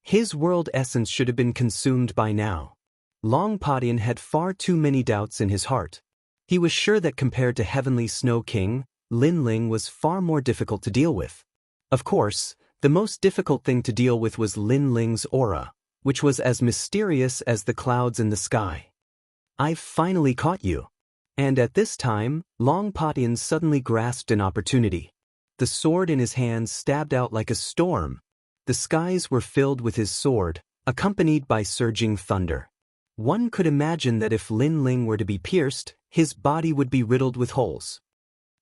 A: His world essence should have been consumed by now. Long Patin had far too many doubts in his heart. He was sure that compared to Heavenly Snow King, Lin Ling was far more difficult to deal with. Of course, the most difficult thing to deal with was Lin Ling's aura, which was as mysterious as the clouds in the sky. I've finally caught you. And at this time, Long Patin suddenly grasped an opportunity. The sword in his hands stabbed out like a storm. The skies were filled with his sword, accompanied by surging thunder. One could imagine that if Lin Ling were to be pierced, his body would be riddled with holes.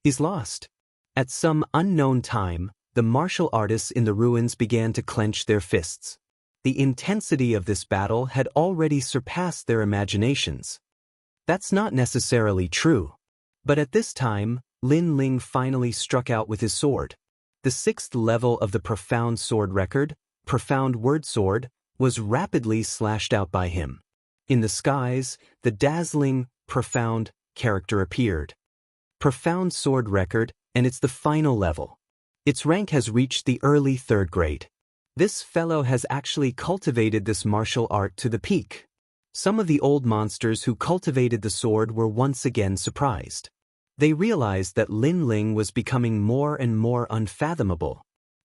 A: He's lost. At some unknown time, the martial artists in the ruins began to clench their fists. The intensity of this battle had already surpassed their imaginations. That's not necessarily true. But at this time, Lin Ling finally struck out with his sword. The 6th level of the Profound Sword record, Profound Word Sword, was rapidly slashed out by him. In the skies, the dazzling, profound character appeared. Profound Sword record, and it's the final level. Its rank has reached the early 3rd grade. This fellow has actually cultivated this martial art to the peak. Some of the old monsters who cultivated the sword were once again surprised. They realized that Lin Ling was becoming more and more unfathomable.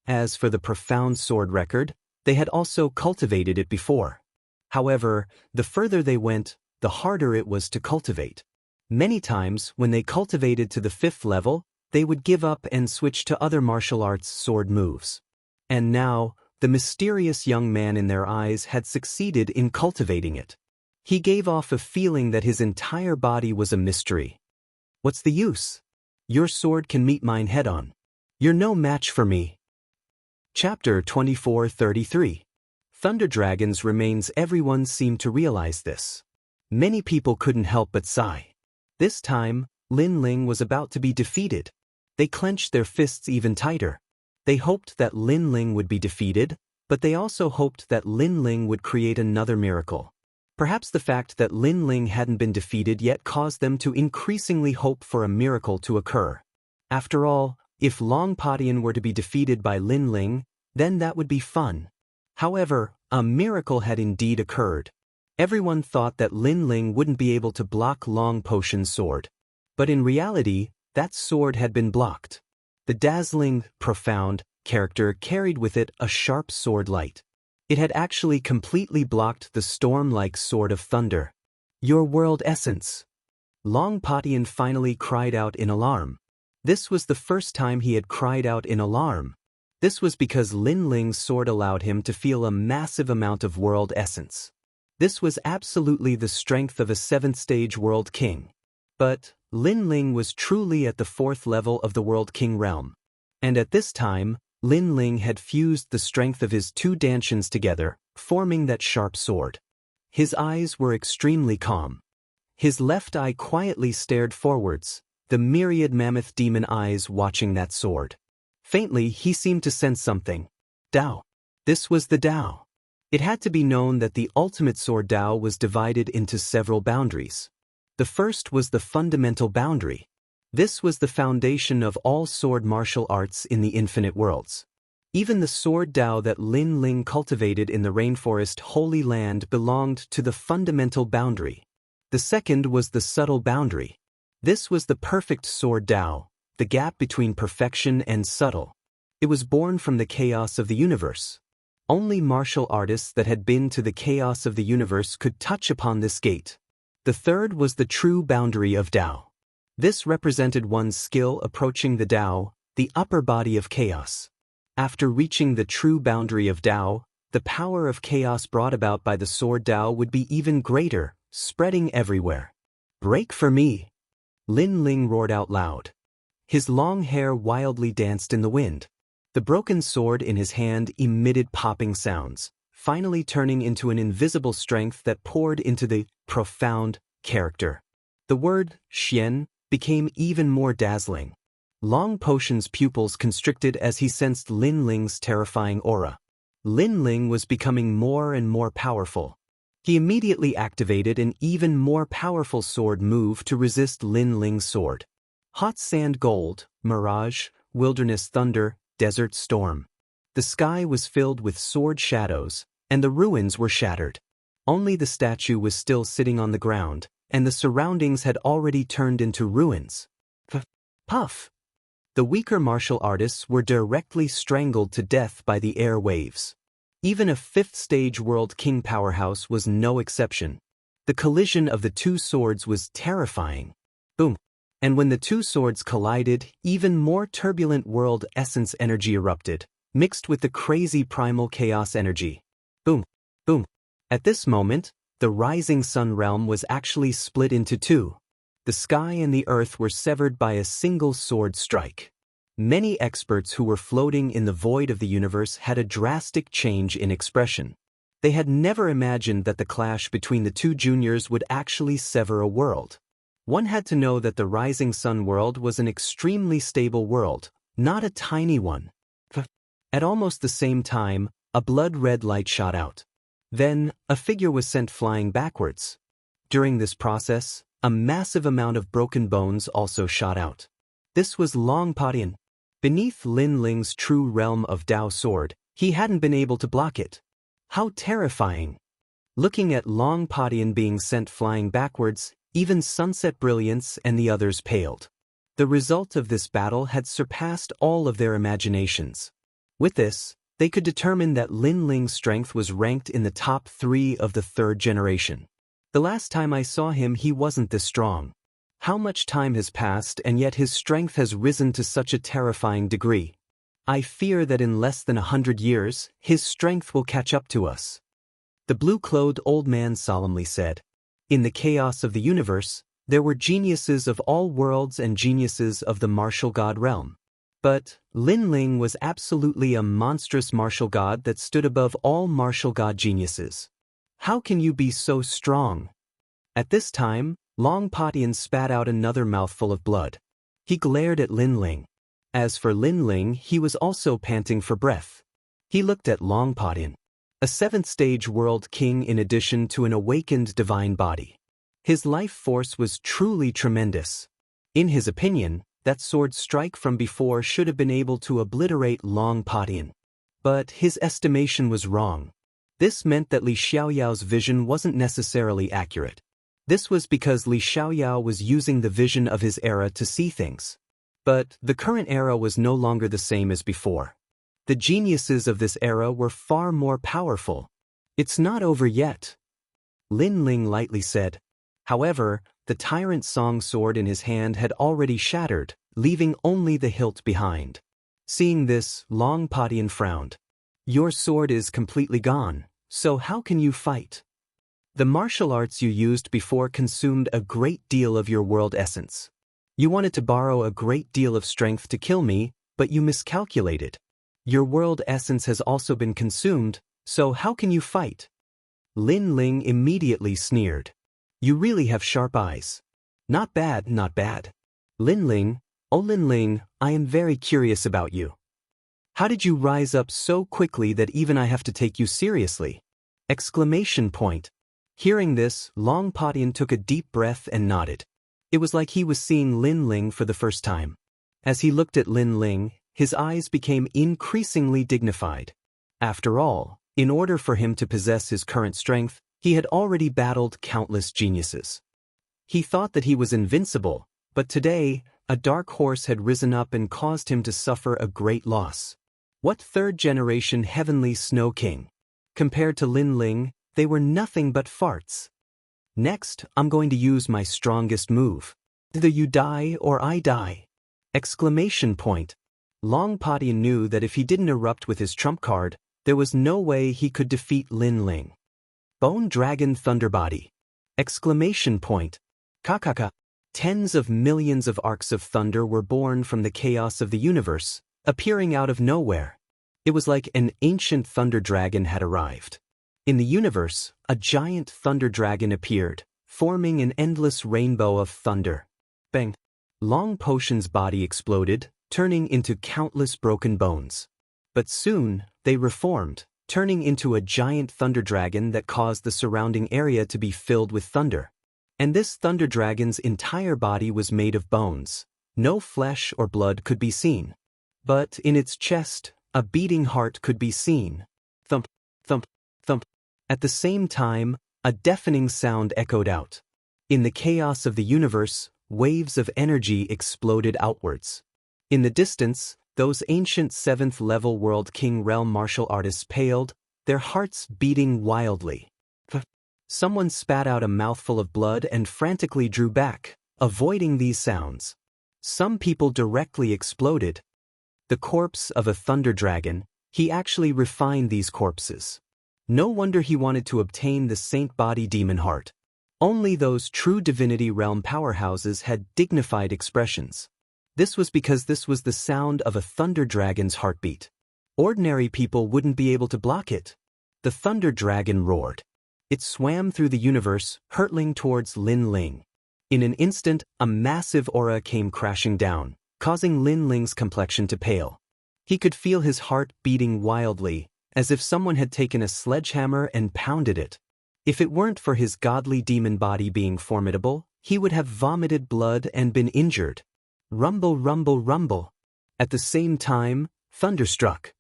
A: As for the Profound Sword record, they had also cultivated it before. However, the further they went, the harder it was to cultivate. Many times, when they cultivated to the 5th level, they would give up and switch to other martial arts sword moves. And now, the mysterious young man in their eyes had succeeded in cultivating it. He gave off a feeling that his entire body was a mystery. What's the use? Your sword can meet mine head-on. You're no match for me. Chapter 2433. Thunder Dragons remains. Everyone seemed to realize this. Many people couldn't help but sigh. This time, Lin Ling was about to be defeated. They clenched their fists even tighter. They hoped that Lin Ling would be defeated, but they also hoped that Lin Ling would create another miracle. Perhaps the fact that Lin Ling hadn't been defeated yet caused them to increasingly hope for a miracle to occur. After all, if Long Patin were to be defeated by Lin Ling, then that would be fun. However, a miracle had indeed occurred. Everyone thought that Lin Ling wouldn't be able to block Long Potion's sword. But in reality, that sword had been blocked. The dazzling, profound character carried with it a sharp sword light. It had actually completely blocked the storm-like sword of thunder. Your world essence. Long Patin finally cried out in alarm. This was the first time he had cried out in alarm. This was because Lin Ling's sword allowed him to feel a massive amount of world essence. This was absolutely the strength of a 7th-stage world king. But Lin Ling was truly at the 4th level of the world king realm. And at this time, Lin Ling had fused the strength of his 2 dantians together, forming that sharp sword. His eyes were extremely calm. His left eye quietly stared forwards, the myriad mammoth demon eyes watching that sword. Faintly, he seemed to sense something. Tao. This was the Tao. It had to be known that the ultimate sword Tao was divided into several boundaries. The first was the fundamental boundary. This was the foundation of all sword martial arts in the infinite worlds. Even the sword Tao that Lin Ling cultivated in the rainforest Holy Land belonged to the fundamental boundary. The second was the subtle boundary. This was the perfect sword Tao, the gap between perfection and subtle. It was born from the chaos of the universe. Only martial artists that had been to the chaos of the universe could touch upon this gate. The third was the true boundary of Tao. This represented one's skill approaching the Tao, the upper body of chaos. After reaching the true boundary of Tao, the power of chaos brought about by the sword Tao would be even greater, spreading everywhere. "Break for me!" Lin Ling roared out loud. His long hair wildly danced in the wind. The broken sword in his hand emitted popping sounds, finally turning into an invisible strength that poured into the profound character. The word Xian became even more dazzling. Long Potion's pupils constricted as he sensed Lin Ling's terrifying aura. Lin Ling was becoming more and more powerful. He immediately activated an even more powerful sword move to resist Lin Ling's sword. Hot Sand Gold, Mirage, Wilderness Thunder, Desert Storm. The sky was filled with sword shadows, and the ruins were shattered. Only the statue was still sitting on the ground, and the surroundings had already turned into ruins. Puff! The weaker martial artists were directly strangled to death by the air waves. Even a fifth-stage World King powerhouse was no exception. The collision of the two swords was terrifying. Boom! And when the two swords collided, even more turbulent world essence energy erupted, mixed with the crazy primal chaos energy. Boom! Boom! At this moment, the rising sun realm was actually split into two. The sky and the earth were severed by a single sword strike. Many experts who were floating in the void of the universe had a drastic change in expression. They had never imagined that the clash between the two juniors would actually sever a world. One had to know that the rising sun world was an extremely stable world, not a tiny one. At almost the same time, a blood-red light shot out. Then, a figure was sent flying backwards. During this process, a massive amount of broken bones also shot out. This was Long Padian. Beneath Lin Ling's true realm of Tao sword, he hadn't been able to block it. How terrifying! Looking at Long Padian being sent flying backwards, even Sunset Brilliance and the others paled. The result of this battle had surpassed all of their imaginations. With this, they could determine that Lin Ling's strength was ranked in the top 3 of the third generation. The last time I saw him, he wasn't this strong. How much time has passed and yet his strength has risen to such a terrifying degree. I fear that in less than 100 years, his strength will catch up to us. The blue-clothed old man solemnly said. In the chaos of the universe, there were geniuses of all worlds and geniuses of the martial god realm. But Lin Ling was absolutely a monstrous martial god that stood above all martial god geniuses. How can you be so strong? At this time, Long Padian spat out another mouthful of blood. He glared at Lin Ling. As for Lin Ling, he was also panting for breath. He looked at Long Padian, a 7th-stage world king in addition to an awakened divine body. His life force was truly tremendous. In his opinion, that sword strike from before should have been able to obliterate Long Padian. But his estimation was wrong. This meant that Li Xiaoyao's vision wasn't necessarily accurate. This was because Li Xiaoyao was using the vision of his era to see things. But the current era was no longer the same as before. The geniuses of this era were far more powerful. It's not over yet, Lin Ling lightly said. However, the tyrant song sword in his hand had already shattered, leaving only the hilt behind. Seeing this, Long Padian frowned. Your sword is completely gone, so how can you fight? The martial arts you used before consumed a great deal of your world essence. You wanted to borrow a great deal of strength to kill me, but you miscalculated. Your world essence has also been consumed, so how can you fight? Lin Ling immediately sneered. You really have sharp eyes. Not bad, not bad. Lin Ling, oh Lin Ling, I am very curious about you. How did you rise up so quickly that even I have to take you seriously? Exclamation point. Hearing this, Long Padian took a deep breath and nodded. It was like he was seeing Lin Ling for the first time. As he looked at Lin Ling, his eyes became increasingly dignified. After all, in order for him to possess his current strength, he had already battled countless geniuses. He thought that he was invincible, but today, a dark horse had risen up and caused him to suffer a great loss. What third-generation heavenly Snow King? Compared to Lin Ling, they were nothing but farts. Next, I'm going to use my strongest move. Either you die or I die! Exclamation point. Long Padian knew that if he didn't erupt with his trump card, there was no way he could defeat Lin Ling. Bone Dragon Thunderbody! Exclamation point. Kakaka. Tens of millions of arcs of thunder were born from the chaos of the universe, appearing out of nowhere. It was like an ancient thunder dragon had arrived. In the universe, a giant thunder dragon appeared, forming an endless rainbow of thunder. Bang! Long Potion's body exploded, turning into countless broken bones. But soon, they reformed, turning into a giant thunder dragon that caused the surrounding area to be filled with thunder. And this thunder dragon's entire body was made of bones. No flesh or blood could be seen. But in its chest, a beating heart could be seen. Thump, thump, thump. At the same time, a deafening sound echoed out. In the chaos of the universe, waves of energy exploded outwards. In the distance, those ancient 7th-level World King realm martial artists paled, their hearts beating wildly. Someone spat out a mouthful of blood and frantically drew back, avoiding these sounds. Some people directly exploded. The corpse of a thunder dragon, he actually refined these corpses. No wonder he wanted to obtain the Saint Body Demon Heart. Only those true divinity realm powerhouses had dignified expressions. This was because this was the sound of a thunder dragon's heartbeat. Ordinary people wouldn't be able to block it. The thunder dragon roared. It swam through the universe, hurtling towards Lin Ling. In an instant, a massive aura came crashing down, causing Lin Ling's complexion to pale. He could feel his heart beating wildly, as if someone had taken a sledgehammer and pounded it. If it weren't for his godly demon body being formidable, he would have vomited blood and been injured. Rumble, rumble, rumble. At the same time, thunder struck.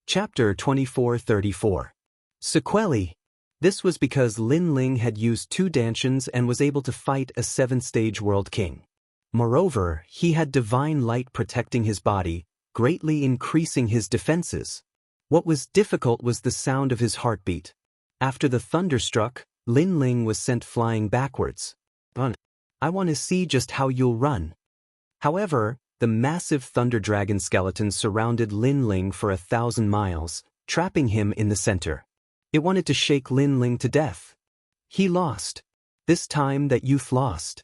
A: Chapter 2434. Sequelae. This was because Lin Ling had used 2 dantians and was able to fight a 7th-stage World King. Moreover, he had divine light protecting his body, greatly increasing his defenses. What was difficult was the sound of his heartbeat. After the thunder struck, Lin Ling was sent flying backwards. I want to see just how you'll run. However, the massive thunder dragon skeleton surrounded Lin Ling for 1,000 miles, trapping him in the center. It wanted to shake Lin Ling to death. He lost. This time that youth lost.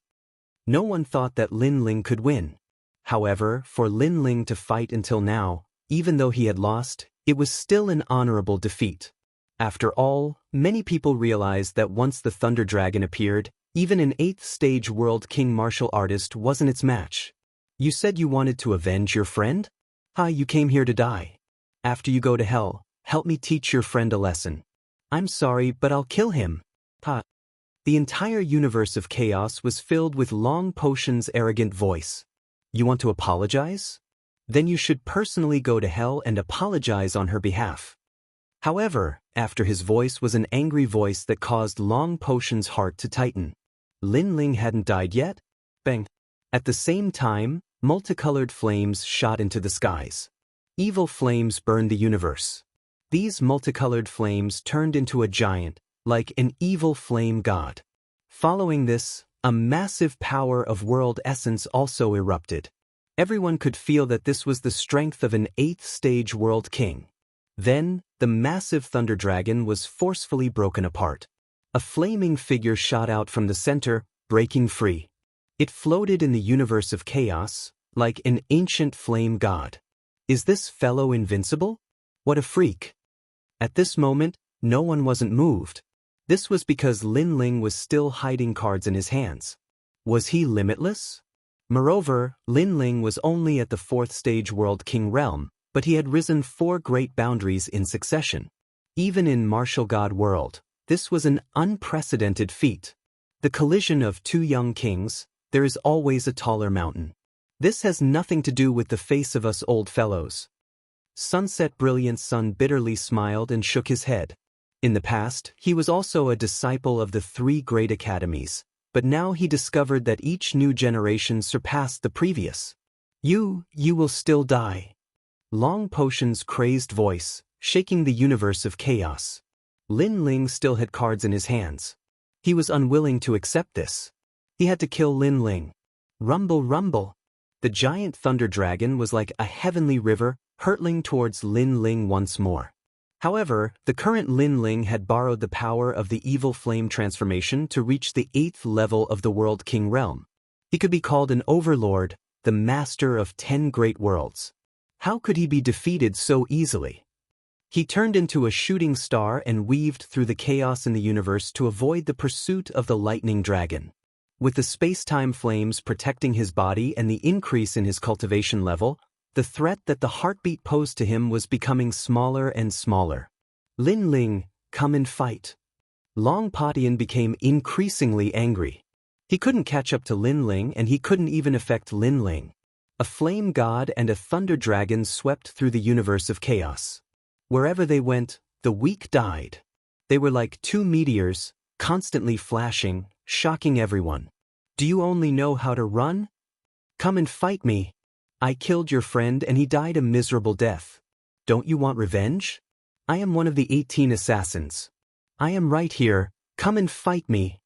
A: No one thought that Lin Ling could win. However, for Lin Ling to fight until now, even though he had lost, it was still an honorable defeat. After all, many people realized that once the Thunder Dragon appeared, even an 8th-stage World King martial artist wasn't its match. You said you wanted to avenge your friend? You came here to die. After you go to hell, help me teach your friend a lesson. I'm sorry, but I'll kill him. The entire universe of chaos was filled with Long Potion's arrogant voice. You want to apologize? Then you should personally go to hell and apologize on her behalf. However, after his voice was an angry voice that caused Long Potion's heart to tighten. Lin Ling hadn't died yet? Bang! At the same time, multicolored flames shot into the skies. Evil flames burned the universe. These multicolored flames turned into a giant, like an evil flame god. Following this, a massive power of world essence also erupted. Everyone could feel that this was the strength of an 8th-stage World King. Then, the massive Thunder Dragon was forcefully broken apart. A flaming figure shot out from the center, breaking free. It floated in the universe of chaos, like an ancient flame god. Is this fellow invincible? What a freak! At this moment, no one wasn't moved. This was because Lin Ling was still hiding cards in his hands. Was he limitless? Moreover, Lin Ling was only at the 4th-stage World King realm, but he had risen 4 great boundaries in succession. Even in Martial God world, this was an unprecedented feat. The collision of 2 young kings, there is always a taller mountain. This has nothing to do with the face of us old fellows. Sunset Brilliant Sun bitterly smiled and shook his head. In the past, he was also a disciple of the 3 great academies, but now he discovered that each new generation surpassed the previous. You will still die. Long Potion's crazed voice, shaking the universe of chaos. Lin Ling still had cards in his hands. He was unwilling to accept this. He had to kill Lin Ling. Rumble, rumble. The giant thunder dragon was like a heavenly river, hurtling towards Lin Ling once more. However, the current Lin Ling had borrowed the power of the evil flame transformation to reach the 8th level of the World King realm. He could be called an overlord, the master of 10 great worlds. How could he be defeated so easily? He turned into a shooting star and weaved through the chaos in the universe to avoid the pursuit of the lightning dragon. With the space-time flames protecting his body and the increase in his cultivation level, the threat that the heartbeat posed to him was becoming smaller and smaller. Lin Ling, come and fight. Long Potion became increasingly angry. He couldn't catch up to Lin Ling and he couldn't even affect Lin Ling. A flame god and a thunder dragon swept through the universe of chaos. Wherever they went, the weak died. They were like two meteors, constantly flashing, shocking everyone. Do you only know how to run? Come and fight me. I killed your friend and he died a miserable death. Don't you want revenge? I am one of the 18 assassins. I am right here, come and fight me.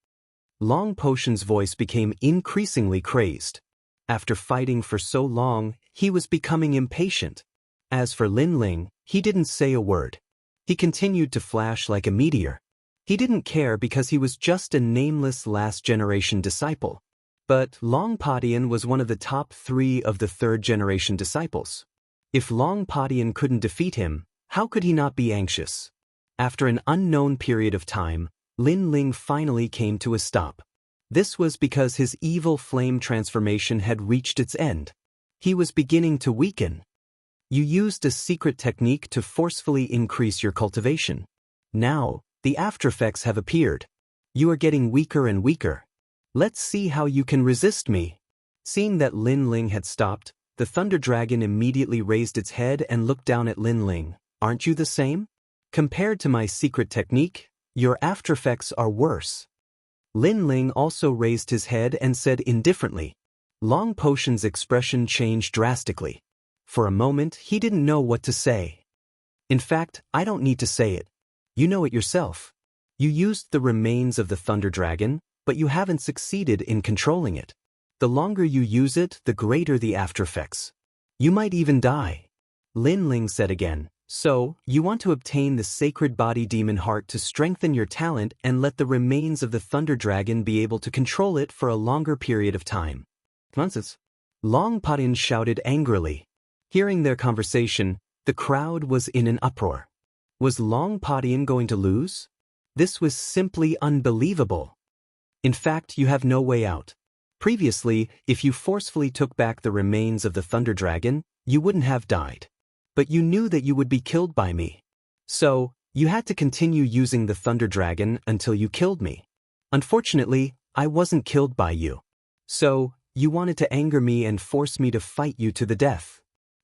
A: Long Potion's voice became increasingly crazed. After fighting for so long, he was becoming impatient. As for Lin Ling, he didn't say a word. He continued to flash like a meteor. He didn't care because he was just a nameless last-generation disciple. But Long Potion was one of the top 3 of the 3rd-generation disciples. If Long Potion couldn't defeat him, how could he not be anxious? After an unknown period of time, Lin Ling finally came to a stop. This was because his evil flame transformation had reached its end. He was beginning to weaken. You used a secret technique to forcefully increase your cultivation. Now, the aftereffects have appeared. You are getting weaker and weaker. Let's see how you can resist me. Seeing that Lin Ling had stopped, the Thunder Dragon immediately raised its head and looked down at Lin Ling. Aren't you the same? Compared to my secret technique, your aftereffects are worse. Lin Ling also raised his head and said indifferently. Long Potion's expression changed drastically. For a moment, he didn't know what to say. In fact, I don't need to say it. You know it yourself. You used the remains of the Thunder Dragon, but you haven't succeeded in controlling it. The longer you use it, the greater the aftereffects. You might even die. Lin Ling said again, so, you want to obtain the sacred body demon heart to strengthen your talent and let the remains of the Thunder Dragon be able to control it for a longer period of time. Nonsense. Long Potion shouted angrily. Hearing their conversation, the crowd was in an uproar. Was Long Potion going to lose? This was simply unbelievable. In fact, you have no way out. Previously, if you forcefully took back the remains of the Thunder Dragon, you wouldn't have died. But you knew that you would be killed by me. So, you had to continue using the Thunder Dragon until you killed me. Unfortunately, I wasn't killed by you. So, you wanted to anger me and force me to fight you to the death.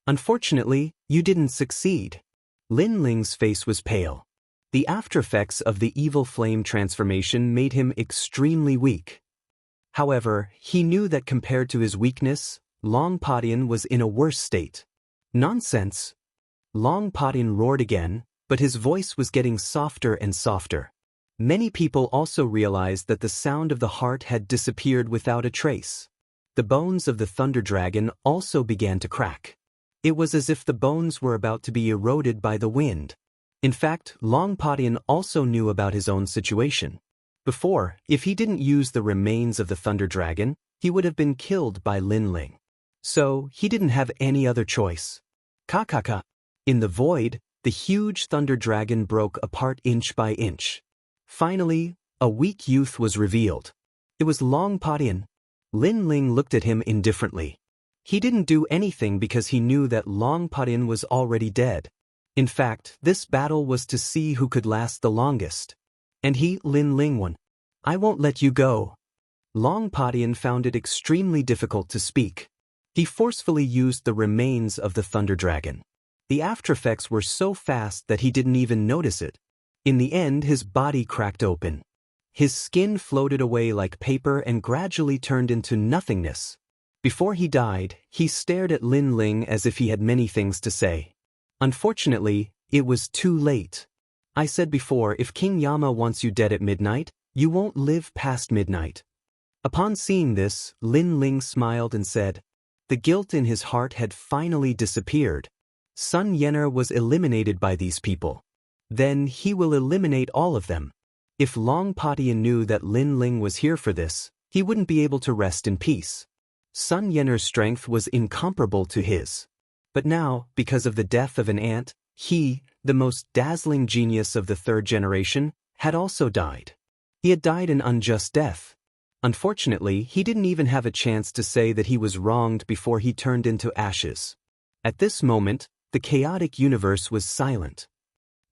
A: Unfortunately, you didn't succeed. Lin Ling's face was pale. The aftereffects of the evil flame transformation made him extremely weak. However, he knew that compared to his weakness, Long Potion was in a worse state. Nonsense! Long Potion roared again, but his voice was getting softer and softer. Many people also realized that the sound of the heart had disappeared without a trace. The bones of the Thunder Dragon also began to crack. It was as if the bones were about to be eroded by the wind. In fact, Long Potion also knew about his own situation. Before, if he didn't use the remains of the Thunder Dragon, he would have been killed by Lin Ling. So, he didn't have any other choice. Ka-ka-ka. In the void, the huge Thunder Dragon broke apart inch by inch. Finally, a weak youth was revealed. It was Long Potion. Lin Ling looked at him indifferently. He didn't do anything because he knew that Long Potion was already dead. In fact, this battle was to see who could last the longest. And he, Lin Ling, won. I won't let you go. Long Potion found it extremely difficult to speak. He forcefully used the remains of the Thunder Dragon. The aftereffects were so fast that he didn't even notice it. In the end, his body cracked open. His skin floated away like paper and gradually turned into nothingness. Before he died, he stared at Lin Ling as if he had many things to say. Unfortunately, it was too late. I said before, if King Yama wants you dead at midnight, you won't live past midnight. Upon seeing this, Lin Ling smiled and said, the guilt in his heart had finally disappeared. Sun Yener was eliminated by these people. Then he will eliminate all of them. If Long Patian knew that Lin Ling was here for this, he wouldn't be able to rest in peace. Sun Yener's strength was incomparable to his. But now, because of the death of an ant, he, the most dazzling genius of the third generation, had also died. He had died an unjust death. Unfortunately, he didn't even have a chance to say that he was wronged before he turned into ashes. At this moment, the chaotic universe was silent.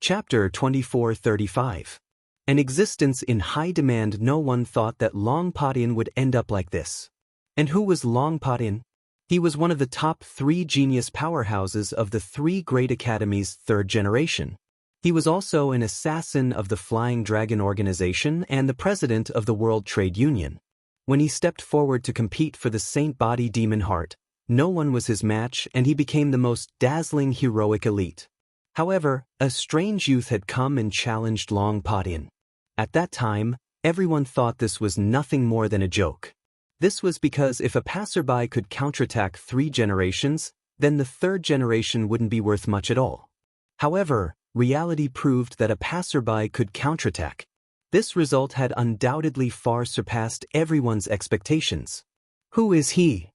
A: Chapter 2435. An existence in high demand. No one thought that Long Patian would end up like this. And who was Long Patian? He was one of the top 3 genius powerhouses of the 3 great academies' third generation. He was also an assassin of the Flying Dragon Organization and the president of the World Trade Union. When he stepped forward to compete for the Saint Body Demon Heart, no one was his match and he became the most dazzling heroic elite. However, a strange youth had come and challenged Long Patian. At that time, everyone thought this was nothing more than a joke. This was because if a passerby could counterattack 3 generations, then the third generation wouldn't be worth much at all. However, reality proved that a passerby could counterattack. This result had undoubtedly far surpassed everyone's expectations. Who is he?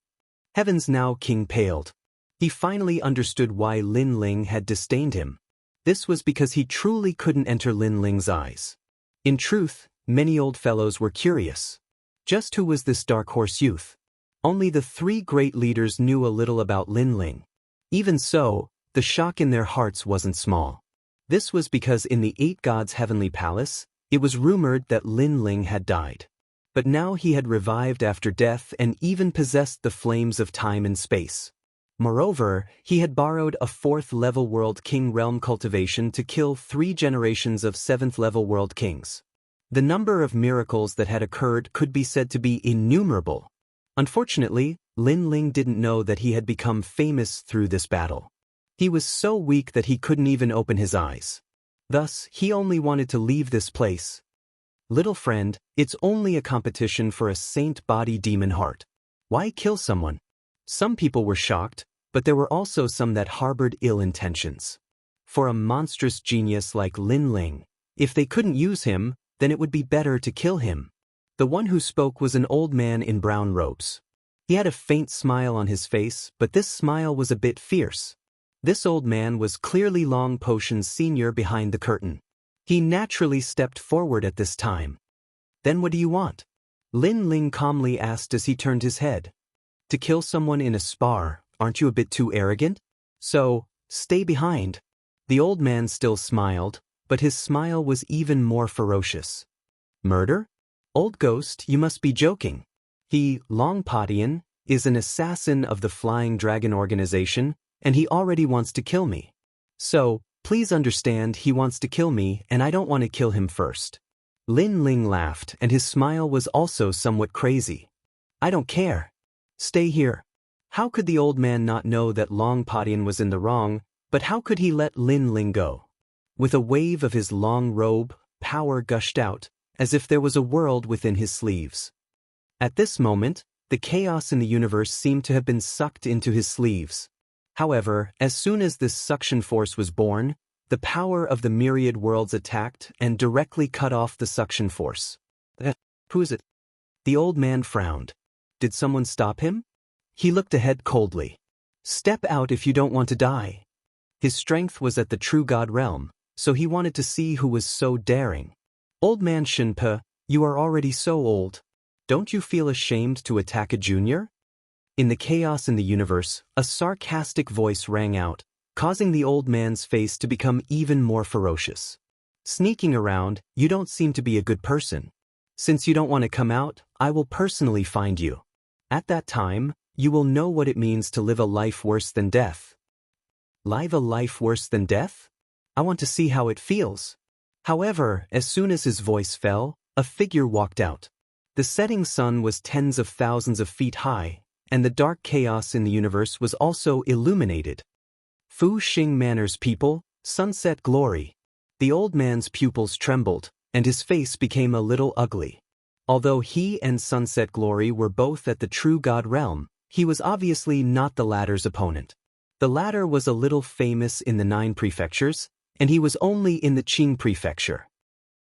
A: Heavens, now King paled. He finally understood why Lin Ling had disdained him. This was because he truly couldn't enter Lin Ling's eyes. In truth, many old fellows were curious. Just who was this dark horse youth? Only the 3 great leaders knew a little about Lin Ling. Even so, the shock in their hearts wasn't small. This was because in the 8 gods' heavenly palace, it was rumored that Lin Ling had died. But now he had revived after death and even possessed the flames of time and space. Moreover, he had borrowed a 4th-level World King realm cultivation to kill 3 generations of 7th-level World Kings. The number of miracles that had occurred could be said to be innumerable. Unfortunately, Lin Ling didn't know that he had become famous through this battle. He was so weak that he couldn't even open his eyes. Thus, he only wanted to leave this place. Little friend, it's only a competition for a Saint Body Demon Heart. Why kill someone? Some people were shocked, but there were also some that harbored ill intentions. For a monstrous genius like Lin Ling, if they couldn't use him, then it would be better to kill him. The one who spoke was an old man in brown robes. He had a faint smile on his face, but this smile was a bit fierce. This old man was clearly Long Potion's senior behind the curtain. He naturally stepped forward at this time. Then what do you want? Lin Ling calmly asked as he turned his head. To kill someone in a spar, aren't you a bit too arrogant? So, stay behind. The old man still smiled, but his smile was even more ferocious. Murder? Old ghost, you must be joking. He, Long Patian, is an assassin of the Flying Dragon Organization, and he already wants to kill me. So, please understand, he wants to kill me and I don't want to kill him first. Lin Ling laughed and his smile was also somewhat crazy. I don't care. Stay here. How could the old man not know that Long Patian was in the wrong, but how could he let Lin Ling go? With a wave of his long robe, power gushed out, as if there was a world within his sleeves. At this moment, the chaos in the universe seemed to have been sucked into his sleeves. However, as soon as this suction force was born, the power of the myriad worlds attacked and directly cut off the suction force. Who is it? The old man frowned. Did someone stop him? He looked ahead coldly. Step out if you don't want to die. His strength was at the true god realm, so he wanted to see who was so daring. Old man Shinpe, you are already so old. Don't you feel ashamed to attack a junior? In the chaos in the universe, a sarcastic voice rang out, causing the old man's face to become even more ferocious. Sneaking around, you don't seem to be a good person. Since you don't want to come out, I will personally find you. At that time, you will know what it means to live a life worse than death. Live a life worse than death? I want to see how it feels. However, as soon as his voice fell, a figure walked out. The setting sun was tens of thousands of feet high, and the dark chaos in the universe was also illuminated. Fu Xing Manor's people, sunset glory. The old man's pupils trembled, and his face became a little ugly. Although he and Sunset Glory were both at the true god realm, he was obviously not the latter's opponent. The latter was a little famous in the 9 prefectures, and he was only in the Qing prefecture.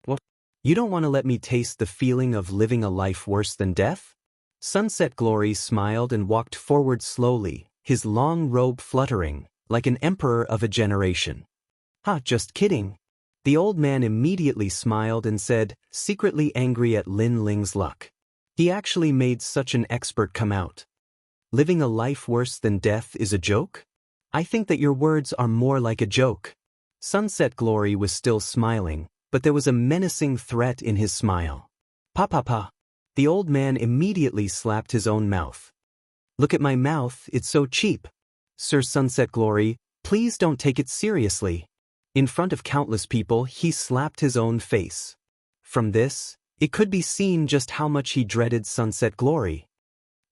A: What? You don't want to let me taste the feeling of living a life worse than death? Sunset Glory smiled and walked forward slowly, his long robe fluttering, like an emperor of a generation. Just kidding. The old man immediately smiled and said, secretly angry at Lin Ling's luck. He actually made such an expert come out. Living a life worse than death is a joke? I think that your words are more like a joke. Sunset Glory was still smiling, but there was a menacing threat in his smile. Pa. The old man immediately slapped his own mouth. Look at my mouth, it's so cheap. Sir Sunset Glory, please don't take it seriously. In front of countless people, he slapped his own face. From this, it could be seen just how much he dreaded Sunset Glory.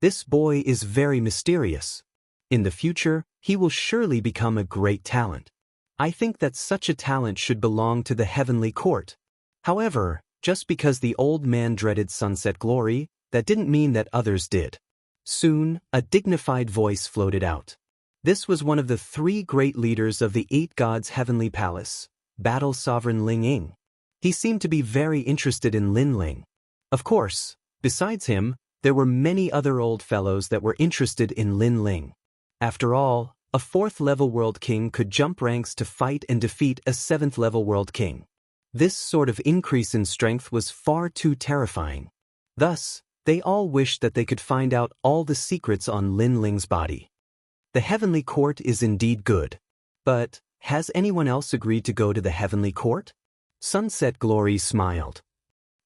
A: This boy is very mysterious. In the future, he will surely become a great talent. I think that such a talent should belong to the heavenly court. However, just because the old man dreaded Sunset Glory, that didn't mean that others did. Soon, a dignified voice floated out. This was one of the 3 great leaders of the 8 gods' heavenly palace, Battle Sovereign Ling Ying. He seemed to be very interested in Lin Ling. Of course, besides him, there were many other old fellows that were interested in Lin Ling. After all, a 4th-level world king could jump ranks to fight and defeat a 7th-level world king. This sort of increase in strength was far too terrifying. Thus, they all wished that they could find out all the secrets on Lin Ling's body. The heavenly court is indeed good. But, has anyone else agreed to go to the heavenly court? Sunset Glory smiled.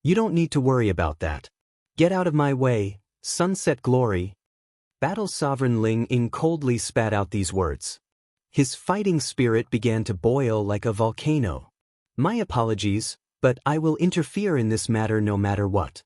A: You don't need to worry about that. Get out of my way, Sunset Glory. Battle Sovereign Ling Ying coldly spat out these words. His fighting spirit began to boil like a volcano. My apologies, but I will interfere in this matter no matter what.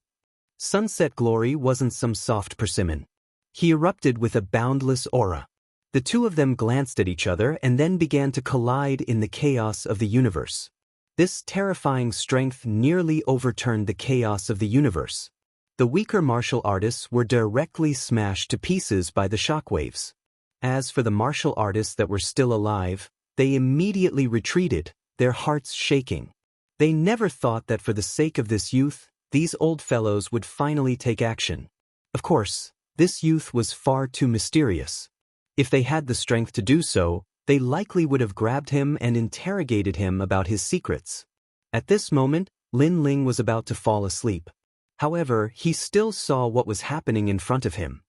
A: Sunset Glory wasn't some soft persimmon. He erupted with a boundless aura. The two of them glanced at each other and then began to collide in the chaos of the universe. This terrifying strength nearly overturned the chaos of the universe. The weaker martial artists were directly smashed to pieces by the shockwaves. As for the martial artists that were still alive, they immediately retreated, their hearts shaking. They never thought that for the sake of this youth, these old fellows would finally take action. Of course, this youth was far too mysterious. If they had the strength to do so, they likely would have grabbed him and interrogated him about his secrets. At this moment, Lin Ling was about to fall asleep. However, he still saw what was happening in front of him.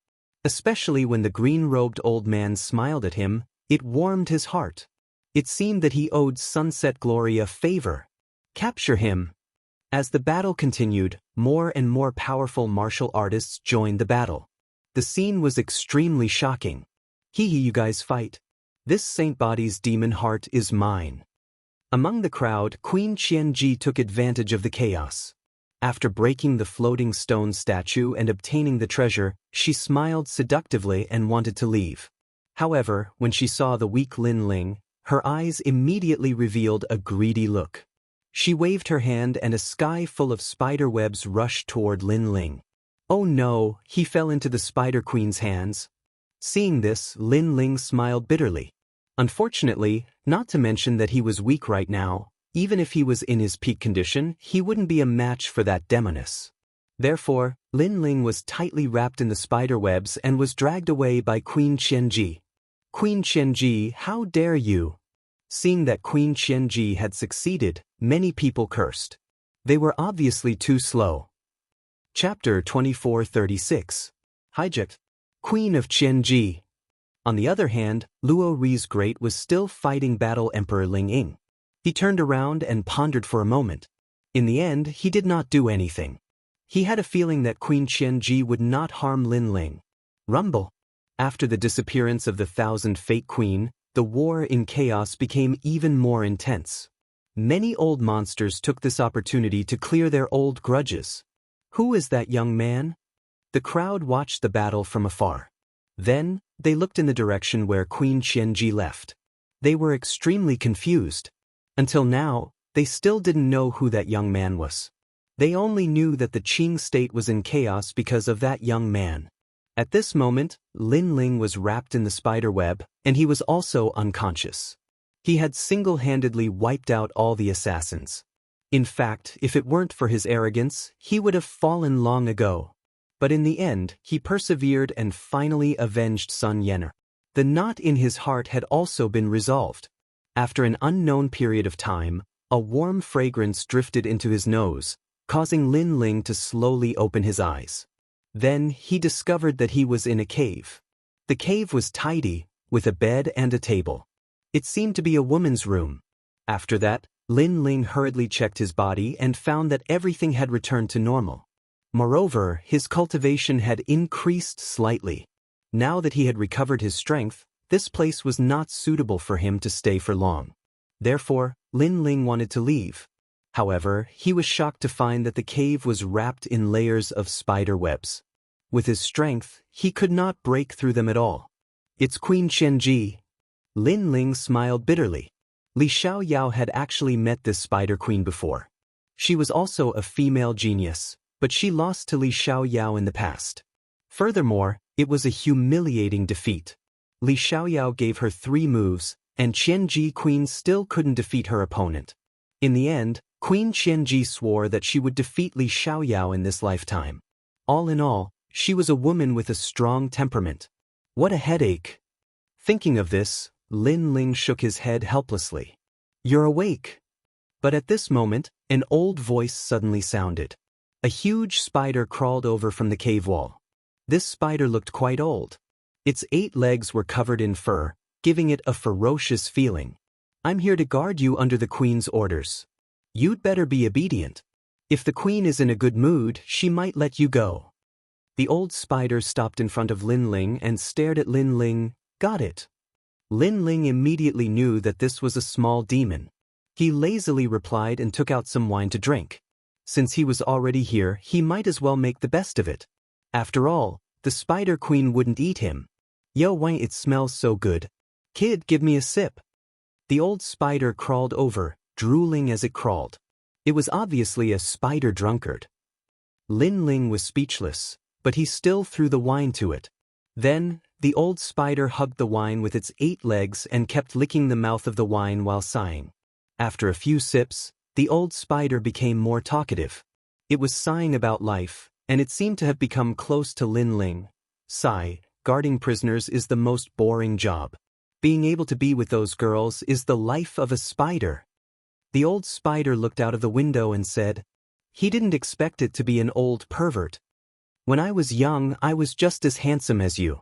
A: Especially when the green-robed old man smiled at him, it warmed his heart. It seemed that he owed Sunset Glory a favor. Capture him. As the battle continued, more and more powerful martial artists joined the battle. The scene was extremely shocking. You guys fight. This Saint Body's demon heart is mine. Among the crowd, Queen Qianji took advantage of the chaos. After breaking the floating stone statue and obtaining the treasure, she smiled seductively and wanted to leave. However, when she saw the weak Lin Ling, her eyes immediately revealed a greedy look. She waved her hand and a sky full of spider webs rushed toward Lin Ling. Oh no, he fell into the Spider Queen's hands. Seeing this, Lin Ling smiled bitterly. Unfortunately, not to mention that he was weak right now, even if he was in his peak condition, he wouldn't be a match for that demoness. Therefore, Lin Ling was tightly wrapped in the spider webs and was dragged away by Queen Qianji. Queen Qianji, how dare you? Seeing that Queen Qianji had succeeded, many people cursed. They were obviously too slow. Chapter 2436. Hijacked. Queen of Qianji. On the other hand, Luo Ri's Great was still fighting Battle Emperor Ling Ying. He turned around and pondered for a moment. In the end, he did not do anything. He had a feeling that Queen Qianji would not harm Lin Ling. Rumble. After the disappearance of the Thousand Fate Queen, the war in chaos became even more intense. Many old monsters took this opportunity to clear their old grudges. Who is that young man? The crowd watched the battle from afar. Then, they looked in the direction where Queen Qianji left. They were extremely confused. Until now, they still didn't know who that young man was. They only knew that the Qing state was in chaos because of that young man. At this moment, Lin Ling was wrapped in the spider web, and he was also unconscious. He had single-handedly wiped out all the assassins. In fact, if it weren't for his arrogance, he would have fallen long ago. But in the end, he persevered and finally avenged Sun Yener. The knot in his heart had also been resolved. After an unknown period of time, a warm fragrance drifted into his nose, causing Lin Ling to slowly open his eyes. Then he discovered that he was in a cave. The cave was tidy, with a bed and a table. It seemed to be a woman's room. After that, Lin Ling hurriedly checked his body and found that everything had returned to normal. Moreover, his cultivation had increased slightly. Now that he had recovered his strength, this place was not suitable for him to stay for long. Therefore, Lin Ling wanted to leave. However, he was shocked to find that the cave was wrapped in layers of spider webs. With his strength, he could not break through them at all. "It's Queen Qianji." Lin Ling smiled bitterly. Li Xiaoyao had actually met this spider queen before. She was also a female genius, but she lost to Li Xiaoyao in the past. Furthermore, it was a humiliating defeat. Li Xiaoyao gave her 3 moves, and Qianji Queen still couldn't defeat her opponent. In the end, Queen Qianji swore that she would defeat Li Xiaoyao in this lifetime. All in all, she was a woman with a strong temperament. What a headache. Thinking of this, Lin Ling shook his head helplessly. "You're awake." But at this moment, an old voice suddenly sounded. A huge spider crawled over from the cave wall. This spider looked quite old. Its 8 legs were covered in fur, giving it a ferocious feeling. "I'm here to guard you under the queen's orders. You'd better be obedient. If the queen is in a good mood, she might let you go." The old spider stopped in front of Lin Ling and stared at Lin Ling. "Got it." Lin Ling immediately knew that this was a small demon. He lazily replied and took out some wine to drink. Since he was already here, he might as well make the best of it. After all, the spider queen wouldn't eat him. "Yo, why it smells so good. Kid, give me a sip." The old spider crawled over, drooling as it crawled. It was obviously a spider drunkard. Lin Ling was speechless, but he still threw the wine to it. Then, the old spider hugged the wine with its 8 legs and kept licking the mouth of the wine while sighing. After a few sips, the old spider became more talkative. It was sighing about life, and it seemed to have become close to Lin Ling. "Sigh, guarding prisoners is the most boring job. Being able to be with those girls is the life of a spider." The old spider looked out of the window and said, "He didn't expect it to be an old pervert. When I was young, I was just as handsome as you.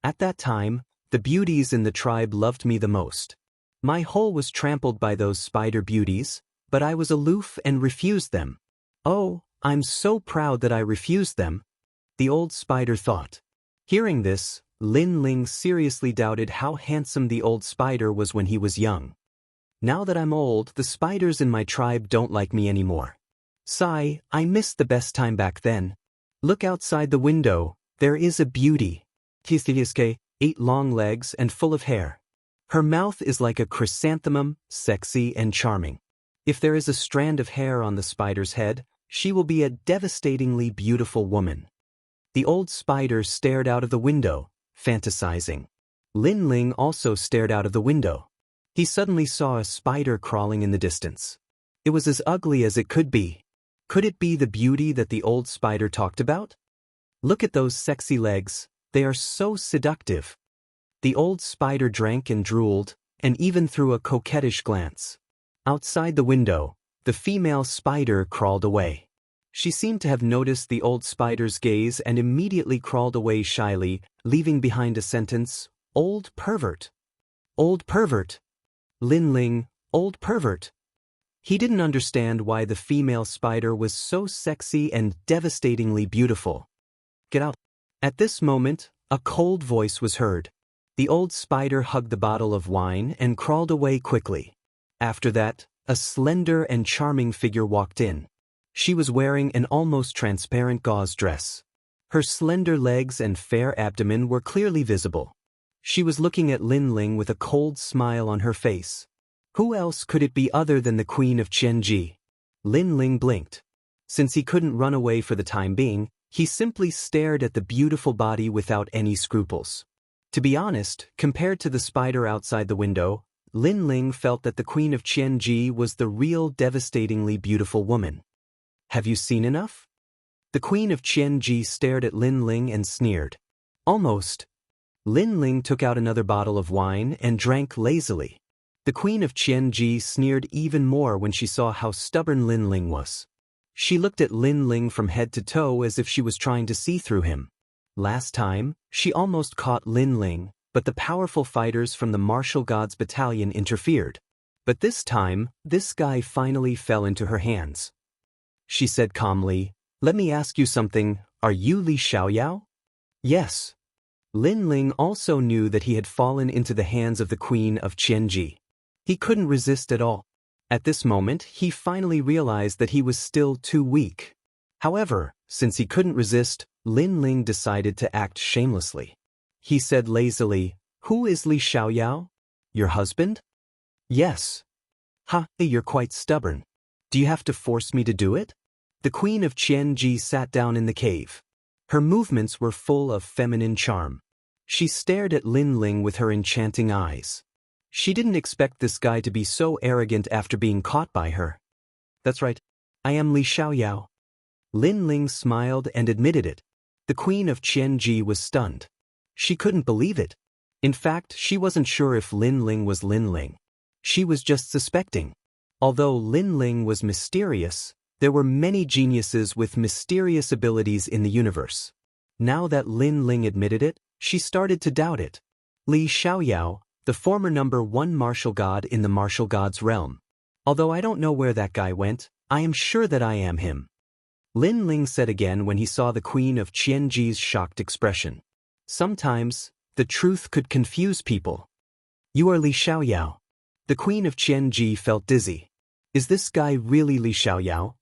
A: At that time, the beauties in the tribe loved me the most. My hole was trampled by those spider beauties, but I was aloof and refused them. Oh, I'm so proud that I refused them," the old spider thought. Hearing this, Lin Ling seriously doubted how handsome the old spider was when he was young. "Now that I'm old, the spiders in my tribe don't like me anymore. Sigh, I missed the best time back then. Look outside the window, there is a beauty. Kistiiske, 8 long legs and full of hair. Her mouth is like a chrysanthemum, sexy and charming. If there is a strand of hair on the spider's head, she will be a devastatingly beautiful woman." The old spider stared out of the window, fantasizing. Lin Ling also stared out of the window. He suddenly saw a spider crawling in the distance. It was as ugly as it could be. Could it be the beauty that the old spider talked about? "Look at those sexy legs, they are so seductive." The old spider drank and drooled, and even threw a coquettish glance. Outside the window, the female spider crawled away. She seemed to have noticed the old spider's gaze and immediately crawled away shyly, leaving behind a sentence, "Old pervert. Old pervert. Lin Ling, old pervert." He didn't understand why the female spider was so sexy and devastatingly beautiful. "Get out." At this moment, a cold voice was heard. The old spider hugged the bottle of wine and crawled away quickly. After that, A slender and charming figure walked in. She was wearing an almost transparent gauze dress. Her slender legs and fair abdomen were clearly visible. She was looking at Lin Ling with a cold smile on her face. Who else could it be other than the Queen of Qianji? Lin Ling blinked. Since he couldn't run away for the time being, he simply stared at the beautiful body without any scruples. To be honest, compared to the spider outside the window, Lin Ling felt that the Queen of Qianji was the real devastatingly beautiful woman. Have you seen enough? The Queen of Qianji stared at Lin Ling and sneered. Almost. Lin Ling took out another bottle of wine and drank lazily. The Queen of Qianji sneered even more when she saw how stubborn Lin Ling was. She looked at Lin Ling from head to toe as if she was trying to see through him. Last time, she almost caught Lin Ling, but the powerful fighters from the Martial Gods Battalion interfered. But this time, this guy finally fell into her hands. She said calmly, "Let me ask you something, are you Li Xiaoyao?" Yes. Lin Ling also knew that he had fallen into the hands of the Queen of Qianji. He couldn't resist at all. At this moment, he finally realized that he was still too weak. However, since he couldn't resist, Lin Ling decided to act shamelessly. He said lazily, "Who is Li Xiaoyao? Your husband?" "Yes." "Ha, you're quite stubborn. Do you have to force me to do it?" The Queen of Qianji sat down in the cave. Her movements were full of feminine charm. She stared at Lin Ling with her enchanting eyes. She didn't expect this guy to be so arrogant after being caught by her. "That's right. I am Li Xiaoyao." Lin Ling smiled and admitted it. The Queen of Qianji was stunned. She couldn't believe it. In fact, she wasn't sure if Lin Ling was Lin Ling. She was just suspecting. Although Lin Ling was mysterious, there were many geniuses with mysterious abilities in the universe. Now that Lin Ling admitted it, she started to doubt it. Li Xiaoyao, the former #1 martial god in the martial gods realm. Although I don't know where that guy went, I am sure that I am him. Lin Ling said again when he saw the Queen of Qianji's shocked expression. Sometimes, the truth could confuse people. "You are Li Xiaoyao." The Queen of Qianji felt dizzy. Is this guy really Li Xiaoyao?